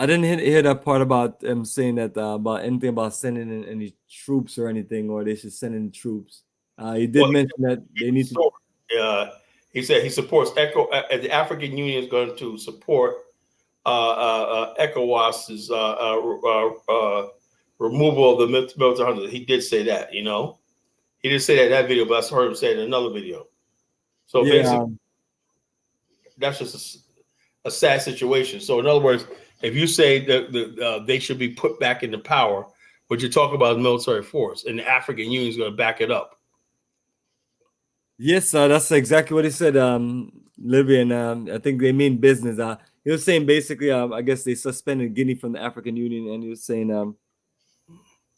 didn't hear that part about him saying that about anything about sending in any troops or anything, or they should send in troops. He did mention that they need to. He said he supports the African Union is going to support ECOWAS's removal of the military hundreds. He did say that, you know. He didn't say that in that video, but I heard him say it in another video. So basically, that's just a sad situation. So in other words, if you say that they should be put back into power, what you're talking about is military force, and the African Union is going to back it up. Yes, that's exactly what he said. Libya, and I think they mean business. He was saying basically, I guess they suspended Guinea from the African Union, and he was saying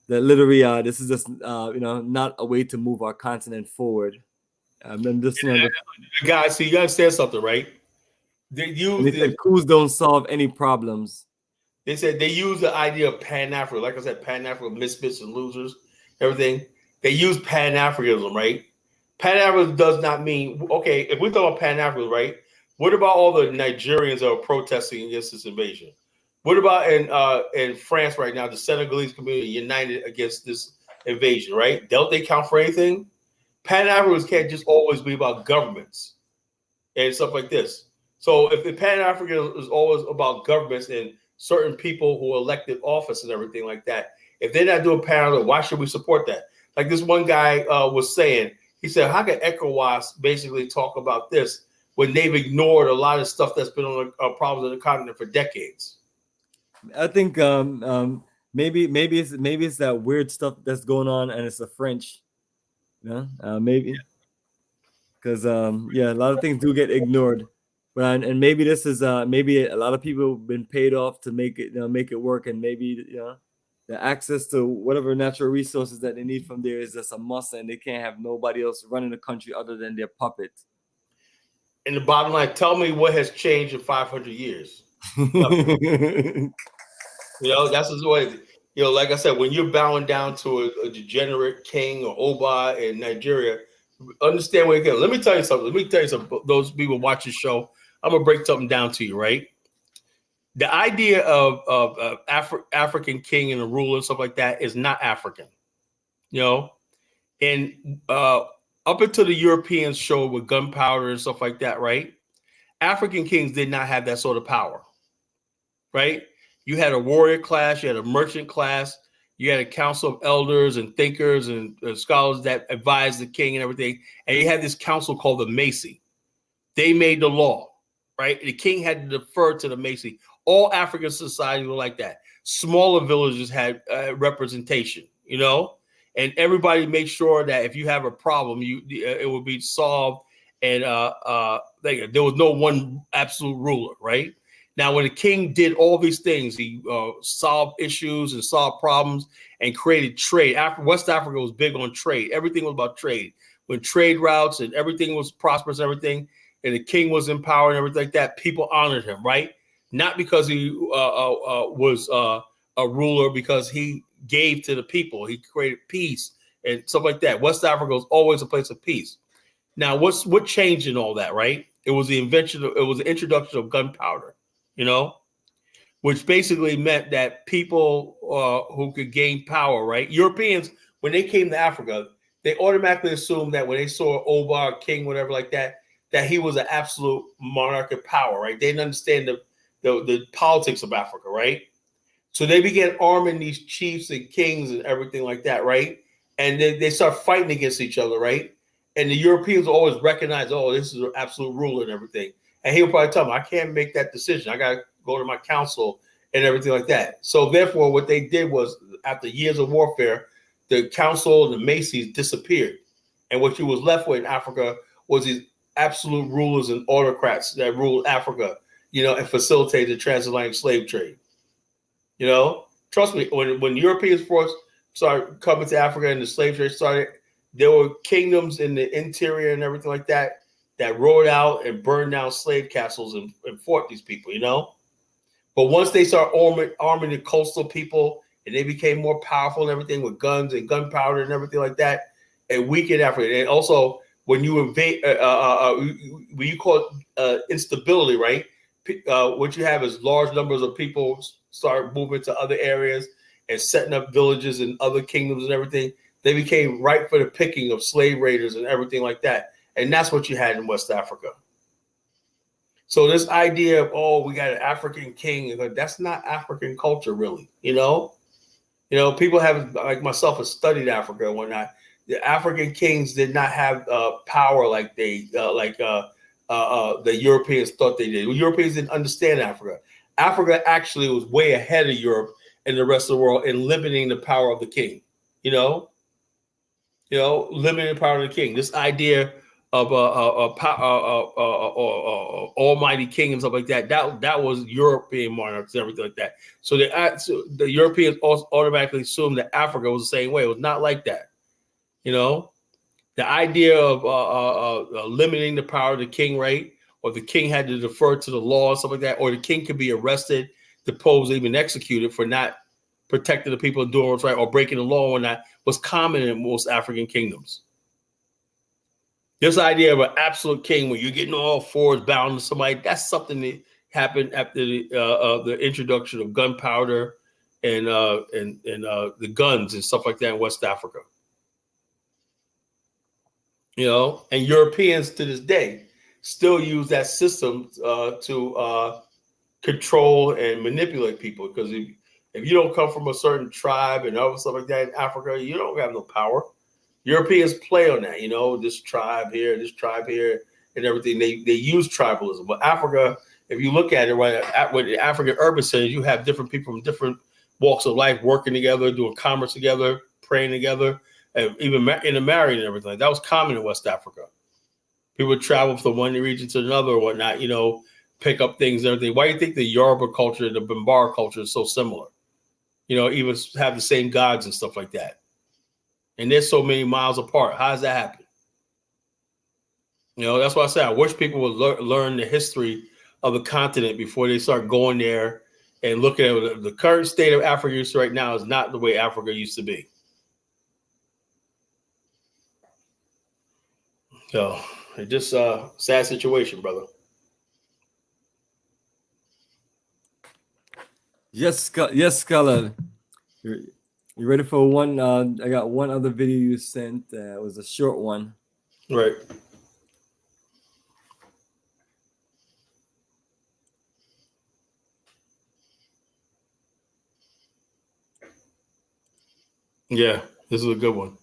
that literally this is just not a way to move our continent forward. And just guys, see, you understand something, right? They said coups don't solve any problems. They said they use the idea of Pan-Africa, like I said, Pan-African misfits and losers, everything. They use Pan-Africanism, right? Pan-Africanism does not mean, okay, if we talk about Pan-Africanism, right? What about all the Nigerians that are protesting against this invasion? What about in France right now, the Senegalese community united against this invasion, right? Don't they count for anything? Pan-Africans can't just always be about governments and stuff like this. So if the Pan-African is always about governments and certain people who are elected office and everything like that, if they're not doing Pan-African, why should we support that? Like this one guy was saying, he said, how can ECOWAS basically talk about this when they've ignored a lot of stuff that's been on problems on the continent for decades? I think maybe it's that weird stuff that's going on, and it's the French, maybe because a lot of things do get ignored. But and maybe this is maybe a lot of people have been paid off to make it work, and maybe the access to whatever natural resources that they need from there is just a must, and they can't have nobody else running the country other than their puppet. And the bottom line, tell me what has changed in 500 years. That's the way. Like I said, when you're bowing down to a degenerate king or Oba in Nigeria, understand where you're going. Let me tell you something. Those people watch the show, I'm gonna break something down to you, right? The idea of African king and a ruler and stuff like that is not African, and up until the Europeans showed with gunpowder and stuff like that, right? African kings did not have that sort of power, right? You had a warrior class, you had a merchant class, you had a council of elders and thinkers and scholars that advised the king and everything, and you had this council called the Macy. They made the law, right? The king had to defer to the Macy. All African societies were like that. Smaller villages had representation, and everybody made sure that if you have a problem, it would be solved, and there was no one absolute ruler, right? Now, when the king did all these things, he solved issues and solved problems and created trade. West Africa was big on trade. Everything was about trade. When trade routes and everything was prosperous, everything, and the king was in power and everything like that, people honored him, right? Not because he was a ruler, because he gave to the people. He created peace and stuff like that. West Africa was always a place of peace. Now, what changed in all that, right? It was the introduction of gunpowder, which basically meant that people who could gain power, right? Europeans, when they came to Africa, they automatically assumed that when they saw Oba, king, whatever like that, that he was an absolute monarch of power, right? They didn't understand the politics of Africa, right? So they began arming these chiefs and kings and everything like that, right? And then they start fighting against each other, right? And the Europeans always recognize, oh, this is an absolute ruler and everything. And he'll probably tell them, I can't make that decision. I got to go to my council and everything like that. So therefore, what they did was, after years of warfare, the council and the Macy's disappeared. And what you was left with in Africa was these absolute rulers and autocrats that ruled Africa, and facilitated the transatlantic slave trade. Trust me, when Europeans first started coming to Africa and the slave trade started, there were kingdoms in the interior and everything like that rode out and burned down slave castles and fought these people, But once they start arming the coastal people and they became more powerful and everything with guns and gunpowder and everything like that, and weakened Africa. And also, when you invade, when you call it instability, right? What you have is large numbers of people start moving to other areas and setting up villages in other kingdoms and everything. They became ripe for the picking of slave raiders and everything like that. And that's what you had in West Africa. So this idea of, we got an African king, that's not African culture, really. People have, like myself, have studied Africa and whatnot. The African kings did not have power like the Europeans thought they did. The Europeans didn't understand Africa. Africa actually was way ahead of Europe and the rest of the world in limiting the power of the king. Limiting the power of the king. This idea of almighty king and stuff like that. That was European monarchs and everything like that. So the Europeans automatically assumed that Africa was the same way. It was not like that. The idea of limiting the power of the king, right? Or the king had to defer to the law and stuff like that, or the king could be arrested, deposed, even executed for not protecting the people doing what's right or breaking the law or not, was common in most African kingdoms. This idea of an absolute king where you're getting all fours bound to somebody, that's something that happened after the introduction of gunpowder and the guns and stuff like that in West Africa. And Europeans to this day still use that system to control and manipulate people. Because if you don't come from a certain tribe and other stuff like that in Africa, you don't have no power. Europeans play on that, this tribe here, and everything. They use tribalism. But Africa, if you look at it, right, with the African urban centers, you have different people from different walks of life working together, doing commerce together, praying together, and even in the marrying and everything. That was common in West Africa. People would travel from one region to another or whatnot, pick up things and everything. Why do you think the Yoruba culture and the Bambara culture is so similar? Even have the same gods and stuff like that. And they're so many miles apart. How does that happen? That's why I say I wish people would learn the history of the continent before they start going there and looking at the current state of Africa right now is not the way Africa used to be. So it's just a sad situation, brother. Yes, Scholar. You ready for one? I got one other video you sent. It was a short one. Right. Yeah, this is a good one.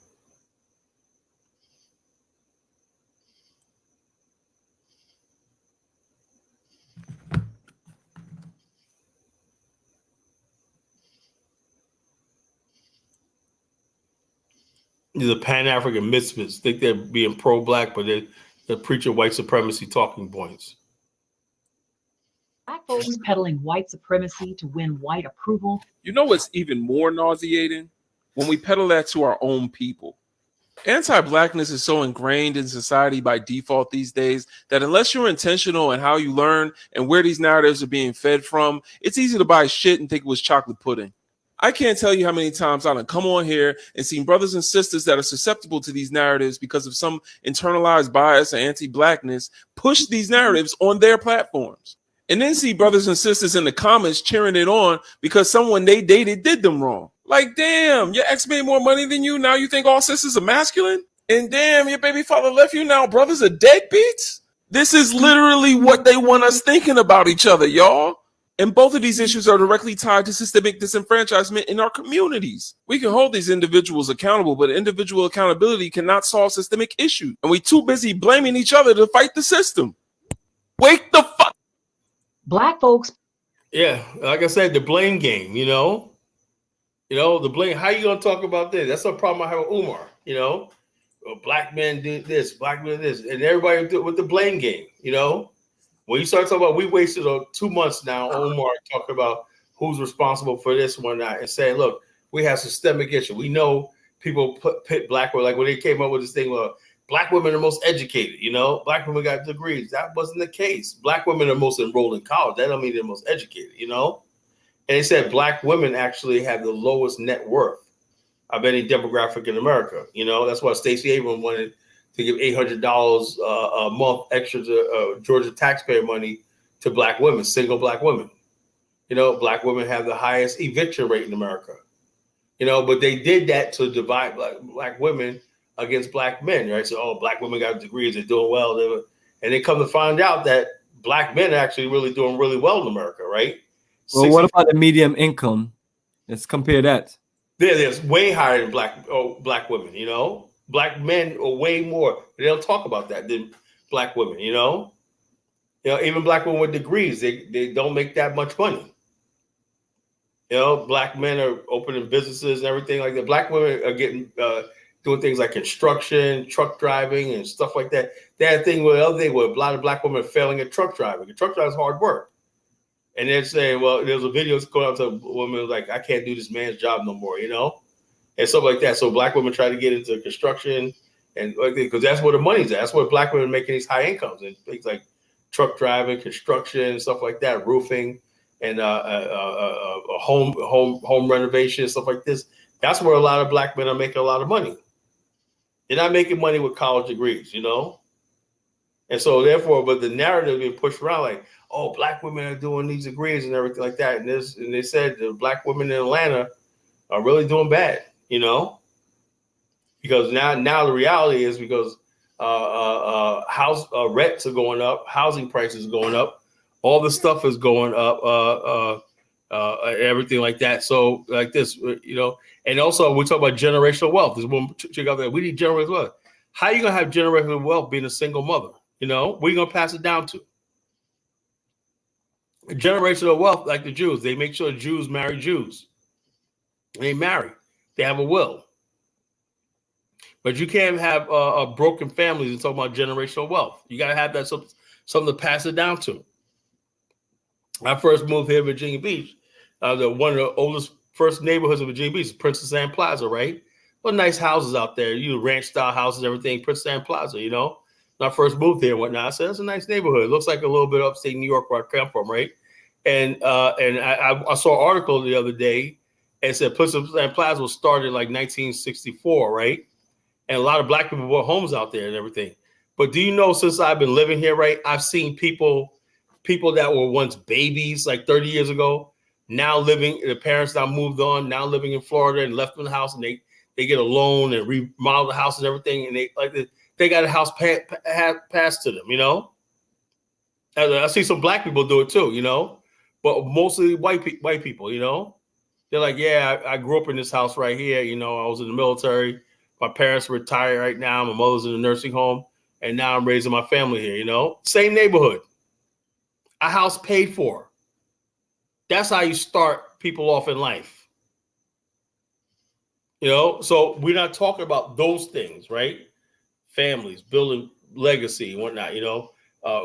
The Pan-African Misfits think they're being pro-black, but they're preaching white supremacy talking points. Black folks peddling white supremacy to win white approval. You know what's even more nauseating? When we peddle that to our own people. Anti-blackness is so ingrained in society by default these days that unless you're intentional in how you learn and where these narratives are being fed from, it's easy to buy shit and think it was chocolate pudding. I can't tell you how many times I've come on here and seen brothers and sisters that are susceptible to these narratives because of some internalized bias or anti-blackness push these narratives on their platforms. And then see brothers and sisters in the comments cheering it on because someone they dated did them wrong. Like, damn, your ex made more money than you. Now you think all sisters are masculine? And damn, your baby father left you. Now brothers are deadbeats? This is literally what they want us thinking about each other, y'all. And both of these issues are directly tied to systemic disenfranchisement in our communities. We can hold these individuals accountable, but individual accountability cannot solve systemic issues. And we're too busy blaming each other to fight the system. Wake the fuck. Black folks. Yeah, like I said, the blame game, the blame. How you going to talk about this? That's a problem I have with Umar, black men did this, black men did this, and everybody do it with the blame game. You know, when you start talking about, we wasted 2 months now, Omar, talking about who's responsible for this one not, and saying, look, we have systemic issue. We know people pit black women, like when they came up with this thing, black women are most educated, you know, black women got degrees. That wasn't the case. Black women are most enrolled in college. That don't mean they're most educated, you know? And they said black women actually have the lowest net worth of any demographic in America. You know, that's why Stacey Abrams wanted to give $800 a month extra to Georgia taxpayer money to black women, single black women. You know, black women have the highest eviction rate in America. You know, but they did that to divide black women against black men, right? So, oh, black women got degrees, they're doing well. And they come to find out that black men are actually really doing really well in America, right? Well, what about the medium income? Let's compare that. There's way higher than black women, you know? Black men are way more. They don't talk about that than black women, you know? You know, even black women with degrees, they don't make that much money. You know, black men are opening businesses and everything like that. Black women are getting doing things like construction, truck driving, and stuff like that. They had a thing where the other day where a lot of black women are failing at truck driving. And truck driving is hard work. And they're saying, well, there's a video going out to a woman like, I can't do this man's job no more, you know, and stuff like that. So black women try to get into construction and because that's where the money's at. That's where black women are making these high incomes and things like truck driving, construction, stuff like that, roofing, and home renovation, stuff like this. That's where a lot of black men are making a lot of money. They're not making money with college degrees, you know? And so therefore, but the narrative being pushed around like, oh, black women are doing these degrees and everything like that. And they said the black women in Atlanta are really doing bad, you know? Because now the reality is because house rents are going up, housing prices are going up, all the stuff is going up, everything like that. So like this, you know, and also we talk about generational wealth. There's one chick out there. We need generational wealth. How are you gonna have generational wealth being a single mother? You know, where are you gonna pass it down to? Generational wealth, like the Jews, they make sure Jews marry Jews. They marry. They have a will. But you can't have broken families and talk about generational wealth. You gotta have that something to pass it down to. I first moved here in Virginia Beach. One of the oldest first neighborhoods of Virginia Beach is Princess Anne Plaza, right? Well, nice houses out there, you know, ranch style houses, everything, Princess Anne Plaza, you know. When I first moved here and whatnot, I said, that's a nice neighborhood. It looks like a little bit upstate New York where I come from, right? And I saw an article the other day and said Princess Anne Plaza was started in like 1964, right? And a lot of black people bought homes out there and everything. But do you know, since I've been living here, right, I've seen people that were once babies like 30 years ago, now living, the parents now moved on, now living in Florida and left in the house, and they get a loan and remodel the house and everything, and they got a house passed to them, you know? I see some black people do it too, you know? But mostly white people, you know? They're like, yeah, I grew up in this house right here, you know, I was in the military, my parents are retired right now, my mother's in a nursing home, and now I'm raising my family here, you know? Same neighborhood. A house paid for. That's how you start people off in life. You know, so we're not talking about those things, right? Families, building legacy and whatnot, you know,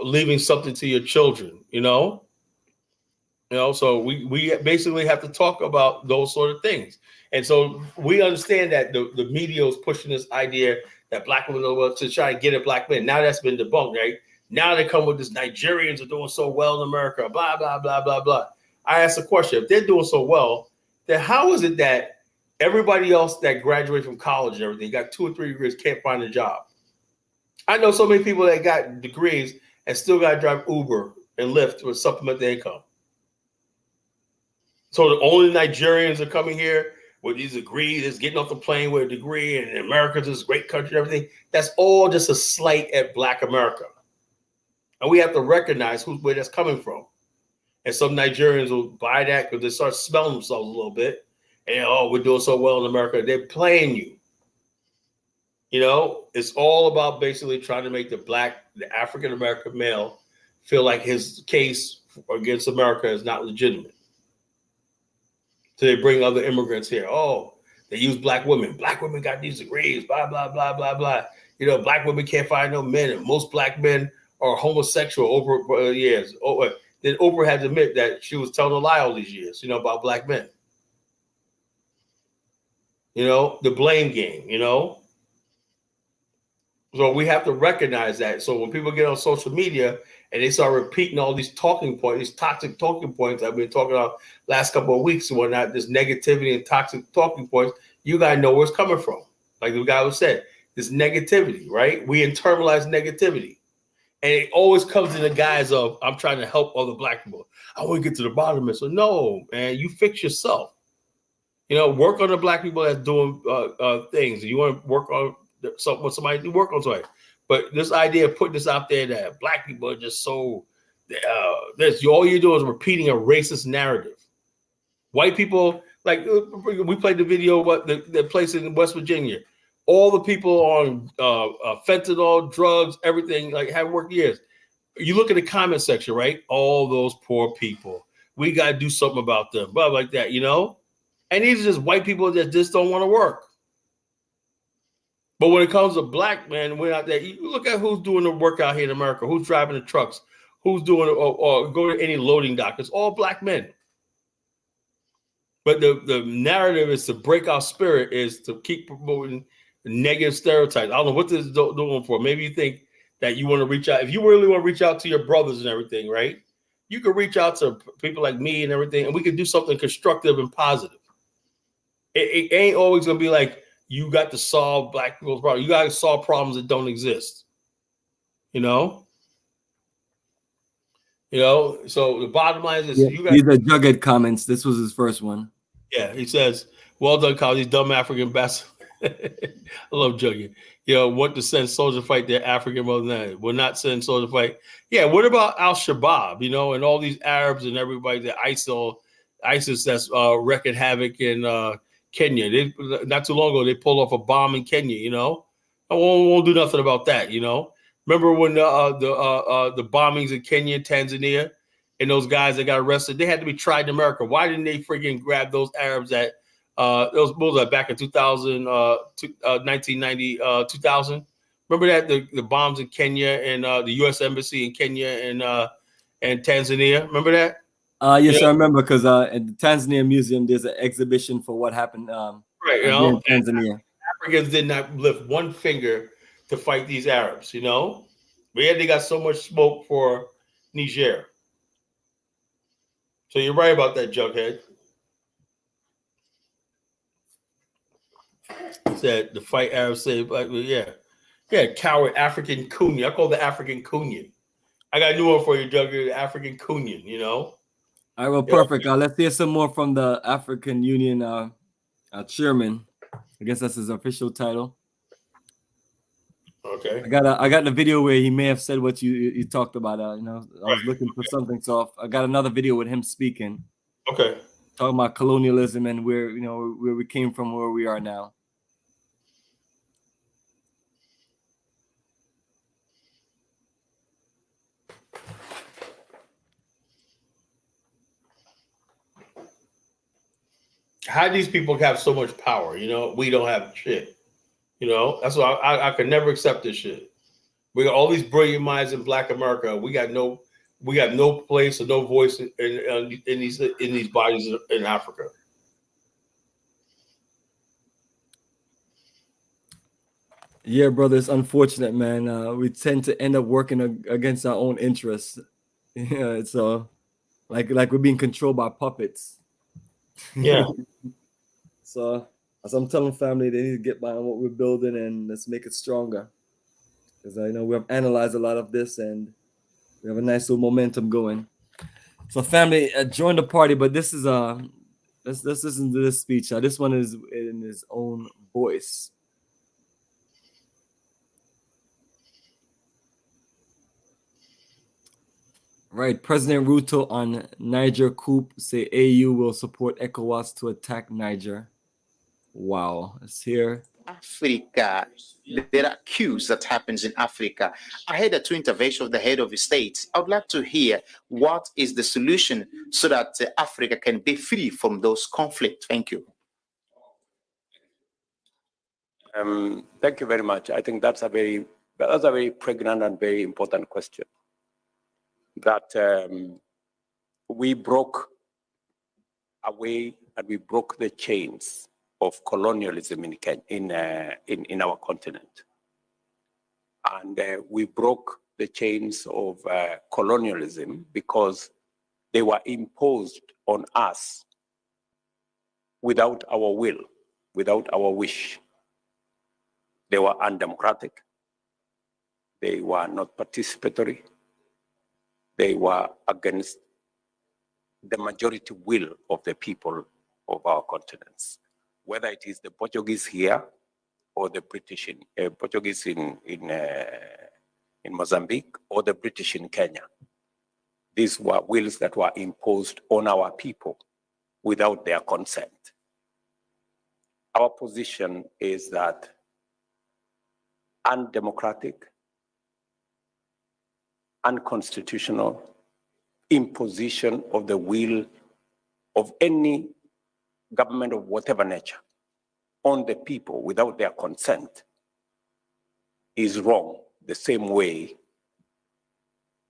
leaving something to your children, you know? You know, so we basically have to talk about those sort of things. And so we understand that the media is pushing this idea that black women are to try and get at black men. Now that's been debunked, right? Now they come with this Nigerians are doing so well in America, blah, blah, blah, blah, blah. I asked the question, if they're doing so well, then how is it that everybody else that graduated from college and everything, got 2 or 3 degrees, can't find a job? I know so many people that got degrees and still got to drive Uber and Lyft to supplement their income. So the only Nigerians are coming here with these degrees, is getting off the plane with a degree, and America's this great country and everything. That's all just a slight at Black America. And we have to recognize where that's coming from. And some Nigerians will buy that because they start smelling themselves a little bit. And, oh, we're doing so well in America. They're playing you. You know, it's all about basically trying to make the African-American male feel like his case against America is not legitimate. So they bring other immigrants here. Oh, They use black women. Black women got these degrees, blah, blah, blah, blah, blah. You know, black women can't find no men, and most black men are homosexual over years. Then Oprah had to admit that she was telling a lie all these years, you know, about black men. You know, the blame game, you know. So we have to recognize that. So when people get on social media and they start repeating all these talking points, these toxic talking points I've been talking about last couple of weeks and whatnot, this negativity and toxic talking points, you got to know where it's coming from. Like the guy who said, this negativity, right? We internalize negativity. And it always comes in the guise of, I'm trying to help other black people. I want to get to the bottom of it. So no, man, you fix yourself. You know, work on the black people that's doing things. You want to work on somebody to work on something. But this idea of putting this out there that black people are just so all you're doing is repeating a racist narrative. White people, like we played the video about the place in West Virginia. All the people on fentanyl, drugs, everything, like haven't worked years. You look at the comment section, right? All those poor people. We got to do something about them, blah, like that, you know? And these are just white people that just don't want to work. But when it comes to black men, we're out there. You look at who's doing the work out here in America, who's driving the trucks, who's doing or go to any loading dock. It's all black men. But the narrative is to break our spirit, is to keep promoting negative stereotypes. I don't know what this is doing for. Maybe you think that you want to reach out. If you really want to reach out to your brothers and everything, right? You can reach out to people like me and everything, and we can do something constructive and positive. It ain't always going to be like, you got to solve black people's problems. You got to solve problems that don't exist. You know? So the bottom line is these are Jughead comments. This was his first one. Yeah, he says, well done, Kyle. These dumb African bastards. I love Jughead. You know, want to send soldiers to fight their African mother. Will not send soldiers to fight. Yeah, what about Al-Shabaab, you know, and all these Arabs and everybody, the ISIS that's wreaking havoc in Kenya. Not too long ago, they pulled off a bomb in Kenya, you know. I won't do nothing about that, you know. Remember when the bombings in Kenya, Tanzania, and those guys that got arrested, they had to be tried in America. Why didn't they friggin' grab those Arabs that those bulls back in 2000, 1990, 2000? Remember that the bombs in Kenya and the U.S. Embassy in Kenya and Tanzania? Remember that? Yes, I remember, because at the Tanzania Museum, there's an exhibition for what happened right, in Tanzania. Africans did not lift one finger to fight these Arabs, you know? But yet they got so much smoke for Niger. So you're right about that, Jughead. He said the fight Arabs say, yeah, coward African Cunyan. I call the African Cunyan. I got a new one for you, Jughead, African Cunyan, you know? All right, well, perfect. Let's hear some more from the African Union chairman. I guess that's his official title. Okay. I got the video where he may have said what you talked about. You know, I was looking for something, so I got another video with him speaking. Okay. Talking about colonialism and where we came from, where we are now. How do these people have so much power? You know, we don't have shit. You know, that's why I could never accept this shit. We got all these brilliant minds in Black America. We got no place or no voice in these bodies in Africa. Yeah, brother, it's unfortunate, man. We tend to end up working against our own interests. Yeah, it's like we're being controlled by puppets. Yeah. So as I'm telling family, they need to get behind what we're building and let's make it stronger. Because I know we have analyzed a lot of this and we have a nice little momentum going. So family, join the party. But this is let's listen to this speech. This one is in his own voice. Right, President Ruto on Niger coup say AU will support ECOWAS to attack Niger. Wow, it's here. Africa, there are coups that happens in Africa. Ahead of the intervention of the head of the state, I would like to hear what is the solution so that Africa can be free from those conflicts. Thank you. Thank you very much. I think that's a very pregnant and very important question. That we broke away and we broke the chains of colonialism in our continent, and we broke the chains of colonialism because they were imposed on us without our will, without our wish. They were undemocratic. They were not participatory. They were against the majority will of the people of our continents, whether it is the Portuguese here or the British Portuguese in Mozambique or the British in Kenya. These were wills that were imposed on our people without their consent. Our position is that undemocratic, unconstitutional imposition of the will of any government of whatever nature on the people without their consent is wrong, the same way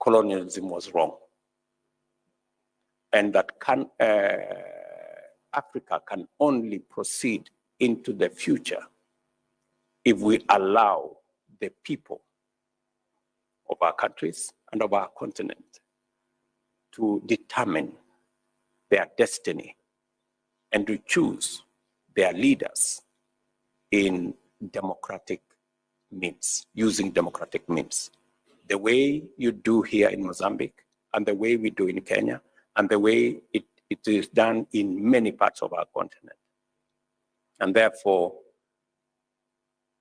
colonialism was wrong. And that Africa can only proceed into the future if we allow the people of our countries and of our continent to determine their destiny and to choose their leaders in democratic means, using democratic means. The way you do here in Mozambique and the way we do in Kenya and the way it is done in many parts of our continent. And therefore,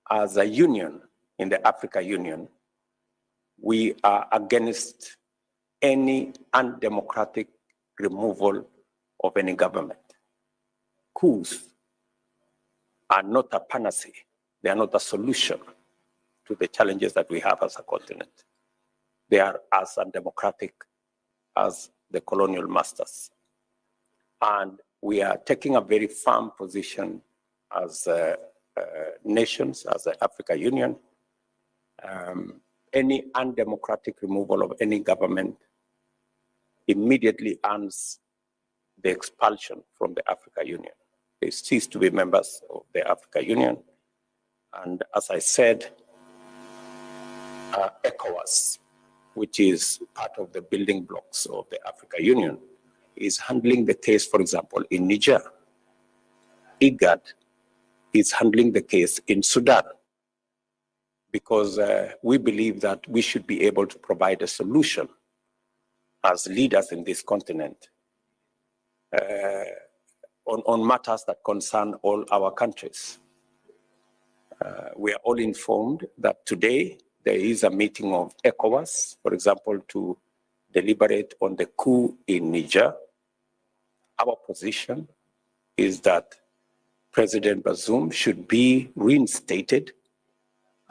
as a union in the Africa Union, we are against any undemocratic removal of any government. Coups are not a panacea. They are not a solution to the challenges that we have as a continent. They are as undemocratic as the colonial masters. And we are taking a very firm position as nations, as the Africa Union. Any undemocratic removal of any government immediately earns the expulsion from the Africa Union. They cease to be members of the Africa Union. And as I said, ECOWAS, which is part of the building blocks of the Africa Union, is handling the case, for example, in Niger. IGAD is handling the case in Sudan, because we believe that we should be able to provide a solution as leaders in this continent on matters that concern all our countries. We are all informed that today there is a meeting of ECOWAS, for example, to deliberate on the coup in Niger. Our position is that President Bazoum should be reinstated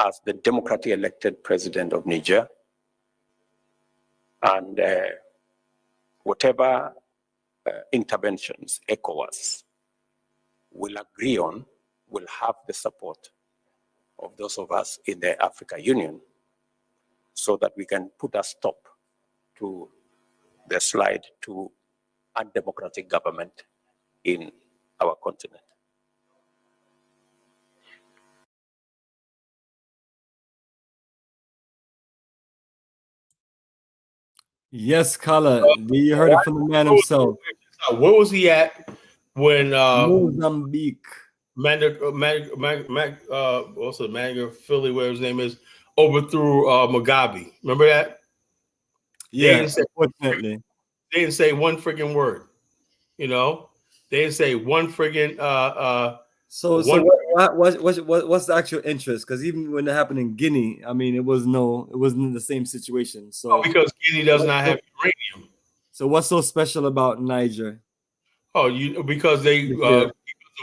as the democratically elected president of Niger. And whatever interventions ECOWAS will agree on will have the support of those of us in the Africa Union, so that we can put a stop to the slide to undemocratic government in our continent. Yes, Kala, you heard it from the man himself. Where was he at when Mozambique? what's the Manga Philly, where his name is, overthrew Mugabe. Remember that? Yeah, unfortunately. They didn't say one freaking word. You know, they didn't say one freaking So what's the actual interest? Because even when it happened in Guinea, I mean, it wasn't the same situation. So because Guinea does not have uranium. So what's so special about Niger? Because the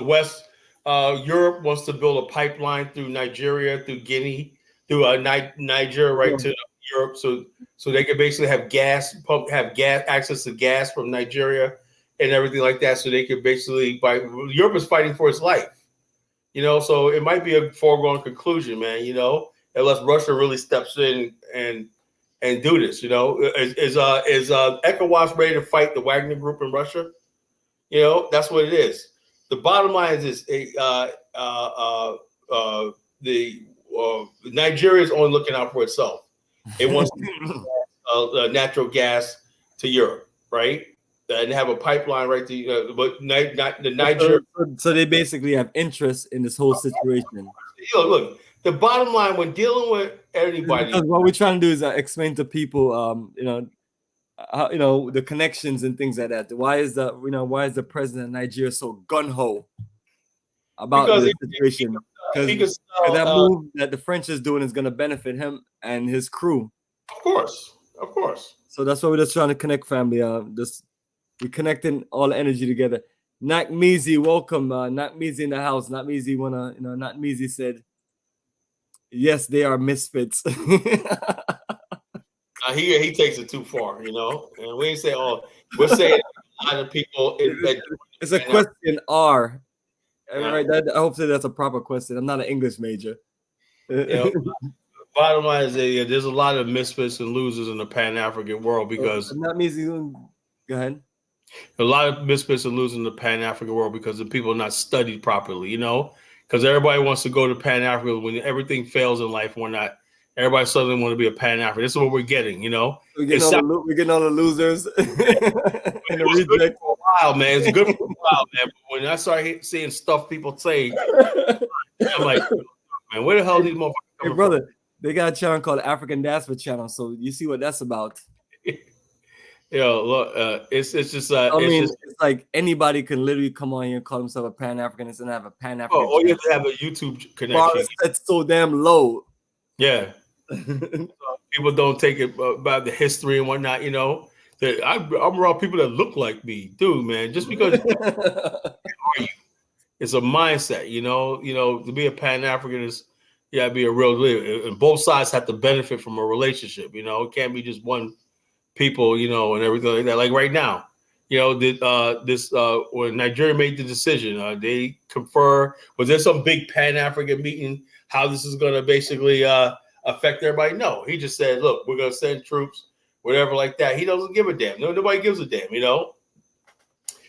West Europe wants to build a pipeline through Nigeria, through Guinea, through Niger, right to Europe, so they could basically have access to gas from Nigeria and everything like that. So they could basically Europe is fighting for its life. You know, so it might be a foregone conclusion, man. You know, unless Russia really steps in and do this. You know, is ECOWAS ready to fight the Wagner Group in Russia? You know, that's what it is. The bottom line is Nigeria is only looking out for itself. It wants natural gas to Europe, right? And have a pipeline right to, but not the Nigeria. So they basically have interest in this whole situation. Look, the bottom line when dealing with anybody, because what we're trying to do is explain to people, you know, how, you know, the connections and things like that. Why is the president of Nigeria so gun ho about this situation? Because that move that the French is doing is going to benefit him and his crew. Of course. So that's why we're just trying to connect, family. We're connecting all the energy together. Nakmizi, welcome. Nakmizi in the house. Nakmizi Nakmizi said, yes, they are misfits. He takes it too far, you know. And we ain't say we're saying a lot of people. It's a question R. Right, hopefully that's a proper question. I'm not an English major. You know, bottom line is that there's a lot of misfits and losers in the Pan-African world because go ahead. A lot of misfits and losers in the Pan-African world because the people are not studied properly, you know. Because everybody wants to go to Pan-Africa when everything fails in life. We're not. Everybody suddenly want to be a Pan-African. This is what we're getting, you know. We're getting all the losers. It was good for a while, man. It's good for a while, man. But when I started seeing stuff people say, I'm like, man, where the hell are these motherfuckers coming hey, brother, they got a channel called African Diaspora channel, so you see what that's about. Yo, look, it's just. It's like anybody can literally come on here and call himself a Pan-Africanist and have a Pan-African. Oh, you have to have a YouTube connection. That's so damn low. Yeah. People don't take it about the history and whatnot, you know. I'm around people that look like me, dude, man. Just because it's a mindset, you know. You know, to be a Pan-Africanist, you gotta be a real leader. And both sides have to benefit from a relationship, you know. It can't be just one people, you know, and everything like that. Like right now, you know, when Nigeria made the decision, they confer. Was there some big Pan-African meeting? How this is going to basically affect everybody? No, he just said, "Look, we're going to send troops, whatever, like that." He doesn't give a damn. Nobody gives a damn, you know.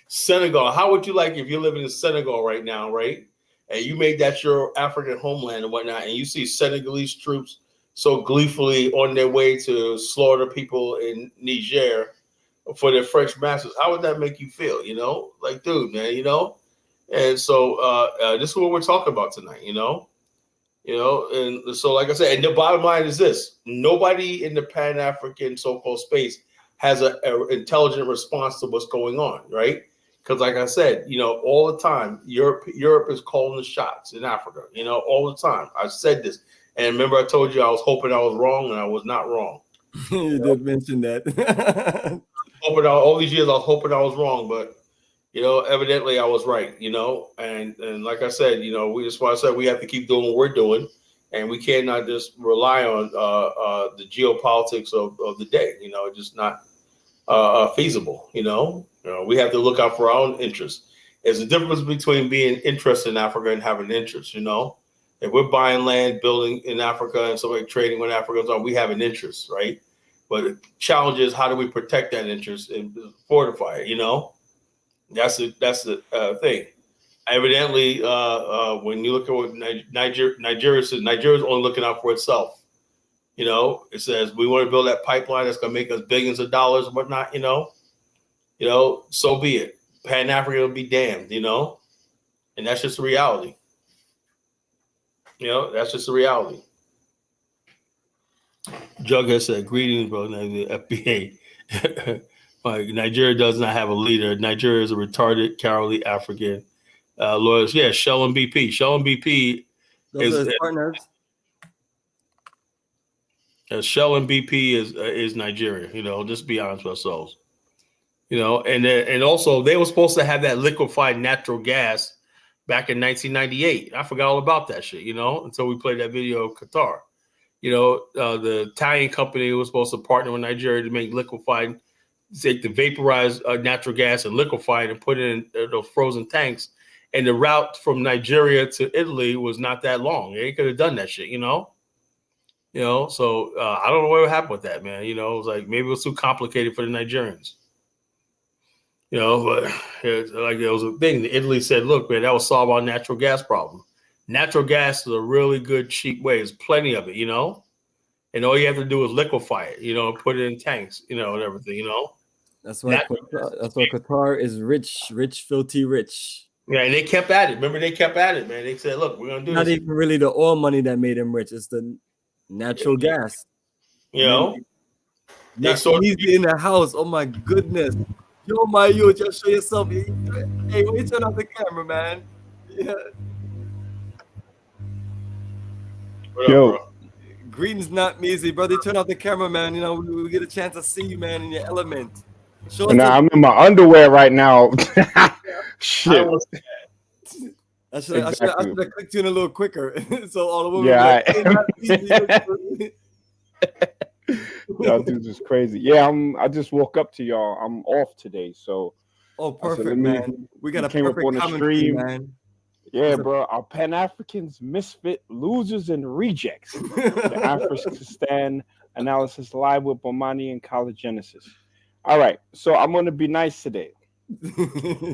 Senegal. How would you like if you're living in Senegal right now, right? And you made that your African homeland and whatnot, and you see Senegalese troops so gleefully on their way to slaughter people in Niger for their French masters? How would that make you feel? You know, like, dude, man, you know. And so this is what we're talking about tonight, you know. You know, and so like I said, and the bottom line is this: nobody in the Pan-African so-called space has an intelligent response to what's going on, right? Because like I said, you know, all the time, Europe is calling the shots in Africa, you know, all the time. I've said this. And remember I told you I was hoping I was wrong, and I was not wrong. You did mention that. All these years I was hoping I was wrong, but you know, evidently I was right, you know, and like I said, you know, that's why I said we have to keep doing what we're doing, and we cannot just rely on the geopolitics of the day, you know, it's just not feasible, you know. We have to look out for our own interests. There's a difference between being interested in Africa and having interest, you know. If we're buying land, building in Africa, and somebody trading with Africa, we have an interest, right? But the challenge is how do we protect that interest and fortify it, you know? That's the thing. Evidently, when you look at what Nigeria says, Nigeria is only looking out for itself. You know, it says we want to build that pipeline that's going to make us billions of dollars and whatnot. You know, so be it. Pan-African will be damned. You know, and that's just the reality. You know, that's just the reality. Jughead said, "Greetings, bro. The FBA." Like, Nigeria does not have a leader. Nigeria is a retarded, cowardly African. Lawyers, yeah, Shell and BP. Shell and BP Those are partners. Shell and BP is Nigeria. You know, just be honest with ourselves. You know, and also they were supposed to have that liquefied natural gas back in 1998. I forgot all about that shit. You know, until we played that video of Qatar. You know, the Italian company was supposed to partner with Nigeria to make liquefied. Take the vaporized natural gas and liquefy it and put it in those frozen tanks And the route from Nigeria to Italy was not that long. They could have done that shit, you know? So I don't know what happened with that, man. It was like maybe it was too complicated for the Nigerians. But there was a thing. Italy said, look, man, that will solve our natural gas problem. Natural gas is a really good, cheap way. There's plenty of it, and all you have to do is liquefy it, put it in tanks, and everything, That's why Qatar is rich, filthy rich. Yeah, and they kept at it. Remember, they kept at it, man. They said, look, we're going to do Not this. even really the oil money that made them rich. It's the natural gas. Not easy in the house. Oh, my goodness. Yo, just show yourself. Hey, when you turn off the camera, man. Yeah. Yo. Greetings, not easy, brother. Turn off the camera, man. We get a chance to see you, man, in your element. I'm in my underwear right now. Shit. I should have clicked you in a little quicker. So all the women. Yeah. Y'all dudes is crazy. Yeah, I just woke up to y'all. I'm off today, so. Oh, perfect, man. We got a perfect on the stream, man. Yeah, bro. Our Pan-Africanist Misfit Losers and Rejects. The Afrikstan analysis live with Bomani and College Genesis. All right, so I'm going to be nice today.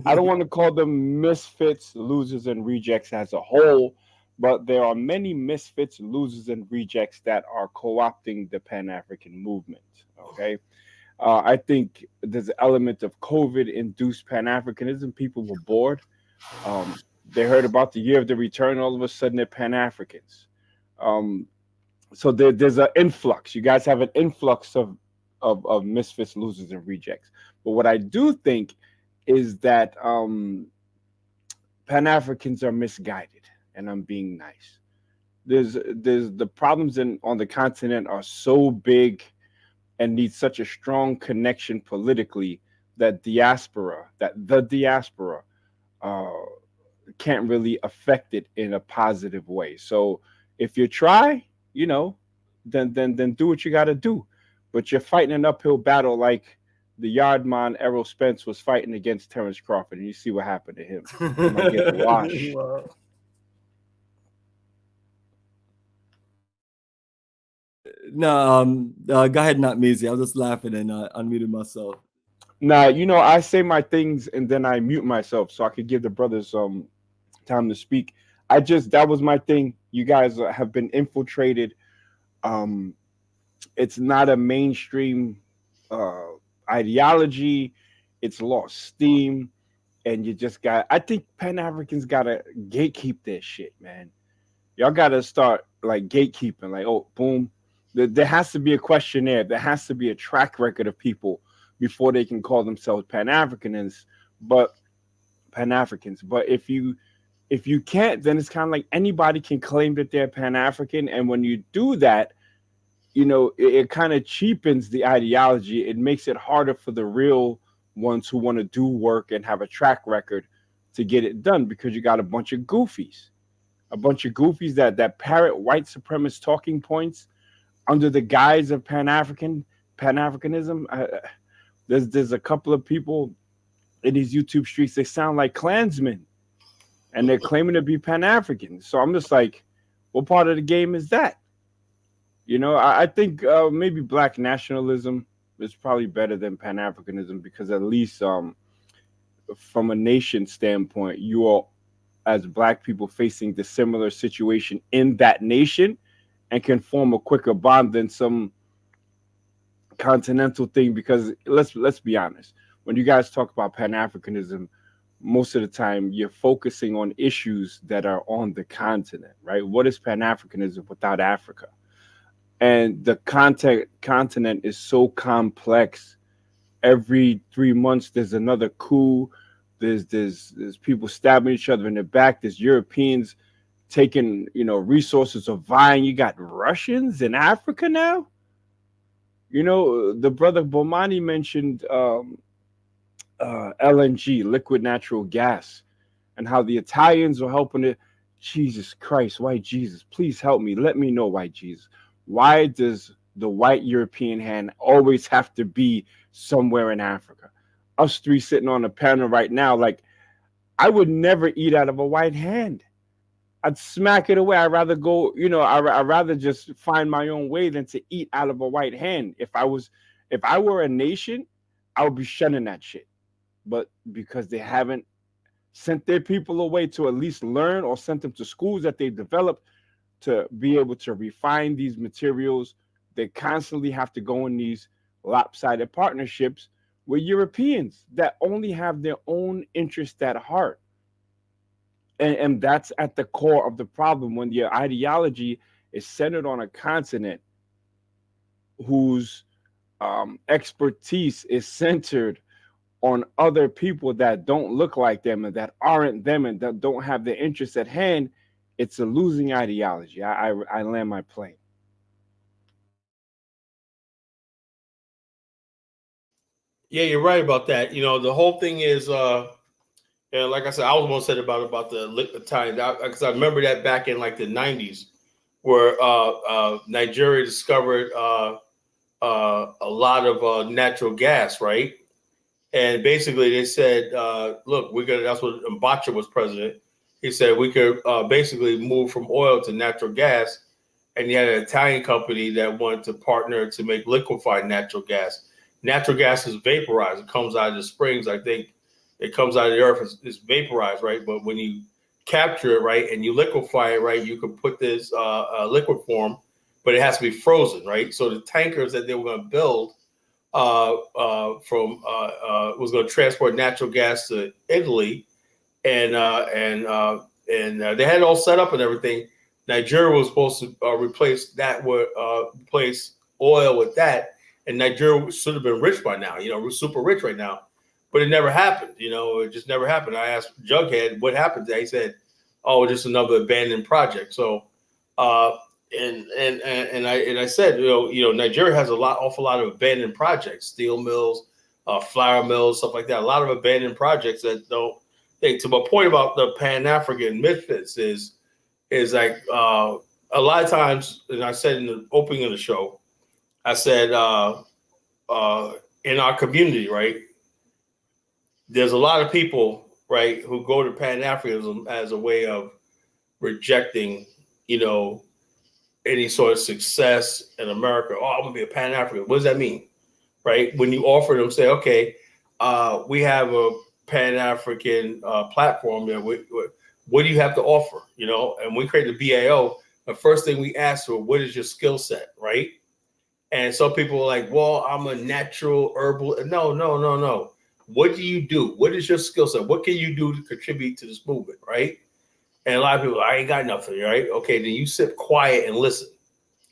I don't want to call them misfits, losers, and rejects as a whole, but there are many misfits, losers, and rejects that are co-opting the Pan-African movement, okay? I think there's an element of COVID-induced Pan-Africanism. People were bored. They heard about the year of the return. All of a sudden, they're Pan-Africans. So there's an influx. You guys have an influx of misfits, losers, and rejects. But what I do think is that Pan-Africans are misguided, and I'm being nice. There's the problems on the continent are so big and need such a strong connection politically that the diaspora can't really affect it in a positive way. So if you try, then do what you got to do. But you're fighting an uphill battle like the Yardman Errol Spence was fighting against Terrence Crawford, and you see what happened to him. He might get washed. Wow. No, go ahead, not Measy. I was just laughing and unmuted myself. Nah, I say my things and then I mute myself so I could give the brothers time to speak. That was my thing. You guys have been infiltrated. It's not a mainstream ideology. It's lost steam, and I think Pan-Africans gotta gatekeep this shit, man. Y'all gotta start like gatekeeping, like, oh, boom. There has to be a questionnaire. There has to be a track record of people before they can call themselves Pan-Africans, but Pan-Africans. But if you can't, then it's kind of like anybody can claim that they're Pan-African, and when you do that, it kind of cheapens the ideology. It makes it harder for the real ones who want to do work and have a track record to get it done, because you got a bunch of goofies that parrot white supremacist talking points under the guise of Pan-Africanism. There's a couple of people in these YouTube streets, they sound like Klansmen, and they're claiming to be Pan-African. So I'm just like, what part of the game is that? I think maybe Black nationalism is probably better than Pan-Africanism, because at least from a nation standpoint, you are, as Black people, facing the similar situation in that nation and can form a quicker bond than some continental thing. Because let's be honest, when you guys talk about Pan-Africanism, most of the time you're focusing on issues that are on the continent, right? What is Pan-Africanism without Africa? And the continent is so complex. Every 3 months, there's another coup. There's people stabbing each other in the back. There's Europeans taking, resources of vying. You got Russians in Africa now. The brother Bomani mentioned LNG, liquid natural gas, and how the Italians are helping it. Jesus Christ, white Jesus, please help me. Let me know, white Jesus. Why does the white European hand always have to be somewhere in Africa? Us three sitting on a panel right now, like, I would never eat out of a white hand. I'd smack it away. I'd rather go, I'd rather just find my own way than to eat out of a white hand. If I were a nation, I would be shunning that shit. But because they haven't sent their people away to at least learn, or sent them to schools that they've developed to be able to refine these materials, they constantly have to go in these lopsided partnerships with Europeans that only have their own interest at heart. And that's at the core of the problem, when your ideology is centered on a continent whose expertise is centered on other people that don't look like them and that aren't them and that don't have their interests at hand. It's a losing ideology. I land my plane. Yeah, you're right about that. The whole thing is, and like I said, I was going to say about the time, because I remember that back in like the 90s, where Nigeria discovered a lot of natural gas, right? And basically they said, look, that's what Mbacha was president. He said we could basically move from oil to natural gas. And he had an Italian company that wanted to partner to make liquefied natural gas. Natural gas is vaporized. It comes out of the springs. I think it comes out of the earth. It's vaporized, right? But when you capture it, right, and you liquefy it, right, you can put this liquid form, but it has to be frozen, right? So the tankers that they were going to build was going to transport natural gas to Italy, and they had it all set up and everything. Nigeria was supposed to replace oil with that, and Nigeria should have been rich by now. We're super rich right now, but it never happened. It just never happened. I asked Jughead what happened there. He said, "Oh, just another abandoned project." So, and I said, Nigeria has awful lot of abandoned projects, steel mills, flour mills, stuff like that. A lot of abandoned projects that don't think. To my point about the Pan-African Misfits is like a lot of times, and I said in the opening of the show, I said in our community, right, there's a lot of people, right, who go to Pan-Africanism as a way of rejecting, any sort of success in America. Oh, I'm gonna be a Pan-African. What does that mean, right? When you offer them, say, okay, we have a Pan-African platform. What do you have to offer? And we created the BAIO. The first thing we asked for, what is your skill set, right? And some people are like, well, I'm a natural herbal. No. What do you do? What is your skill set? What can you do to contribute to this movement, right? And a lot of people, I ain't got nothing, right? Okay, then you sit quiet and listen,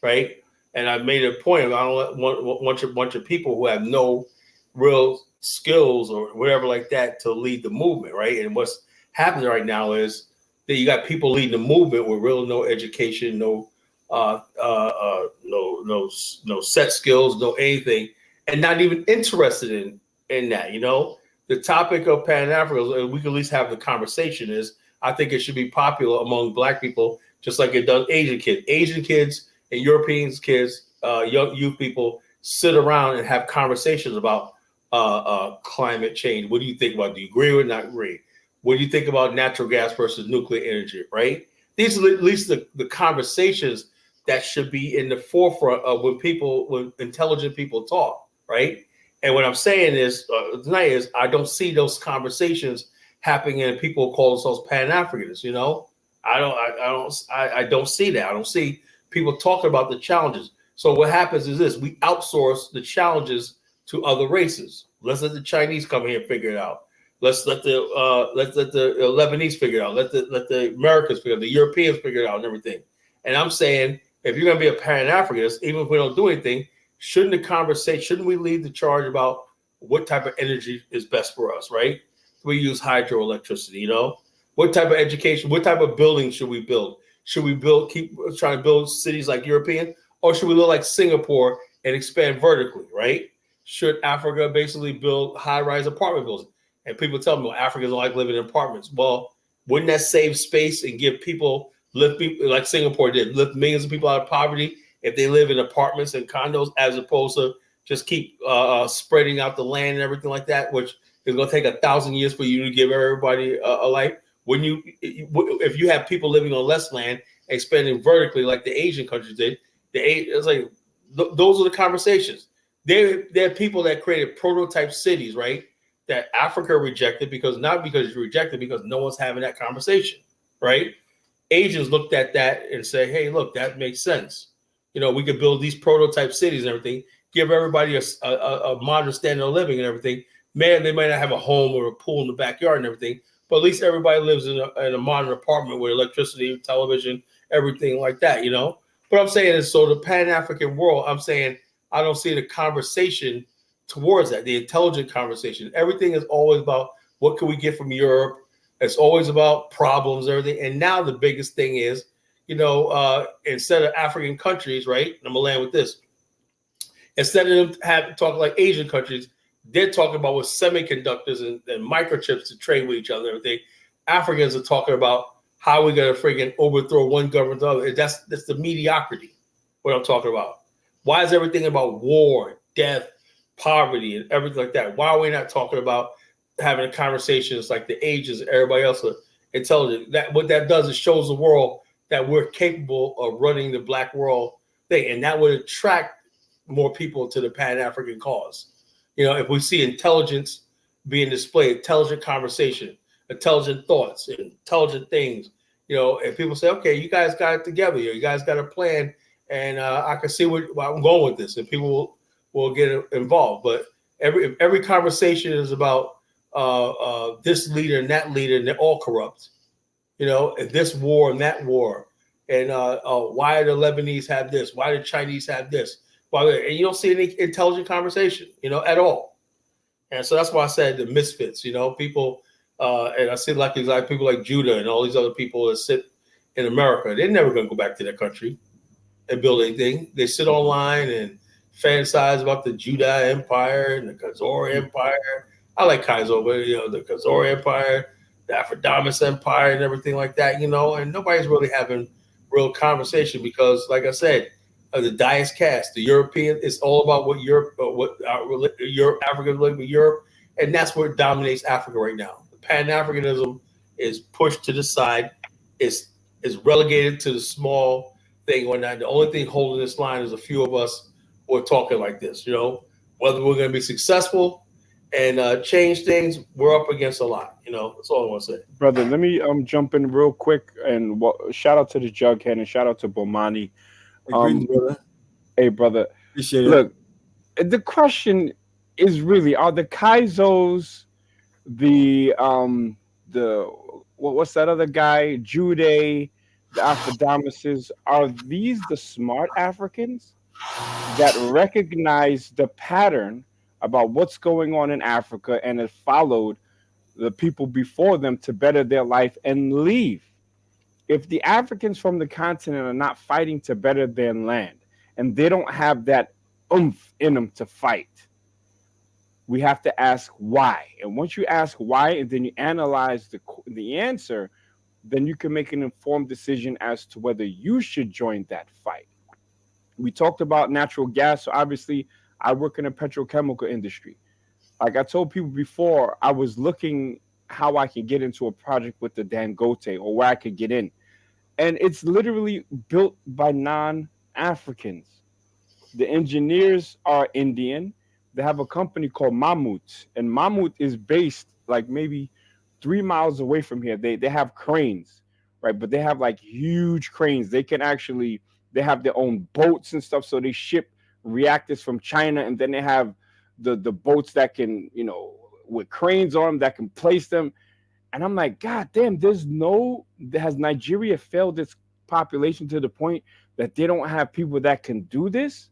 right? And I made a point of I don't want a bunch of people who have no real skills or whatever like that to lead the movement, right? And what's happening right now is that you got people leading the movement with no education, no set skills, no anything, and not even interested in that. The topic of Pan-Africanism, we can at least have the conversation, is I think it should be popular among Black people, just like it does Asian kids. Asian kids and European kids, young youth people, sit around and have conversations about climate change. What do you think about it? Do you agree or not agree? What do you think about natural gas versus nuclear energy, right? These are at least the conversations that should be in the forefront of when intelligent people talk, right? And what I'm saying is tonight is I don't see those conversations happening, and people call themselves Pan-Africanists. I don't see that. I don't see people talking about the challenges. So what happens is this: we outsource the challenges to other races. Let's let the Chinese come here and figure it out. Let's let the Lebanese figure it out. Let the Americans figure it out. The Europeans figure it out and everything. And I'm saying, if you're going to be a Pan-Africanist, even if we don't do anything, shouldn't we lead the charge about what type of energy is best for us, right? We use hydroelectricity, What type of education, what type of building should we build? Should we keep trying to build cities like European, or should we look like Singapore and expand vertically, right? Should Africa basically build high-rise apartment buildings? And people tell me, well, Africans don't like living in apartments. Well, wouldn't that save space and give people, lift people like Singapore did, lift millions of people out of poverty if they live in apartments and condos, as opposed to just keep spreading out the land and everything like that, which it's going to take 1,000 years for you to give everybody a life. When if you have people living on less land, expanding vertically like the Asian countries did, it's like those are the conversations. There are people that created prototype cities, right? That Africa rejected not because you rejected, because no one's having that conversation, right? Asians looked at that and say, hey, look, that makes sense. We could build these prototype cities and everything, give everybody a modern standard of living and everything. Man, they might not have a home or a pool in the backyard and everything, but at least everybody lives in a modern apartment with electricity, television, everything like that, What I'm saying is, so the Pan-African world, I'm saying I don't see the conversation towards that, the intelligent conversation. Everything is always about what can we get from Europe. It's always about problems, everything. And now the biggest thing is, instead of African countries, right? And I'm gonna land with this. Instead of them talking like Asian countries, they're talking about with semiconductors and microchips to trade with each other and everything. Africans are talking about how we're gonna freaking overthrow one government to the other. That's the mediocrity, what I'm talking about. Why is everything about war, death, poverty, and everything like that? Why are we not talking about having conversations like the Asians, everybody else are intelligent? What that does is shows the world that we're capable of running the Black world thing, and that would attract more people to the Pan-African cause. If we see intelligence being displayed, intelligent conversation, intelligent thoughts, intelligent things, and people say, okay, you guys got it together, you guys got a plan, and I can see where I'm going with this, and people will get involved. But every conversation is about this leader and that leader, and they're all corrupt. And this war and that war, and why the Lebanese have this? Why the Chinese have this? And you don't see any intelligent conversation, at all. And so that's why I said the misfits, people, and I see like people like Judah and all these other people that sit in America. They're never going to go back to their country and build anything. They sit online and fantasize about the Judah Empire and the Khazar Empire. I like Kaiser, but the Khazar Empire, the Afrikanist Empire, and everything like that. And nobody's really having real conversation because, like I said, the dias cast, the European, it's all about what Europe, Africans live with Europe, and that's what dominates Africa right now. The Pan-Africanism is pushed to the side, is relegated to the small thing. When the only thing holding this line is a few of us who are talking like this. Whether we're going to be successful and change things, we're up against a lot. That's all I want to say. Brother, let me jump in real quick and shout out to the Jughead and shout out to Bomani. Brother. Hey, brother. Appreciate it. Look, the question is really: are the Kaizos, what's that other guy, Jude, the Afrikaners? Are these the smart Africans that recognize the pattern about what's going on in Africa and have followed the people before them to better their life and leave? If the Africans from the continent are not fighting to better their land and they don't have that oomph in them to fight, we have to ask why. And once you ask why and then you analyze the answer, then you can make an informed decision as to whether you should join that fight. We talked about natural gas. So obviously, I work in the petrochemical industry. Like I told people before, I was looking how I can get into a project with the Dangote or where I could get in. And it's literally built by non-Africans. The engineers are Indian. They have a company called Mammoet, and Mammoet is based like maybe 3 miles away from here. They have cranes, right? But they have like huge cranes. They have their own boats and stuff. So they ship reactors from China, and then they have the boats that can, with cranes on them that can place them. And I'm like, God damn, has Nigeria failed its population to the point that they don't have people that can do this?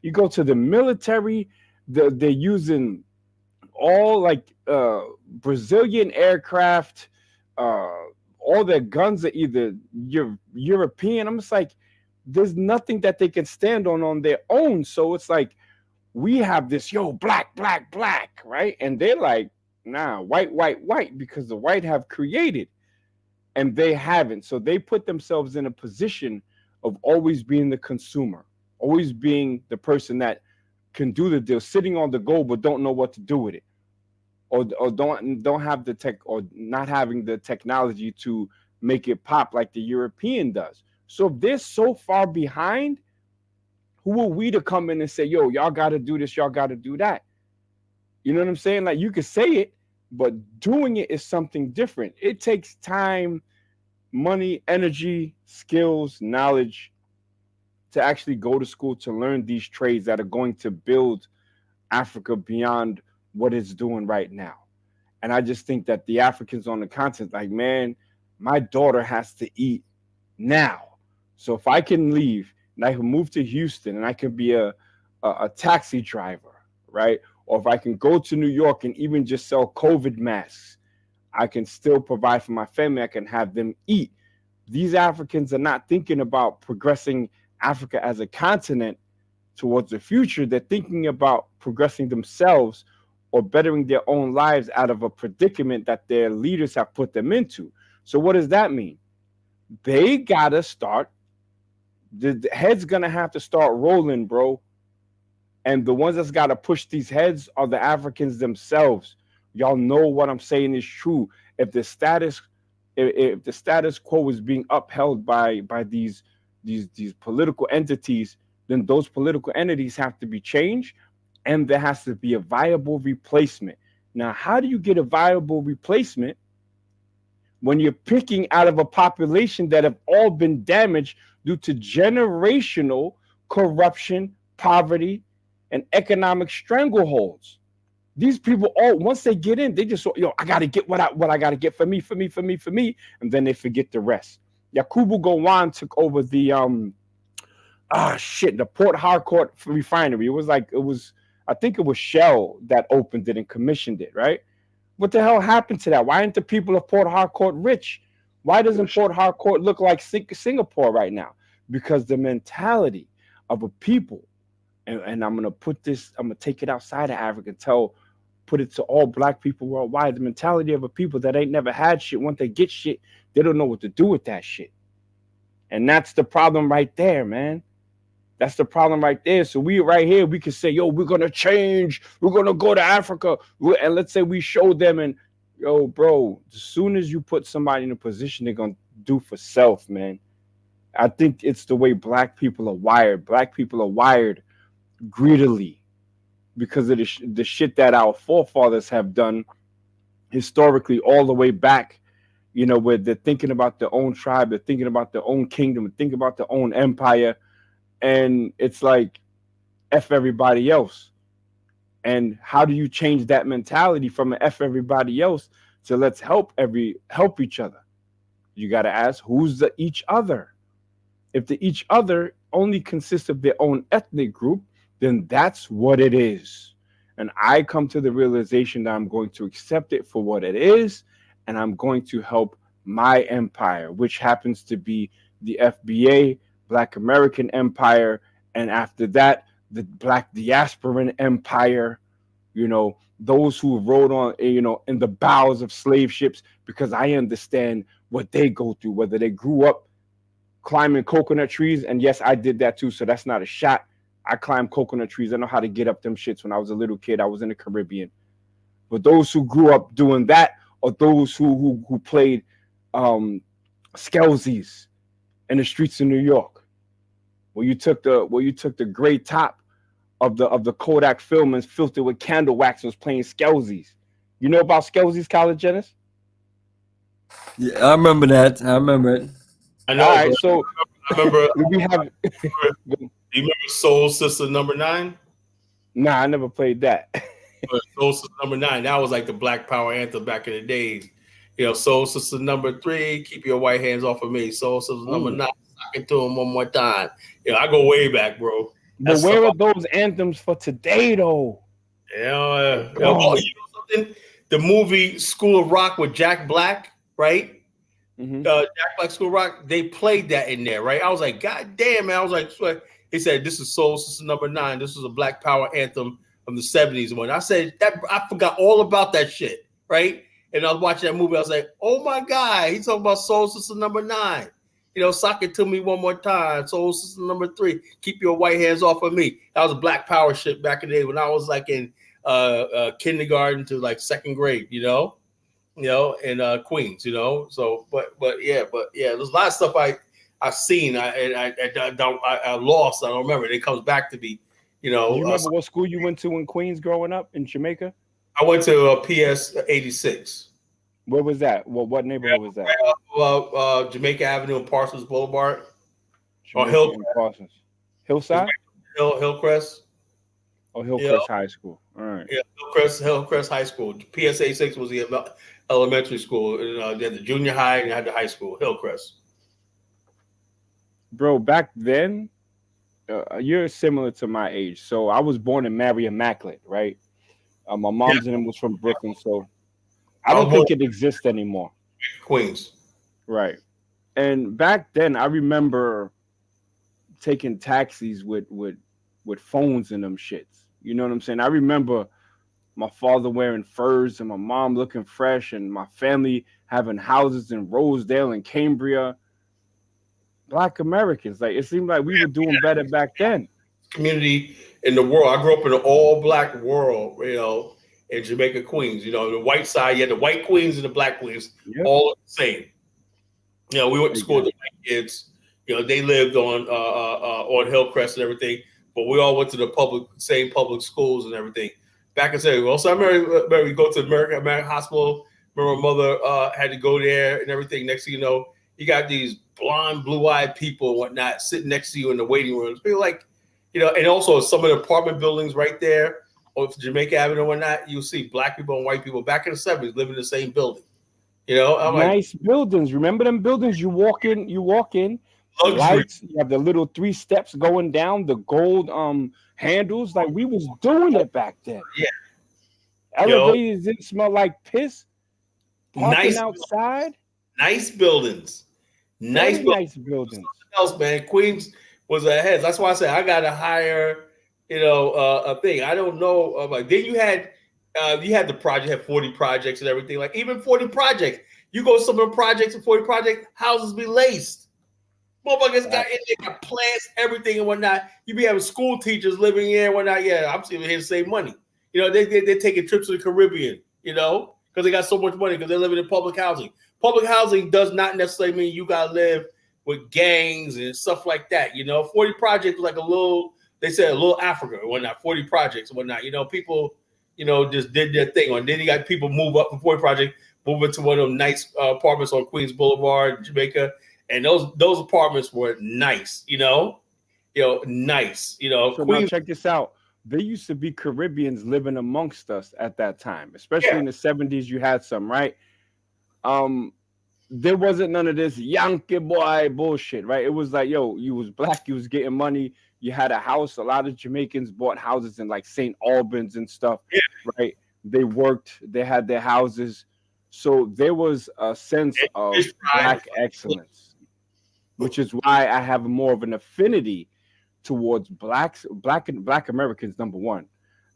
You go to the military, they're using all like Brazilian aircraft, all their guns are either European. I'm just like, there's nothing that they can stand on their own. So it's like, we have this, black, right? And they're like, nah, white, because the white have created and they haven't. So they put themselves in a position of always being the consumer, always being the person that can do the deal, sitting on the gold, but don't know what to do with it. or don't have the tech, or not having the technology to make it pop like the European does. So if they're so far behind, who are we to come in and say, yo, y'all got to do this, y'all got to do that? You know what I'm saying? Like, you could say it, but doing it is something different. It takes time, money, energy, skills, knowledge to actually go to school to learn these trades that are going to build Africa beyond what it's doing right now. And I just think that the Africans on the continent, like, man, my daughter has to eat now. So if I can leave and I can move to Houston and I can be a taxi driver, right? Or if I can go to New York and even just sell COVID masks, I can still provide for my family. I can have them eat. These Africans are not thinking about progressing Africa as a continent towards the future. They're thinking about progressing themselves or bettering their own lives out of a predicament that their leaders have put them into. So what does that mean? They gotta start, the head's gonna have to start rolling, bro. And the ones that's gotta push these heads are the Africans themselves. Y'all know what I'm saying is true. If the status quo is being upheld by these political entities, then those political entities have to be changed, and there has to be a viable replacement. Now, how do you get a viable replacement when you're picking out of a population that have all been damaged due to generational corruption, poverty, and economic strangleholds? These people, all once they get in, they just, yo, I gotta get what I gotta get for me, and then they forget the rest. Yakubu Gowon took over the the Port Harcourt refinery. I think it was Shell that opened it and commissioned it, right? What the hell happened to that? Why aren't the people of Port Harcourt rich? Why doesn't Port Harcourt look like Singapore right now? Because the mentality of a people, and I'm gonna take it outside of Africa and put it to all black people worldwide. The mentality of a people that ain't never had shit, once they get shit, they don't know what to do with that shit. And that's the problem right there, man. That's the problem right there. So we right here, we can say, yo, we're going to change. We're going to go to Africa. And let's say we show them, and yo, bro, as soon as you put somebody in a position, they're going to do for self, man. I think it's the way black people are wired. Black people are wired greedily because of the shit that our forefathers have done historically all the way back, you know, where they're thinking about their own tribe, they're thinking about their own kingdom, they're thinking about their own empire. And it's like, F everybody else. And how do you change that mentality from an F everybody else to let's help each other? You got to ask, who's the each other? If the each other only consists of their own ethnic group, then that's what it is. And I come to the realization that I'm going to accept it for what it is, and I'm going to help my empire, which happens to be the FBA, Black American Empire, and after that, the Black Diasporan Empire, you know, those who rode on, you know, in the bows of slave ships, because I understand what they go through, whether they grew up climbing coconut trees, and yes, I did that too, so that's not a shot. I climbed coconut trees. I know how to get up them shits when I was a little kid. I was in the Caribbean. But those who grew up doing that, or those who played skelzies in the streets of New York, where you took the gray top of the Kodak film and filled it with candle wax and was playing skelzies. You know about skelzies, College Jennings? Yeah, I remember that. I remember it. I know. All right, so I remember. we have. Do you remember Soul Sister Number 9? Nah, I never played that. Soul Sister Number 9. That was like the Black Power anthem back in the days. You know, Soul Sister Number 3, keep your white hands off of me. Soul Sister Number 9, sock it to him one more time. You know, I go way back, bro. But where are those anthems for today, though? Yeah, you know something? The movie School of Rock with Jack Black, right? Mm-hmm. Jack Black School of Rock, they played that in there, right? I was like, God damn, man. I was like, they said, this is Soul Sister Number 9. This was a Black Power anthem from the 70s. When I said that, I forgot all about that shit, right? And I was watching that movie. I was like, oh my God, he's talking about Soul Sister Number 9. You know, sock it to me one more time. Soul Sister Number 3, keep your white hands off of me. That was Black Power shit back in the day when I was like in kindergarten to like second grade, in Queens, So, but yeah, there's a lot of stuff I've seen. I lost. I don't remember. It comes back to me, Do you remember what school you went to in Queens growing up in Jamaica? I went to PS 86. Where was that? What neighborhood was that? Jamaica Avenue and Parsons Boulevard. Or Jamaica and Parsons. Hillside? Hillcrest. Oh, Hillcrest High School. All right. Yeah, Hillcrest High School. PS 86 was the elementary school. And, they had the junior high and they had the high school. Hillcrest. Bro, back then, you're similar to my age. So I was born in Mary Immaculate, right? My mom's and them was from Brooklyn, so I don't think it exists anymore. Queens. Right. And back then, I remember taking taxis with phones in them shits. You know what I'm saying? I remember my father wearing furs and my mom looking fresh and my family having houses in Rosedale and Cambria. Black Americans, like it seemed like we were doing better back then. Community in the world. I grew up in an all-black world, in Jamaica, Queens. The white side, you had the white queens and the black queens, all the same. We went to school with the white kids. They lived on Hillcrest and everything, but we all went to the same public schools and everything. Back in the day, so I remember we go to American Hospital. Remember, my mother had to go there and everything. Next thing you know, you got these blonde, blue-eyed people and whatnot sitting next to you in the waiting rooms. Be like, and also some of the apartment buildings right there on Jamaica Avenue and whatnot, you'll see black people and white people back in the 70s living in the same building. Nice buildings. Remember them buildings? You walk in, lights, you have the little 3 steps going down, the gold handles. Like we was doing it back then. Yeah. Elevators didn't smell like piss. Parking Nice outside. Nice buildings. Nice buildings. Else, man. Queens was ahead. That's why I said I got to hire, a thing. I don't know. Then you had the project, had 40 projects and everything. Like even 40 projects, you go to some of the projects and 40 projects, houses be laced. Motherfuckers got plants, everything and whatnot. You be having school teachers living here and whatnot. Yeah, I'm still here to save money. They're taking trips to the Caribbean, because they got so much money because they're living in public housing. Public housing does not necessarily mean you got to live with gangs and stuff like that. 40 projects was like they said a little Africa and whatnot, 40 projects and whatnot. People, just did their thing. And then you got people move up from 40 projects, move into one of them nice apartments on Queens Boulevard, Jamaica. And those apartments were nice, nice, So Queens. now check this out. There used to be Caribbeans living amongst us at that time, especially in the 70s. You had some, right? There wasn't none of this Yankee boy bullshit, right? It was like, you was black, you was getting money, you had a house. A lot of Jamaicans bought houses in like St. Albans and stuff, right? They worked, they had their houses. So there was a sense of black excellence, which is why I have more of an affinity towards black Americans, number one,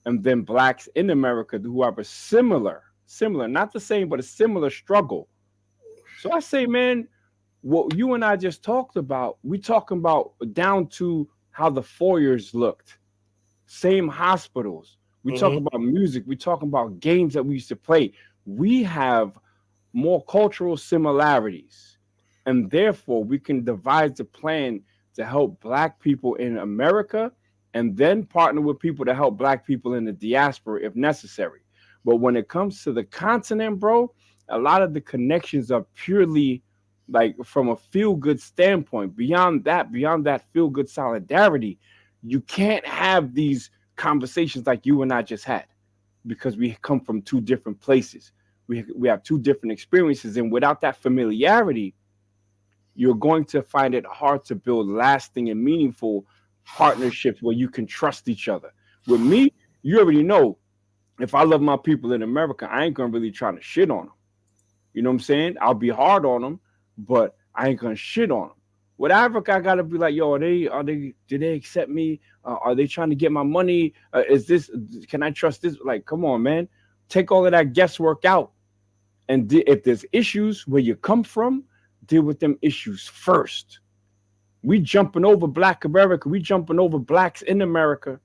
and then blacks in America who have a similar, not the same, but a similar struggle. So I say, man, what you and I just talked about, we talking about down to how the foyers looked, same hospitals. We talk about music. We talking about games that we used to play. We have more cultural similarities, and therefore we can devise a plan to help black people in America and then partner with people to help black people in the diaspora if necessary. But when it comes to the continent, bro, a lot of the connections are purely like from a feel-good standpoint. Beyond that feel-good solidarity, you can't have these conversations like you and I just had because we come from 2 different places. We have 2 different experiences, and without that familiarity, you're going to find it hard to build lasting and meaningful partnerships where you can trust each other. With me, you already know, if I love my people in America, I ain't gonna really try to shit on them. You know what I'm saying? I'll be hard on them, but I ain't gonna shit on them. With Africa, I gotta be like, yo, do they accept me? Are they trying to get my money? Can I trust this? Like, come on, man. Take all of that guesswork out. And if there's issues where you come from, deal with them issues first. We jumping over black America. We jumping over blacks in America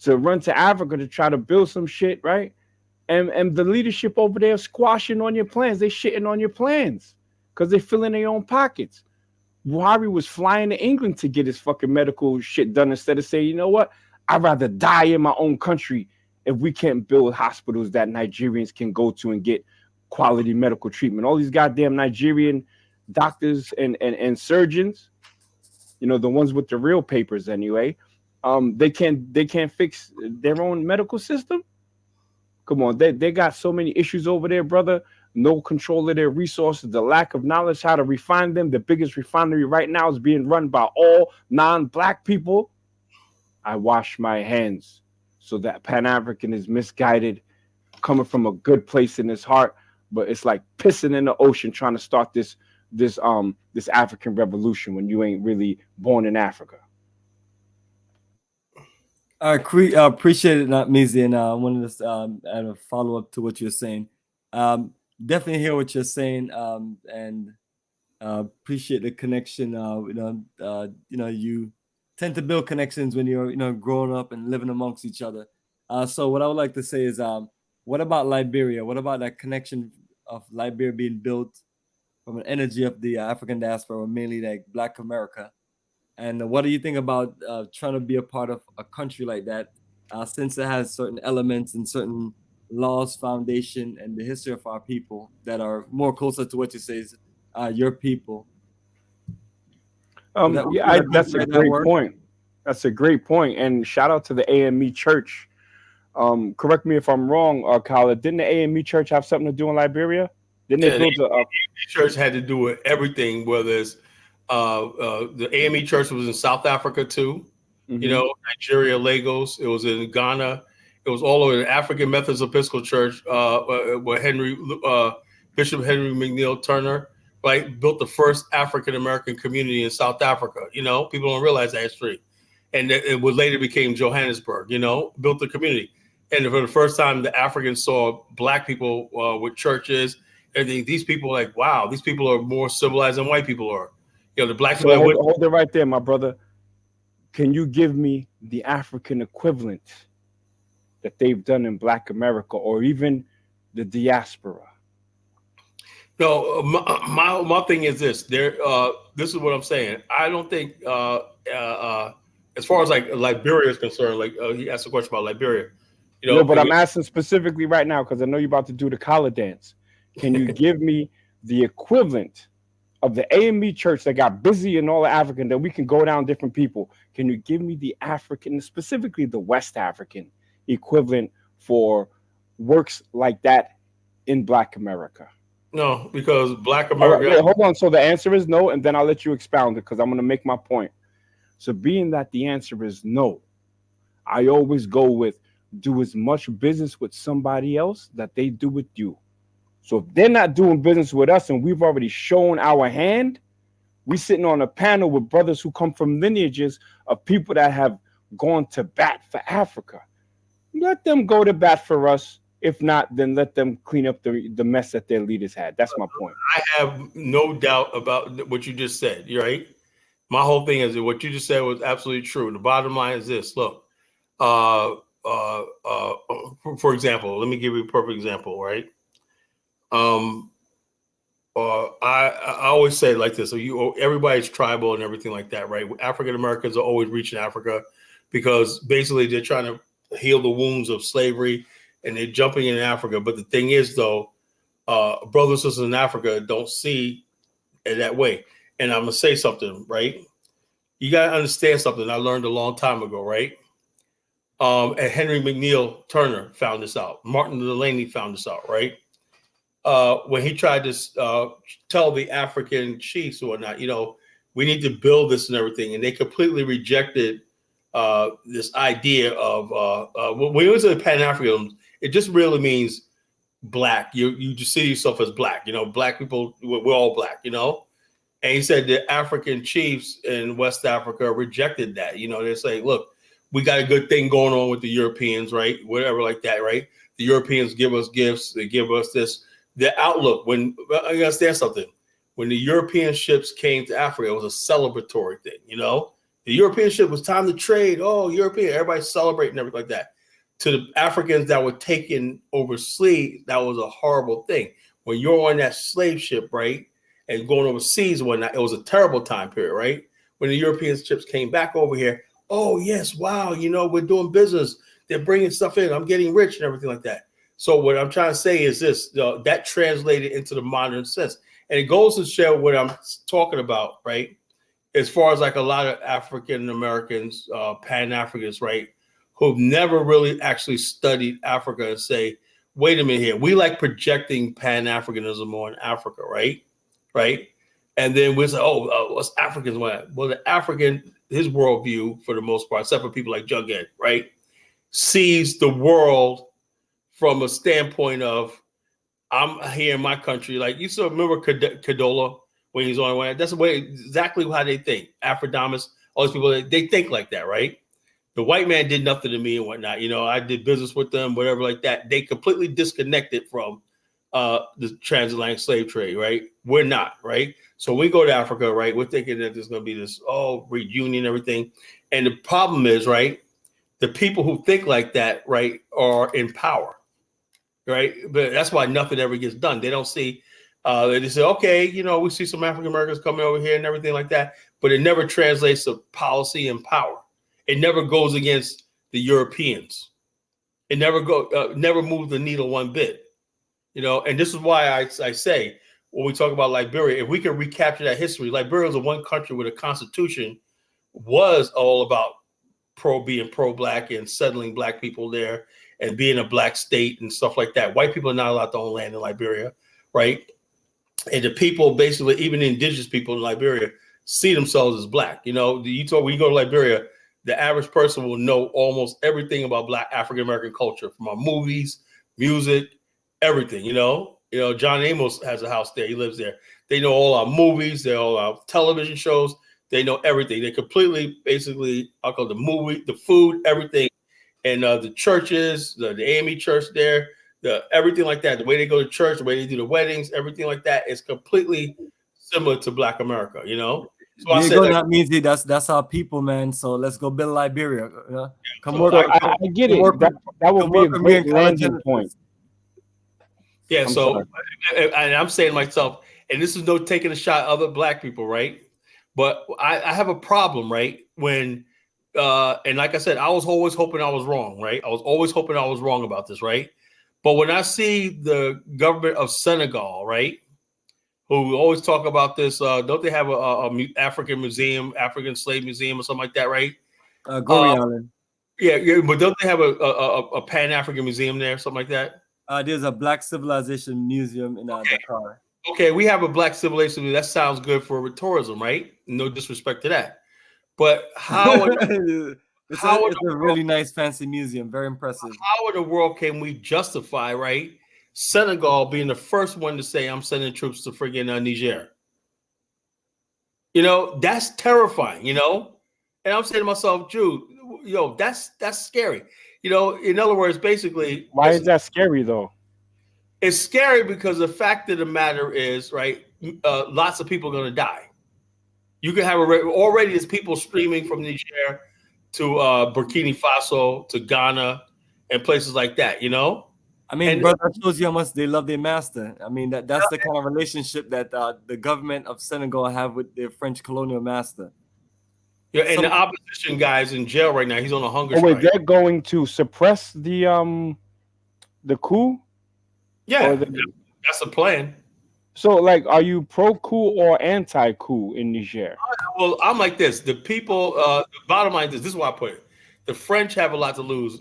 to run to Africa to try to build some shit, right? And the leadership over there squashing on your plans. They shitting on your plans because they fill in their own pockets. Buhari was flying to England to get his fucking medical shit done instead of saying, you know what? I'd rather die in my own country if we can't build hospitals that Nigerians can go to and get quality medical treatment. All these goddamn Nigerian doctors and surgeons, you know, the ones with the real papers anyway, they can't fix their own medical system. Come on, they got so many issues over there, brother. No control of their resources, the lack of knowledge how to refine them. The biggest refinery right now is being run by all non-black people. I wash my hands so that Pan-African is misguided, coming from a good place in his heart, but it's like pissing in the ocean trying to start this African revolution when you ain't really born in Africa. I appreciate it, not Mizi, and I wanted to add a follow up to what you're saying. Definitely hear what you're saying, and appreciate the connection. You tend to build connections when you're growing up and living amongst each other. So what I would like to say is, what about Liberia? What about that connection of Liberia being built from an energy of the African diaspora, or mainly like Black America? And what do you think about trying to be a part of a country like that, since it has certain elements and certain laws, foundation, and the history of our people that are more closer to what you say is your people? That's a great point. That's a great point. And shout out to the AME Church. Correct me if I'm wrong, Khaled. Didn't the AME Church have something to do in Liberia? Didn't they build the church had to do with everything, whether it's the AME Church was in South Africa too, you know, Nigeria, Lagos. It was in Ghana. It was all over the African Methodist Episcopal Church, where Bishop Henry McNeil Turner, right, built the first African American community in South Africa. You know, people don't realize that history, and it would later became Johannesburg. You know, built the community, and for the first time, the Africans saw Black people with churches. And these people are like, wow, these people are more civilized than white people are. You know, the Black people. Hold it right there, my brother. Can you give me the African equivalent that they've done in Black America, or even the diaspora? No, my thing is this. This is what I'm saying. I don't think, as far as like Liberia is concerned, like he asked a question about Liberia. You know, no, but I'm asking specifically right now because I know you're about to do the collar dance. Can you give me the equivalent of the AME Church that got busy in all the African, that we can go down different people? Can you give me the African, specifically the West African equivalent for works like that in Black America? No, because Black America. Wait, hold on. So the answer is no, and then I'll let you expound it because I'm going to make my point. So being that the answer is no, I always go with do as much business with somebody else that they do with you. So if they're not doing business with us and we've already shown our hand, we sitting on a panel with brothers who come from lineages of people that have gone to bat for Africa. Let them go to bat for us. If not, then let them clean up the mess that their leaders had. That's my point. I have no doubt about what you just said. You're right. My whole thing is that what you just said was absolutely true. The bottom line is this. Look, for example, let me give you a perfect example, right? I always say it like this. So everybody's tribal and everything like that, right? African Americans are always reaching Africa because basically they're trying to heal the wounds of slavery and they're jumping in Africa. But the thing is, though, brothers and sisters in Africa don't see it that way. And I'm gonna say something, right? You gotta understand something I learned a long time ago, right? And Henry McNeil Turner found this out. Martin Delaney found this out, right? When he tried to tell the African chiefs or whatnot, you know, we need to build this and everything. And they completely rejected this idea of when it was in Pan-Africanism, it just really means Black. You just see yourself as Black, you know, Black people, we're all Black, you know? And he said the African chiefs in West Africa rejected that. You know, they're saying, look, we got a good thing going on with the Europeans, right? Whatever like that, right? The Europeans give us gifts. They give us this. The outlook, when I understand something, when the European ships came to Africa, it was a celebratory thing, you know? The European ship was time to trade. Oh, European, everybody's celebrating everything like that. To the Africans that were taken overseas, that was a horrible thing. When you're on that slave ship, right, and going overseas and whatnot, it was a terrible time period, right? When the European ships came back over here, oh, yes, wow, you know, we're doing business. They're bringing stuff in. I'm getting rich and everything like that. So what I'm trying to say is this, that translated into the modern sense. And it goes to show what I'm talking about, right? As far as like a lot of African Americans, Pan-Africanists, right, who've never really actually studied Africa and say, wait a minute here, we like projecting Pan-Africanism on Africa, right? Right? And then we say, what's Africans want? Well, the African, his worldview, for the most part, except for people like Jughead, right, sees the world from a standpoint of, I'm here in my country. Like, you still remember Kadola when he's on one? That's the way, exactly how they think. Afrodamus, all these people, they think like that, right? The white man did nothing to me and whatnot. You know, I did business with them, whatever like that. They completely disconnected from the transatlantic slave trade, right? We're not, right? So we go to Africa, right? We're thinking that there's going to be this, reunion, everything. And the problem is, right, the people who think like that, right, are in power, right? But that's why nothing ever gets done. They don't see, they say, okay, you know, we see some African Americans coming over here and everything like that, but it never translates to policy and power. It never goes against the Europeans. It never moves the needle one bit, you know. And this is why I say, when we talk about Liberia, if we can recapture that history, Liberia was the one country where the Constitution was all about being pro-black and settling black people there and being a black state and stuff like that. White people are not allowed to own land in Liberia, right? And the people, basically, even the indigenous people in Liberia, see themselves as black. You know, when you go to Liberia, the average person will know almost everything about Black African American culture, from our movies, music, everything. You know, John Amos has a house there. He lives there. They know all our movies. They know all our television shows. They know everything. They completely, basically, I'll call it the movie, the food, everything, and the churches, the AME church there, everything like that. The way they go to church, the way they do the weddings, everything like that is completely similar to Black America. You know. So I said that means that's our people, man. So let's go build Liberia. Come so work. I get it. That would be a great landing point. Yeah. And I'm saying to myself, and this is no taking a shot at other Black people, right? But I have a problem, right? When and like I said, I was always hoping I was wrong, right? I was always hoping I was wrong about this, right? But when I see the government of Senegal, right, who always talk about this, don't they have a African museum, African slave museum or something like that, right? Goree Island. Yeah, but don't they have a Pan-African museum there, something like that? There's a Black Civilization Museum in Dakar. Okay, we have a Black Civilization. That sounds good for tourism, right? No disrespect to that. But how? It's a really nice, fancy museum. Very impressive. How in the world can we justify, right, Senegal being the first one to say, I'm sending troops to friggin' Niger? You know, that's terrifying, you know? And I'm saying to myself, Jude, that's scary. You know, in other words, basically. Why is that scary, though? It's scary because the fact of the matter is, right, lots of people are going to die. You can have already there's people streaming from Niger to Burkina Faso to Ghana and places like that, you know? I mean, brother, that shows you how much they love their master. I mean, that's the kind of relationship that the government of Senegal have with their French colonial master. Yeah, and the opposition guy's in jail right now. He's on a hunger strike. Wait, they're going to suppress the coup? Yeah, that's the plan. So, like, are you pro-coup or anti-coup in Niger? Well, I'm like this. The people, the bottom line is this is why I put it. The French have a lot to lose.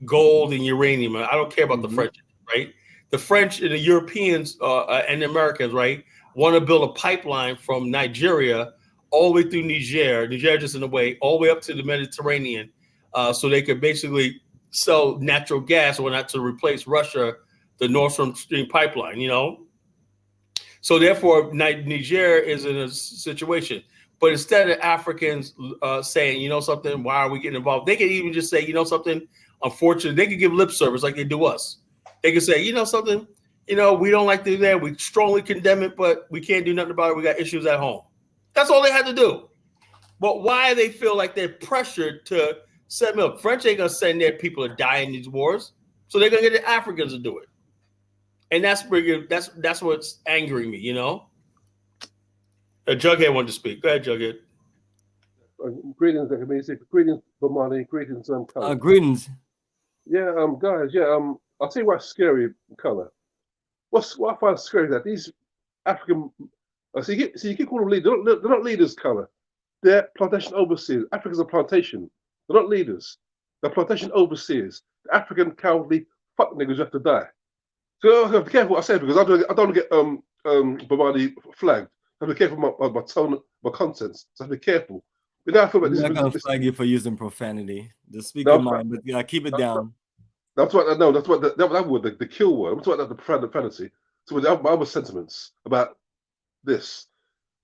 Gold and uranium. I don't care about the French, right? The French and the Europeans and the Americans, right, want to build a pipeline from Nigeria all the way through Niger just in a way, all the way up to the Mediterranean, so they could basically sell natural gas or whatnot to replace Russia, the Nord Stream pipeline, you know? So therefore, Niger is in a situation. But instead of Africans saying, you know something, why are we getting involved? They can even just say, you know something, unfortunately, they could give lip service like they do us. They can say, you know something, you know, we don't like to do that. We strongly condemn it, but we can't do nothing about it. We got issues at home. That's all they had to do. But why they feel like they're pressured to set them up? French ain't gonna send their people to die in these wars, so they're gonna get the Africans to do it. And that's what's angering me, you know. Jughead wanted to speak. Go ahead, Jughead. Greetings, greetings, Bomani, greetings, Color. Greetings. Yeah, guys, yeah, I'll tell you what's scary, Color. What I find scary that these African, so you keep calling them leaders. They're not leaders, Color. They're plantation overseers. Africans are plantation. They're not leaders. They're plantation overseers. The African cowardly fuck niggas have to die. So I have to be careful what I say because I don't want to get Bomani flagged. I have to be careful my tone, my contents. So I have to be careful. I'm not going to flag you for using profanity. Just speak your mind, but yeah, keep it down. That's what I know. That's what that word, the kill word. I'm talking about the profanity. So my other sentiments about this.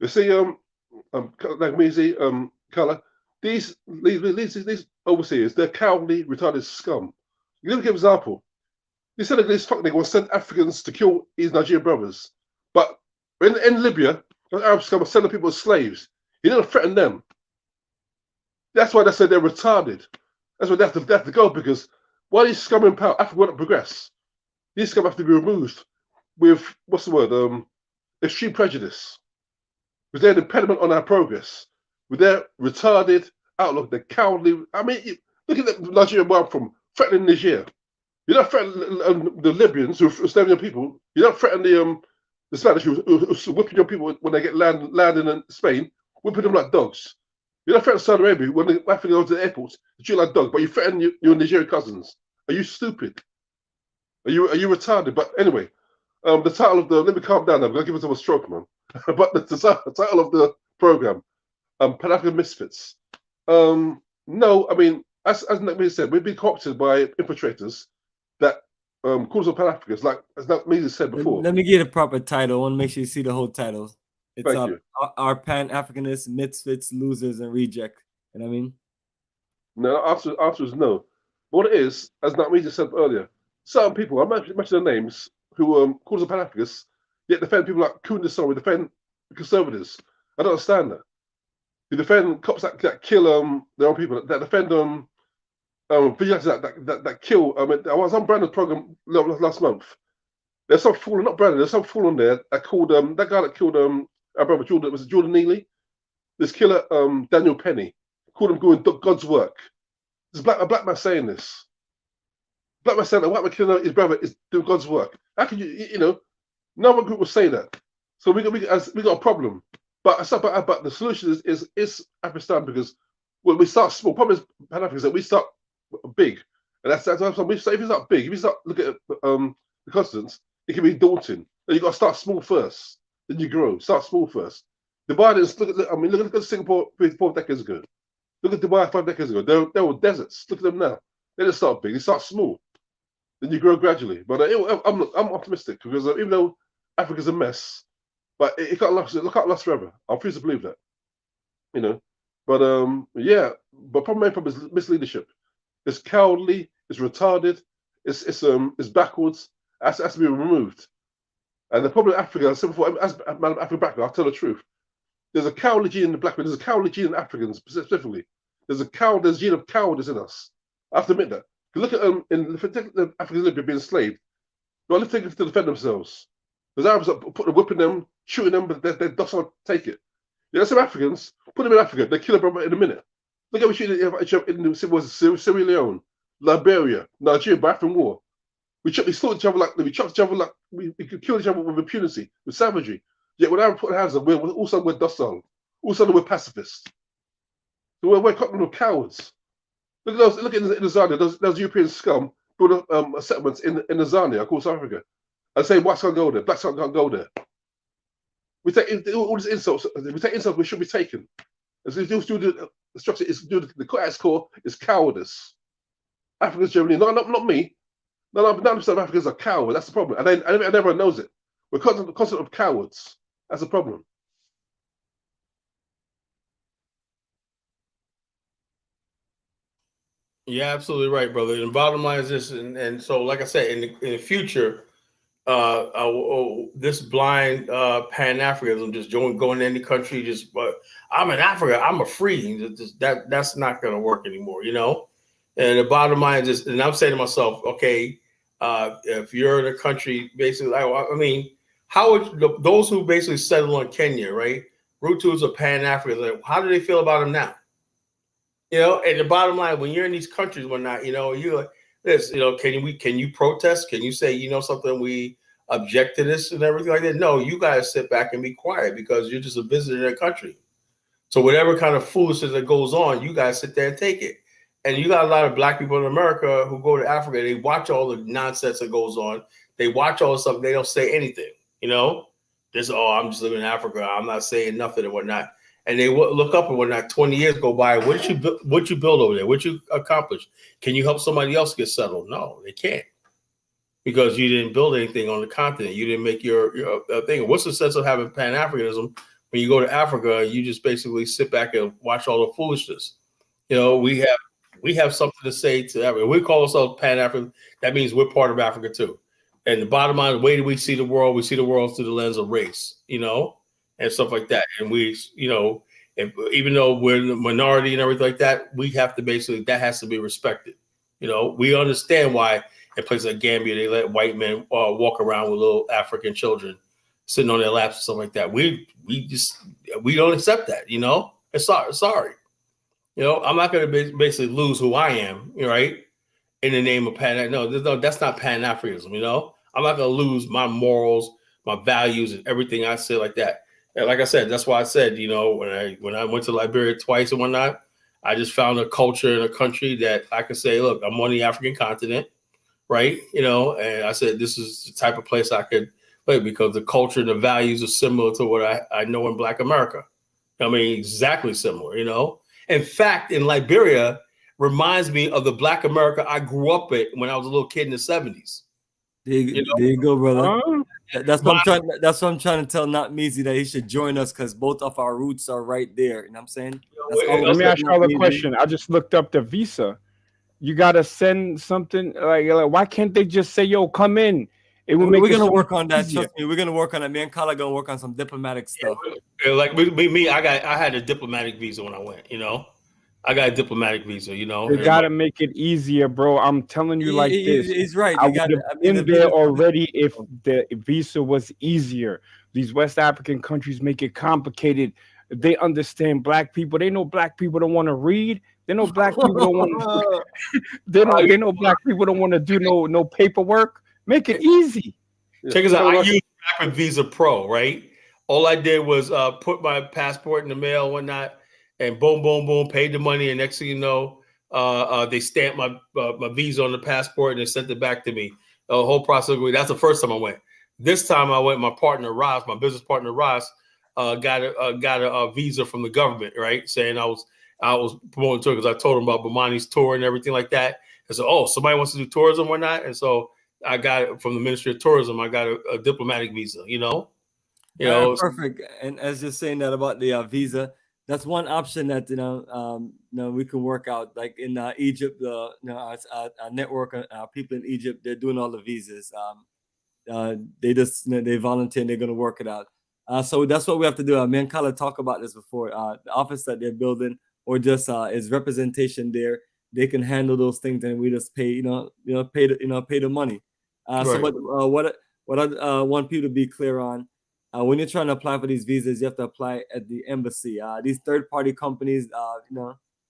You see, like Measy, Color, these overseers, they're cowardly, retarded scum. You give an example. You said that this fuck nigga will send Africans to kill his Nigerian brothers, but in Libya, the Arab scum are sending people as slaves. He didn't threaten them. That's why they said they're retarded. That's why they have to go because while these scum in power, Africa won't progress. These scum have to be removed with what's the word? Extreme prejudice. With their impediment on our progress, with their retarded outlook, they're cowardly. I mean, look at the Nigerian where I'm from, threatening Niger. You don't threaten the Libyans who are slaving your people. You don't threaten the Spanish who are whipping your people when they get landing in Spain, whipping them like dogs. You don't threaten Saudi Arabia when they have to go to the airports to shoot like dogs, but you threaten your Nigerian cousins. Are you stupid? Are you retarded? But anyway, the title of let me calm down now. I'm gonna give myself a stroke, man. But the title of the program, Pan-African Misfits. No, I mean, as Nick said, we've been co-opted by infiltrators that cause of Pan-Africans, like as Nick said before. Let me get a proper title. I want to make sure you see the whole title. It's our Pan-Africanist Misfits, Losers, and Reject. You know what I mean? No, answer is no. But what it is, as Natmedia said earlier, certain people, I mentioned their names, who cause of Pan-Africanists, yet defend people like Kundasong, we defend conservatives. I don't understand that. We defend cops that kill their own people, that defend vigilantes that kill. I mean, I was on Brandon's program last month. There's some fool, not Brandon. There's some fool on there that called that guy that killed our brother Jordan. Was it Jordan Neely? This killer Daniel Penny called him doing God's work. There's a black man saying this. Black man saying that white man killing his brother is doing God's work. How can you know? No one group will say that. So we got a problem. But the solution is Afrikstan because when we start small, problem is Pan-Africa is that we start big, and that's if we start big, if you start looking at the continents, it can be daunting. You got to start small first, then you grow. Start small first. The Bidens, look at Singapore 4 decades ago. Look at Dubai 5 decades ago. They were deserts. Look at them now. They didn't start big. They start small. Then you grow gradually. But I'm optimistic because even though Africa's a mess, but it can't last forever. I refuse to believe that. You know. But yeah. But main problem is misleadership. It's cowardly. It's retarded. It's backwards. It has to be removed. And the problem in Africa, I said before, as a man of African background, I'll tell the truth. There's a cowardly gene in the black men. There's a cowardly gene in Africans specifically. There's a gene of cowardice in us. I have to admit that. Look at in the African Libya being enslaved. They're only thinking to defend themselves. There's Arabs that put a whip in them, shooting them, but they're docile to take it. You know, some Africans put them in Africa. They kill a brother in a minute. Look at what we shoot in the Sierra Leone, Liberia, Nigeria, Biafran War. We slaughter each other we could kill each other with impunity, with savagery. Yet when Arabs put their hands up, all of a sudden we're docile. All of a sudden we're pacifists. So we're cotton cowards. Look at those. Look in the Zania. Those European scum build settlements in the Zania, of course, Africa, and say whites can't go there, blacks can't go there. We take all these insults. We take insults we should be taken. As we do the structure is the core is cowardice. Africans generally, not me. No, 90% of Africans are cowards. That's the problem, and everyone knows it. We're constant of cowards. That's the problem. Yeah, absolutely right, brother. And bottom line is this, and so like I said, in the future, this blind Pan-Africanism, just going to any country, just I'm in Africa, I'm a free. That's not going to work anymore, you know. And the bottom line is, and I'm saying to myself, okay, if you're in a country, basically, I mean, how would those who basically settle on Kenya, right? Rutus or Pan-Africans, how do they feel about them now? You know, and the bottom line, when you're in these countries, whatnot, you know, you're like this, you know, can you protest? Can you say, you know, something, we object to this and everything like that? No, you guys sit back and be quiet because you're just a visitor in their country. So whatever kind of foolishness that goes on, you guys sit there and take it. And you got a lot of black people in America who go to Africa. They watch all the nonsense that goes on. They watch all the stuff. They don't say anything, you know, just, oh, I'm just living in Africa, I'm not saying nothing and whatnot. And they look up and whatnot. 20 years go by. What did you build over there? What you accomplish? Can you help somebody else get settled? No, they can't, because you didn't build anything on the continent. You didn't make your thing. What's the sense of having Pan-Africanism when you go to Africa? You just basically sit back and watch all the foolishness. You know, we have something to say to Africa. We call ourselves Pan-African. That means we're part of Africa too. And the bottom line, the way that we see the world through the lens of race, you know, and stuff like that. And we, you know, even though we're in the minority and everything like that, we have to basically, that has to be respected. You know, we understand why in places like Gambia, they let white men walk around with little African children sitting on their laps and stuff like that. We don't accept that, you know. It's sorry. You know, I'm not going to basically lose who I am, right, in the name of No, that's not Pan-Africanism, you know. I'm not going to lose my morals, my values, and everything I say like that. And like I said, that's why I said, you know, when I went to Liberia twice and whatnot, I just found a culture in a country that I could say, look, I'm on the African continent, right? You know, and I said, this is the type of place I could play because the culture and the values are similar to what I know in Black America. I mean, exactly similar, you know. In fact, in Liberia, reminds me of the Black America I grew up in when I was a little kid in the 70s. There you go, brother. That's what I'm trying to tell Not Meezy that he should join us, because both of our roots are right there. You know what I'm saying? Let me ask you all a question. I just looked up the visa. You gotta send something like why can't they just say, yo, come in? It will make We're gonna so work on that. easier. Trust me, we're gonna work on it. Me and Kala gonna work on some diplomatic stuff. Like me, I had a diplomatic visa when I went, you know. I got a diplomatic visa, you know. They gotta make it easier, bro. I'm telling you like this. He's right. I would have been there already if the visa was easier. These West African countries make it complicated. They understand Black people. They know Black people don't want to read. They know Black people don't want to. They know Black people don't want to do no paperwork. Make it easy. Check us out. I use Rapid Visa Pro, right? All I did was put my passport in the mail, whatnot, and boom, boom, boom, paid the money. And next thing you know, they stamped my visa on the passport and they sent it back to me. The whole process. That's the first time I went. This time I went. My partner Ross, my business partner Ross, got a visa from the government, right? Saying I was promoting tour because I told him about Bomani's tour and everything like that. And so, oh, somebody wants to do tourism or not, and so I got it from the Ministry of Tourism. I got a diplomatic visa, you know. Perfect. And as you're saying that about the visa, that's one option that we can work out. Like in Egypt, our network, people in Egypt, they're doing all the visas. They volunteer and they're going to work it out. So that's what we have to do. Me and Kala talked about this before. The office that they're building, or just is representation there. They can handle those things, and we just pay pay the money. Right. So, but what I want people to be clear on, when you're trying to apply for these visas, you have to apply at the embassy. These third-party companies,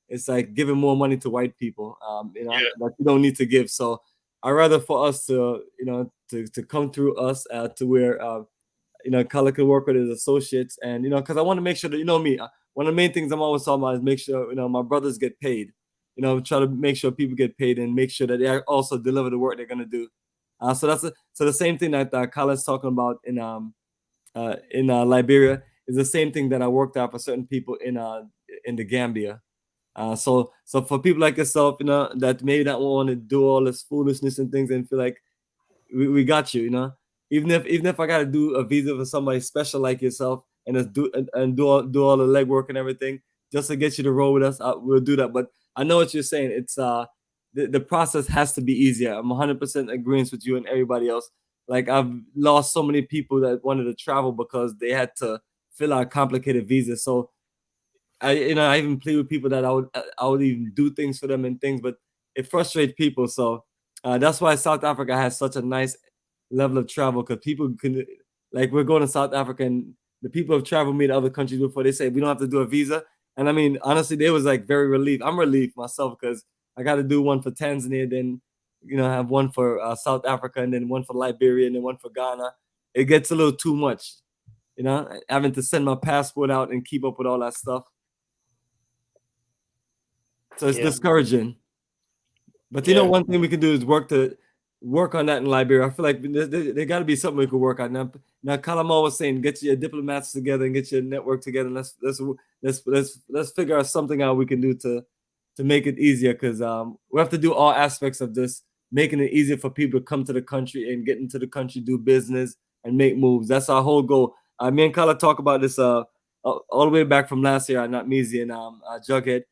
it's like giving more money to white people, that you don't need to give. So I'd rather for us to come through us to where Kala can work with his associates, and because I want to make sure that me. One of the main things I'm always talking about is make sure my brothers get paid. Try to make sure people get paid and make sure that they also deliver the work they're gonna do. So the same thing that Kala's talking about in Liberia is the same thing that I worked out for certain people in the Gambia. So for people like yourself, that maybe not want to do all this foolishness and things and feel like we got you, even if I gotta do a visa for somebody special like yourself and just do all the legwork and everything just to get you to roll with us, we'll do that. But I know what you're saying. It's the process has to be easier. I'm 100% agreeing with you and everybody else. Like I've lost so many people that wanted to travel because they had to fill out complicated visas. So I even plead with people that I would even do things for them and things, but it frustrates people. So that's why South Africa has such a nice level of travel, because people can, like, we're going to South Africa and the people have traveled me to other countries before. They say we don't have to do a visa. And I mean, honestly, they was like very relieved. I'm relieved myself because I got to do one for Tanzania, then, have one for South Africa, and then one for Liberia, and then one for Ghana. It gets a little too much, having to send my passport out and keep up with all that stuff. So it's discouraging. But one thing we can do is work on that in Liberia. I feel like there got to be something we could work on. Now Kalama was saying, get your diplomats together and get your network together. And let's figure out something out we can do to make it easier, because we have to do all aspects of this, making it easier for people to come to the country and get into the country, do business and make moves. That's our whole goal. Me and Kala talk about this all the way back from last year, not Meezy and Jughead,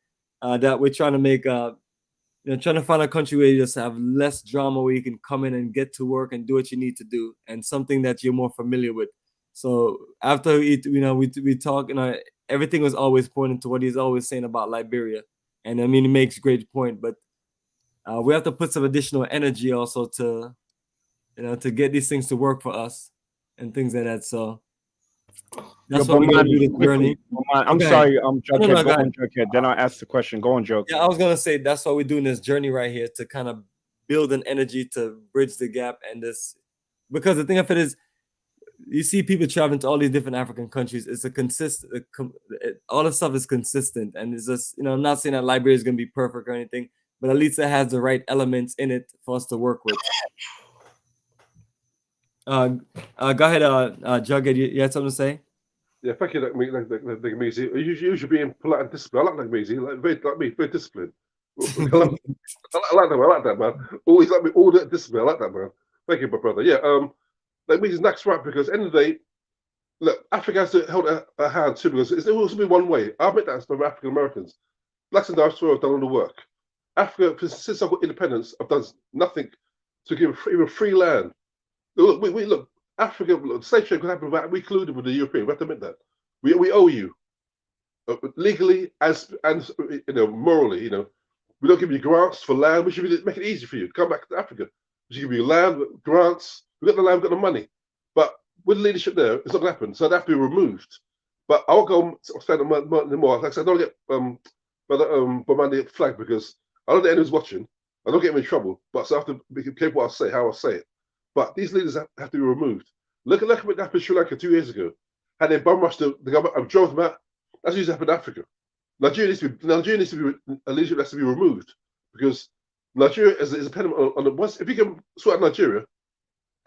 that we're trying to make trying to find a country where you just have less drama, where you can come in and get to work and do what you need to do, and something that you're more familiar with. So after we talk, everything was always pointing to what he's always saying about Liberia, and I mean, he makes great point, but we have to put some additional energy also to get these things to work for us and things like that. So that's what we're gonna do this journey. I'm sorry, Jughead, go on, Jughead. Then I'll ask the question. Go on, Jughead. Yeah, I was gonna say that's why we're doing this journey right here, to kind of build an energy to bridge the gap, and this, because the thing of it is, you see people traveling to all these different African countries. It's a consistent, all the stuff is consistent, and it's just, I'm not saying that Liberia is gonna be perfect or anything, but at least it has the right elements in it for us to work with. Go ahead, Jughead. You had something to say? Yeah, thank you, like Meezy. You should be in polite and disciplined. I like Meezy, very disciplined. I like that, man. Always like me, all that discipline. I like that, man. Thank you, my brother. Yeah, like Meezy's next right, because at the end of the day, look, Africa has to hold a hand too, because it's always been one way. I admit that for African Americans. Blacks and diaspora have done all the work. Africa, since I've got independence, I've done nothing to give even free land. Look, Africa, slave trade could happen without we colluded with the Europeans. We have to admit that. We owe you legally and morally. We don't give you grants for land. We should make it easy for you to come back to Africa. We should give you land, grants. We got the land, we got the money. But with the leadership there, it's not going to happen. So they have to be removed. But I won't go spend more. Like I said, I don't get Bomani flagged, because I know the enemy's watching. I don't get him in trouble. But so I have to be careful what I say, how I say it. But these leaders have to be removed. Look at what happened in Sri Lanka 2 years ago. Had they bum rushed the government and drove them out. That's usually happened in Africa. Nigeria needs to be a leadership that has to be removed, because Nigeria is dependent on the. If you can sort out Nigeria,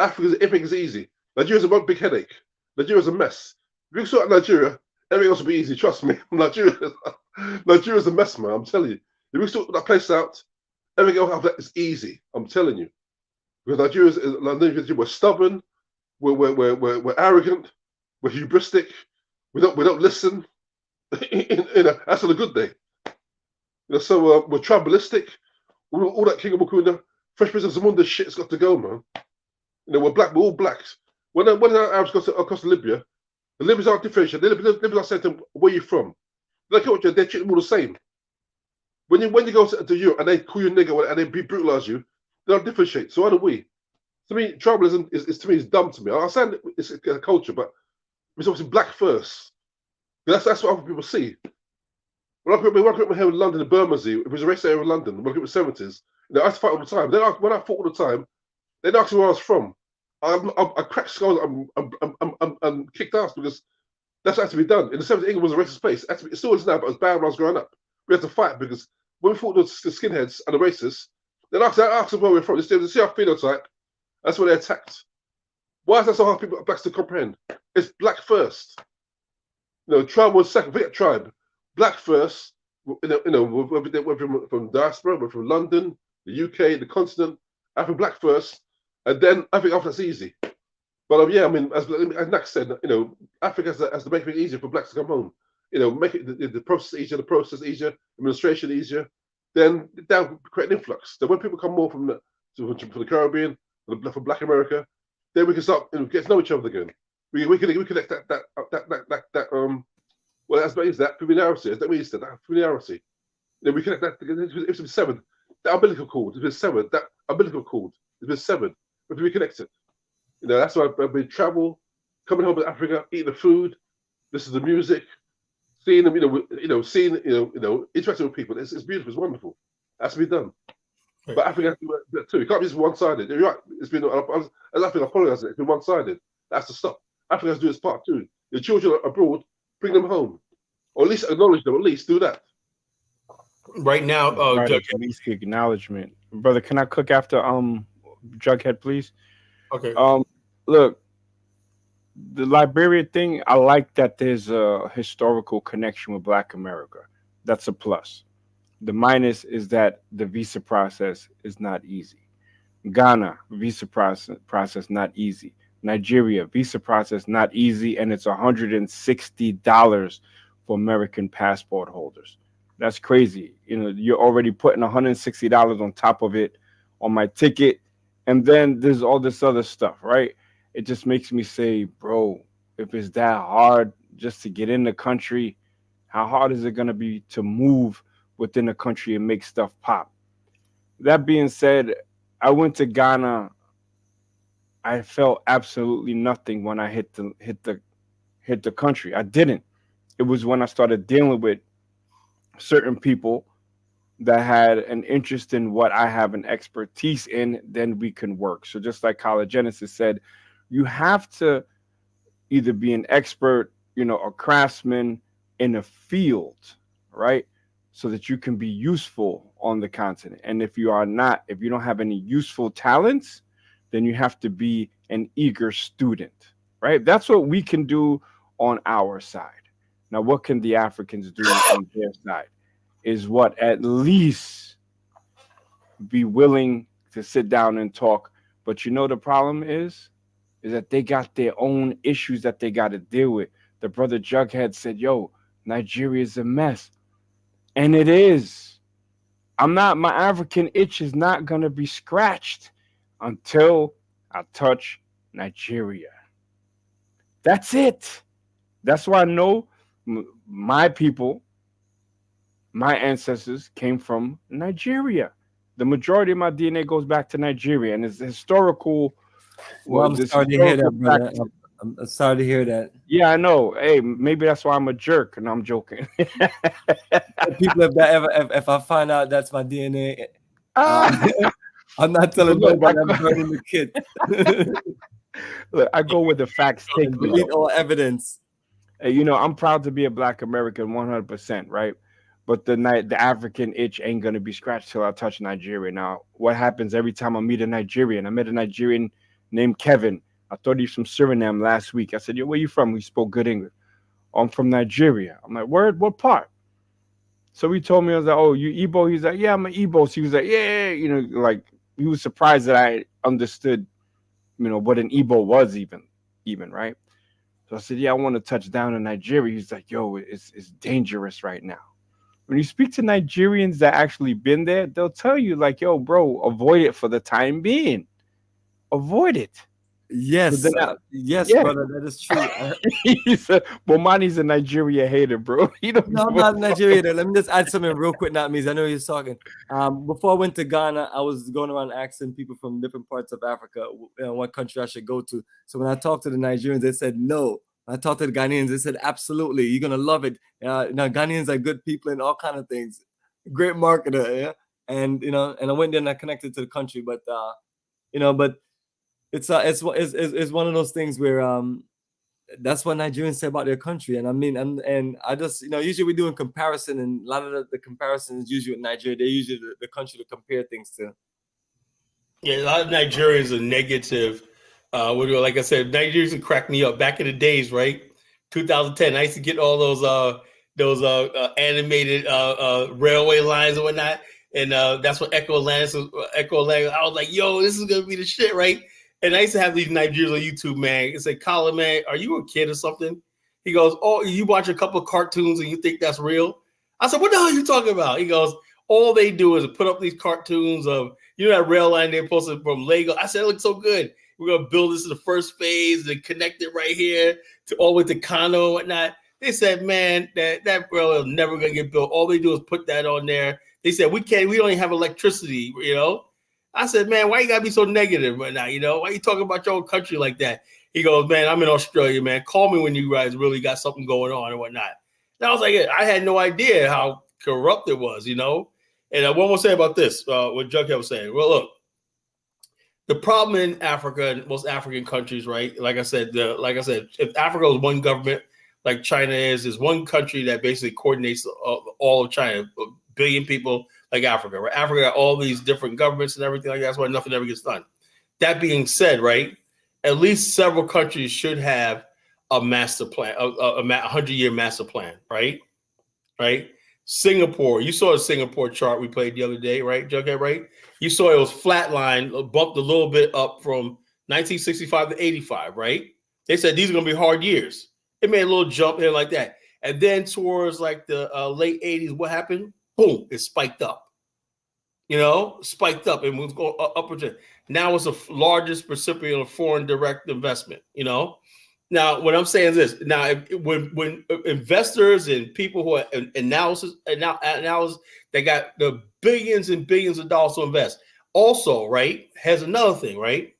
everything is easy. Nigeria's a one big headache. Nigeria's a mess. If you can sort out Nigeria, everything else will be easy. Trust me. Nigeria's a mess, man. I'm telling you. If we sort that place out, everything else is easy. I'm telling you. Because Nigeria, we're stubborn, we're arrogant, we're hubristic, we don't listen. That's on a good day. So we're tribalistic. All that King of Mukunda, Fresh Prince of Zamunda shit's got to go, man. We're black. We're all blacks. When the Arabs go across Libya, the Libyans aren't differentiated. The Libyans are saying to them, "Where are you from?" They treat them all the same. When you go to Europe and they call you nigger and they brutalize you, they don't differentiate. So how do we? To me, tribalism is dumb to me. I understand it's a culture, but it's obviously black first. That's what other people see. When I grew up here in London, in Bermondsey, it was a race area in London. When I grew up in the 70s, I used to fight all the time. When I fought all the time, they'd ask me where I was from. I cracked skulls and kicked ass, because that's what had to be done. In the 70s, England was a racist place. It still is now, but it was bad when I was growing up. We had to fight, because when we fought the skinheads and the racists, they'd ask them where we're from. They see our phenotype. That's where they attacked. Why is that so hard for blacks to comprehend? It's black first. Tribe was second. Forget tribe. Black first. We're from diaspora. We're from London, the UK, the continent. Africa, black first, and then I think after that's easy. But yeah, I mean, as Nax said, Africa has to make it easier for blacks to come home. Make it the process easier, administration easier. Then that will create an influx. Then when people come more from the Caribbean, from Black America, then we can start get to know each other again. We connect well, that's what is that familiarity. That's what it is, that familiarity. Then we connect that together. It's been severed. That umbilical cord has been severed. That umbilical cord has been severed. But we reconnect it. That's why I've been travel, coming home to Africa, eating the food, listening to the music, seeing them, seeing, interacting with people. It's beautiful. It's wonderful. That's to be done. Right. But Africa has to do that too. It can't be just one-sided. You're right. It's been, as I think I apologize, it's been one-sided. That's to stop. Africa has to do its part too. Your children abroad, bring them home, or at least acknowledge them. At least do that. Right now, basic acknowledgement, brother. Can I cook after Jughead, please? Okay. Look, the Liberia thing. I like that there's a historical connection with Black America. That's a plus. The minus is that the visa process is not easy. Ghana visa process not easy. Nigeria visa process not easy, and it's $160 for American passport holders. That's crazy. You're already putting $160 on top of it on my ticket, and then there's all this other stuff, right? It just makes me say, bro, if it's that hard just to get in the country, how hard is it going to be to move within the country and make stuff pop? That being said, I went to Ghana. I felt absolutely nothing when I hit the country. I didn't. It was when I started dealing with certain people that had an interest in what I have an expertise in, then we can work. So just like College Genesis said, you have to either be an expert, a craftsman in a field, right? So that you can be useful on the continent. And if you don't have any useful talents, then you have to be an eager student, right? That's what we can do on our side. Now, what can the Africans do on their side? Is what at least be willing to sit down and talk. But the problem is that they got their own issues that they got to deal with. The brother Jughead said, yo, Nigeria is a mess. And it is. My African itch is not going to be scratched until I touch Nigeria. That's it. That's why I know my people, my ancestors came from Nigeria. The majority of my DNA goes back to Nigeria, and it's historical. Well, I'm sorry to hear that, brother. I'm sorry to hear that. Yeah, I know. Hey, maybe that's why I'm a jerk, and I'm joking. People, if I find out that's my DNA, I'm not telling nobody. I'm burning the kid. Look, I go with the facts. Delete all evidence. I'm proud to be a Black American, 100%, right? But the African itch ain't gonna be scratched till I touch Nigeria. Now, what happens every time I meet a Nigerian? I met a Nigerian named Kevin. I thought he was from Suriname last week. I said, yo, where you from? He spoke good English. Oh, I'm from Nigeria. I'm like, word? What part? So he told me, I was like, oh, you Igbo? He's like, yeah, I'm an Igbo. So he was like, yeah, like he was surprised that I understood, what an Igbo was even, right? So I said, yeah, I want to touch down in Nigeria. He's like, yo, it's dangerous right now. When you speak to Nigerians that actually been there, they'll tell you like, yo, bro, avoid it for the time being. Avoid it. Yes, yes, yeah. brother, that is true. Bomani's a Nigeria hater, bro. No, I'm not Nigeria. Let me just add something real quick, not me. I know you're talking. Before I went to Ghana, I was going around asking people from different parts of Africa what country I should go to. So when I talked to the Nigerians, they said no. I talked to the Ghanaians, they said absolutely, you're gonna love it. Ghanaians are good people and all kind of things. Great marketer, yeah. And and I went there and I connected to the country, but it's one of those things where that's what Nigerians say about their country. And I mean, and I just usually we do a comparison, and a lot of the comparison is usually with Nigeria. They're usually the country to compare things to. Yeah, a lot of Nigerians are negative. Like I said, Nigerians would crack me up back in the days, right? 2010, I used to get all those animated railway lines and whatnot, and that's what Echo Land. I was like, yo, this is gonna be the shit, right? And I used to have these Nigerians on YouTube, man. It's like, Colin, man, are you a kid or something? He goes, oh, you watch a couple of cartoons and you think that's real? I said, what the hell are you talking about? He goes, all they do is put up these cartoons of, that rail line they posted from Lego. I said, it looks so good. We're gonna build this in the first phase and connect it right here to all with the Kano and whatnot. They said, man, that rail is never gonna get built. All they do is put that on there. They said we don't even have electricity, you know. I said, man, why you gotta be so negative right now? You know, why you talking about your own country like that? He goes, man, I'm in Australia, man. Call me when you guys really got something going on and whatnot. And I was like, I had no idea how corrupt it was, you know. And one more say about this, what Jughead was saying. Well, look, the problem in Africa and most African countries, right? Like I said, if Africa was one government, like China is one country that basically coordinates all of China, a billion people like Africa, right? Africa got all these different governments and everything like that. That's why nothing ever gets done. That being said, right, at least several countries should have a master plan, a 100-year master plan, right? Right? Singapore, you saw the Singapore chart we played the other day, right, Jughead, right? You saw it was flatline, bumped a little bit up from 1965 to 85, right? They said these are going to be hard years. It made a little jump there like that. And then towards like the late 80s, what happened? Boom, it spiked up. You know, spiked up and was going upward. Now it's the largest recipient of foreign direct investment, you know? Now, what I'm saying is this. Now, when investors and people who are analysis, they got the billions and billions of dollars to invest. Also, right, has another thing, right?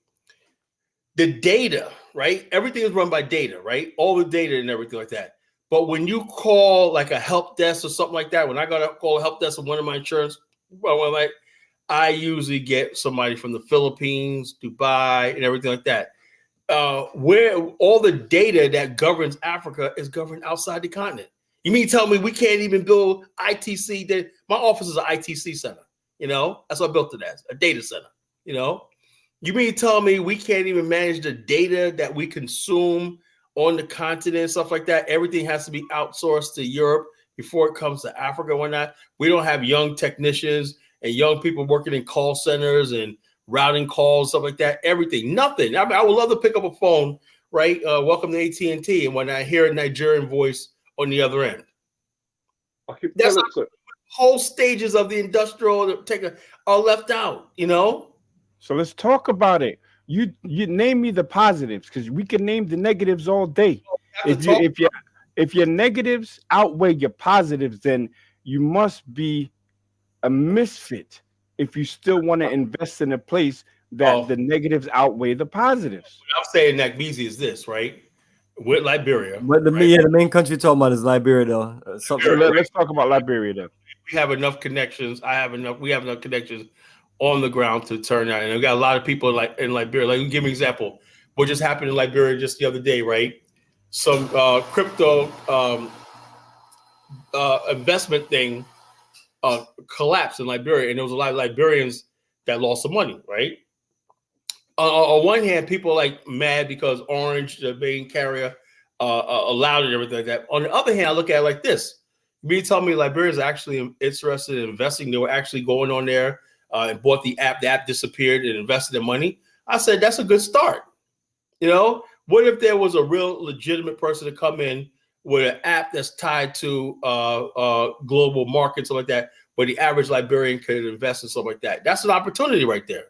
The data, right? Everything is run by data, right? All the data and everything like that. But when you call like a help desk or something like that, when I got to call a help desk of one of my insurance, I usually get somebody from the Philippines, Dubai, and everything like that. Where all the data that governs Africa is governed outside the continent. You mean tell me we can't even build ITC? My office is an ITC center, you know? That's what I built it as, a data center, you know? You mean tell me we can't even manage the data that we consume on the continent and stuff like that? Everything has to be outsourced to Europe before it comes to Africa and whatnot. We don't have young technicians and young people working in call centers and routing calls, stuff like that. Everything, nothing. I mean, I would love to pick up a phone, right? Welcome to AT&T, and when I hear a Nigerian voice on the other end, that's like whole stages of the industrial are left out, you know. So let's talk about it. You name me the positives, because we can name the negatives all day. If your negatives outweigh your positives, then you must be a misfit if you still want to invest in a place that the negatives outweigh the positives. What I'm saying, Nakbizi, is this, right? With Liberia. But the main country you're talking about is Liberia, though. Let's talk about Liberia, though. We have enough connections. We have enough connections on the ground to turn out. And we got a lot of people like in Liberia. Like, give me an example. What just happened in Liberia just the other day, right? Some crypto investment thing collapsed in Liberia, and there was a lot of Liberians that lost some money, right? On one hand, people are like mad because Orange, the main carrier, allowed it and everything like that. On the other hand, I look at it like this. You tell me Liberians are actually interested in investing. They were actually going on there and bought the app. The app disappeared and invested their money. I said, that's a good start. You know, what if there was a real legitimate person to come in with an app that's tied to global markets, something like that, where the average Liberian could invest in something like that? That's an opportunity right there,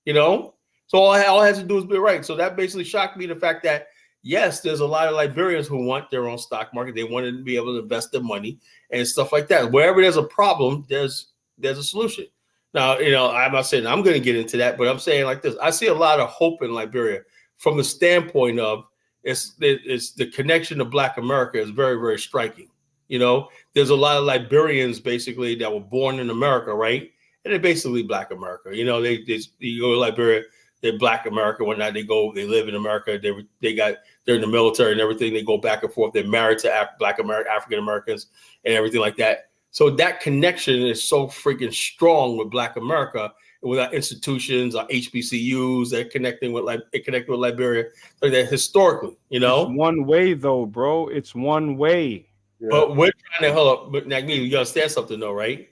you know? So all it has to do is be right. So that basically shocked me, the fact that, yes, there's a lot of Liberians who want their own stock market. They want to be able to invest their money and stuff like that. Wherever there's a problem, there's a solution. Now, you know, I'm not saying I'm going to get into that, but I'm saying like this. I see a lot of hope in Liberia from the standpoint of it's the connection to Black America is very, very striking. You know, there's a lot of Liberians basically that were born in America, right? And they're basically Black America. You know, you go to Liberia, they're Black America. Whatnot, they live in America. They're in the military and everything. They go back and forth. They're married to Black American, African Americans, and everything like that. So that connection is so freaking strong with Black America, with our institutions, our HBCUs, that connecting with Liberia, like that historically. You know, it's one way though, bro. It's one way. Yeah. But we're trying to hold up. But Nagini, you understand something though, right?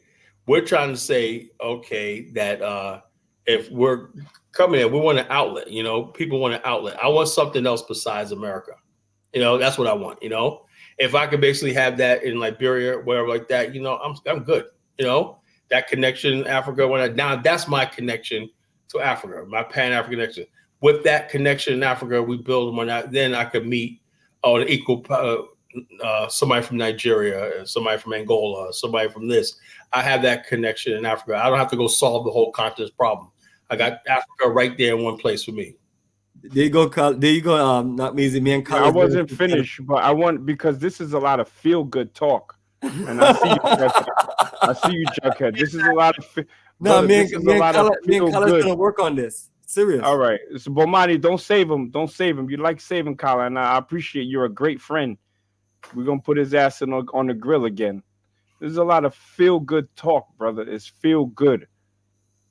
We're trying to say, okay, that if we're coming in, we want an outlet. You know, people want an outlet. I want something else besides America. You know, that's what I want. You know, if I could basically have that in Liberia, wherever like that, you know, I'm good. You know, that connection in Africa. Now that's my connection to Africa, my Pan-African connection. with that connection in Africa, we build them on that. Then I could meet on an equal somebody from Nigeria, somebody from Angola, somebody from this. I have that connection in Africa. I don't have to go solve the whole continent's problem. I got Africa right there in one place for me. There you go, Carl. There you go. Not easy, me and Carl. I wasn't finished, but I want, because this is a lot of feel good talk, and I see you, I see you, Jughead. This is a lot of. No, me and Carla's gonna work on this. Serious. All right, so Bomani, don't save him. Don't save him. You like saving Carla, and I appreciate you're a great friend. We're gonna put his ass on the grill again. There's a lot of feel good talk, brother. It's feel good.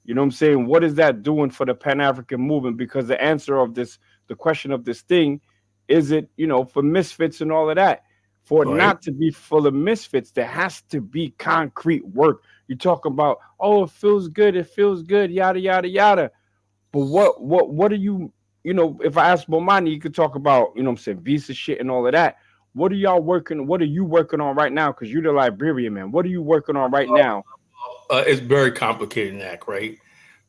You know what I'm saying? What is that doing for the Pan-African movement? Because the answer of this, the question of this thing, is it, you know, for misfits and all of that? For it not to be full of misfits, there has to be concrete work. You talk about, oh, it feels good, yada, yada, yada. But what are you, you know, if I ask Bomani, you could talk about, you know what I'm saying, visa shit and all of that. What are you working on right now? Because you're the Liberian, man. What are you working on right now? It's very complicated, Zach, right?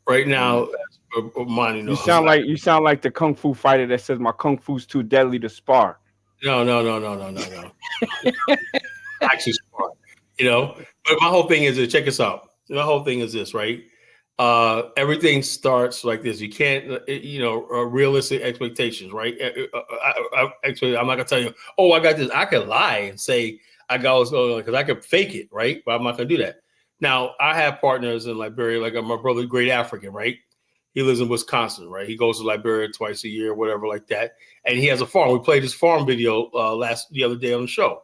Right now, Bomani knows. You sound like the kung fu fighter that says my kung fu's too deadly to spar. No. Actually spar. You know, but my whole thing is this. Check this out. My whole thing is this, right? Everything starts like this. You can't, you know, realistic expectations, right? Actually, I'm not gonna tell you, oh, I got this. I can lie and say I got what's going on because I could fake it, right? But I'm not gonna do that. Now, I have partners in Liberia, like my brother, Great African, right? He lives in Wisconsin, right? He goes to Liberia twice a year, whatever, like that. And he has a farm. We played his farm video the other day on the show.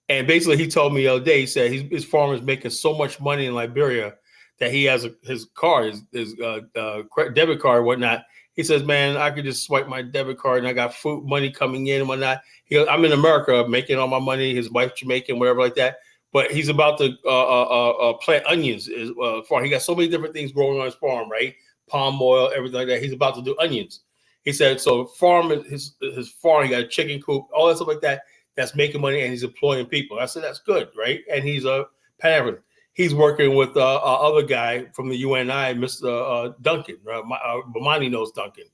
And basically, he told me the other day, he said his farm is making so much money in Liberia that he has his card, his debit card, and whatnot. He says, man, I could just swipe my debit card and I got food money coming in and whatnot. He goes, I'm in America making all my money. His wife's Jamaican, whatever, like that. But he's about to plant onions. Farm. He got so many different things growing on his farm, right? Palm oil, everything like that. He's about to do onions. He said, so his farm, he got a chicken coop, all that stuff like that, that's making money, and he's employing people. I said, that's good, right? And he's a Pan-African. He's working with other guy from the UNI, Mr. Duncan. Bomani knows Duncan.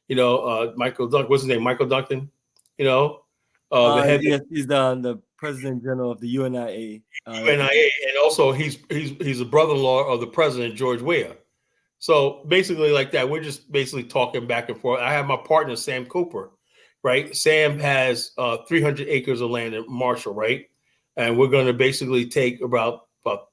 You know, Michael Duncan. What's his name? Michael Duncan. You know, the head. Yes, he's the President General of the UNIA. UNIA, and also he's a brother-in-law of the President George Weah. So basically, like that, we're just basically talking back and forth. I have my partner Sam Cooper, right? Sam has 300 acres of land in Marshall, right? And we're going to basically take about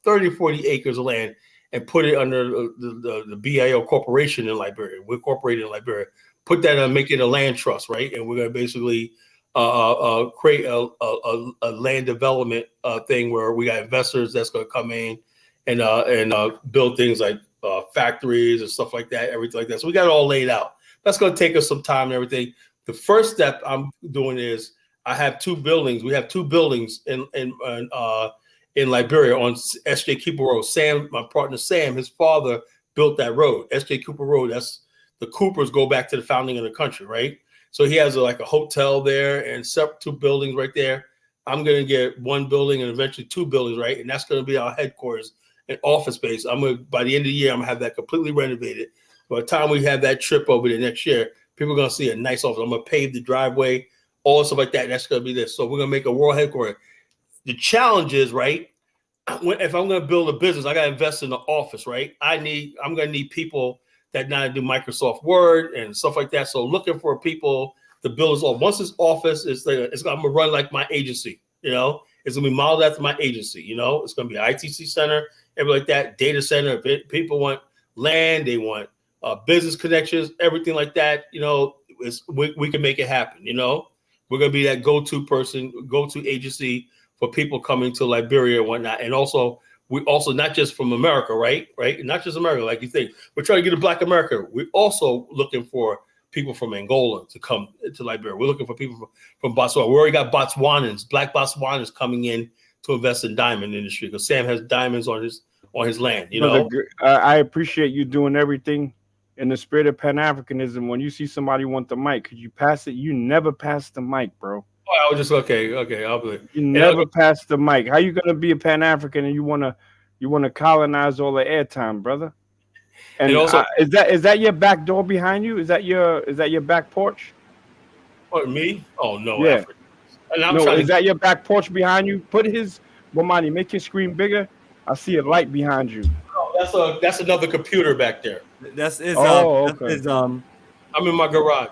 30, 40 acres of land and put it under the BAIO corporation in Liberia. We're incorporated in Liberia. Put that on, make it a land trust, right? And we're going to basically create a land development thing where we got investors that's going to come in and build things like factories and stuff like that, everything like that. So we got it all laid out. That's going to take us some time and everything. The first step I'm doing is I have two buildings. We have two buildings in Liberia on S.J. Cooper Road. Sam, my partner Sam, his father built that road, S.J. Cooper Road. That's the Coopers go back to the founding of the country, right? So he has like a hotel there and two buildings right there. I'm going to get one building and eventually two buildings, right? And that's going to be our headquarters and office space. By the end of the year, I'm going to have that completely renovated. By the time we have that trip over there next year, people are going to see a nice office. I'm going to pave the driveway, all stuff like that. That's going to be this. So we're going to make a world headquarters. The challenge is, right, if I'm going to build a business, I got to invest in the office, right? I'm going to need people that know how to do Microsoft Word and stuff like that. So looking for people to build this office. Once this office is there, I'm going to run like my agency, you know? It's going to be modeled after my agency, you know? It's going to be an ITC center, everything like that, data center. If people want land, they want business connections, everything like that, you know, we can make it happen, you know? We're going to be that go-to person, go-to agency for people coming to Liberia and whatnot. And also, we also not just from America, right? Not just America, like you think. We're trying to get a Black America. We're also looking for people from Angola to come to Liberia. We're looking for people from Botswana. We already got Botswanans, Black Botswanans coming in to invest in diamond industry because Sam has diamonds on his land. You know, I appreciate you doing everything in the spirit of Pan-Africanism. When you see somebody want the mic, could you pass it? You never pass the mic, bro. Oh, I was just okay. I'll be. You never pass the mic. How you gonna be a Pan-African and you wanna colonize all the airtime, brother? And also, is that your back door behind you? Is that your back porch? me? Oh no, Yeah. Africa. And I'm No, trying is to. that your back porch behind you? Put his Bomani, make your screen bigger. I see a light behind you. That's another computer back there. That's is Oh, that's okay. is I'm in my garage.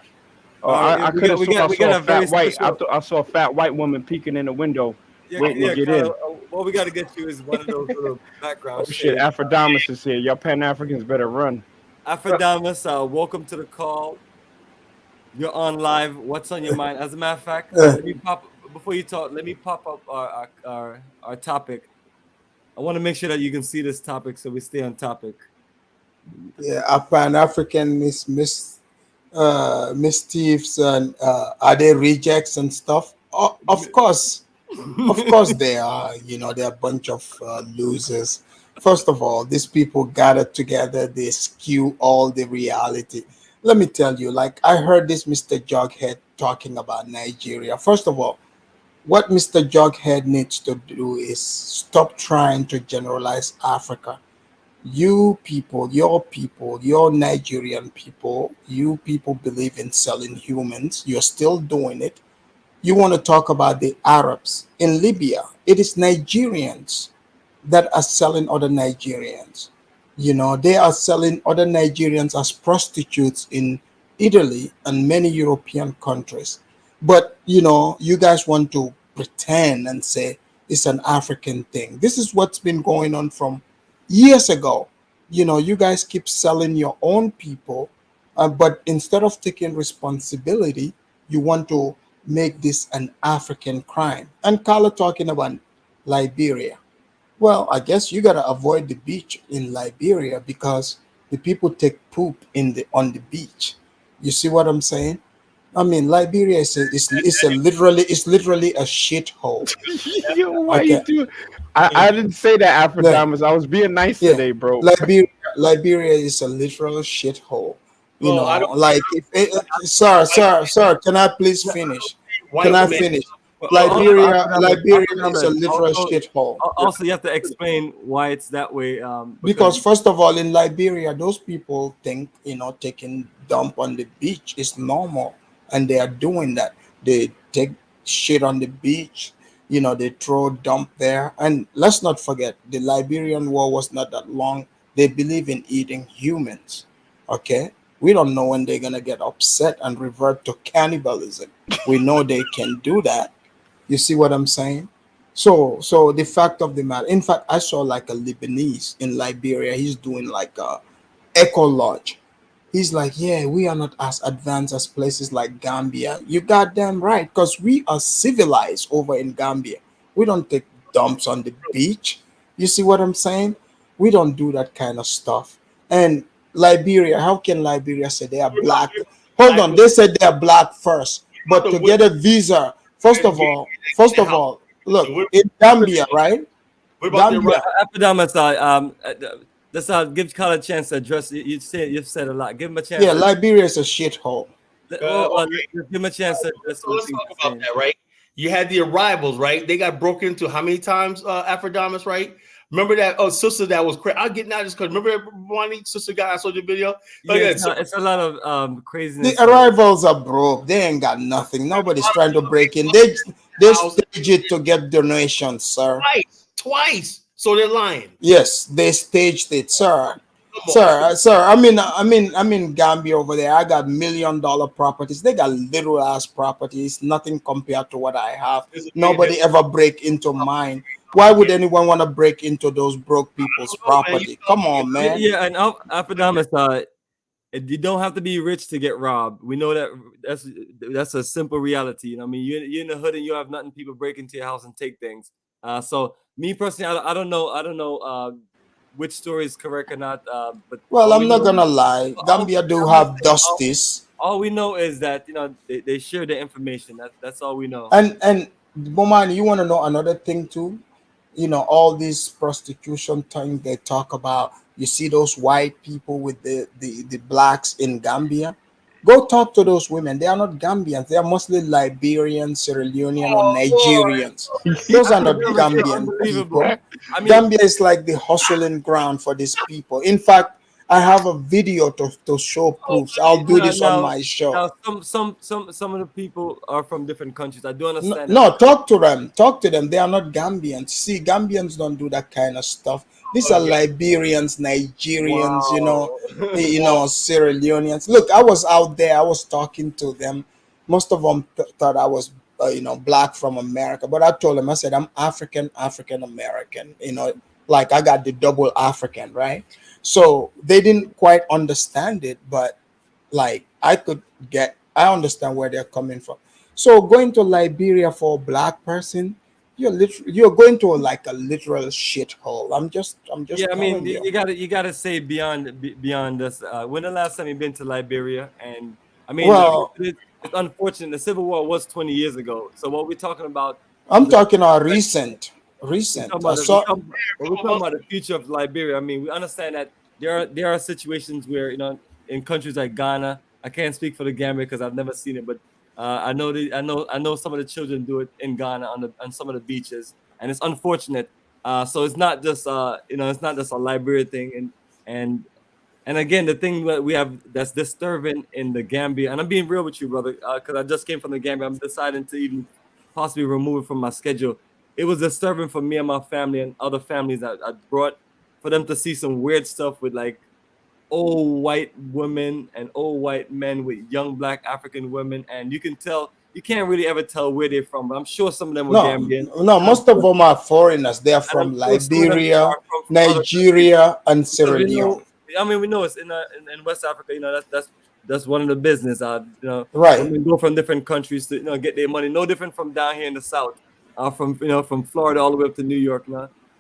Oh, I we could have got we sworn I got we saw got a a very fat white. special. I saw a fat white woman peeking in the window, waiting to get Carla, in. what we got to get you is one of those little Oh background shit, shades. Afrodamus is here. Y'all Pan Africans better run. Afrodamus, welcome to the call. You're on live. What's on your mind? As a matter of fact, let me pop before you talk. Let me pop up our topic. I want to make sure that you can see this topic so we stay on topic. Yeah, a Pan-Africanist mischiefs and are they rejects and stuff? Of course they are. You know, they're a bunch of losers. First of all, these people gathered together, they skew all the reality. Let me tell you, like I heard this Mr. Jughead talking about Nigeria. First of all, what Mr. Jughead needs to do is stop trying to generalize Africa. You people, your Nigerian people, you people believe in selling humans. You're still doing it. You want to talk about the Arabs in Libya. It is Nigerians that are selling other Nigerians. You know, they are selling other Nigerians as prostitutes in Italy and many European countries. But, you know, you guys want to pretend and say it's an African thing. This is what's been going on from years ago. You know, you guys keep selling your own people, but instead of taking responsibility, you want to make this an African crime. And Carla talking about Liberia. Well, I guess you gotta avoid the beach in Liberia because the people take poop on the beach. You see what I'm saying? I mean, Liberia is literally a shithole. Yo, why you Okay. do? I didn't say that, Afrodamus. I was being nice Yeah, today, bro. Liberia is a literal shithole. You Well, I know, don't. like sir, can I please finish? White Can I women. finish? Also, Liberia is a literal also, shithole. also, you have to explain why it's that way. Because first of all, in Liberia, those people think, you know, taking dump on the beach is normal, and they are doing that. They take shit on the beach, you know, they throw dump there. And let's not forget, the Liberian war was not that long. They believe in eating humans. Okay, we don't know when they're gonna get upset and revert to cannibalism. We know they can do that. You see what I'm saying? So the fact of the matter, in fact, I saw like a Lebanese in Liberia. He's doing like a eco lodge. He's like, yeah, we are not as advanced as places like Gambia. You goddamn right, because we are civilized over in Gambia. We don't take dumps on the beach. You see what I'm saying? We don't do that kind of stuff. And Liberia, how can Liberia say they are black? Hold on, they said they are black first, but to get a visa, first of all, look in Gambia, right? What about the Gambia, Epidemics, let's give Carl a chance to address. You've said a lot. Give him a chance. yeah, Liberia is a shithole. Give him a chance to address. So let's talk about that, right? You had the arrivals, right? They got broke into how many times, Aphrodite, right? Remember that sister that was crazy. I'll get now just because remember one sister guy I saw the video. It's a lot of craziness. The arrivals are broke. They ain't got nothing. Nobody's trying to break in. They stage it to get donations, sir. Twice. So they're lying. Yes, they staged it, sir. Sir. I'm in Gambia over there. I got $1 million properties. They got little ass properties, nothing compared to what I have. Nobody ever break into mine. Why would anyone want to break into those broke people's property? Come on, man. Yeah, and Epidemics, you don't have to be rich to get robbed. We know that's a simple reality. You know, I mean, you're in the hood and you have nothing. People break into your house and take things. So me personally, I don't know which story is correct or not. But well, I'm not gonna lie. Gambia do have dusties. All we know is that they share the information. That's all we know. And Bomani, you want to know another thing too? You know, all these prostitution things they talk about. You see those white people with the blacks in Gambia. Go talk to those women. They are not Gambians. They are mostly Liberians, Sierra Leonean, or Nigerians. Those are not Gambian people. Gambia is like the hustling ground for these people. In fact, I have a video to show proofs. I'll do this on my show. Now, some of the people are from different countries. I do understand. No, talk to them. Talk to them. They are not Gambians. See, Gambians don't do that kind of stuff. These are Liberians, Nigerians, you know, Sierra Leoneans. Look, I was out there. I was talking to them. Most of them thought I was, black from America. But I told them, I said, I'm African American. Like I got the double African, right? So they didn't quite understand it, but like I understand where they're coming from. So going to Liberia for a black person, you're going to like a literal shithole. I'm just yeah. I mean, you gotta say beyond this. When the last time you been to Liberia? And I mean, well, it's unfortunate. The Civil War was 20 years ago. So what we're talking about? I'm talking about recent. We're talking about the future of Liberia. I mean, we understand that there are situations where in countries like Ghana. I can't speak for the Gambia because I've never seen it, but I know some of the children do it in Ghana on some of the beaches, and it's unfortunate. So it's not just it's not just a Liberia thing, and again, the thing that we have that's disturbing in the Gambia, and I'm being real with you, brother, because I just came from the Gambia. I'm deciding to even possibly remove it from my schedule. It was disturbing for me and my family and other families that I brought, for them to see some weird stuff with like old white women and old white men with young black African women, and you can't really ever tell where they're from. But I'm sure some of them were Gambian. No, most of them are foreigners. They are from Liberia, Nigeria, and Sierra Leone. I mean, we know it's in West Africa. That's one of the business. Right. Women go from different countries to get their money. No different from down here in the South. From Florida all the way up to New York,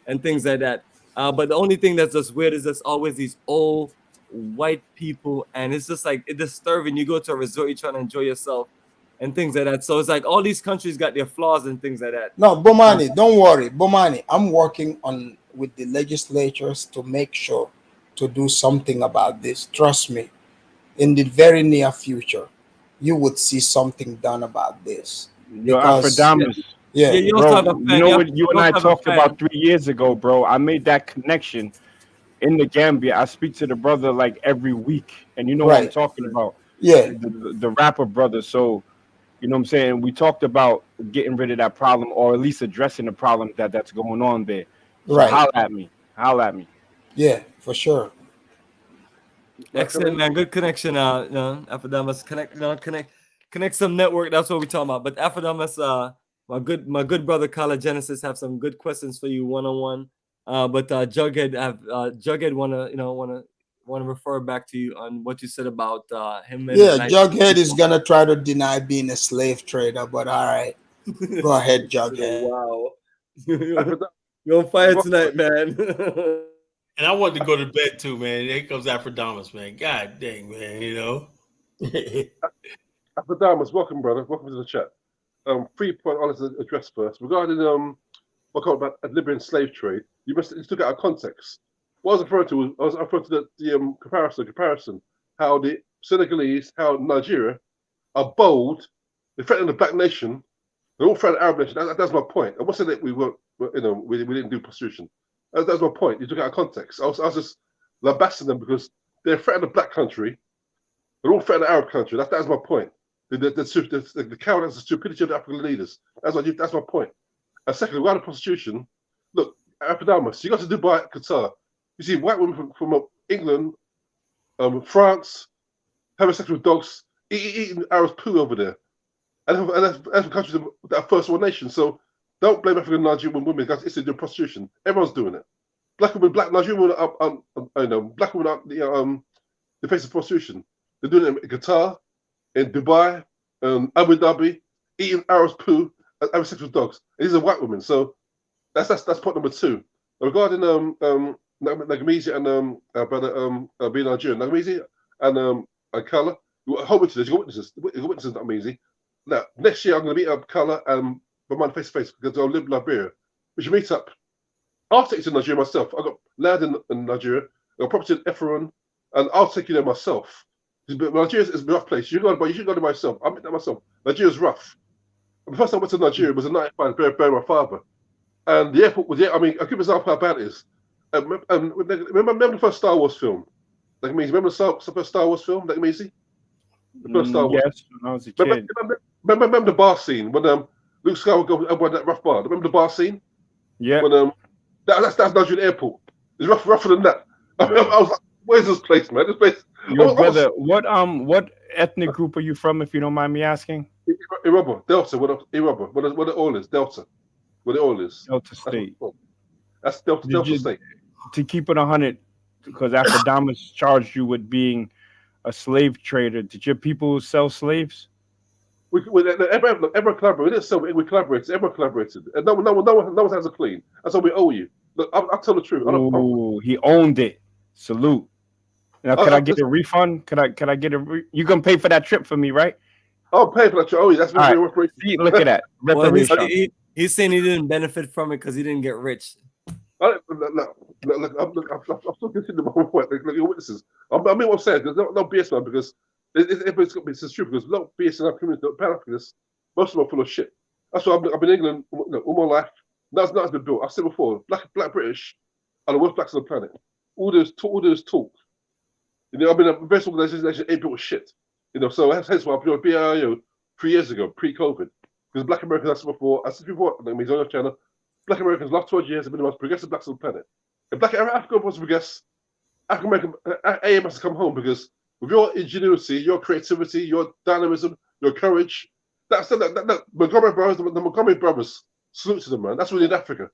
and things like that. But the only thing that's just weird is there's always these old white people, and it's just like it's disturbing. You go to a resort, you're trying to enjoy yourself, and things like that. So it's like all these countries got their flaws and things like that. No, Bomani, don't worry, Bomani. I'm working with the legislatures to make sure to do something about this. Trust me, in the very near future, you would see something done about this. Afridamus. Yeah, bro, you know what you and I talked about 3 years ago, bro. I made that connection in the Gambia. I speak to the brother like every week, and you know what I'm talking about. Yeah, the rapper brother. So, you know what I'm saying? We talked about getting rid of that problem, or at least addressing the problem that's going on there. So right. Holla at me. Yeah, for sure. Excellent, man. Good connection. Afridamus, connect some network. That's what we're talking about. But Afridamus, my good brother Kala Genesis have some good questions for you one-on-one. But Jughead wanna refer back to you on what you said about him. Yeah, Jughead is gonna try to deny being a slave trader, but all right, go ahead, Jughead. Wow, you're on fire tonight, man. And I wanted to go to bed too, man. Here comes Afridamus, man. God dang, man. Afridamus, welcome, brother. Welcome to the chat. 3 point I want to address first regarding what I call about a Libyan slave trade. You took it out of context. What I was referring to the comparison, how the Senegalese, how Nigeria are bold, they threaten the black nation, they're all threatening the Arab nation. That's my point. I wasn't that we didn't do prostitution. That's my point. You took it out of context. I was just lambasting them because they're threatening the black country, they're all threatening the Arab country. That's my point. The cowardice, the stupidity of the African leaders. That's my point. And secondly, regarding prostitution, look, Afridamus, you got to Dubai, Qatar. You see white women from England, France, having sex with dogs, eating Arabs' poo over there. And that's from countries that are first world nations. So don't blame African Nigerian women because it's doing prostitution. Everyone's doing it. Black Nigerian women black women are the face of prostitution. They're doing it in Qatar, in Dubai, Abu Dhabi, eating Arabs' poo, and having sex with dogs. And these are white women. So that's point number 2. Regarding Nagamese and brother being Nigerian, Nagamese and Kala, you got witnesses. You got witnesses, Nagamese. Now next year I'm going to meet up Kala and Bomani face to face because I'll live in Liberia. We should meet up. I'll take you to Nigeria myself. I got land in Nigeria. I got property in Ephron, and I'll take you there myself. Nigeria is a rough place. You should go to myself. I meet that myself. Nigeria's rough. The first time I went to Nigeria was in 95, buried my father. And the airport was, I'll give you an example how bad it is. Remember the first Star Wars film? Like me, remember the first Star Wars film? Like me, the first Star Wars. Yes, when I was a kid. Remember the bar scene when Luke Skywalker over that rough bar. Remember the bar scene? Yeah. When that's Nigeria Airport. It's rougher than that. I was like, where's this place, man? This place. Your brother, what ethnic group are you from, if you don't mind me asking? Iraba, Delta. What it all is? Delta. What it all is? Delta State. That's Delta State. To keep it 100, because Afrikstan charged you with being a slave trader. Did your people sell slaves? Everyone collaborated. We didn't sell. We collaborated. Everyone collaborated, and no one has a clean. That's what we owe you. Look, I'll tell the truth. Oh, he owned it. Salute. Now, can I get a refund? Can I get a? You gonna pay for that trip for me, right? I'll pay for that trip. Oh, yeah, that's very right. See, look at that. Repatriation. Well, he's saying he didn't benefit from it because he didn't get rich. Look, I'm still considering my point. Look, your witnesses. I mean what I'm saying. There's no BS, man, because it's true. Because no BS in our community, Pan-Africanists, most of them are full of shit. That's why I've been in England all my life. That's been built. I've said before, black British are the worst blacks on the planet. All those talk. You know, I've been a best organization ain't built shit. You know, so hence why I joined BAIO 3 years ago, pre-COVID. Because black Americans, I said before, like me on channel, black Americans last 12 years have been the most progressive blacks on the planet. If black Africa wants to progress, African American AM has to come home, because with your ingenuity, your creativity, your dynamism, your courage, that Montgomery brothers, the Montgomery brothers, salute to them, man. That's what we need in Africa.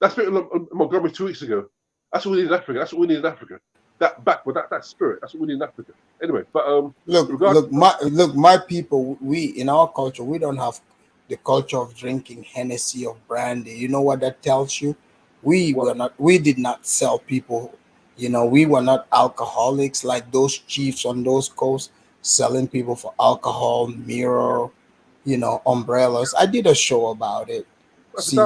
That's been Montgomery 2 weeks ago. That's what we need in Africa. That's what we need in Africa. That backward, that spirit. That's what we need in Africa. Anyway, but look, my people, we in our culture, we don't have the culture of drinking Hennessy or brandy. You know what that tells you? We did not sell people. You know, we were not alcoholics like those chiefs on those coasts selling people for alcohol, mirror, you know, umbrellas. I did a show about it. See,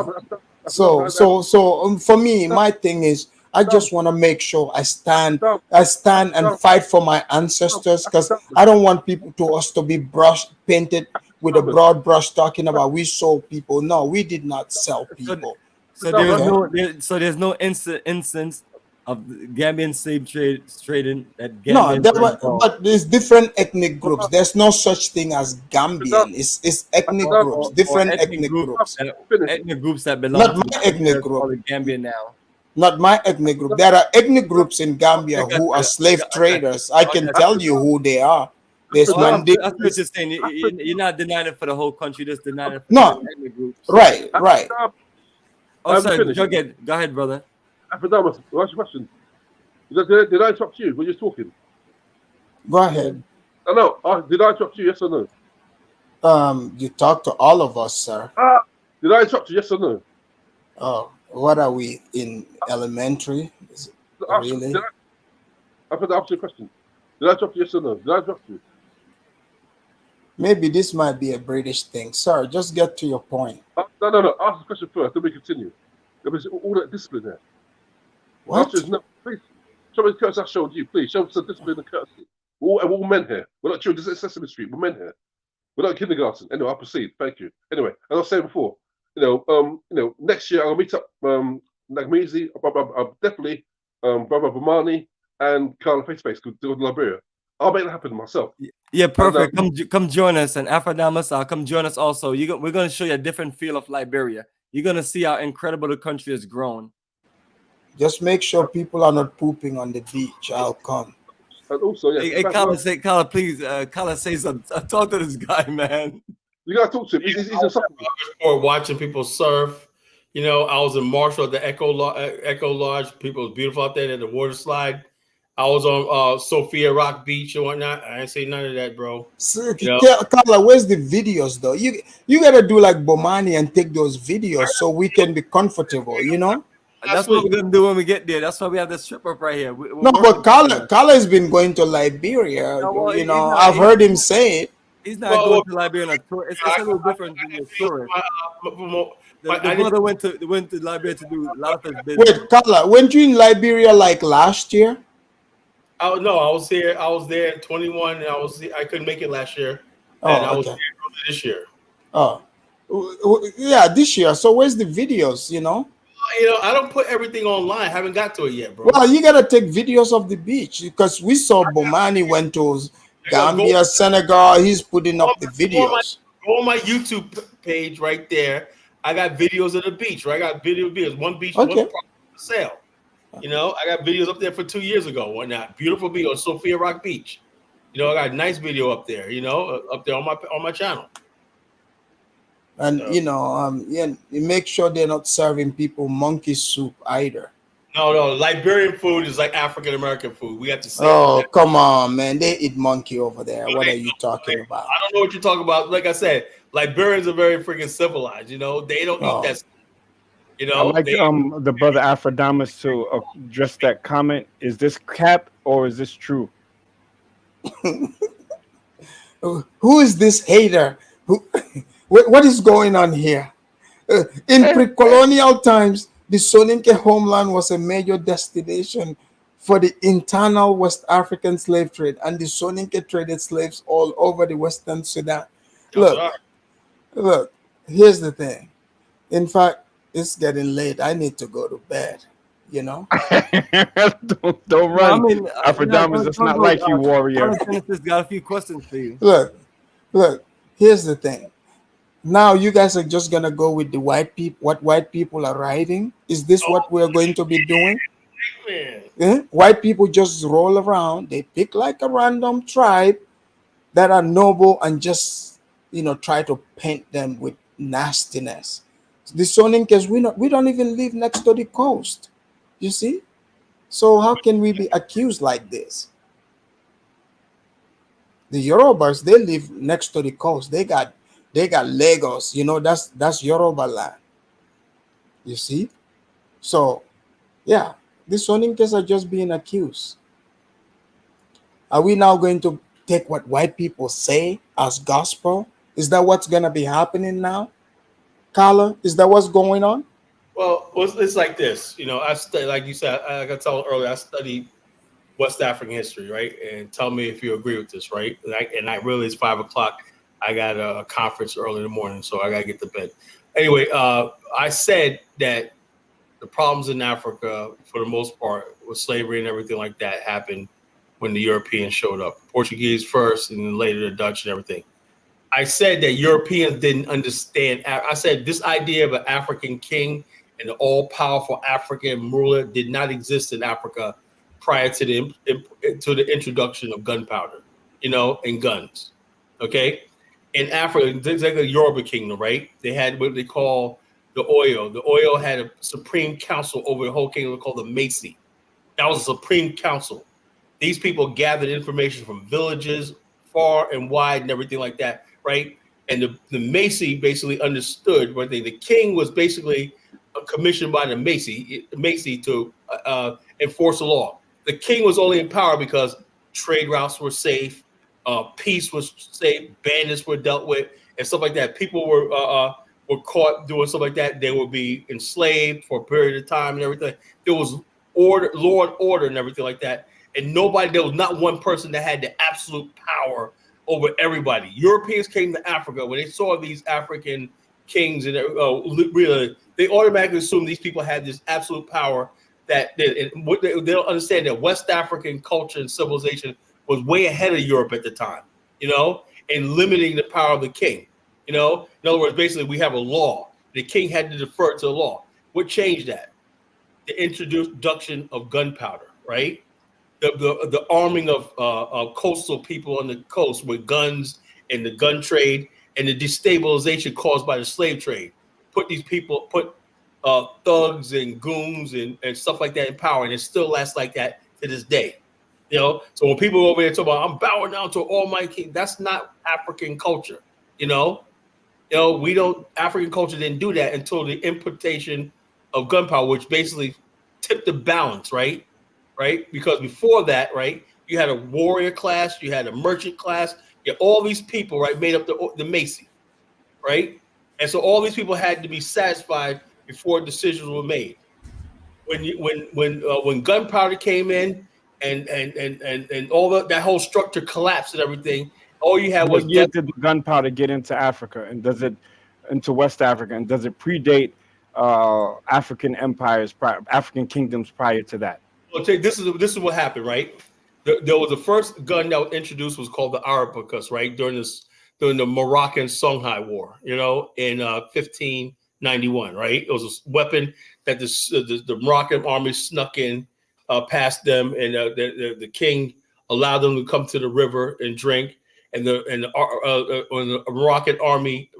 so for me, my thing is, I just want to make sure I stand and fight for my ancestors, because I don't want us to be painted with a broad brush talking about we sold people. No, we did not sell people. So there's no instance of Gambian slave trading that Gambian but there's different ethnic groups. There's no such thing as Gambian. It's ethnic groups, different ethnic groups. Ethnic groups that belong not my ethnic group. Gambian now. Not my ethnic group. There are ethnic groups in Gambia who are slave traders. I can tell you who they are. There's that's what you're saying. You're not denying it for the whole country, just denying it for the ethnic groups. Right. Oh, sorry. Go ahead, brother. Afrikstan, what's your question? Did I interrupt you when you're talking? Go ahead. No. Did I interrupt you? Yes or no? You talk to all of us, sir. Did I interrupt you? Yes or no? Oh, what are we in elementary? Really? I forgot to ask you a question. Did I interrupt you? Yes or no? Did I interrupt you? Maybe this might be a British thing, sir. Just get to your point. No. Ask the question first. Then we continue. There was all that discipline there. What? No, please. Show me the courtesy I showed you, please. Show me some discipline and courtesy. We're all men here. We're not children. This is Sesame Street. We're men here. We're not kindergarten. Anyway, I'll proceed. Thank you. Anyway, as I was saying before, next year I'll meet up Nagmeezy, definitely Brother Bomani and Carla face to face to Liberia. I'll make that happen myself. Yeah, perfect. Come join us, and Afrikstan, come join us also. We're going to show you a different feel of Liberia. You're going to see how incredible the country has grown. Just make sure people are not pooping on the beach. I'll come. And also, hey, Carla, please, Carla, say something. Talk to this guy, man. You gotta talk to him. He's a or watching people surf. You know, I was in Marshall at the Echo Lodge. People was beautiful out there at the water slide. I was on Sophia Rock Beach and whatnot. I ain't say none of that, bro. So, Carla, where's the videos though? You gotta do like Bomani and take those videos so we can be comfortable, you know? That's what we're gonna do when we get there. That's why we have this trip up right here. But Carla has been going to Liberia. I've heard him say it. He's not going to Liberia on a tour. It's a little different than a tourist. The brother went to Liberia to do a lot of his business. Wait, Carla, weren't you in Liberia like last year? Oh no, I was there at 21, and I couldn't make it last year, and I was there this year. Oh, yeah, this year. So where's the videos? You know. I don't put everything online. I haven't got to it yet, bro. Well, you gotta take videos of the beach because we saw Bomani went to Gambia, Senegal. He's putting up the videos. Go on my YouTube page right there. I got videos of the beach. Right, I got videos. One beach, one property for sale. I got videos up there for 2 years ago. Whatnot, beautiful video, Sophia Rock Beach. I got a nice video up there. Up there on my channel. And you make sure they're not serving people monkey soup either. No, Liberian food is like African American food. We have to say. Oh, come on, man. They eat monkey over there. What are you talking about? I don't know what you're talking about. Like I said, Liberians are very freaking civilized. They don't eat that. I like the brother Afrodamus to address that comment. Is this cap or is this true? Who is this hater? What is going on here? In pre-colonial times, the Soninke homeland was a major destination for the internal West African slave trade, and the Soninke traded slaves all over the Western Sudan. Look, here's the thing. In fact, it's getting late. I need to go to bed. Don't run. Afrodamus, it's not like you, warrior. Genesis got a few questions for you. Look, here's the thing. Now you guys are just gonna go with the white people, what white people are writing. Is this what we're going to be doing? White people just roll around, they pick like a random tribe that are noble and just try to paint them with nastiness. The Soninkes, we don't even live next to the coast. You see? So how can we be accused like this? The Yorubas, they live next to the coast. They got Lagos, that's Yoruba land. You see? So, yeah, the Soninkes are just being accused. Are we now going to take what white people say as gospel? Is that what's going to be happening now? Carla, is that what's going on? Well, it's like this. I study, like you said, like I told earlier, I studied West African history, right? And tell me if you agree with this, right? And I really, it's 5 o'clock. I got a conference early in the morning, so I got to get to bed. Anyway, I said that the problems in Africa, for the most part, with slavery and everything like that, happened when the Europeans showed up. Portuguese first, and then later the Dutch and everything. I said that Europeans didn't understand. I said this idea of an African king and the all-powerful African ruler did not exist in Africa prior to the introduction of gunpowder, and guns. Okay. In Africa, it's like the Yoruba kingdom, right? They had what they call the Oyo. The Oyo had a supreme council over the whole kingdom called the Macy. That was a supreme council. These people gathered information from villages far and wide and everything like that, right? And the Macy basically understood one thing. The king was basically commissioned by the Macy to enforce the law. The king was only in power because trade routes were safe, peace was safe, bandits were dealt with, and stuff like that. People were caught doing stuff like that. They would be enslaved for a period of time and everything. There was order, law and order, and everything like that. And there was not one person that had the absolute power over everybody. Europeans came to Africa when they saw these African kings, and really, they automatically assumed these people had this absolute power. They don't understand that West African culture and civilization was way ahead of Europe at the time, and limiting the power of the king. In other words, basically, we have a law. The king had to defer to the law. What changed that? The introduction of gunpowder, right? The arming of coastal people on the coast with guns and the gun trade and the destabilization caused by the slave trade. Put thugs and goons and stuff like that in power, and it still lasts like that to this day. So when people over there talk about I'm bowing down to Almighty King, that's not African culture. African culture didn't do that until the importation of gunpowder, which basically tipped the balance, right? Because before that, right, you had a warrior class, you had a merchant class, you had all these people, right, made up the Macy, right? And so all these people had to be satisfied before decisions were made. When gunpowder came in and all that whole structure collapsed and everything, all you had was what year did the gunpowder get into Africa, and does it into West Africa, and does it predate African empires, African kingdoms prior to that? Well, this is what happened, right? There was the first gun that was introduced was called the Arabicus, right? During the Moroccan Songhai War, in 1591, right? It was a weapon that the Moroccan army snuck in past them, and the king allowed them to come to the river and drink, and when the Moroccan army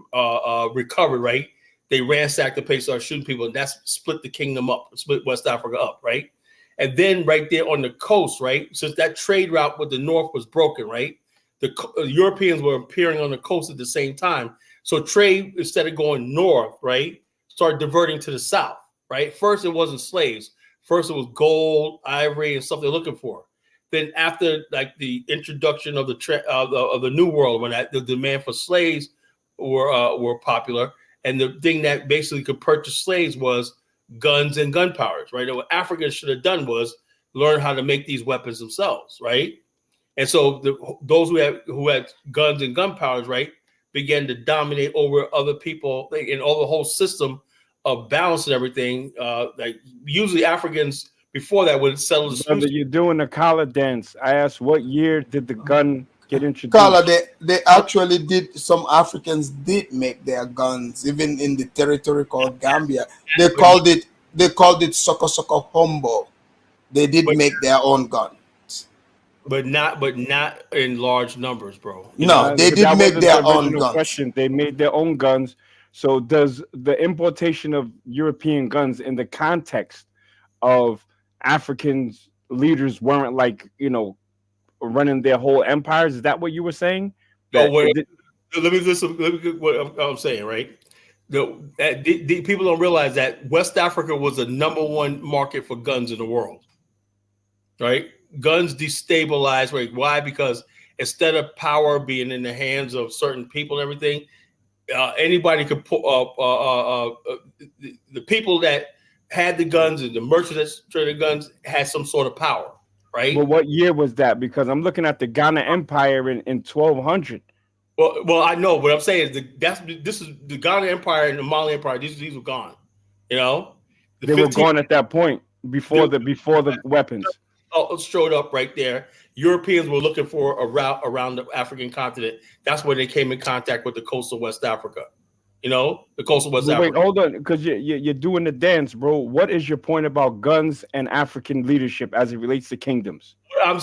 recovered, right? They ransacked the place, started shooting people, and that's split the kingdom up, split West Africa up, right? And then right there on the coast, right? Since that trade route with the north was broken, right? The Europeans were appearing on the coast at the same time. So trade, instead of going north, right, started diverting to the south, right? First, it wasn't slaves. First, it was gold, ivory, and stuff they're looking for. Then after like the introduction of the New World, when the demand for slaves were popular, and the thing that basically could purchase slaves was guns and gunpowder, right? And what Africans should have done was learn how to make these weapons themselves, right? And so those who had guns and gunpowder, right, began to dominate over other people, and all the whole system of balance and everything. Like usually Africans before that would settle the Brother, you're doing a collar dance. I asked, what year did the gun get introduced? Carla, they actually did. Some Africans did make their guns, even in the territory called Gambia. They called it Soko Soko Hombo. They did make their own guns, but not in large numbers, bro. No, they did make their own guns. Question. They made their own guns. So does the importation of European guns in the context of Africans leaders weren't running their whole empires? Is that what you were saying? Let me what I'm saying, right? The people don't realize that West Africa was the #1 market for guns in the world, right? Guns destabilized, right? Why? Because instead of power being in the hands of certain people and everything, anybody could put the people that had the guns and the merchants that traded guns had some sort of power, right? Well, what year was that? Because I'm looking at the Ghana Empire in 1200. Well, I know. What I'm saying is this is the Ghana Empire and the Mali Empire. These were gone. They were gone at that point before the weapons. Showed up right there. Europeans were looking for a route around the African continent. That's where they came in contact with the coast of West Africa. The coastal West Africa. Wait, hold on, because you're doing the dance, bro. What is your point about guns and African leadership as it relates to kingdoms? What I'm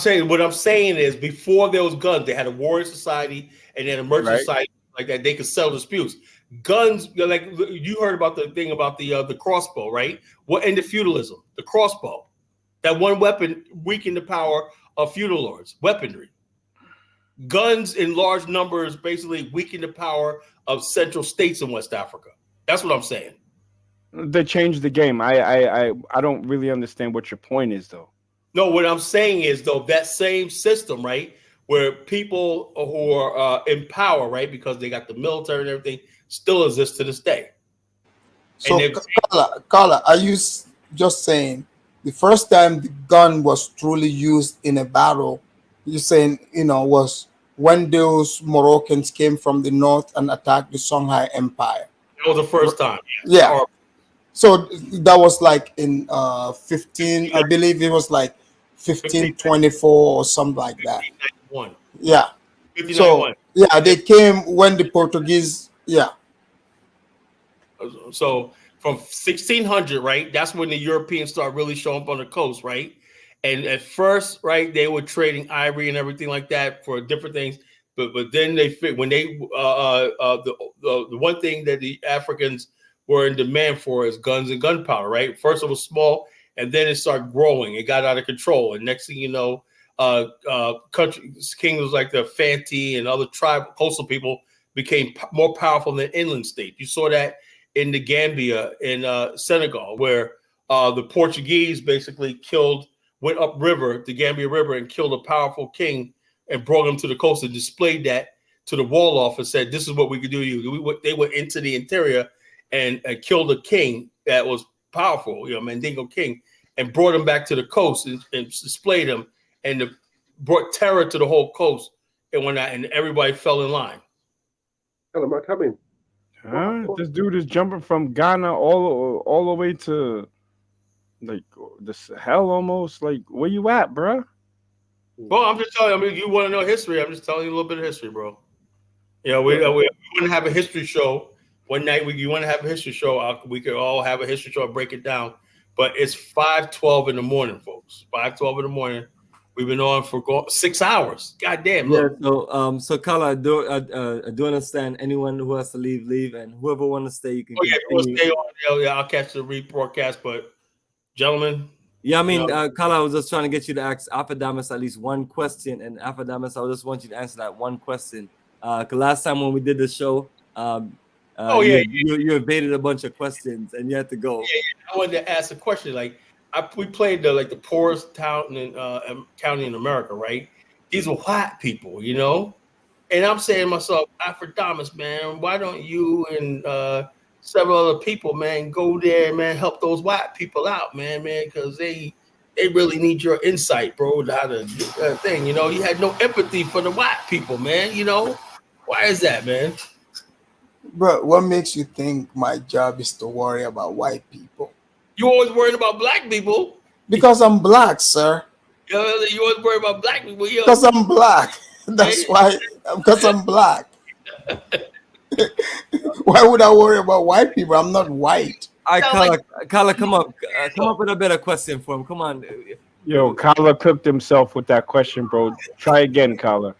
saying is before there was guns, they had a warrior society and then a merchant society like that. They could settle disputes. Guns, like you heard about the thing about the crossbow, right? What ended feudalism? The crossbow. That one weapon weakened the power of feudal lords. Weaponry. Guns in large numbers basically weaken the power of central states in West Africa. That's what I'm saying. They changed the game. I don't really understand what your point is, though. No, what I'm saying is, though, that same system, right, where people who are in power, right, because they got the military and everything, still exists to this day. So, Carla, are you just saying the first time the gun was truly used in a battle, you're saying, was when those Moroccans came from the north and attacked the Songhai Empire? That was the first time. Yeah. So that was like in 15, I believe it was like 1524 or something like that. 1591. Yeah. 1591. So, yeah, they came when the Portuguese, yeah. So from 1600, right, that's when the Europeans started really showing up on the coast, right? And at first, right, they were trading ivory and everything like that for different things. But then the one thing that the Africans were in demand for is guns and gunpowder, right? First it was small, and then it started growing. It got out of control, and next thing you know, kingdoms like the Fanti and other coastal people became more powerful than inland states. You saw that in the Gambia, in Senegal, where the Portuguese basically went upriver, the Gambia River, and killed a powerful king and brought him to the coast and displayed that to the Wolof and said, "This is what we could do to you." They went into the interior and killed a king that was powerful, Mandingo king, and brought him back to the coast and displayed him and brought terror to the whole coast. And everybody fell in line. Hello, am I coming? Huh? This dude is jumping from Ghana all the way to like the Sahel almost. Like, where you at, bruh? Well, I'm just telling you. I mean, you want to know history? I'm just telling you a little bit of history, bro. Yeah, we want to have a history show one night. You want to have a history show? We could all have a history show and break it down. But it's 5:12 in the morning, folks. 5:12 in the morning. We've been on for 6 hours. God damn, Yeah. look. So Carla, I do understand. Anyone who has to leave, and whoever want to stay, you can. Oh yeah, we'll continue. stay on. Yeah, I'll catch the rebroadcast. But gentlemen. Yeah, I mean, Carla, I was just trying to get you to ask Affadamus at least one question, and Affadamus, I just want you to answer that one question. Cause last time when we did the show, you evaded a bunch of questions and you had to go. Yeah. I wanted to ask a question. Like, we played the poorest town in county in America, right? These were white people, you know, and I'm saying to myself, Affadamus, man, why don't you and several other people, man, go there and man help those white people out, man, because they really need your insight, bro, how to do that thing. You know, you had no empathy for the white people, man. You know, why is that, man? Bro, what makes you think my job is to worry about white people? You always worried about black people. Because I'm black, sir. You always worry about black people. Because I'm black. That's why. Because I'm black. Why would I worry about white people? I'm not white. All right, Carla, come up with a better question for him. Come on. Yo, Carla cooked himself with that question, bro. Try again, Carla.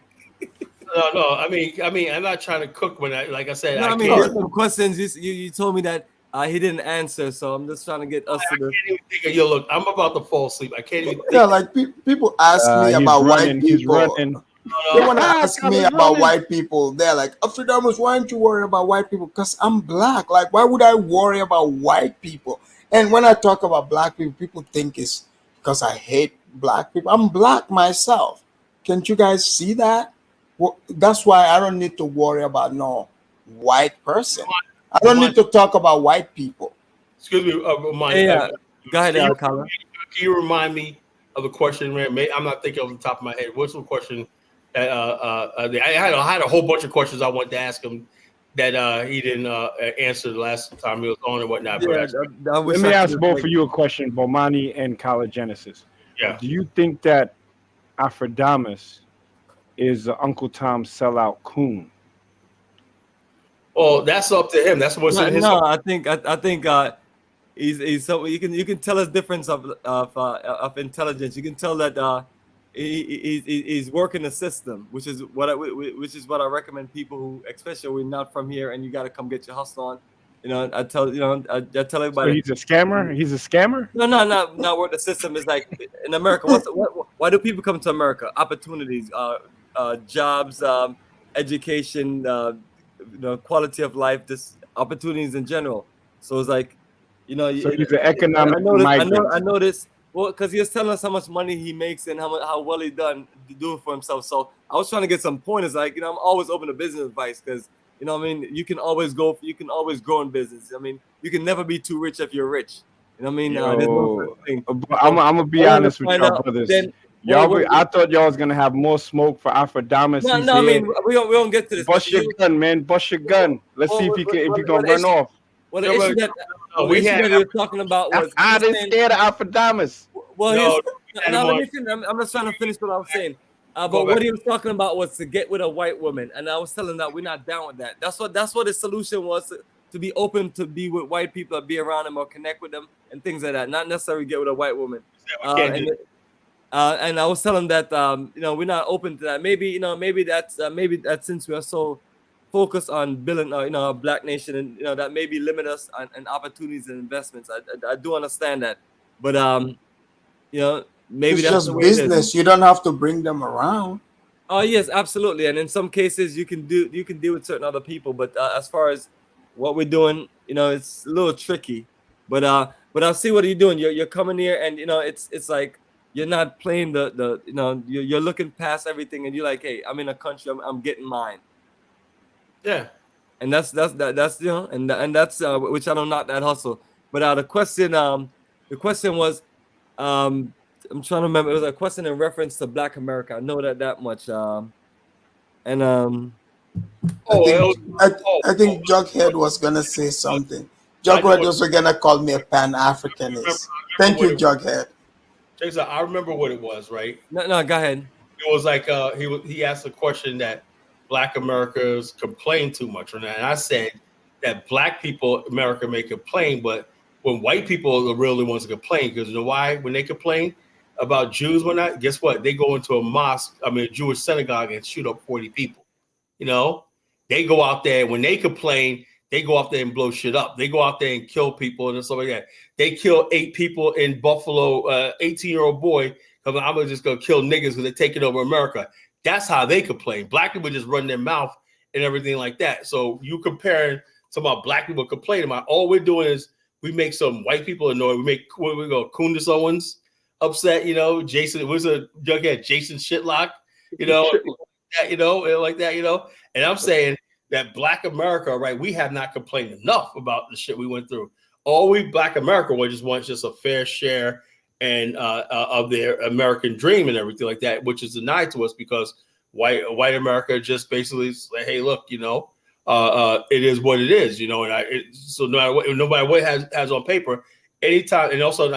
No. I mean, I'm not trying to cook when like I said. No, I mean, there's some questions you told me that he didn't answer, so I'm just trying to get us to the. I can't even think. Yo, look, I'm about to fall asleep. I can't even. Think. Yeah, like people ask me about white people. They want to ask me about white people. They're like, Affadamus, why don't you worry about white people? Because I'm black. Like, why would I worry about white people? And when I talk about black people, people think it's because I hate black people. I'm black myself. Can't you guys see that? Well, that's why I don't need to worry about no white person. I don't need to talk about white people. Excuse me, go ahead, Carla. Can you remind me of the question, man? I'm not thinking off the top of my head. What's the question? I had a whole bunch of questions I wanted to ask him that he didn't answer the last time he was on and whatnot. Yeah, let me ask both of you a question, Bomani and College Genesis. Yeah. Do you think that Affadamus is Uncle Tom's sellout coon? Well, that's up to him. That's what's in his. No, I think he's so you can tell his difference of intelligence. You can tell that he's working the system, which is what I recommend people who, especially we're not from here, and you got to come get your hustle on. You know, I tell everybody. So he's a scammer. He's a scammer. No, not what the system is like in America. Why do people come to America? Opportunities, jobs, education, quality of life, just opportunities in general. So it's like, so he's an economic migrant. I noticed. Well, because he was telling us how much money he makes and how well he done doing for himself. So I was trying to get some pointers. Like, I'm always open to business advice because, I mean, you can always grow in business. I mean, you can never be too rich if you're rich. You know what I mean? There's no such thing. I'm gonna be honest with y'all, brothers. I thought y'all was gonna have more smoke for Affadamus. No, I mean, we don't get to this. Bust your gun, man. Bust your gun. Let's see if he gonna run off. Well, the issue that we were talking about was I didn't scared of Affadamus. Well, let me finish. I'm just trying to finish what I was saying. But what he was talking about was to get with a white woman, and I was telling that we're not down with that. That's what the solution was, to be open to be with white people, or be around them, or connect with them, and things like that. Not necessarily get with a white woman. And I was telling that we're not open to that. Maybe that's since we are so focused on building a black nation, and that maybe limit us on opportunities and investments. I do understand that, but maybe it's that's just business. You don't have to bring them around. Oh yes, absolutely. And in some cases you can deal with certain other people, but as far as what we're doing, it's a little tricky. But I see what you're doing. You're coming here, and it's like you're not playing you're looking past everything, and you're like, hey, I'm in a country, I'm getting mine. Yeah. And that's and that's which I don't knock that hustle. But the question was, I'm trying to remember. It was a question in reference to Black America. I know that much. I think Jughead was gonna say something. Jughead was gonna call me a Pan-Africanist. Thank you, Jughead. Jason, I remember what it was, right? No, go ahead. It was like he asked a question that Black Americans complain too much on that, and I said that Black people America may complain, but when white people are the really ones to complain, because you know why? When they complain about Jews, whatnot, guess what? They go into a Jewish synagogue and shoot up 40 people. You know, they go out there when they complain. They go out there and blow shit up. They go out there and kill people and stuff like that. They kill 8 people in Buffalo, 18-year-old boy. Because I'm just going to kill niggas because they're taking over America. That's how they complain. Black people just run their mouth and everything like that. So you comparing to my Black people complaining about, all we're doing is we make some white people annoyed. We go Kundis Owens upset, you know, Jason, what's a Jughead, Jason Shitlock, you know, like that, you know. And I'm saying that Black America, right, we have not complained enough about the shit we went through. All we Black America wants just a fair share and of their American dream and everything like that, which is denied to us because white America just basically say, hey, look, you know, it is what it is, you know, and so no matter what has on paper, anytime, and also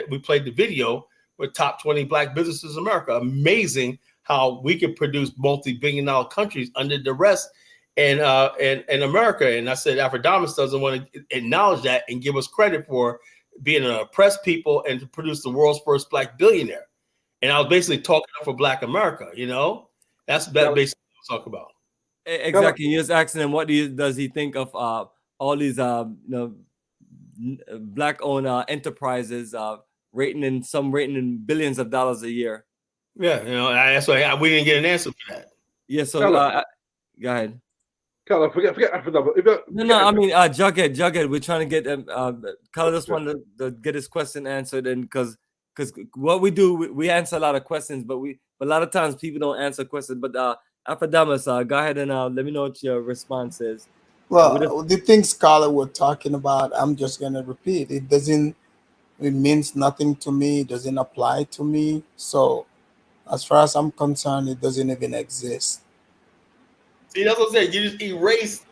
we played the video with top 20 Black businesses in America. Amazing how we can produce multi-billion-dollar countries under duress and America. And I said Afrodamus doesn't want to acknowledge that and give us credit for being an oppressed people and to produce the world's first Black billionaire. And I was basically talking for Black America, you know? That's basically what I talk about. Exactly. You're just asking him what does he think of all these Black-owned enterprises rating in billions of dollars a year. Yeah, you know, that's why we didn't get an answer for that. Yeah, so go ahead. Carla, forget Afrodama. No, I mean Jughead. We're trying to get Carla just wanted to get his question answered, and because what we do, we answer a lot of questions, but a lot of times people don't answer questions. But Afrodamus, go ahead and let me know what your response is. Well, the things Carla were talking about, I'm just gonna repeat. It means nothing to me. It doesn't apply to me. So, as far as I'm concerned, it doesn't even exist. See, that's what I'm saying. You just erase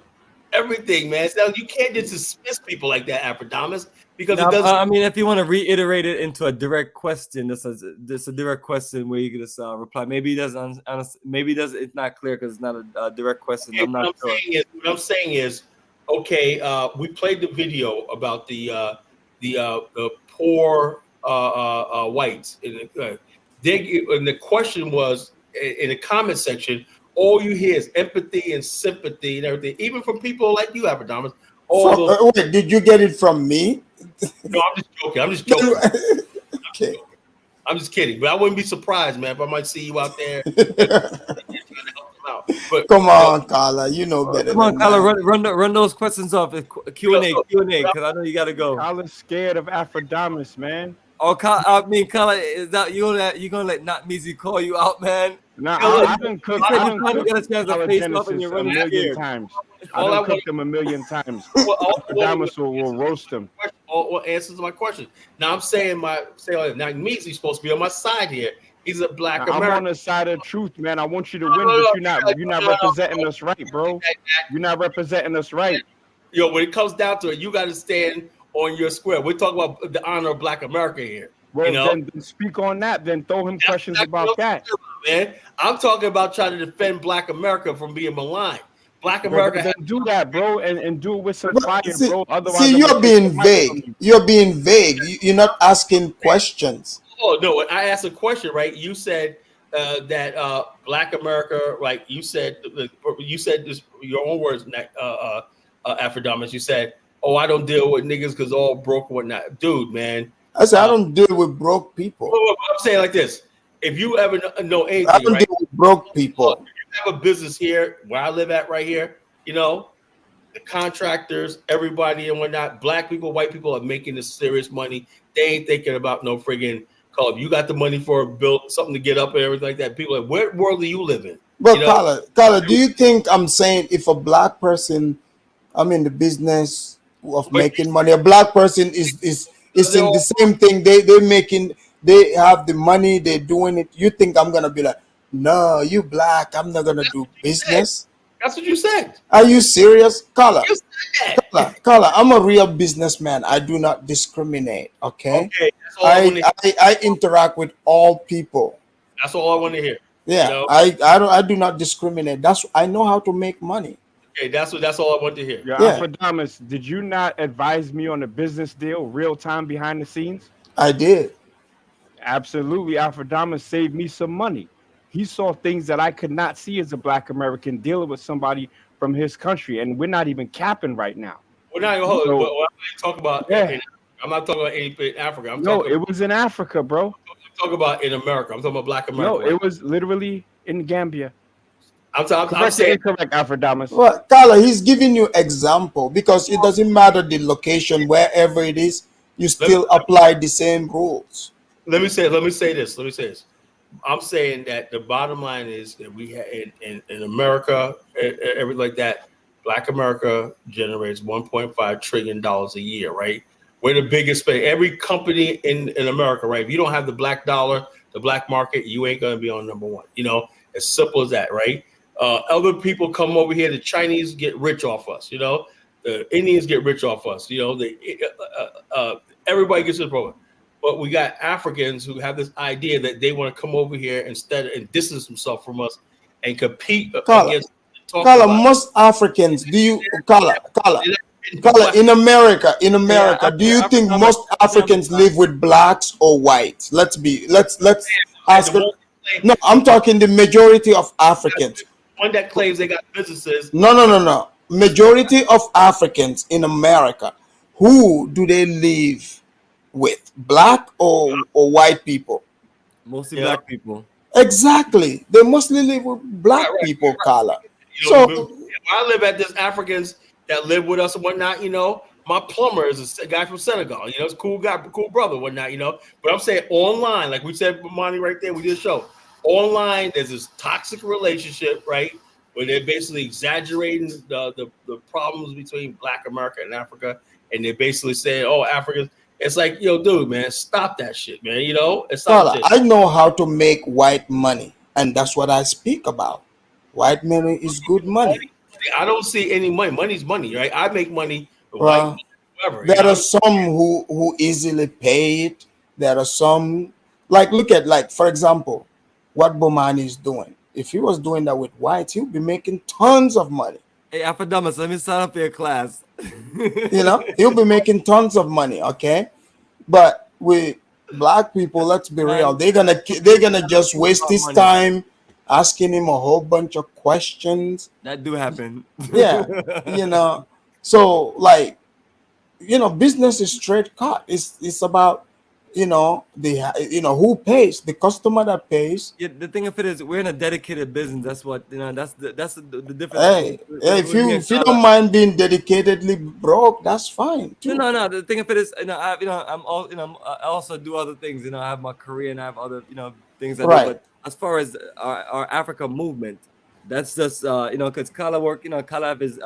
everything, man. So you can't just dismiss people like that, Afrodamus, because it doesn't. I mean, if you want to reiterate it into a direct question, this is a direct question where you can just reply. Maybe it doesn't. It's not clear because it's not a direct question. Okay, I'm not sure. What I'm saying is, okay, we played the video about the poor whites, and the question was in the comment section. All you hear is empathy and sympathy and everything, even from people like you, Afrodamus. Wait, did you get it from me? No, I'm just joking. Okay. I'm just kidding, but I wouldn't be surprised, man, if I might see you out there. But, come on, Carla, you know better. Come on, Carla, run those questions off. Q&A, because I know you got to go. Carla's scared of Afrodamus, man. Oh, Carla, is that you gonna let Not Measy call you out, man? Nah, I done cooked a million times. I done cooked them a million times. Afrodamus will roast them. What answers my question? Now I'm saying now Measy's supposed to be on my side here. He's a Black American. I'm on the side of truth, man. I want you to win, but you're not representing us right, bro. You're not representing us right. Yo, when it comes down to it, you got to stand on your square. We're talking about the honor of Black America here. Well, you know? then speak on that. Then throw him questions about that. Man, I'm talking about trying to defend Black America from being maligned. Black America, then do that, bro, and do it with some fire, bro. Otherwise, you're being vague. You're being vague. You're not asking questions. Oh no! I asked a question, right? You said that Black America, like you said this your own words, Afrodamus. You said, "Oh, I don't deal with niggas because all broke and whatnot." Dude, man. I said I don't deal with broke people. I'm saying like this: if you ever know anything, I don't deal with broke people. If you have a business here, where I live at, right here, you know, the contractors, everybody and whatnot, Black people, white people are making this serious money. They ain't thinking about no friggin' call. If you got the money for a bill, something to get up and everything like that, people are like, what world do you live in? But you know? Carla, do you think I'm saying if a Black person, I'm in the business of making money, a Black person is in the same thing, they have the money, they're doing it, you think I'm gonna be like, no, you Black, I'm not gonna do business? That's what you said. Are you serious, Carla? You said that. Carla, I'm a real businessman. I do not discriminate. Okay. Okay. That's all I want to hear. I interact with all people. That's all I want to hear. Yeah, You know? I do not discriminate. I know how to make money. Okay, that's all I want to hear. Yeah, Yeah. Afridamus, did you not advise me on a business deal real time behind the scenes? I did. Absolutely. Afridamus saved me some money. He saw things that I could not see as a Black American dealing with somebody from his country, and we're not even capping right now. We're not even So- but I'm not talking about. Yeah. I'm not talking about anything in Africa. I'm No, talking. it was in Africa, bro. I'm talking about in America. I'm talking about Black America. No, it was literally in Gambia. I'm Correct or saying. incorrect, Afridamus? Well, Carla, he's giving you example because it doesn't matter the location, wherever it is, you still apply the same rules. Let me say this. I'm saying that the bottom line is that we have in America, everything like that, Black America generates $1.5 trillion a year, right? We're the biggest spend. Every company in America, right? If you don't have the black dollar, the black market, you ain't gonna be on number one. You know, as simple as that, right? Other people come over here. The Chinese get rich off us. You know, the Indians get rich off us. You know, everybody gets to the problem. But we got Africans who have this idea that they want to come over here instead and distance themselves from us and compete against. Carla, most Africans, Carla, in America, do you think most Africans live with blacks or whites? Let's ask. No, I'm talking the majority of Africans. One that claims they got businesses. No. Majority of Africans in America, who do they live with? Black or white people? Mostly black people. Exactly. They mostly live with black people, Carla. You know, so where I live at, there's Africans that live with us and whatnot. You know, my plumber is a guy from Senegal. You know, it's a cool guy, cool brother, whatnot. You know, but I'm saying online, like we said, Bomani right there, we did a show. Online, there's this toxic relationship, right, where they're basically exaggerating the problems between Black America and Africa, and they're basically saying, "Oh, Africans." It's like, yo, dude, man, stop that shit, man. You know, Carla, I know how to make white money, and that's what I speak about. White money is good money. I don't see any money. Money's money, right? I make money. Well, there are some who easily pay it. There are some, look at, for example, what Bomani is doing. If he was doing that with whites, he would be making tons of money. Hey, Afridamus, let me sign up for your class. You know, he'll be making tons of money, okay? But with black people, let's be real, they're gonna just waste his time asking him a whole bunch of questions. That do happen. Yeah, you know. So, business is straight cut. It's about, who pays, the customer that pays. Yeah, the thing of it is, we're in a dedicated business. That's what that's the difference. Hey, if you don't mind being dedicatedly broke, that's fine too. No. The thing of it is, I also do other things. You know, I have my career and I have other things. I do. But as far as our Africa movement, that's just because Kala work. Kala have his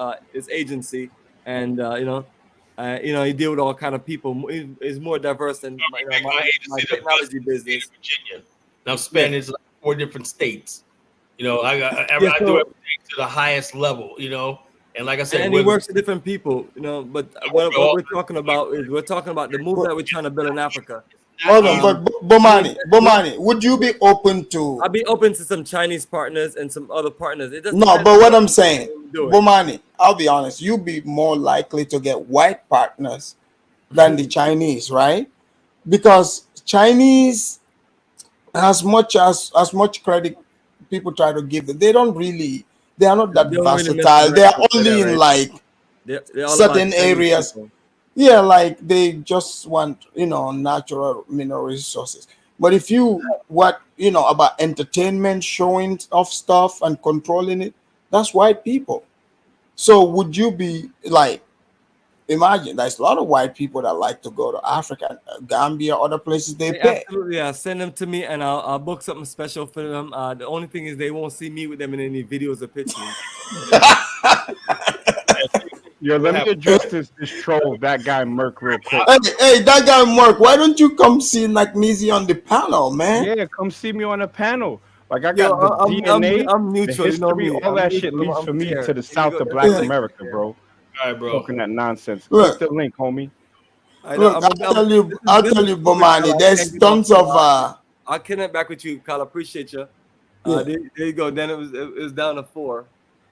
agency, and you deal with all kind of people. It's more diverse than my technology business. Virginia. Now, Spanish like 4 different states. You know, I do everything to the highest level. You know, and like I said, and it works with different people. But what we're talking about is the movement that we're trying to build in Africa. Hold on, but Bomani, would you be open to? I'll be open to some Chinese partners and some other partners. No, but what I'm saying, Bomani, I'll be honest, you'll be more likely to get white partners than the Chinese, right? Because Chinese, as much credit people try to give them, they are not that versatile. They are only in certain areas. People. Yeah, they just want, natural mineral resources. But if about entertainment, showing off stuff and controlling it, that's white people. So would you be imagine there's a lot of white people that like to go to Africa, Gambia, other places they pay. Absolutely, yeah. Send them to me and I'll book something special for them. The only thing is they won't see me with them in any videos or pictures. Yo, let me address this troll, that guy Merc, real quick. Hey, that guy Merc, why don't you come see Naknizi on the panel, man? Yeah, come see me on the panel. Like I Yo, got the DNA, I'm the neutral. You know history, me. all I'm that shit neutral. leads I'm for me fair. to the Here you south go. of Black Like, America, bro. All right, bro. Talking that nonsense. Look. Click the link, homie. I know. Look, I'll tell you, Bomani, there's tons of I'll connect back with you, Kyle. Appreciate you. Yeah. There you go. Then it was down to 4.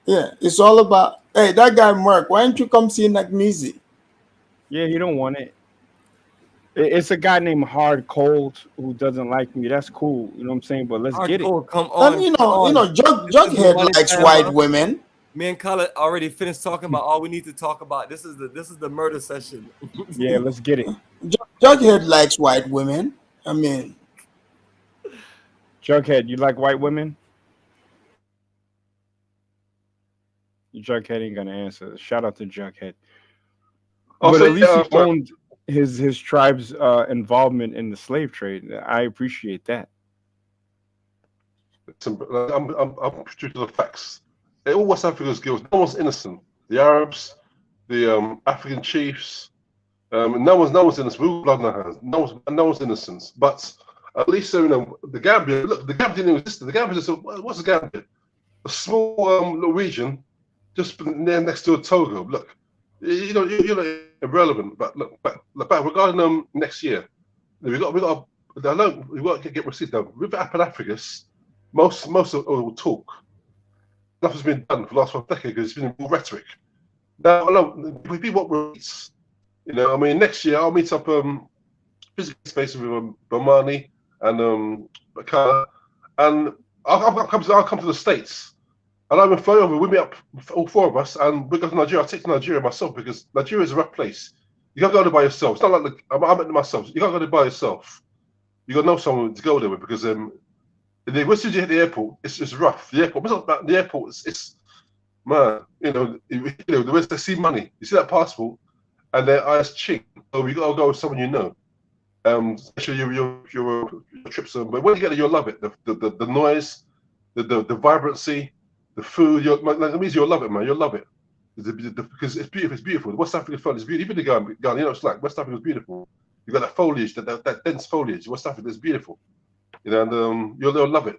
yeah, it's all about, hey, that guy Mark, why don't you come see Nagmizi? Yeah, you don't want it. It's a guy named Hard Cold who doesn't like me. That's cool, you know what I'm saying? But let's get it. Come on. And you know, Jughead likes white women. Me and Kyle already finished talking about all we need to talk about. This is the murder session. Yeah, let's get it. Jughead likes white women. I mean, Jughead, you like white women? Jughead ain't gonna answer. Shout out to Jughead. But at least he owned his tribe's involvement in the slave trade. I appreciate that. I'm true to the facts. All West Africa's guilds, no one's innocent. The Arabs, the African chiefs, no one's innocent. We all blood in our hands. No one's innocent. But at least you know the Gambia. Look, the Gambia didn't exist. The Gambia is what's the Gambia? A small little region, just next to Togo. Look, you're irrelevant. But look, regarding next year, we got to get receipts now. With Pan-Africanists, most of it will talk. Nothing's been done for the last 5 decades because it's been more rhetoric. Now, we want receipts. You know, I mean, next year I'll meet up physically space with Bomani and Bakala, and I'll come to the States, and I'm gonna fly over. We meet up, all 4 of us, and we go to Nigeria. I'll take to Nigeria myself because Nigeria is a rough place. You can't go there by yourself. It's not like I'm at myself. You can't go there by yourself. You got to know someone to go there with because once you hit the airport, it's rough. The airport, it's not about the airport. It's man, the way they see money. You see that passport, and their eyes chink. Oh, you gotta go with someone you know. Especially your trips. But when you get there, you'll love it. The noise, the vibrancy, the food. That means you'll love it, man. You'll love it because it's beautiful. It's beautiful. West African fun is beautiful. Even the Ghana, you know, it's like West Africa is beautiful. You got that foliage, that dense foliage. West Africa is beautiful. You know, and you'll love it.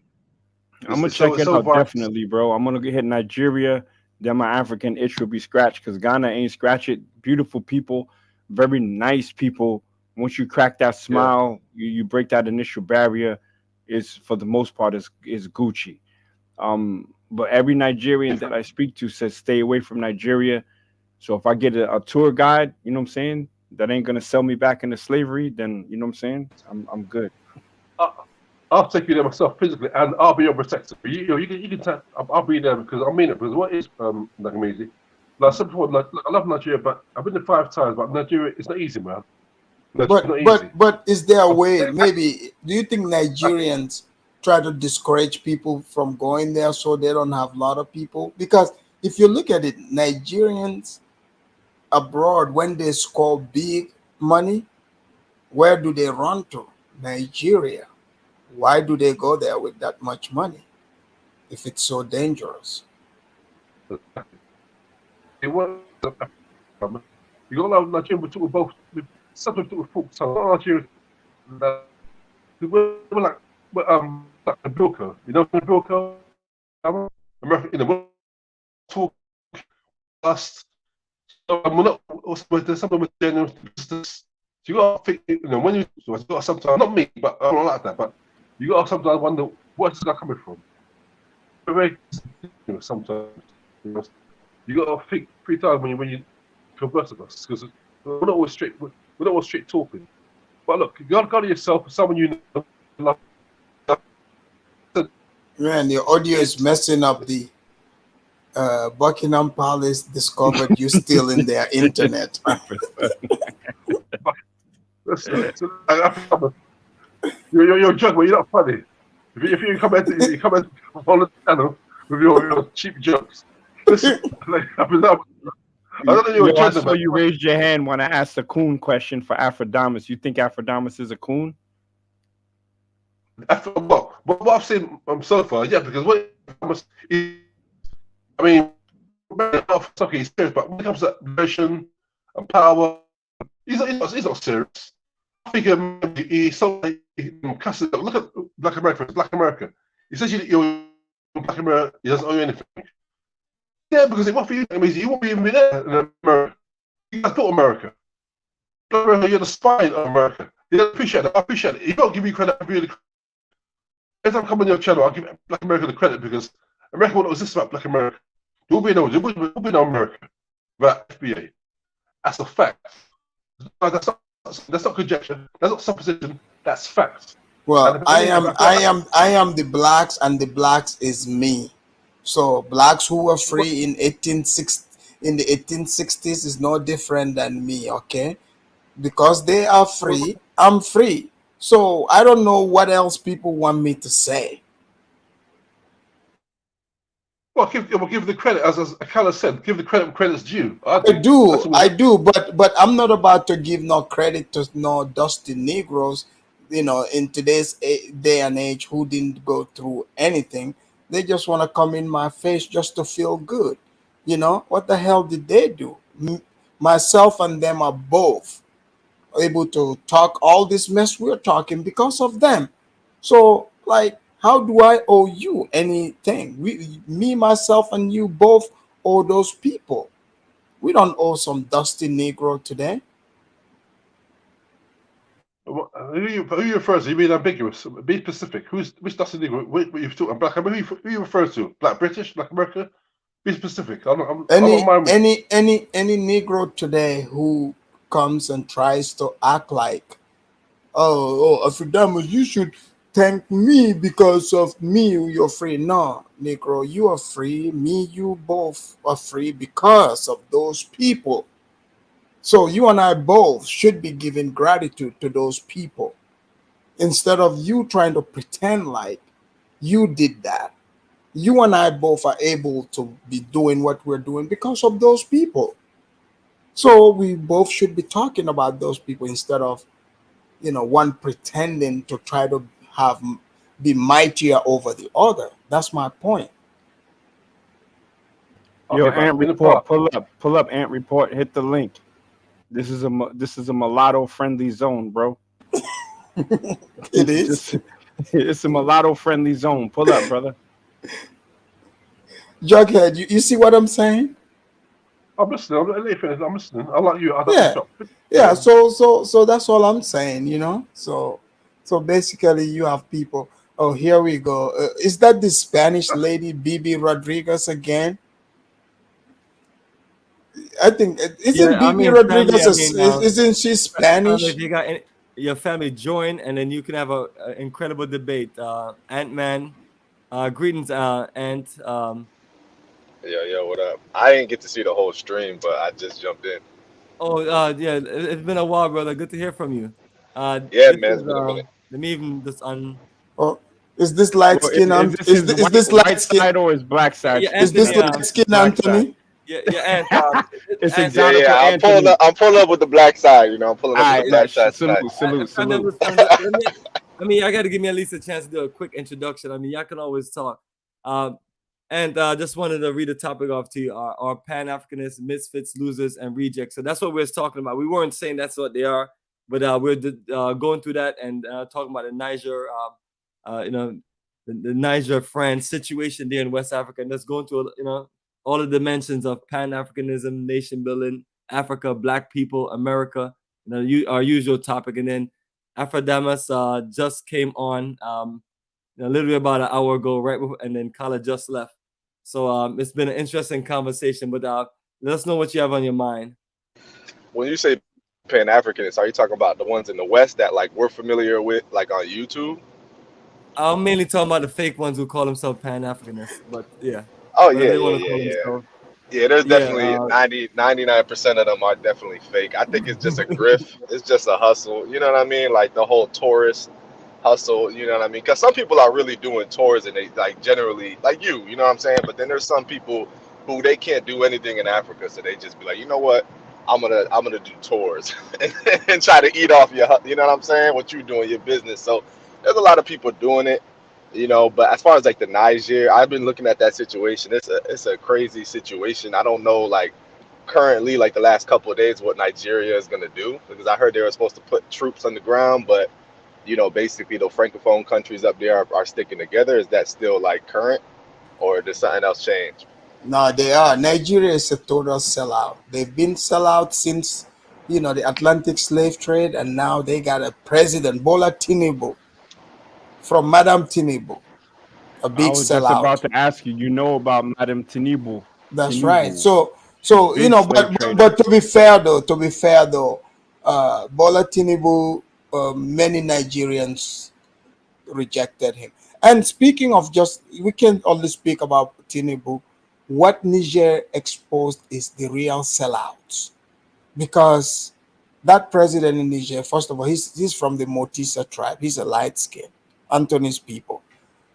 I'm gonna check it out definitely, bro. I'm gonna hit Nigeria. Then my African itch will be scratched because Ghana ain't scratch it. Beautiful people, very nice people. Once you crack that smile, you break that initial barrier. Is for the most part is Gucci. But every Nigerian that I speak to says stay away from Nigeria. So if I get a tour guide, you know what I'm saying, that ain't gonna sell me back into slavery, then you know what I'm saying, I'm good. I'll take you there myself physically, and I'll be your protector. You can. I'll be there because I mean it. Because what is like amazing? Like I said before, like, I love Nigeria, but I've been there 5 times. But Nigeria, it's not easy, man. But is there a way? Maybe do you think Nigerians try to discourage people from going there so they don't have a lot of people? Because if you look at it, Nigerians abroad, when they score big money, where do they run to? Nigeria. Why do they go there with that much money if it's so dangerous? You got a lot of Nigerians, we talk with both. Sometimes we talk with folks. A lot of Nigerians, we're like the Bilko. You know the Bilko? America, you know, we're talk last. We're not. There's something with genuine business. So you got to think, you know, when you got sometimes, not me, but I don't like that, but you got to sometimes wonder where's this guy coming from. Very, you know, sometimes you got to think 3 times when you converse with us because we're not always straight. We're not always straight talking. But look, you got to go to yourself, someone you know. Man, the audio is messing up. The Buckingham Palace discovered you still in their internet. You're a joke, but you're not funny. If you come on the channel with your cheap jokes, listen, I don't know you're I saw you raised your hand when I asked a coon question for Afrodamus. You think Afrodamus is a coon? What I've seen so far, yeah, because I mean, he's serious, but when it comes to vision and power, he's not serious. I think he's so look at Black America. Black America. He says you're Black America, he doesn't owe you anything. Yeah, because it won't for you. It means you won't be even there in America. You guys built America. You're the spine of America. You don't appreciate that. I appreciate it. You don't give me credit. I really. Every time I come on your channel, I'll give Black America the credit because America will not exist without Black America. There will be no America without FBA. That's a fact. That's not conjecture. That's not supposition. That's fact. Well, I am the blacks, and the blacks is me. So blacks who were free in the 1860s is no different than me, okay? Because they are free, I'm free. So I don't know what else people want me to say. Well, give the credit, as Akala said, give the credit where credit's due. I do, but I'm not about to give no credit to no dusty Negroes, you know, in today's day and age who didn't go through anything. They just want to come in my face just to feel good. You know, what the hell did they do? Myself and them are both able to talk all this mess we're talking because of them. So, like, how do I owe you anything? Me, myself, and you both owe those people. We don't owe some dusty Negro today. Who you refer to? You mean ambiguous? Be specific. Which dusty Negro? You've talked Black. Who you refer to? Black British? Black America? Be specific. Any Negro today who comes and tries to act like, Afrikaans, you should thank me because of me, you're free. No, Negro, you are free. Me, you both are free because of those people. So you and I both should be giving gratitude to those people instead of you trying to pretend like you did that. You and I both are able to be doing what we're doing because of those people. So we both should be talking about those people instead of, you know, one pretending to try to be mightier over the other. That's my point. Yo, Ant Report, pull up Ant Report, hit the link. This is a mulatto friendly zone, bro. It is. It's a mulatto friendly zone. Pull up, brother. Jughead, you see what I'm saying? I'm listening. I'm listening. I like you. Yeah. So that's all I'm saying. You know. So basically, you have people. Oh, here we go. Is that the Spanish lady, Bibi Rodriguez again? I think Rodriguez isn't she Spanish? If you got your family join, and then you can have an incredible debate. Ant-Man, greetings, Ant. Yo, what up? I didn't get to see the whole stream, but I just jumped in. Oh, yeah, it's been a while, brother. Good to hear from you. Yeah, man, it's been a minute. Let me even just Oh, is this light skin? Is this light skin or is black side? Yeah, is this light skin, Anthony? Yeah, it's exotic. Yeah, I'm pulling up with the black side. You know, I'm pulling up with the black side. Salute. I mean, I got to give me at least a chance to do a quick introduction. I mean, y'all can always talk. And just wanted to read the topic off to you. Our Pan-Africanist Misfits, Losers, and Rejects. So that's what we're talking about. We weren't saying that's what they are, but we're going through that and talking about the Niger, the Niger-France situation there in West Africa. And that's going through, all the dimensions of Pan-Africanism, nation building, Africa, Black people, America, our usual topic. And then Afrodamas just came on literally about an hour ago, right before, and then Kala just left. So it's been an interesting conversation, but let us know what you have on your mind. When you say Pan-Africanists, are you talking about the ones in the West that like we're familiar with, like on YouTube? I'm mainly talking about the fake ones who call themselves Pan-Africanists, but yeah. Oh, yeah. Yeah, there's definitely 99% of them are definitely fake. I think it's just a grift. It's just a hustle. You know what I mean? Like the whole tourist hustle, you know what I mean? Because some people are really doing tours and they like generally, like you know what I'm saying? But then there's some people who they can't do anything in Africa. So they just be like, you know what? I'm gonna do tours and try to eat off your, you know what I'm saying? What you doing, your business. So there's a lot of people doing it. But as far as like the Niger, I've been looking at that situation. It's a crazy situation. I don't know, like currently, like the last couple of days, what Nigeria is gonna do, because I heard they were supposed to put troops on the ground, but you know, basically the francophone countries up there are sticking together? Is that still like current, or does something else change? No, they are. Nigeria is a total sellout. They've been sellout since, the Atlantic slave trade, and now they got a president, Bola Tinubu, from Madam Tinubu, a I big was just about sellout. to ask you. You know about Madam Tinubu? That's right. Tinubu, So big slave but, trader. but to be fair though, Bola Tinubu, many Nigerians rejected him. And speaking of we can only speak about Tinubu. What Niger exposed is the real sellouts, because that president in Niger, first of all, he's from the Motisa tribe. He's a light skin, Anthony's people.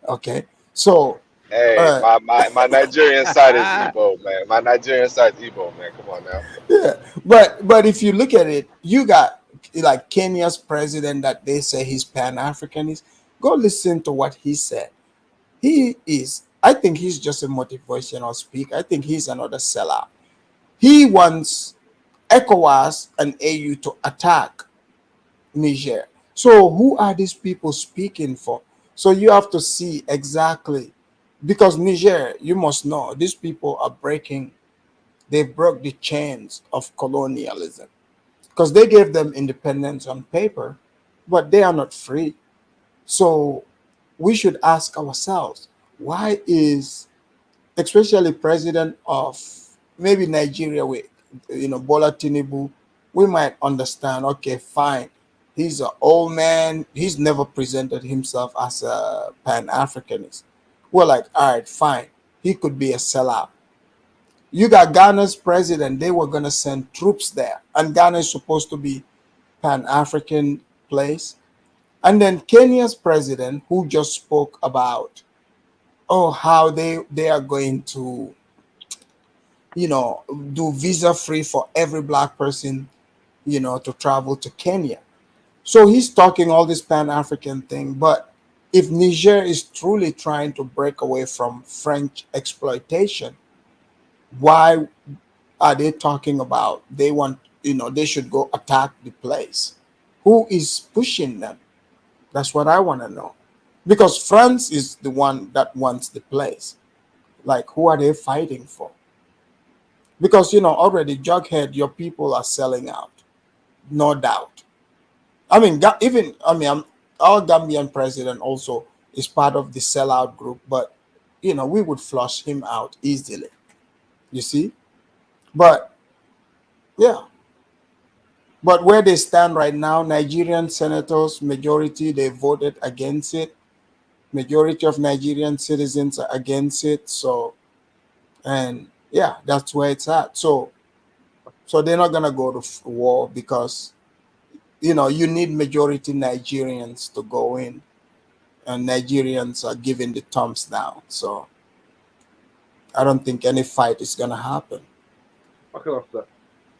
Okay, so Hey, my Nigerian side is Igbo, man. My Nigerian side is Igbo, man. Come on now. yeah, but if you look at it, you got like Kenya's president that they say he's Pan-Africanist. Go listen to what he said. I think he's just a motivational speaker. I think he's another sellout. He wants ECOWAS and AU to attack Niger. So who are these people speaking for? So you have to see exactly, because Niger, you must know, these people are they broke the chains of colonialism, because they gave them independence on paper, but they are not free. So we should ask ourselves, why is, especially president of maybe Nigeria with, Bola Tinubu, we might understand, okay, fine, he's an old man, he's never presented himself as a Pan-Africanist. We're like, all right, fine, he could be a sellout. You got Ghana's president, they were going to send troops there, and Ghana is supposed to be Pan-African place. And then Kenya's president, who just spoke about, how they are going to, do visa free for every black person, to travel to Kenya. So he's talking all this Pan-African thing. But if Niger is truly trying to break away from French exploitation, why are they talking about they want, they should go attack the place? Who is pushing them? That's what I want to know. Because France is the one that wants the place. Like, who are they fighting for? Because, already, Jughead, your people are selling out. No doubt. I mean, our Gambian president also is part of the sellout group, but, we would flush him out easily. You see? But, yeah. But where they stand right now, Nigerian senators, majority, they voted against it. Majority of Nigerian citizens are against it. So, and yeah, that's where it's at. So they're not gonna go to war, because you need majority Nigerians to go in, and Nigerians are giving the thumbs down. So I don't think any fight is gonna happen. I can answer that.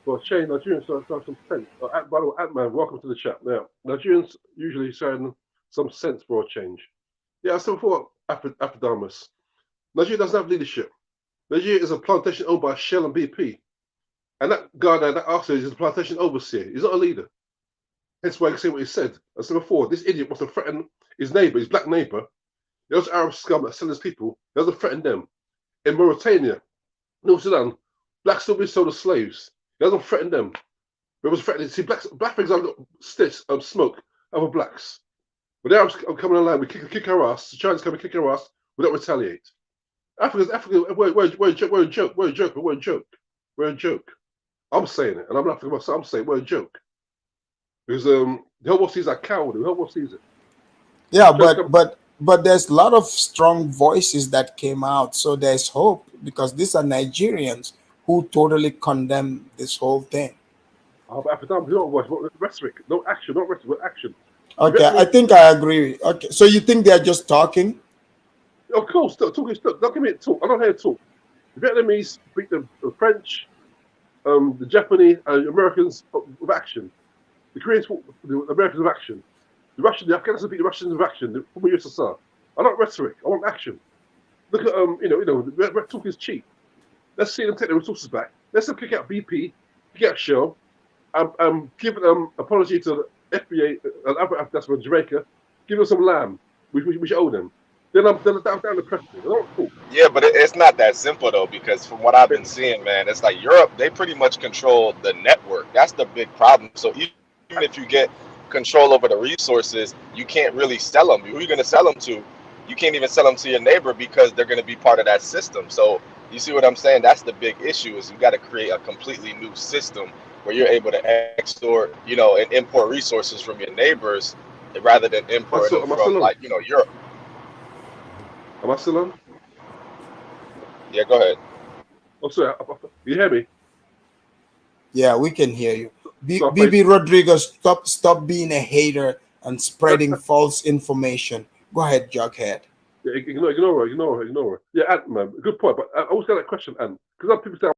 Well, Shane, Nigerians show some sense. By the way, Ant-Man, welcome to the chat. Now, Nigerians usually showing some sense for a change. Yeah, I said before, Afridamus. Nigeria doesn't have leadership. Nigeria is a plantation owned by Shell and BP. And that guy there, that officer, is a plantation overseer. He's not a leader. Hence why I can say what he said. I said before, this idiot wants to threaten his neighbor, his black neighbor. Those Arab scum that sell his people, he doesn't threaten them. In Mauritania, North Sudan, blacks still being sold as slaves. He doesn't threaten them. But it was threatening. See, black things have got sticks of smoke over blacks. But the Arabs are coming along, we kick our ass. The Chinese come and kick our ass, we don't retaliate. Africa, we're a joke. We're a joke. I'm saying it, and I'm not talking about. I'm saying we're a joke. Because the whole world sees that coward. The whole world sees it. Yeah, but there's a lot of strong voices that came out, so there's hope, because these are Nigerians who totally condemn this whole thing. But Africa, no voice, but rhetoric, no action, not rhetoric, but action. Okay, I think I agree. Okay, so you think they're just talking? Of course, talking. Don't give me a talk. I don't hear talk. The Vietnamese beat the French, the Japanese, and Americans with action. The Koreans fought the Americans with action. The Afghanistan beat the Russians with action. The former USSR. I don't rhetoric. I want action. Look at the talk is cheap. Let's see them take their resources back. Let's them kick out BP, kick out Shell, give apology to FBA, that's from Jamaica, give us some lamb. We should owe them. Then I'm down the pressure. Cool. Yeah, but it's not that simple though, because from what I've been seeing, man, it's like Europe, they pretty much control the network. That's the big problem. So even if you get control over the resources, you can't really sell them. Who are you going to sell them to? You can't even sell them to your neighbor because they're going to be part of that system. So you see what I'm saying? That's the big issue, is you got to create a completely new system where you're able to export, you know, and import resources from your neighbors rather than importing them from, like, you know, Europe. Am I still on? Yeah, go ahead. Oh, sorry. You hear me? Yeah, we can hear you. BB Rodriguez, stop being a hater and spreading false information. Go ahead, Jughead. Yeah, ignore her. Yeah, Ant, man, good point. But I always got that question, Ant, because people say,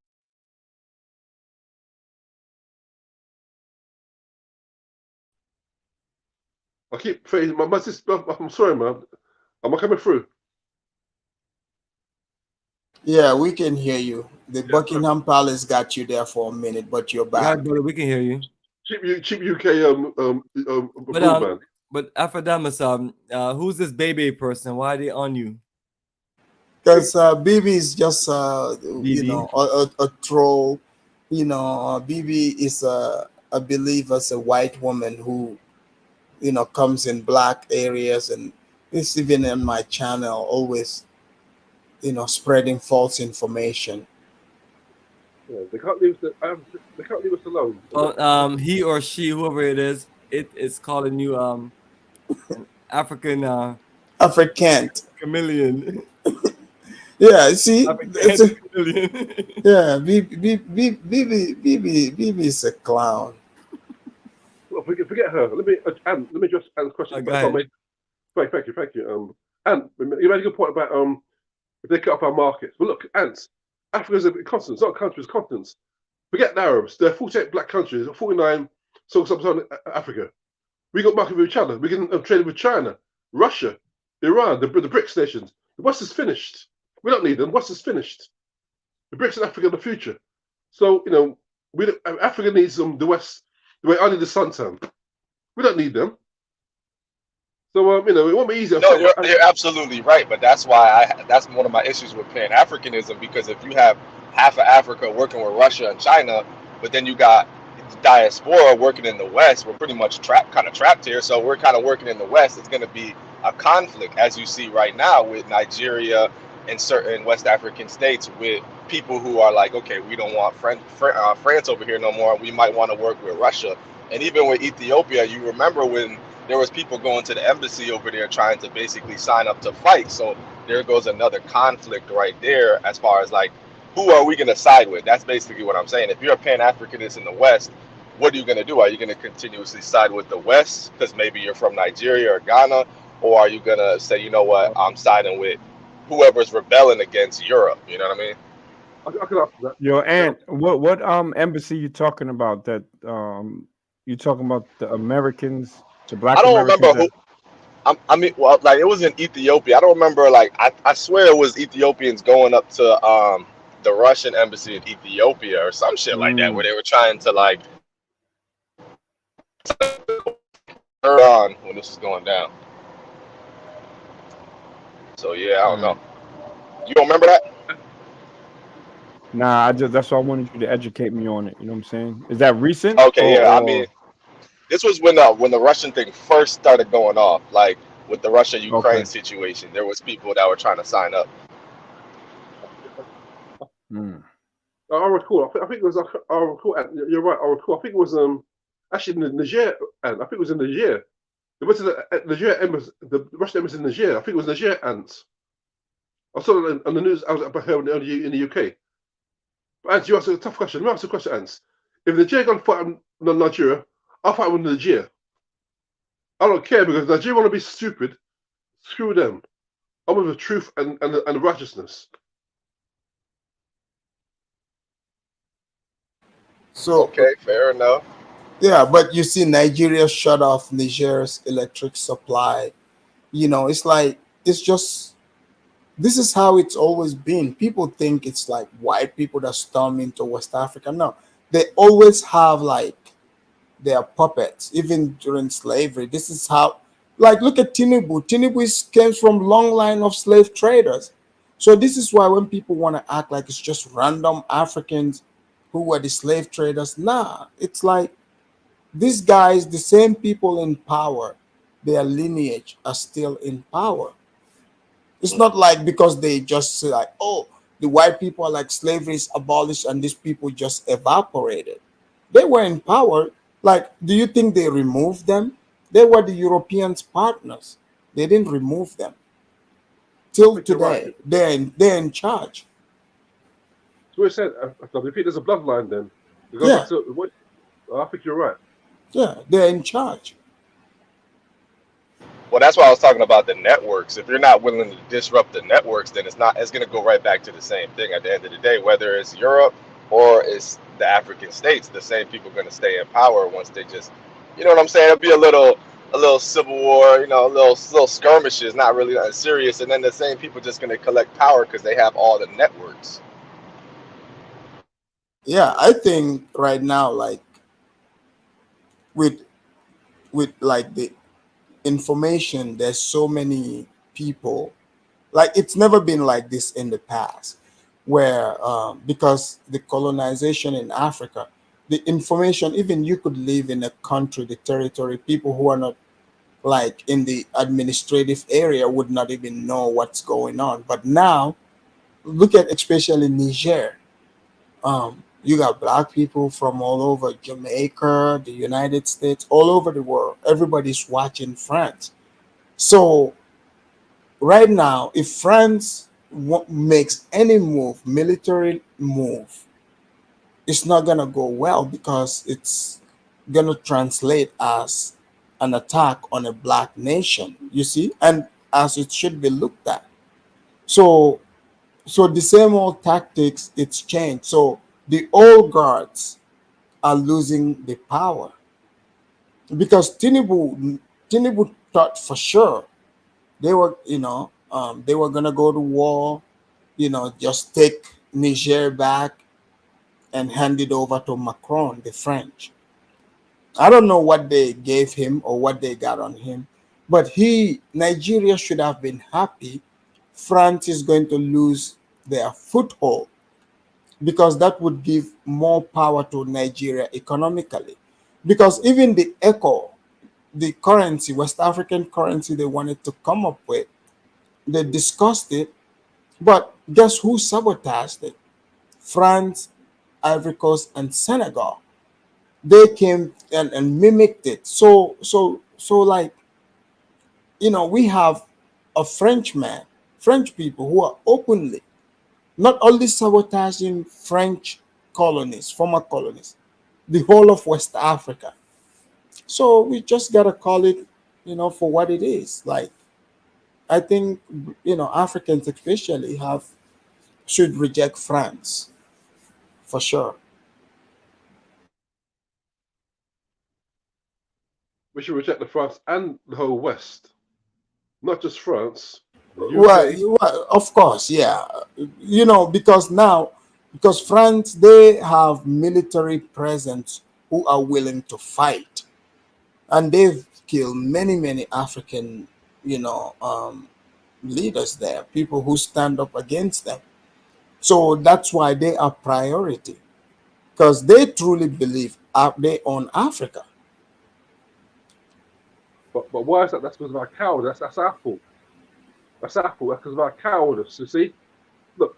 I keep saying, my sister, I'm sorry, man. Am I coming through? Yeah, we can hear you. The Buckingham Palace got you there for a minute, but you're back. Yeah, brother, we can hear you. Cheap UK broadband. But Afrodamus, who's this baby person? Why are they on you? Because BB is just you know, a troll. You know, BB is I believe as a white woman who, you know, comes in black areas, and it's even in my channel always, you know, spreading false information. Yeah, they can't leave us alone. Well, he or she, whoever it is calling you an African African chameleon. Yeah, see, chameleon. yeah, BB is a clown. Well, forget her. Let me just answer the question. Thank you. Ant, you made a good point about if they cut off our markets. But look, Ants, Africa's a continent, it's not countries, continents. Forget the Arabs. There are 48 black countries, 49 sub-Saharan Africa. We got market with each other. We can trade with China, Russia, Iran, the BRICS nations. The West is finished. We don't need them. West is finished. The BRICS and Africa are the future. So, you know, Africa needs the West the way I need the suntan. We don't need them. So, you know, it won't be easy. No, you're absolutely right, but that's why that's one of my issues with Pan-Africanism, because if you have half of Africa working with Russia and China, but then you got the diaspora working in the West, we're pretty much kind of trapped here. So we're kind of working in the West. It's going to be a conflict, as you see right now with Nigeria and certain West African states, with people who are like, okay, we don't want France over here no more. We might want to work with Russia. And even with Ethiopia, you remember when there was people going to the embassy over there trying to basically sign up to fight. So there goes another conflict right there, as far as like, who are we going to side with? That's basically what I'm saying. If you're a Pan-Africanist in the West, what are you going to do? Are you going to continuously side with the West because maybe you're from Nigeria or Ghana? Or are you going to say, you know what, I'm siding with whoever's rebelling against Europe? You know what I mean? I can answer that. Yo, Ant, what embassy you talking about? That you talking about the Americans, the black? I don't Americans remember who. I mean, well, like, it was in Ethiopia. I don't remember. Like, I swear it was Ethiopians going up to the Russian embassy in Ethiopia or some shit like that, where they were trying to like turn on when this was going down. So yeah, I don't know. You don't remember that? Nah, that's why I wanted you to educate me on it. You know what I'm saying? Is that recent? Okay, yeah. I mean, this was when the Russian thing first started going off, like with the Russia-Ukraine situation. There was people that were trying to sign up. I recall. I think it was. I recall. You're right. I recall. I think it was actually in Niger. And I think it was in Niger. They went to the Niger embassy, the Russian embassy in Niger. I think it was Niger ants. I saw it on the news. I was up here in the UK. But Ants, you asked a tough question. Let me ask you a question, Ants. If Nigeria going to fight on Nigeria, I'll fight with Nigeria. I don't care, because Nigeria want to be stupid. Screw them. I'm with the truth and the righteousness. So okay, fair enough. Yeah, but you see, Nigeria shut off Niger's electric supply. You know, it's like, it's just, this is how it's always been. People think it's like white people that storm into West Africa. No, they always have like they are puppets, even during slavery. This is how, like, look at Tinubu. Tinubu came from long line of slave traders. So this is why when people want to act like it's just random Africans who were the slave traders, nah, it's like these guys, the same people in power, their lineage are still in power. It's not like because they just say like, oh, the white people are like slavery is abolished and these people just evaporated. They were in power. Like, do you think they removed them? They were the Europeans' partners. They didn't remove them. Till today, they're in charge. So we said, if you think there's a bloodline, then you go Yeah. back to what? I think you're right. Yeah, they're in charge. Well, that's why I was talking about the networks. If you're not willing to disrupt the networks, then it's going to go right back to the same thing at the end of the day. Whether it's Europe or it's the African states, the same people are going to stay in power once they just, you know what I'm saying? It'll be a little civil war, you know, little skirmishes, not really that serious, and then the same people just going to collect power because they have all the networks. Yeah, I think right now, like with like the information, there's so many people. Like, it's never been like this in the past, where because the colonization in Africa, the information, even you could live in a country, the territory, people who are not like in the administrative area would not even know what's going on. But now, look at especially Niger. You got black people from all over Jamaica, the United States, all over the world. Everybody's watching France. So right now, if France makes any move, military move, it's not gonna go well because it's gonna translate as an attack on a black nation. You see, and as it should be looked at. So the same old tactics, it's changed. So the old guards are losing the power because Tinubu thought for sure they were, they were gonna go to war, just take Niger back and hand it over to Macron, the French. I don't know what they gave him or what they got on him, but Nigeria should have been happy France is going to lose their foothold because that would give more power to Nigeria economically. Because even the ECO, the currency, West African currency they wanted to come up with, they discussed it, but guess who sabotaged it? France, Ivory Coast, and Senegal. They came and mimicked it. So like, we have a French people who are openly not only sabotaging French colonies, former colonies, the whole of West Africa. So we just gotta call it, for what it is. Like, I think, Africans especially should reject France for sure. We should reject the France and the whole West, not just France. Well, of course, yeah. Because France, they have military presence who are willing to fight, and they've killed many African, leaders there, people who stand up against them. So that's why they are priority, because they truly believe they own Africa. But why is that? That's because of our cowardice. That's our fault. That's our fault. That's because of our cowardice. You see, look.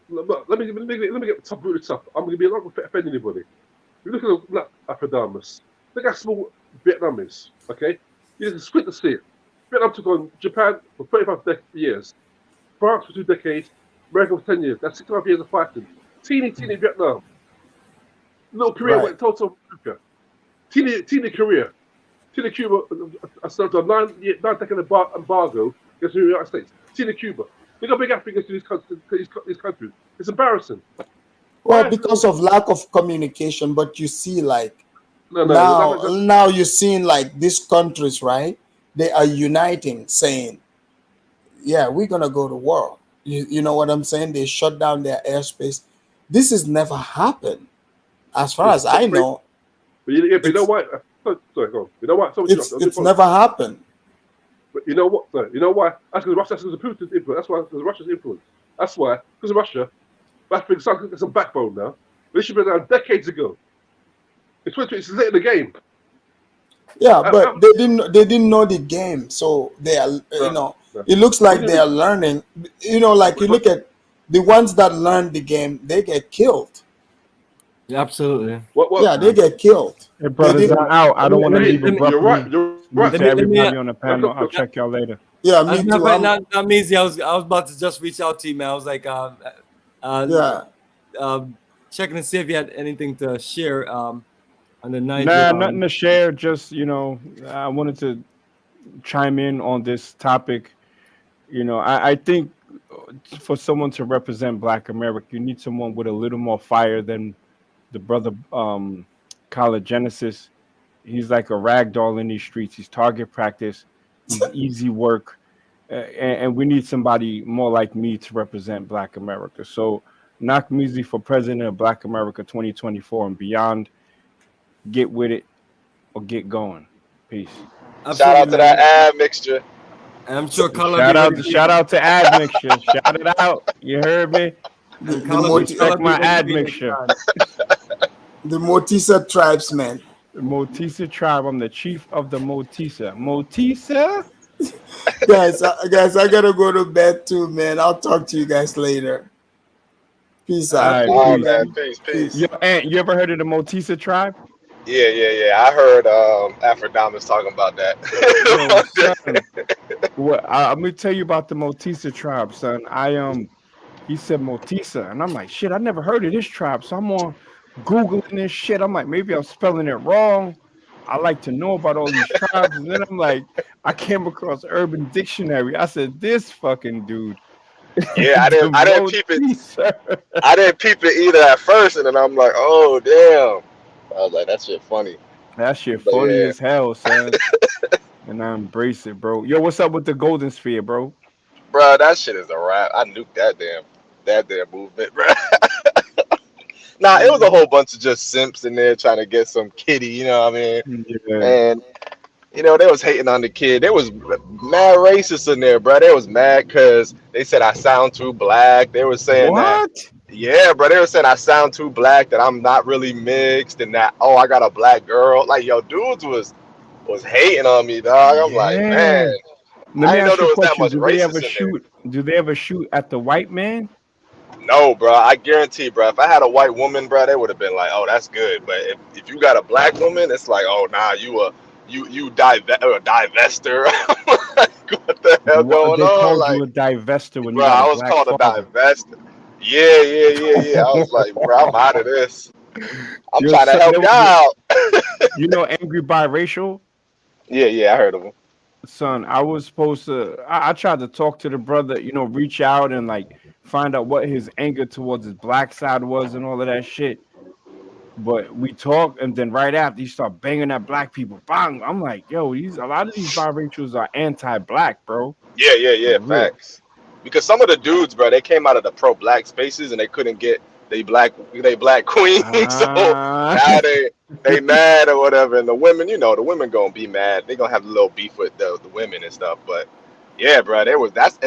Let me get the top really tough. I'm going to be not going to offend anybody. You look at the Afrikaans. Look how small Vietnam is. Okay, you just squint to see it. Vietnam took on Japan for 35 years, France for 2 decades, America for 10 years. That's 65 years of fighting. Teeny Vietnam. Little Korea went total America. Teeny Korea. Teeny Cuba served a 9-decade embargo against the United States. Teeny Cuba. They got big Africa to these countries. It's embarrassing. Well, because of lack of communication, but you see, like, No, now you're seeing like these countries, right? They are uniting, saying, "Yeah, we're gonna go to war." You know what I'm saying? They shut down their airspace. This has never happened, as far as I know. But you know why? Sorry, go on. You know what? It's never happened. But you know what? Sorry, you know why? That's because Russia. That's because of Putin's influence. That's why. Because of Russia's influence. That's why. Because of Russia. That's some backbone now. But this should have been done decades ago. It's late in the game. Yeah, but they didn't know the game, so they are it looks like they are learning. Like you look at the ones that learn the game, they get killed. Yeah, absolutely. Yeah, they get killed. Hey, brothers, I'm out. I don't want to leave abruptly. You're right. You're right. To everybody on the panel, I'll check y'all later. Yeah, me too. Not easy. I was about to just reach out to you, man. I was like, checking to see if you had anything to share. On the night. Nah, nothing to share. Just I wanted to chime in on this topic. I think for someone to represent Black America, you need someone with a little more fire than the brother College Genesis. He's like a rag doll in these streets. He's target practice. He's easy work, and we need somebody more like me to represent Black America. So, knock me for president of Black America 2024 and beyond. Get with it or get going. Peace. Absolutely, shout out to that ad mixture. I'm sure Color. Shout out to ad mixture. Shout it out. You heard me. Respect my ad mixture. The Motisa tribesmen. The Motisa tribe. I'm the chief of the Motisa. Motisa. guys, I gotta go to bed too, man. I'll talk to you guys later. Peace out. Right, man. Peace. Yo, Aunt, you ever heard of the Motisa tribe? Yeah. I heard Afrikstan talking about that. I'm gonna tell you about the Motisa tribe, son. He said Motisa, and I'm like, shit, I never heard of this tribe. So I'm on Googling this shit. I'm like, maybe I'm spelling it wrong. I like to know about all these tribes, and then I'm like, I came across Urban Dictionary. I said, this fucking dude. Yeah, I didn't peep it. I didn't peep it either at first, and then I'm like, oh damn. I was like, that shit funny. That shit funny as hell, son. And I embrace it, bro. Yo, what's up with the Golden Sphere, bro? Bro, that shit is a wrap. I nuked that damn movement, bro. Nah, it was a whole bunch of just simps in there trying to get some kitty, you know what I mean? Yeah. And they was hating on the kid. There was mad racists in there, bro. They was mad because they said I sound too black. They were saying what? Yeah, bro. They were saying I sound too black, that I'm not really mixed, and that I got a black girl. Like, yo, dudes was hating on me, dog. I'm like, man. Let me ask you a question. That much Do they ever shoot at the white man? No, bro. I guarantee, bro. If I had a white woman, bro, they would have been like, oh, that's good. But if you got a black woman, it's like, oh, nah, you divester. What the hell going they on? Called like, you a divester when bro, you I was called a divester. Yeah. I was like, bro, I'm out of this. I'm trying to help you out. You know Angry Biracial? Yeah, I heard of him. Son, I was supposed to, I tried to talk to the brother, reach out and like find out what his anger towards his black side was and all of that shit. But we talked, and then right after he started banging at black people. Bang! I'm like, yo, a lot of these biracials are anti-black, bro. Yeah, facts. Because some of the dudes, bro, they came out of the pro-black spaces and they couldn't get they black queen. So now they mad or whatever. And the women, the women gonna be mad. They gonna have a little beef with the women and stuff. But yeah, bro, and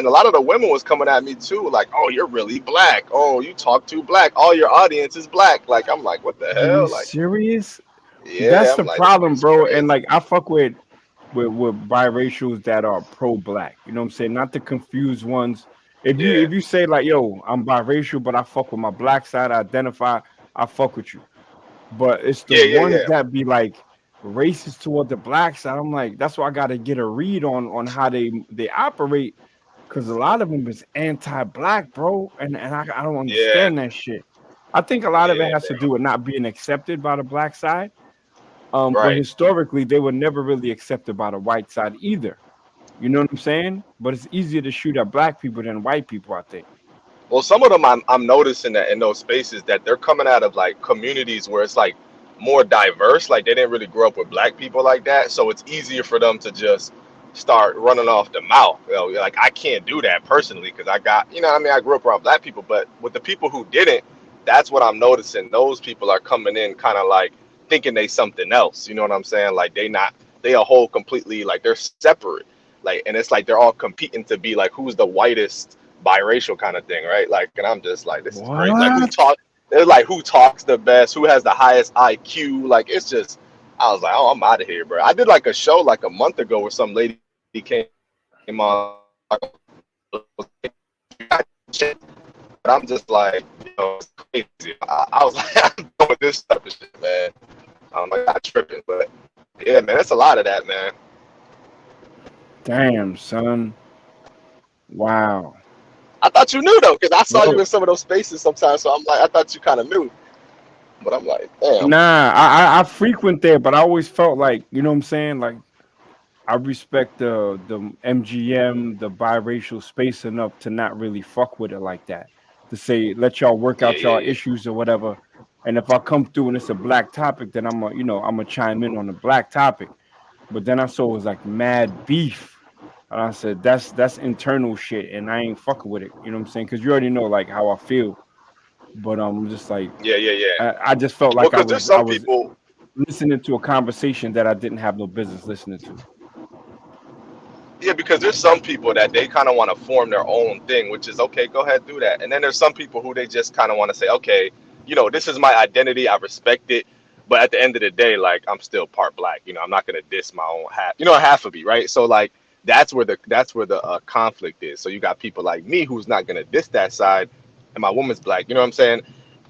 a lot of the women was coming at me too, like, oh, you're really black. Oh, you talk too black. All your audience is black. Like, I'm like, what the hell? Like, serious? Yeah, that's the problem, bro. Crazy. And like, I fuck with biracials that are pro-black. You know what I'm saying? Not the confused ones. If you say like, yo, I'm biracial, but I fuck with my black side, I identify, I fuck with you. But it's the ones that be like racist toward the black side. I'm like, that's why I got to get a read on how they operate, because a lot of them is anti-black, bro, and I don't understand that shit. I think a lot of it has to do with not being accepted by the black side. But historically, they were never really accepted by the white side either. You know what I'm saying? But it's easier to shoot at black people than white people, I think. Well, some of them I'm noticing that in those spaces that they're coming out of like communities where it's like more diverse. Like they didn't really grow up with black people like that, so it's easier for them to just start running off the mouth. Like I can't do that personally because I got, I grew up around black people, but with the people who didn't, that's what I'm noticing. Those people are coming in kind of like thinking they something else. You know what I'm saying? Like they a whole completely, like they're separate. Like, and it's like they're all competing to be like who's the whitest biracial kind of thing, right? Like, and I'm just like, this is crazy. Like they're like who talks the best, who has the highest IQ. Like it's just, I was like, oh, I'm out of here, bro. I did like a show like a month ago where some lady came on, but I'm just like, you know, it's crazy. I was like, I'm doing this type of shit, man. I'm like, I'm tripping, but yeah, man, it's a lot of that, man. Damn, son. Wow. I thought you knew though, because I saw you in some of those spaces sometimes. So I'm like, I thought you kind of knew. But I'm like, damn. Nah, I frequent there, but I always felt like, you know what I'm saying? Like, I respect the MGM, the biracial space enough to not really fuck with it like that. To say, let y'all work out y'all issues or whatever. And if I come through and it's a black topic, then I'm gonna chime in on the black topic. But then I saw it was like mad beef. And I said, that's internal shit, and I ain't fucking with it. You know what I'm saying? Because you already know like how I feel. But I'm just like, I just felt like I was listening to a conversation that I didn't have no business listening to. Yeah, because there's some people that they kind of want to form their own thing, which is okay, go ahead, do that. And then there's some people who they just kind of want to say, okay, you know, this is my identity, I respect it. But at the end of the day, like I'm still part black. You know, I'm not gonna diss my own half. You know, half of me, right? So like that's where the conflict is. So you got people like me who's not gonna diss that side, and my woman's black. You know what I'm saying?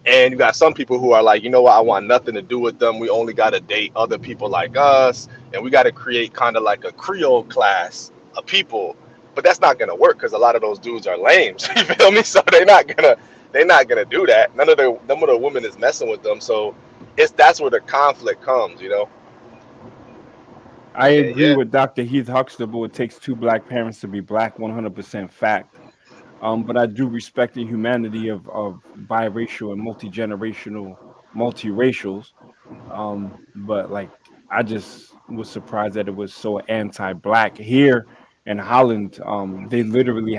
And you got some people who are like, you know what, I want nothing to do with them. We only got to date other people like us, and we got to create kind of like a Creole class of people. But that's not gonna work because a lot of those dudes are lame. You feel me? So they're not gonna do that. None of the women is messing with them. So that's where the conflict comes, you know. I agree with Dr. Heath Huxtable. It takes two black parents to be black, 100% fact. But I do respect the humanity of biracial and multiracials. But like, I just was surprised that it was so anti-black here in Holland. They literally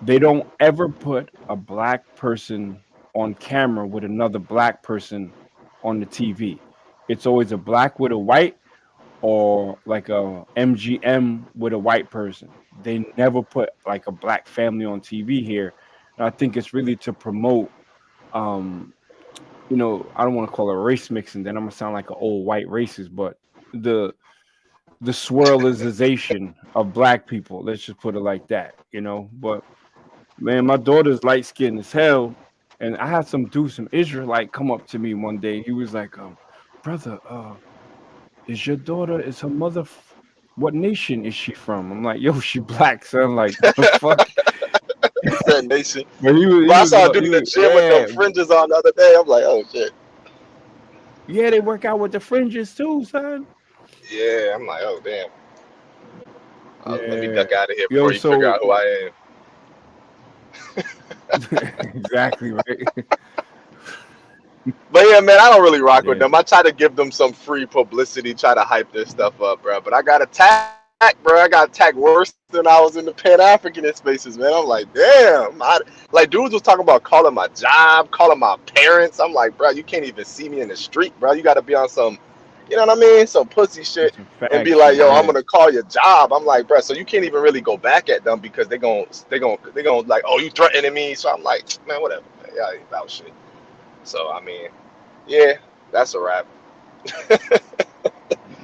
they don't ever put a black person on camera with another black person on the TV. It's always a black with a white, or like a MGM with a white person. They never put like a black family on TV here. And I think it's really to promote, you know, I don't want to call it race mixing, then I'm gonna sound like an old white racist, but the swirlization of black people, let's just put it like that, you know. But man, my daughter's light skinned as hell, and I had some Israelite come up to me one day. He was like, brother, is your daughter, is her mother, what nation is she from? I'm like, yo, she black, son. Like, what the fuck? That nation. I saw a dude in the gym with them fringes on the other day. I'm like, oh shit. Yeah, they work out with the fringes too, son. Yeah, I'm like, oh damn. Let me duck out of here before you figure out who I am. Exactly, right. But yeah, man, I don't really rock with them. I try to give them some free publicity, try to hype their stuff up, bro. But I got attacked, bro. I got attacked worse than I was in the Pan-Africanist spaces, man. I'm like, damn. Like, dudes was talking about calling my job, calling my parents. I'm like, bro, you can't even see me in the street, bro. You got to be on some, you know what I mean? Some pussy shit and be like, yo, I'm going to call your job. I'm like, bro, so you can't even really go back at them because they gonna like, oh, you threatening me. So I'm like, man, whatever, man. Y'all ain't about shit. So, I mean, yeah, that's a wrap.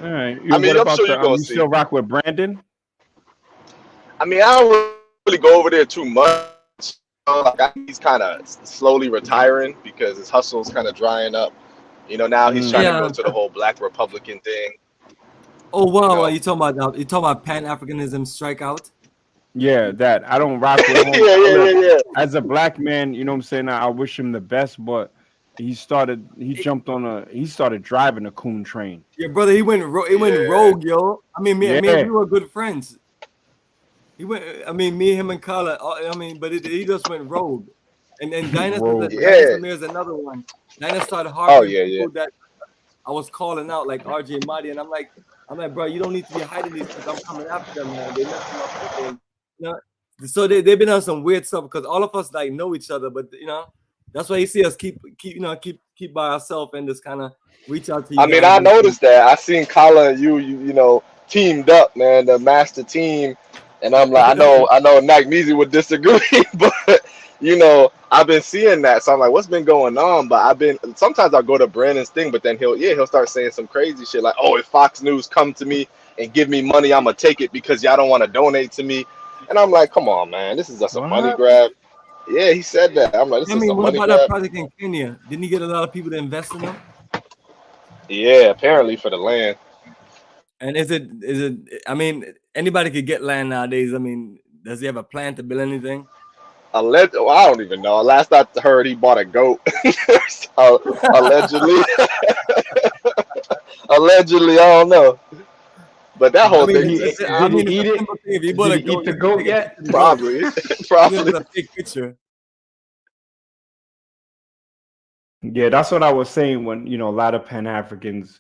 All right. I mean, I'm sure you're going to see. You still rock with Brandon? I mean, I don't really go over there too much. Like, he's kind of slowly retiring because his hustle's kind of drying up. You know, now he's trying to go to the whole Black Republican thing. Oh, wow. You talking about Pan-Africanism strikeout? Yeah, that. I don't rock with him. Yeah. As a black man, you know what I'm saying? I wish him the best, but he started driving a coon train. Yeah, brother, he went rogue, yo. I mean, me and we were good friends. Me, him, and Carla. But he just went rogue. And then Dinah is another one. Dinah started harboring that I was calling out like RJ Mahdi, and I'm like, bro, you don't need to be hiding these because I'm coming after them, man. They messing up people. You know? So they've been on some weird stuff because all of us like know each other, but you know, That's why you see us keep by ourselves and just kind of reach out to you. I mean, guys I noticed that. I seen Kala and you know, teamed up, man, the master team. And I'm like, I know Nagmeezy would disagree, but you know, I've been seeing that. So I'm like, what's been going on? But sometimes I'll go to Brandon's thing, but then he'll start saying some crazy shit like, oh, if Fox News come to me and give me money, I'm gonna take it because y'all don't want to donate to me. And I'm like, come on, man, this is just a money grab. Yeah, he said that. I'm like, this is a what money about grab. that project in Kenya? Didn't he get a lot of people to invest in them? Yeah, apparently for the land. And is it? I mean, anybody could get land nowadays. I mean, does he have a plan to build anything? Well, I don't even know. Last I heard, he bought a goat. So, allegedly. Allegedly, I don't know. But that whole thing. Did he eat it? If he bought a goat, eat the goat yet? Probably. Probably. A big picture. Yeah, that's what I was saying when, you know, a lot of Pan-Africans,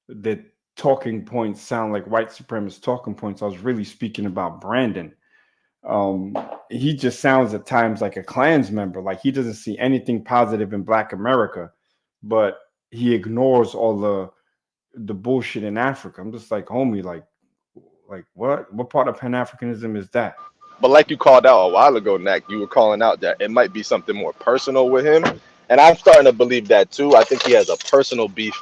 the talking points sound like white supremacist talking points. I was really speaking about Brandon. He just sounds at times like a Klans member. Like he doesn't see anything positive in Black America, but he ignores all the bullshit in Africa. I'm just like, homie, like what part of Pan-Africanism is that? But like you called out a while ago, Nak, you were calling out that it might be something more personal with him. And I'm starting to believe that too. I think he has a personal beef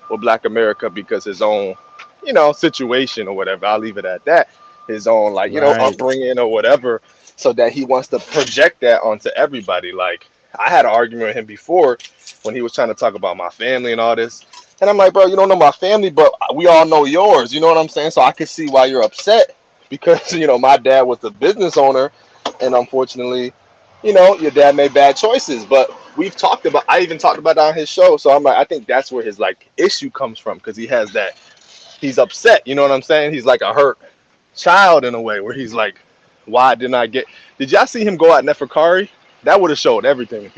with Black America because his own, you know, situation or whatever. I'll leave it at that. His own, like, you know, upbringing or whatever, so that he wants to project that onto everybody. Like, I had an argument with him before when he was trying to talk about my family and all this. And I'm like, bro, you don't know my family, but we all know yours. You know what I'm saying? So I can see why you're upset because, you know, my dad was the business owner. And unfortunately, you know, your dad made bad choices. But I even talked about that on his show. So I'm like, I think that's where his like issue comes from, because he has that, he's upset. You know what I'm saying? He's like a hurt child in a way where he's like, why didn't I get? Did y'all see him go at Neferkari? That would have showed everything.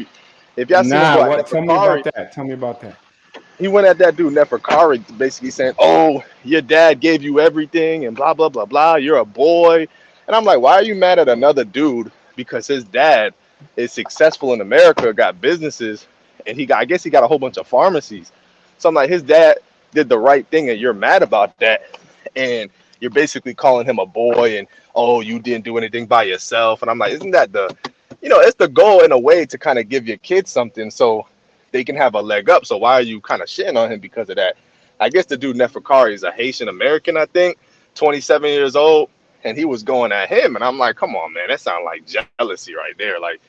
If y'all see him go at Neferkari, Tell me about that. He went at that dude Neferkari, basically saying, "Oh, your dad gave you everything, and blah blah blah blah. You're a boy." And I'm like, why are you mad at another dude because his dad is successful in America, got businesses, and I guess he got a whole bunch of pharmacies. So I'm like, his dad did the right thing, and you're mad about that, and you're basically calling him a boy, and oh, you didn't do anything by yourself. And I'm like, isn't that it's the goal in a way to kind of give your kids something so they can have a leg up. So why are you kind of shitting on him because of that? I guess the dude Neferkari is a Haitian American, I think, 27 years old, and he was going at him, and I'm like, come on, man, that sounds like jealousy right there. Like,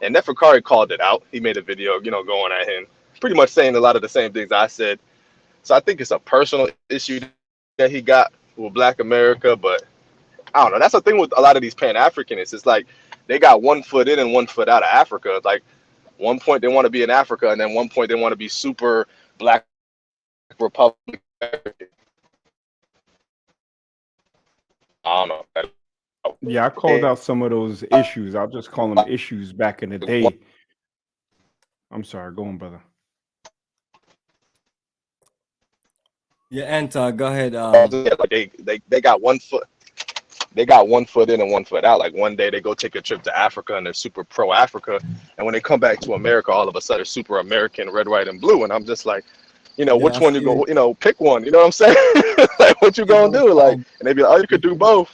and Neferkari called it out. He made a video, you know, going at him, pretty much saying a lot of the same things I said. So I think it's a personal issue that he got with Black America, but I don't know. That's the thing with a lot of these Pan-Africanists. It's like they got one foot in and one foot out of Africa. It's like one point they want to be in Africa, and then one point they want to be super Black Republic. I don't know. Yeah, I called out some of those issues. I'll just call them issues back in the day. I'm sorry, go on, brother. Yeah, Anta, go ahead. Like they got one foot. They got one foot in and one foot out. Like one day they go take a trip to Africa and they're super pro Africa, and when they come back to America, all of a sudden they're super American, red, white, and blue. And I'm just like, you know, which one you go? You know, pick one. You know what I'm saying? Like, what you gonna do? Like, and they be like, oh, you could do both.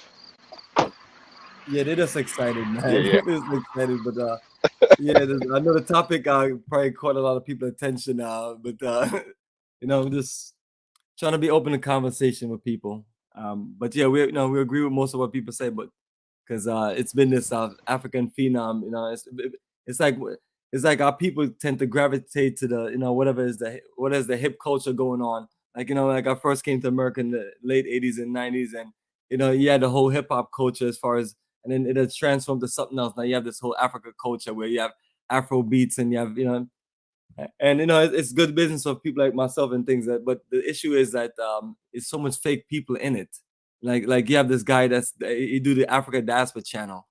Yeah, they're just excited, man. Yeah. They're just excited, but yeah, I know the topic probably caught a lot of people's attention now, but you know, I'm just trying to be open to conversation with people. But yeah, we agree with most of what people say, but because it's been this African phenom, you know, it's like our people tend to gravitate to the, you know, what is the hip culture going on. Like, you know, like I first came to America in the late 80s and 90s, and you know, you had the whole hip hop culture as far as, and then it has transformed to something else. Now you have this whole Africa culture where you have Afro beats and you have, you know, and you know, it's good business for people like myself and things that, but the issue is that it's so much fake people in it. Like you have this guy he do the African Diaspora channel.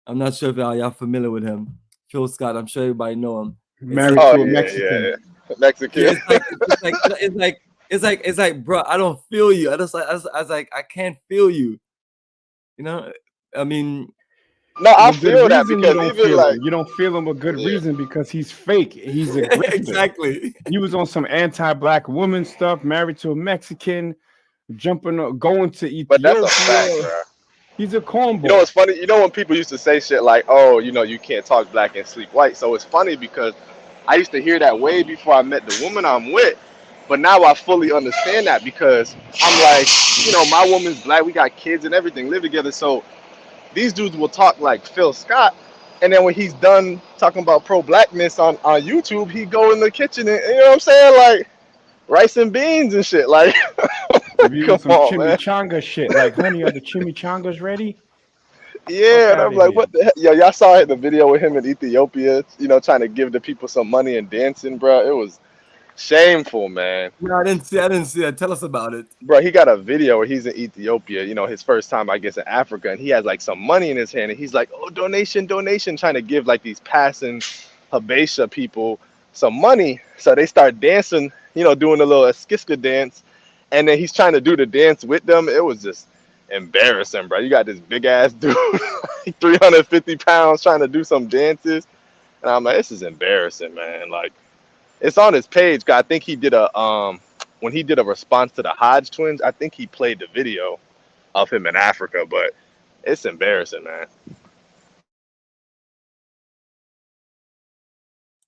I'm not sure if y'all familiar with him, Phil Scott. I'm sure everybody know him. Married to a Mexican. Yeah. Mexican. Yeah, it's like, bro, I don't feel you. I was like, I can't feel you. You know, I mean, No, I A good feel that reason you because don't even feel like, him. You don't feel him a good yeah. reason because he's fake. He's a grifter. Exactly. He was on some anti-black woman stuff, married to a Mexican, going to But that's a Ethiopia. fact, bro. He's a cornball. You know what's funny? You know when people used to say shit like, "Oh, you know, you can't talk black and sleep white." So it's funny because I used to hear that way before I met the woman I'm with, but now I fully understand that because I'm like, you know, my woman's black, we got kids and everything, live together. So these dudes will talk like Phil Scott, and then when he's done talking about pro-blackness on YouTube, he go in the kitchen and, you know what I'm saying, like rice and beans and shit. Like, come Some on, man. chimichanga shit. Like, honey, are the chimichangas ready? Yeah, and I'm like, here. what the hell? Yo, y'all saw the video with him in Ethiopia, you know, trying to give the people some money and dancing, bro. It was shameful, man. No, I didn't see it. Tell us about it. Bro, he got a video where he's in Ethiopia, you know, his first time, I guess, in Africa, and he has like some money in his hand, and he's like, oh, donation, trying to give like these passing Habesha people some money. So they start dancing, you know, doing a little Eskiska dance, and then he's trying to do the dance with them. It was just embarrassing, bro. You got this big ass dude, like 350 pounds, trying to do some dances, and I'm like, this is embarrassing, man. Like, it's on his page. I think he did when he did a response to the Hodge twins, I think he played the video of him in Africa, but it's embarrassing, man.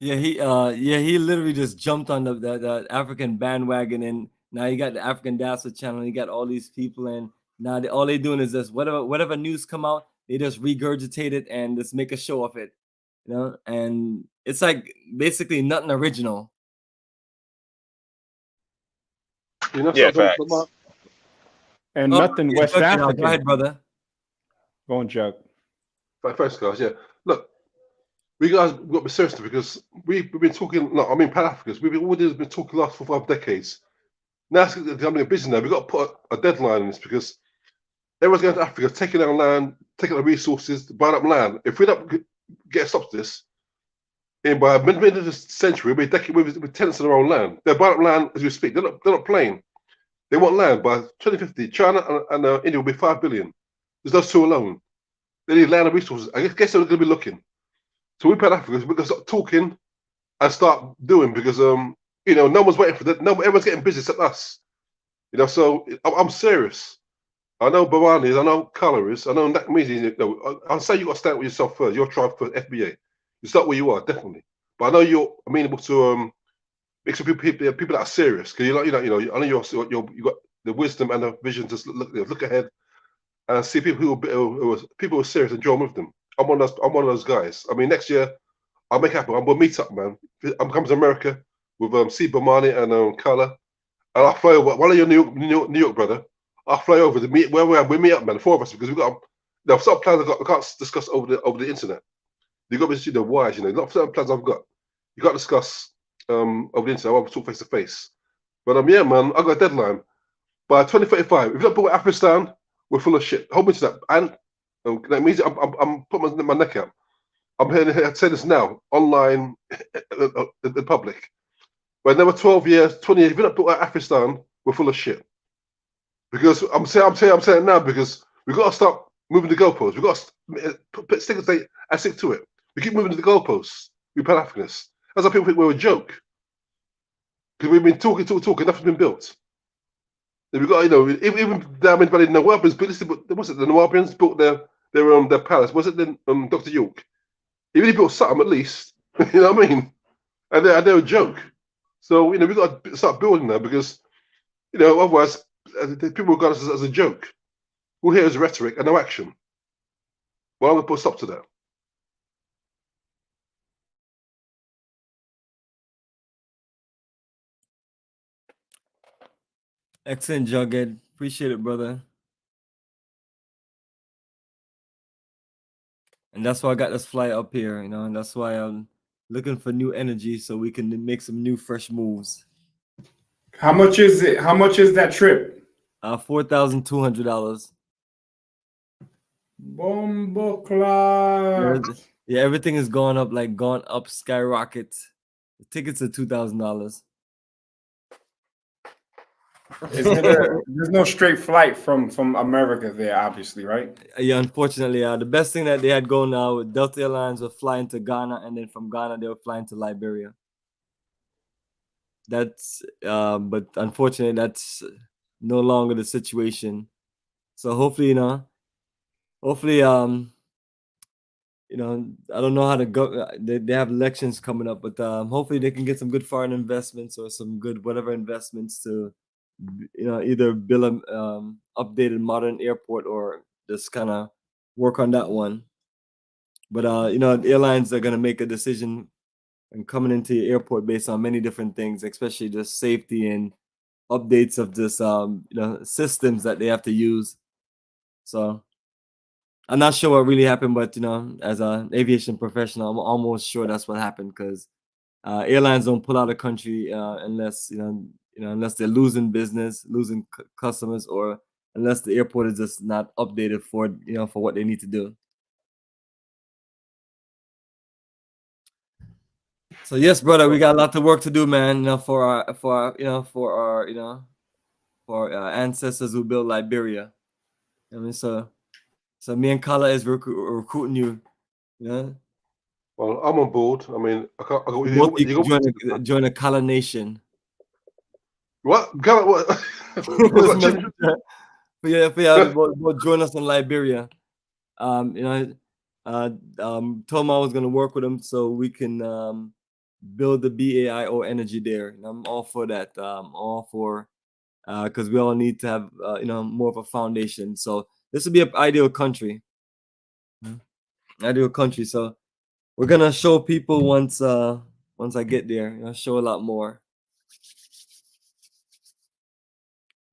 Yeah, he literally just jumped on the African bandwagon, and now you got the African Diaspora channel. You got all these people, and now all they doing is just whatever news come out, they just regurgitate it and just make a show of it, you know. And it's like basically nothing original. You know, Yeah, facts. And nothing West African. Go ahead, brother. Go on, Jug. First, guys, yeah. Look, we guys got to be serious because we've been talking. No, I mean Pan-Africans. We've been talking the last 4 or 5 decades. Now it's becoming a business. Now we've got to put a deadline on this because everyone's going to Africa, taking our land, taking our resources, buying up land. If we don't get a stop to this, by the middle of the century, we'll be tenants of their own land. They're buying up land as we speak. They're not playing. They want land by 2050. China and India will be 5 billion. There's those two alone. They need land and resources. I guess they're going to be looking. So we Pan-Africans, we're going to start talking and start doing because you know, no one's waiting for that. No, everyone's getting busy except us. You know, so I'm serious. I know Bomani is, I know Color is, I know that means, you know, I'll say you got to stand with yourself first. Your tribe first, FBA. You start where you are, definitely. But I know you're amenable to make some people that are serious. Because you know, I know you got the wisdom and the vision to look ahead and see people who are serious and join with them. I'm one of those guys. I mean, next year I'll make it happen. We'll meet up, man. I'm coming to America with C. Bomani and Color, and I'll fly over. One of your New York brother. I'll fly over to meet where we meet up, man. The 4 of us, because we've got some plans we can't discuss over the internet. You've got to be wise, you know. Not certain plans I've got. You got to discuss over the internet. I want to talk face to face. But yeah, man, I got a deadline by 2035. If you don't put Afrikstan, we're full of shit. Hold me to that. And that means I'm putting my neck out. I'm here to say this now, online, in public. But another 12 years, 20 years, if you don't put Afrikstan, we're full of shit. Because I'm saying now because we've got to start moving the goalposts. We've got to stick to it. We keep moving to the goalposts. We Pan-Africanists. That's why people think we're a joke. Because we've been talking, nothing's been built. And we've got, you know, even down in the Nawabians, but was it the Nawabians built their palace? Was it then Dr. York? Even he built something at least. You know what I mean? And they're a joke. So, you know, we've got to start building now because, you know, otherwise people regard us as a joke. We'll hear as rhetoric and no action. Well, I'm going to put a stop to that. Excellent, Jughead. Appreciate it, brother. And that's why I got this fly up here, you know, and that's why I'm looking for new energy so we can make some new fresh moves. How much is it? How much is that trip? $4,200. Bombo clock. Yeah, everything is gone up, skyrocket. The tickets are $2,000. There's no straight flight from America there, obviously, right? Yeah, unfortunately, the best thing that they had going now with Delta Airlines was flying to Ghana, and then from Ghana they were flying to Liberia. That's but unfortunately that's no longer the situation. So hopefully, hopefully, I don't know how to go. They have elections coming up, but hopefully they can get some good foreign investments or some good whatever investments to, either build an updated modern airport or just kind of work on that one. But the airlines are gonna make a decision and coming into the airport based on many different things, especially just safety and updates of this systems that they have to use. So I'm not sure what really happened, but as an aviation professional, I'm almost sure that's what happened, because airlines don't pull out of the country unless unless they're losing business, losing customers, or unless the airport is just not updated for for what they need to do. So yes, brother, we got a lot of work to do, man. For our ancestors who built Liberia. I mean, so me and Kala is recruiting you. Yeah. Well, I'm on board. I mean, join the Kala Nation. What? Kala? What? Both join us in Liberia. Toma was gonna work with them so we can build the BAIO energy there. And I'm all for that. All for because we all need to have more of a foundation. So this would be an ideal country. Ideal country. So we're gonna show people once I get there. Show a lot more.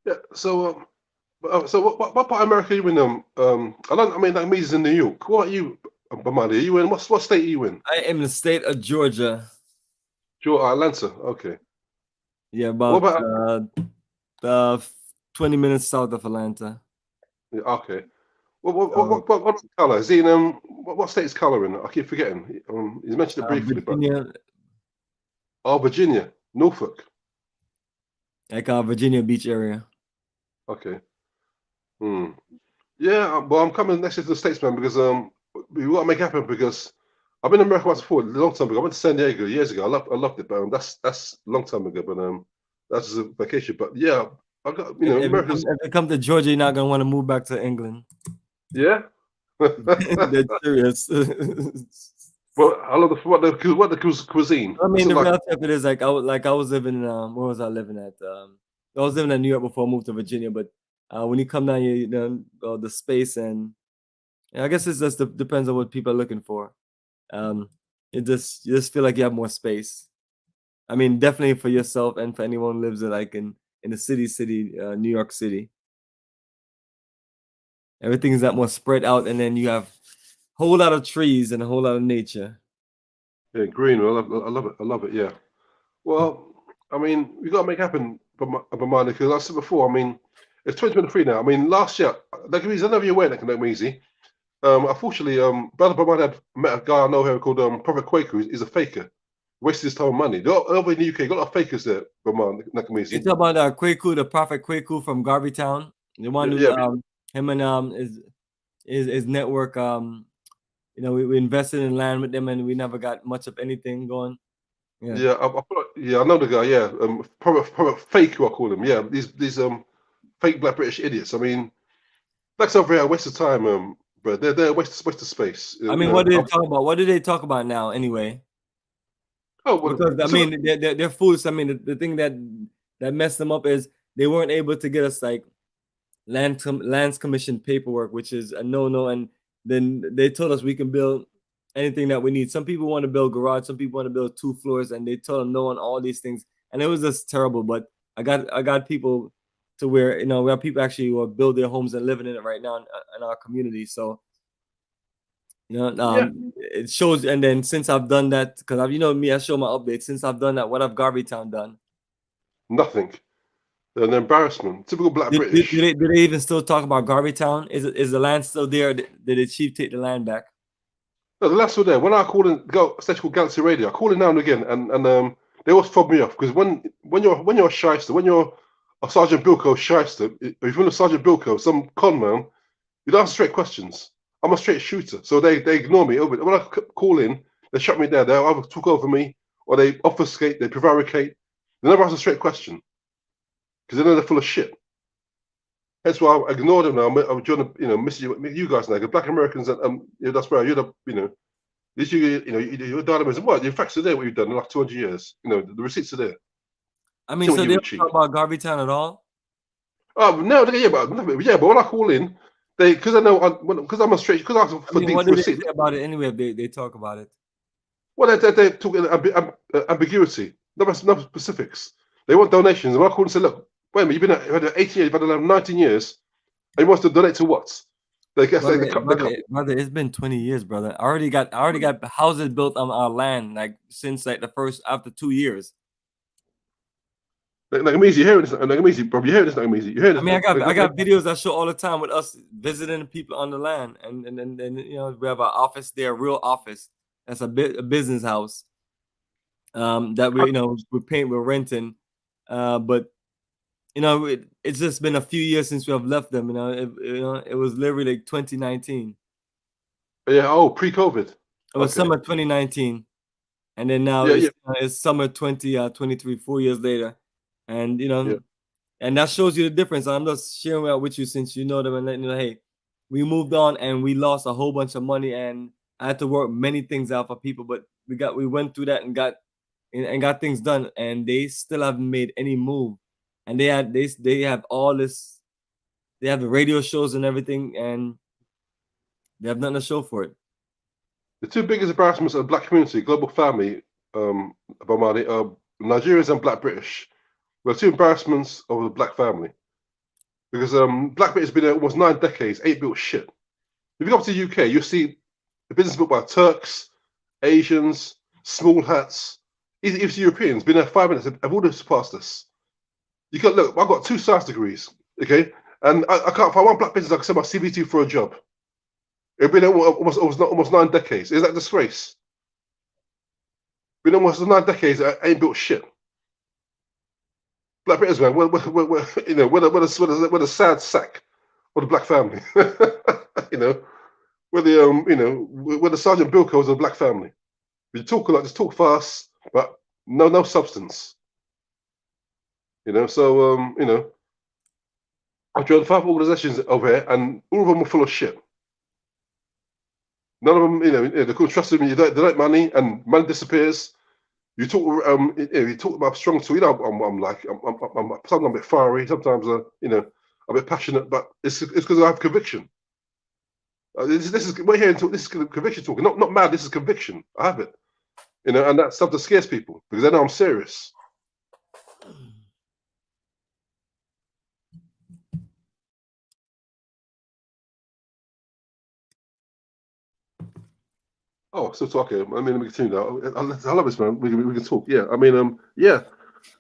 Yeah. So what part of America are you in? I mean, like me is in New York. What are you, Bomani? Are you in what state are you in? I am in the state of Georgia. Atlanta. Okay. Yeah, about 20 minutes south of Atlanta. Yeah, okay. What color is he in? What state is color in? I keep forgetting. He's mentioned it briefly. Virginia. But Virginia, Norfolk. Like Virginia Beach area. Okay. Yeah. Well, I'm coming next year to the States, man, because we want to make it happen, because I've been in America once before, a long time ago. I went to San Diego years ago. I loved it, but that's a long time ago. But that's just a vacation. But yeah, I got If you come to Georgia, you're not gonna want to move back to England. Yeah. That's serious. Well, I love the cuisine. I mean, the reality of it is I was living in where was I living at? I was living in New York before I moved to Virginia. But when you come down here, the space and I guess it just depends on what people are looking for. You just feel like you have more space. I mean, definitely for yourself and for anyone who lives in the city, New York City. Everything is that more spread out, and then you have a whole lot of trees and a whole lot of nature. Yeah, green. I love it. Yeah. Well, I mean, we got to make it happen, Bomani, because I said before. I mean, it's 2023 now. I mean, last year, I know you're aware that can make me easy. Unfortunately, Brother Bomani had met a guy I know here called Prophet Kwaku. He's a faker. Wasted his time and money. Over in the UK, got a lot of fakers there, Bomani. You talk about Kwaku, the Prophet Kwaku from Garveytown, the one who him and his network. We invested in land with them, and we never got much of anything going. Yeah, I know the guy. Yeah, Prophet Fake, who I call him. Yeah, these fake Black British idiots. I mean, that's over here a waste of time, but they're a waste of space. I mean, what did they talk about? What did they talk about now, anyway? Oh, well, because I mean, they're fools. I mean, the thing that messed them up is they weren't able to get us like lands commission paperwork, which is a no. And then they told us we can build anything that we need. Some people want to build garage, some people want to build 2 floors, and they told them no on all these things. And it was just terrible. But I got people to where where people actually will build their homes and living in it right now in our community. So it shows. And then since I've done that, because me, I show my updates. Since I've done that, what have Garveytown done? Nothing. An embarrassment. Typical Black British. Do they even still talk about Garveytown? Is the land still there? Did the chief take the land back? No, the land's still there. When I call in, a station called Galaxy Radio, I call it now and again, and they always fob me off, because when you're a shyster, when you're a Sergeant Bilko shyster, if you're from a Sergeant Bilko, some con man, you don't ask straight questions. I'm a straight shooter, so they ignore me. When I call in, they shut me down. They either talk over me or they obfuscate, they prevaricate. They never ask a straight question because they know they're full of shit. That's why I ignore them now. I'm trying to, miss you guys now. Black Americans and diaspora, you're the, your dynamism. What the facts are there? What you've done in like 200 years. The receipts are there. I mean, so they don't talk about Garvey Town at all. Oh no, but when I call in, because I know because I'm a straight because I'm for what do they say about it anyway? If they talk about it. Well, they talk ambiguity, no specifics. They want donations, and I call and say, look, wait a minute, you've been at 18 years, you've had 19 years, and you want to donate to what? Brother, it's been 20 years, brother. I already got houses built on our land, like since like after 2 years. Like I'm easy hearing this, like I'm easy, bro. You hear this, like I'm easy. You hear this? I mean, I got videos I show all the time with us visiting people on the land, and we have an office there, a real office. That's a business house. That we're renting, but it's just been a few years since we have left them. It was literally like 2019. Yeah. Oh, pre-COVID. It was summer 2019, and then now it's summer 2023. 4 years later. And and that shows you the difference. I'm just sharing that with you since you know them and letting you know, hey, we moved on and we lost a whole bunch of money and I had to work many things out for people, but we went through that and got things done, and they still haven't made any move. And they have all this, they have the radio shows and everything, and they have nothing to show for it. The two biggest embarrassments of the black community, global family, Bomani, Nigerians and Black British. Well, two embarrassments of the black family, because Black British has been there almost 9 decades, ain't built shit. If you go up to the UK, you see the business built by Turks, Asians, small hats, even Europeans. Been there 5 minutes, have all surpassed us. You can look. I've got 2 science degrees, okay, and I can't find one black business I can send my CV to for a job. It's been almost 9 decades. Is that a disgrace? Been almost 9 decades, ain't built shit. Black British, man, we're the sad sack of the black family. We're the Sergeant Bilkos of the black family. We talk a lot, just talk fast, but no substance. So I've joined 5 organizations over here, and all of them are full of shit. None of them, they couldn't trust me. They donate money, and money disappears. You talk about strong talk. I'm sometimes a bit fiery. Sometimes a bit passionate. But it's because I have conviction. We're here to this is conviction talking. Not mad. This is conviction. I have it. And that's stuff that scares people because they know I'm serious. Oh, still talking. I mean, let me continue now. I love this, man. We can talk. Yeah. I mean, yeah.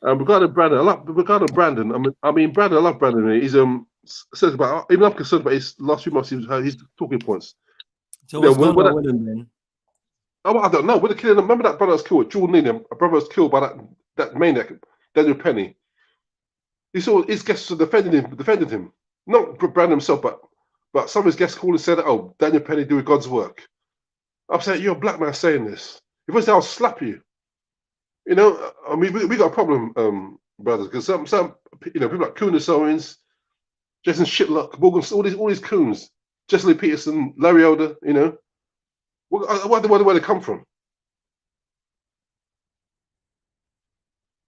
Regarding Brandon, Brandon. I mean, Brandon. I love Brandon. He's says about even I'm concerned about his last few months. His talking points. So what's going on with him, then? Oh, I don't know. With the killing, remember that brother was killed. Jordan Needham, a brother was killed by that maniac, Daniel Penny. He saw his guests defended him. Not Brandon himself, but some of his guests called and said, "Oh, Daniel Penny doing God's work." I'm saying, you're a black man saying this. If I say, I'll slap you. I mean, we got a problem, brothers, because some people like Kunis Owens, Jason Shitlock, Morgan, all these coons, Jesse Lee Peterson, Larry Elder, where they come from?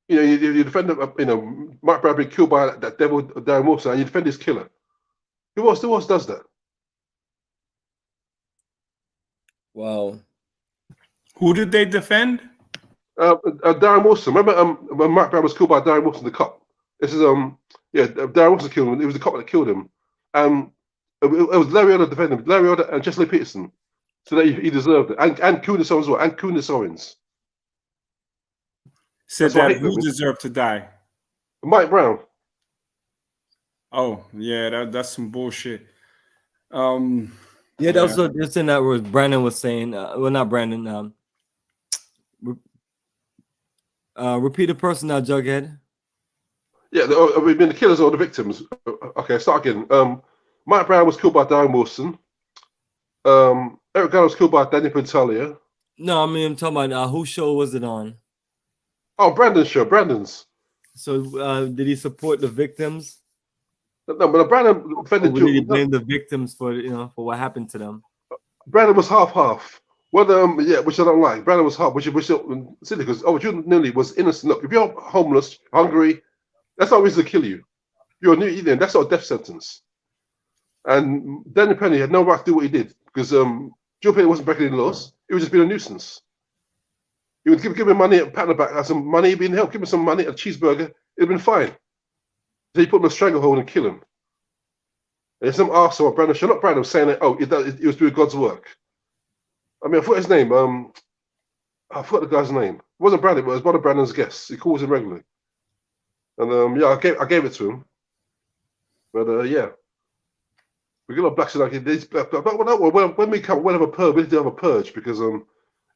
You defend, Mike Bradley killed by that devil, Darren Wilson, and you defend his killer. Who else does that? Wow. Who did they defend? Darren Wilson. Remember when Mike Brown was killed by Darren Wilson, the cop? This is Darren Wilson killed him. It was the cop that killed him. It was Larry Elder defending him. Larry Elder and Jesse Lee Peterson. So that he deserved it. And Kunis Owens as well. And Kunis Owens. Said that who deserved to die? Mike Brown. Oh, yeah, that's some bullshit. Yeah, that was this thing that was Brandon was saying. Well, not Brandon. Repeat the person now, Jughead. Yeah, I mean the killers or the victims. Okay, start again. Mike Brown was killed by Darren Wilson. Eric Garner was killed by Danny Pantalia. No, I mean I'm talking about whose show was it on? Oh, Brandon's show. Brandon's. So did he support the victims? No, but Brandon offended Or did he blame the victims for for what happened to them? Brandon was half. Well, yeah, which I don't like. Brandon was half, which silly because Jude Neely was innocent. Look, if you're homeless, hungry, that's not a reason to kill you. You're a new alien. That's not a death sentence. And Daniel Penny had no right to do what he did because Joe Penny wasn't breaking any laws. He was just being a nuisance. He would give him money, pat on the back, some money, being helped, give him some money, a cheeseburger, it'd been fine. So he put him in a stranglehold and kill him. And some arsehole, Brandon, not Brandon, was saying that, he was doing God's work. I mean, I forgot his name. I forgot the guy's name. It wasn't Brandon, but it was one of Brandon's guests. He calls him regularly. And yeah, I gave it to him. But yeah. We get a lot of blacks like this. But when we come, we'll have a purge. We need to have a purge because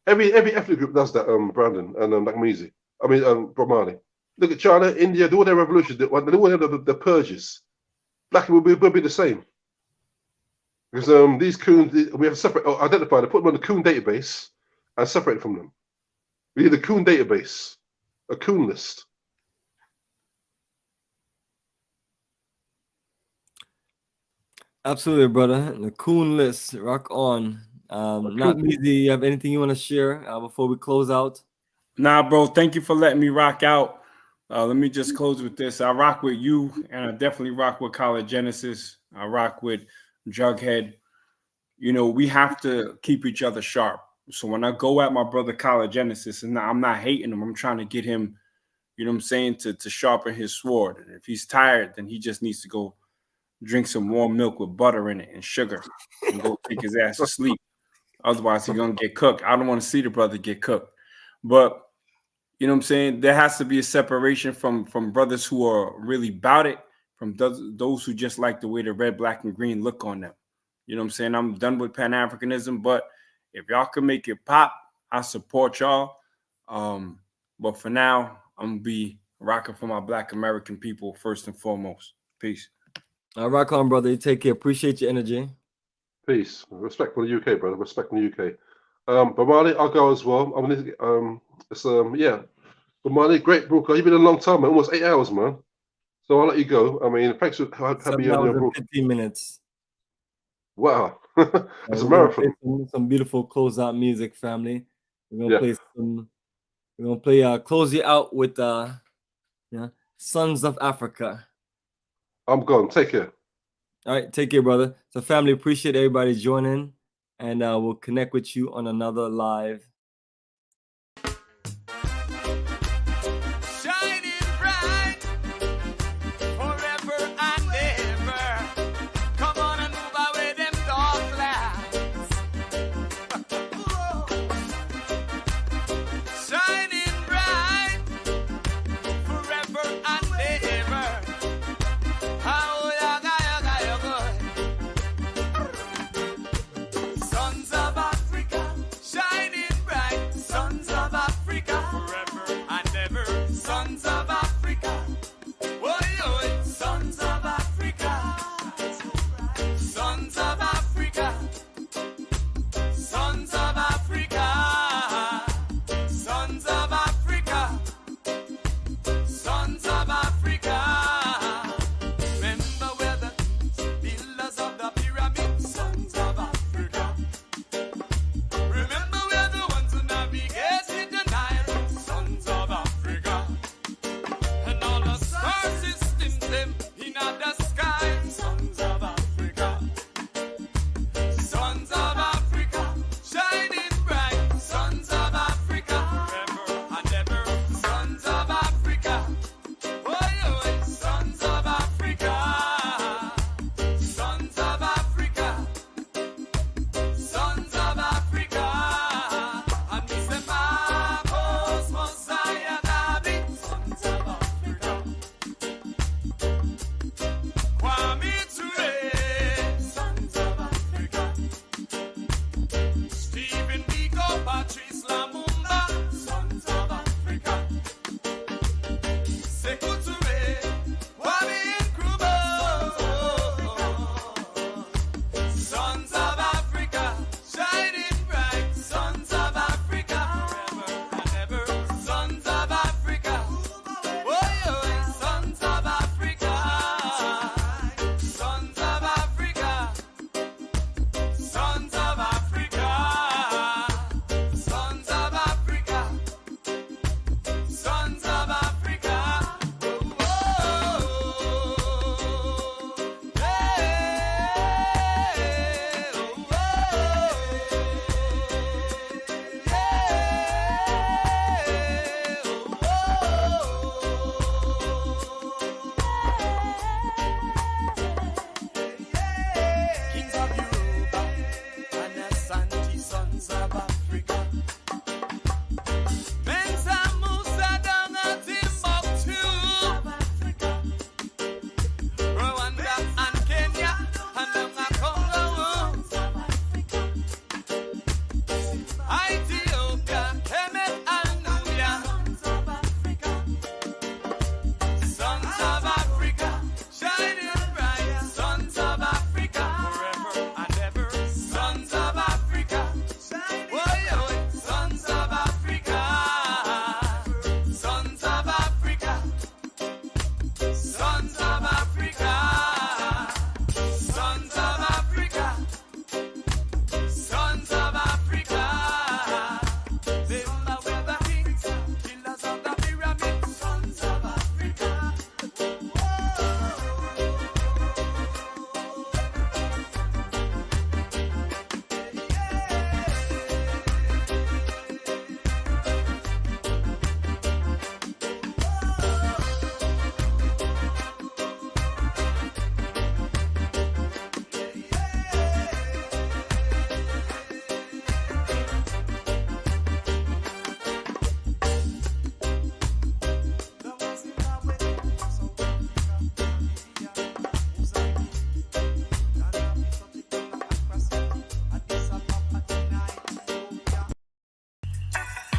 every ethnic group does that. Brandon and like Measy. I mean, Bomani. Look at China, India. Do all their revolutions. They all have the purges. Black will be the same. Because these coons, we have to separate, identify them, put them on the coon database, and separate from them. We need a coon database, a coon list. Absolutely, brother. The coon list, rock on. Not easy. You have anything you want to share before we close out? Nah, bro. Thank you for letting me rock out. Let me just close with this. I rock with you, and I definitely rock with College Genesis. I rock with Jughead. You know, we have to keep each other sharp. So when I go at my brother College Genesis, and I'm not hating him, I'm trying to get him, you know what I'm saying, to sharpen his sword. And if he's tired, then he just needs to go drink some warm milk with butter in it and sugar and go take his ass to sleep. Otherwise, he's going to get cooked. I don't want to see the brother get cooked. But, you know what I'm saying, there has to be a separation from brothers who are really about it, from those who just like the way the red, black, and green look on them. You know what I'm saying? I'm done with Pan-Africanism, but if y'all can make it pop, I support y'all. But for now, I'm going to be rocking for my Black American people first and foremost. Peace. Rock on, brother. You take care. Appreciate your energy. Peace. Respect for the UK, brother. Respect for the UK. Bomani, I'll go as well. I'm gonna yeah. Bomani, great broker. You've been a long time, man. Almost 8 hours, man. So I'll let you go. I mean, thanks for having me on your broker. 15 minutes. Wow. It's a marathon. Some beautiful closeout music, family. We're gonna play close you out with Sons of Africa. I'm gone. Take care. All right, take care, brother. So, family, appreciate everybody joining, and we'll connect with you on another live. Shining bright forever and ever. Come on and move away them dark clouds. Shining bright forever and ever. Sons of Africa, shining bright.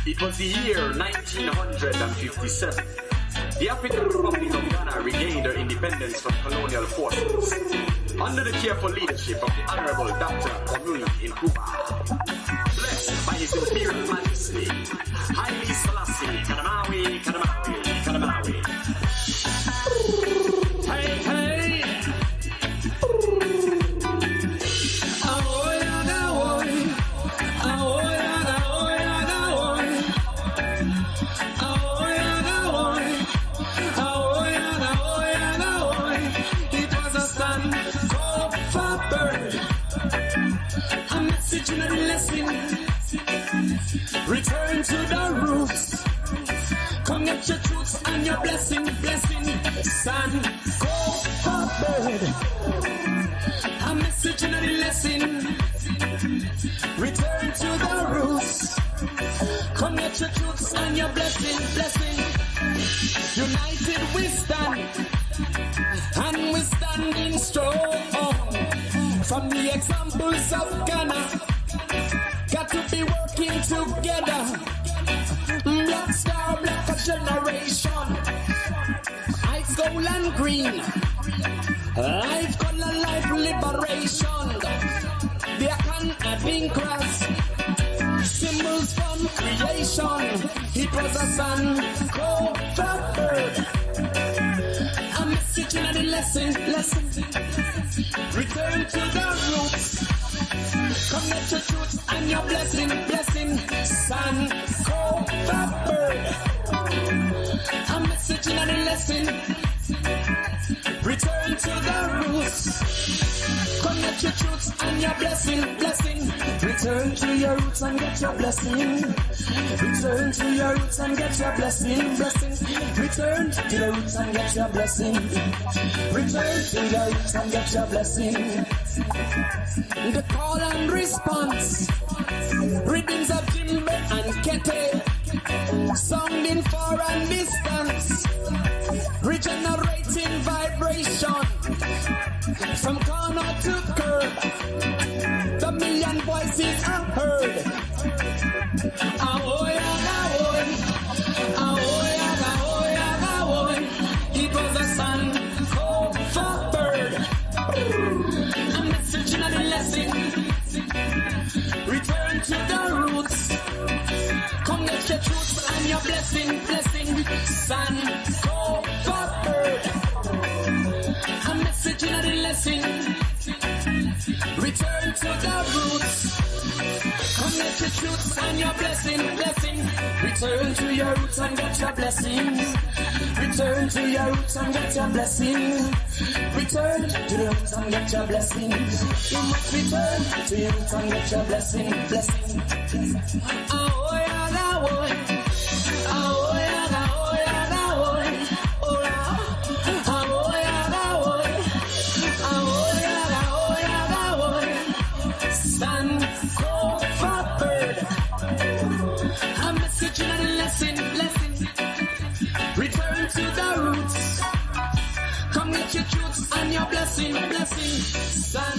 It was the year 1957. The African Republic of Ghana regained her independence from colonial forces under the careful leadership of the Honorable Dr. Bomani in Cuba. Blessed by His Imperial Majesty, Haile Selassie, Kadamawi, Kadamawi, Kadamawi. Hey, hey. Return to the roots. Come get your truths and your blessing, blessing. Son, go forward. A message and a lesson. Return to the roots. Come get your truths and your blessing, blessing. United we stand, and we standing strong. From the examples of Ghana, got to be working together. Black star, black generation. Ice, gold and green. Life, color, life, liberation. There can have been cross. Symbols from creation. It was a sun, cold, bird. A message and a lesson, lesson. Return to the roots. Come get your truth and your blessing, blessing. Son, go bird. A message and a lesson. Return to the roots. Come get your truth and your blessing, blessing. Return to your roots and get your blessing. Return to your roots and get your blessing, blessing. Return to your roots and get your blessing. Return to your roots and get your blessing. The call and response. Rhythms of Jimbe and Kete. Sounding far and distance. Regenerating vibration. From corner to curb. The million voices are heard. It was a sun called for bird. A message and a lesson. Return to the roots. Come get your truth and your blessing, blessing. Sun called for bird. A message and a lesson. Return to the roots. Come get your truth and your blessing, blessing. Return to your roots and get your blessing. Return to your roots and get your blessing. Return to the roots and get your blessing. You must return to your roots and get your blessing, blessing. Return to the roots. Come get your truths and your blessing, blessing. Son,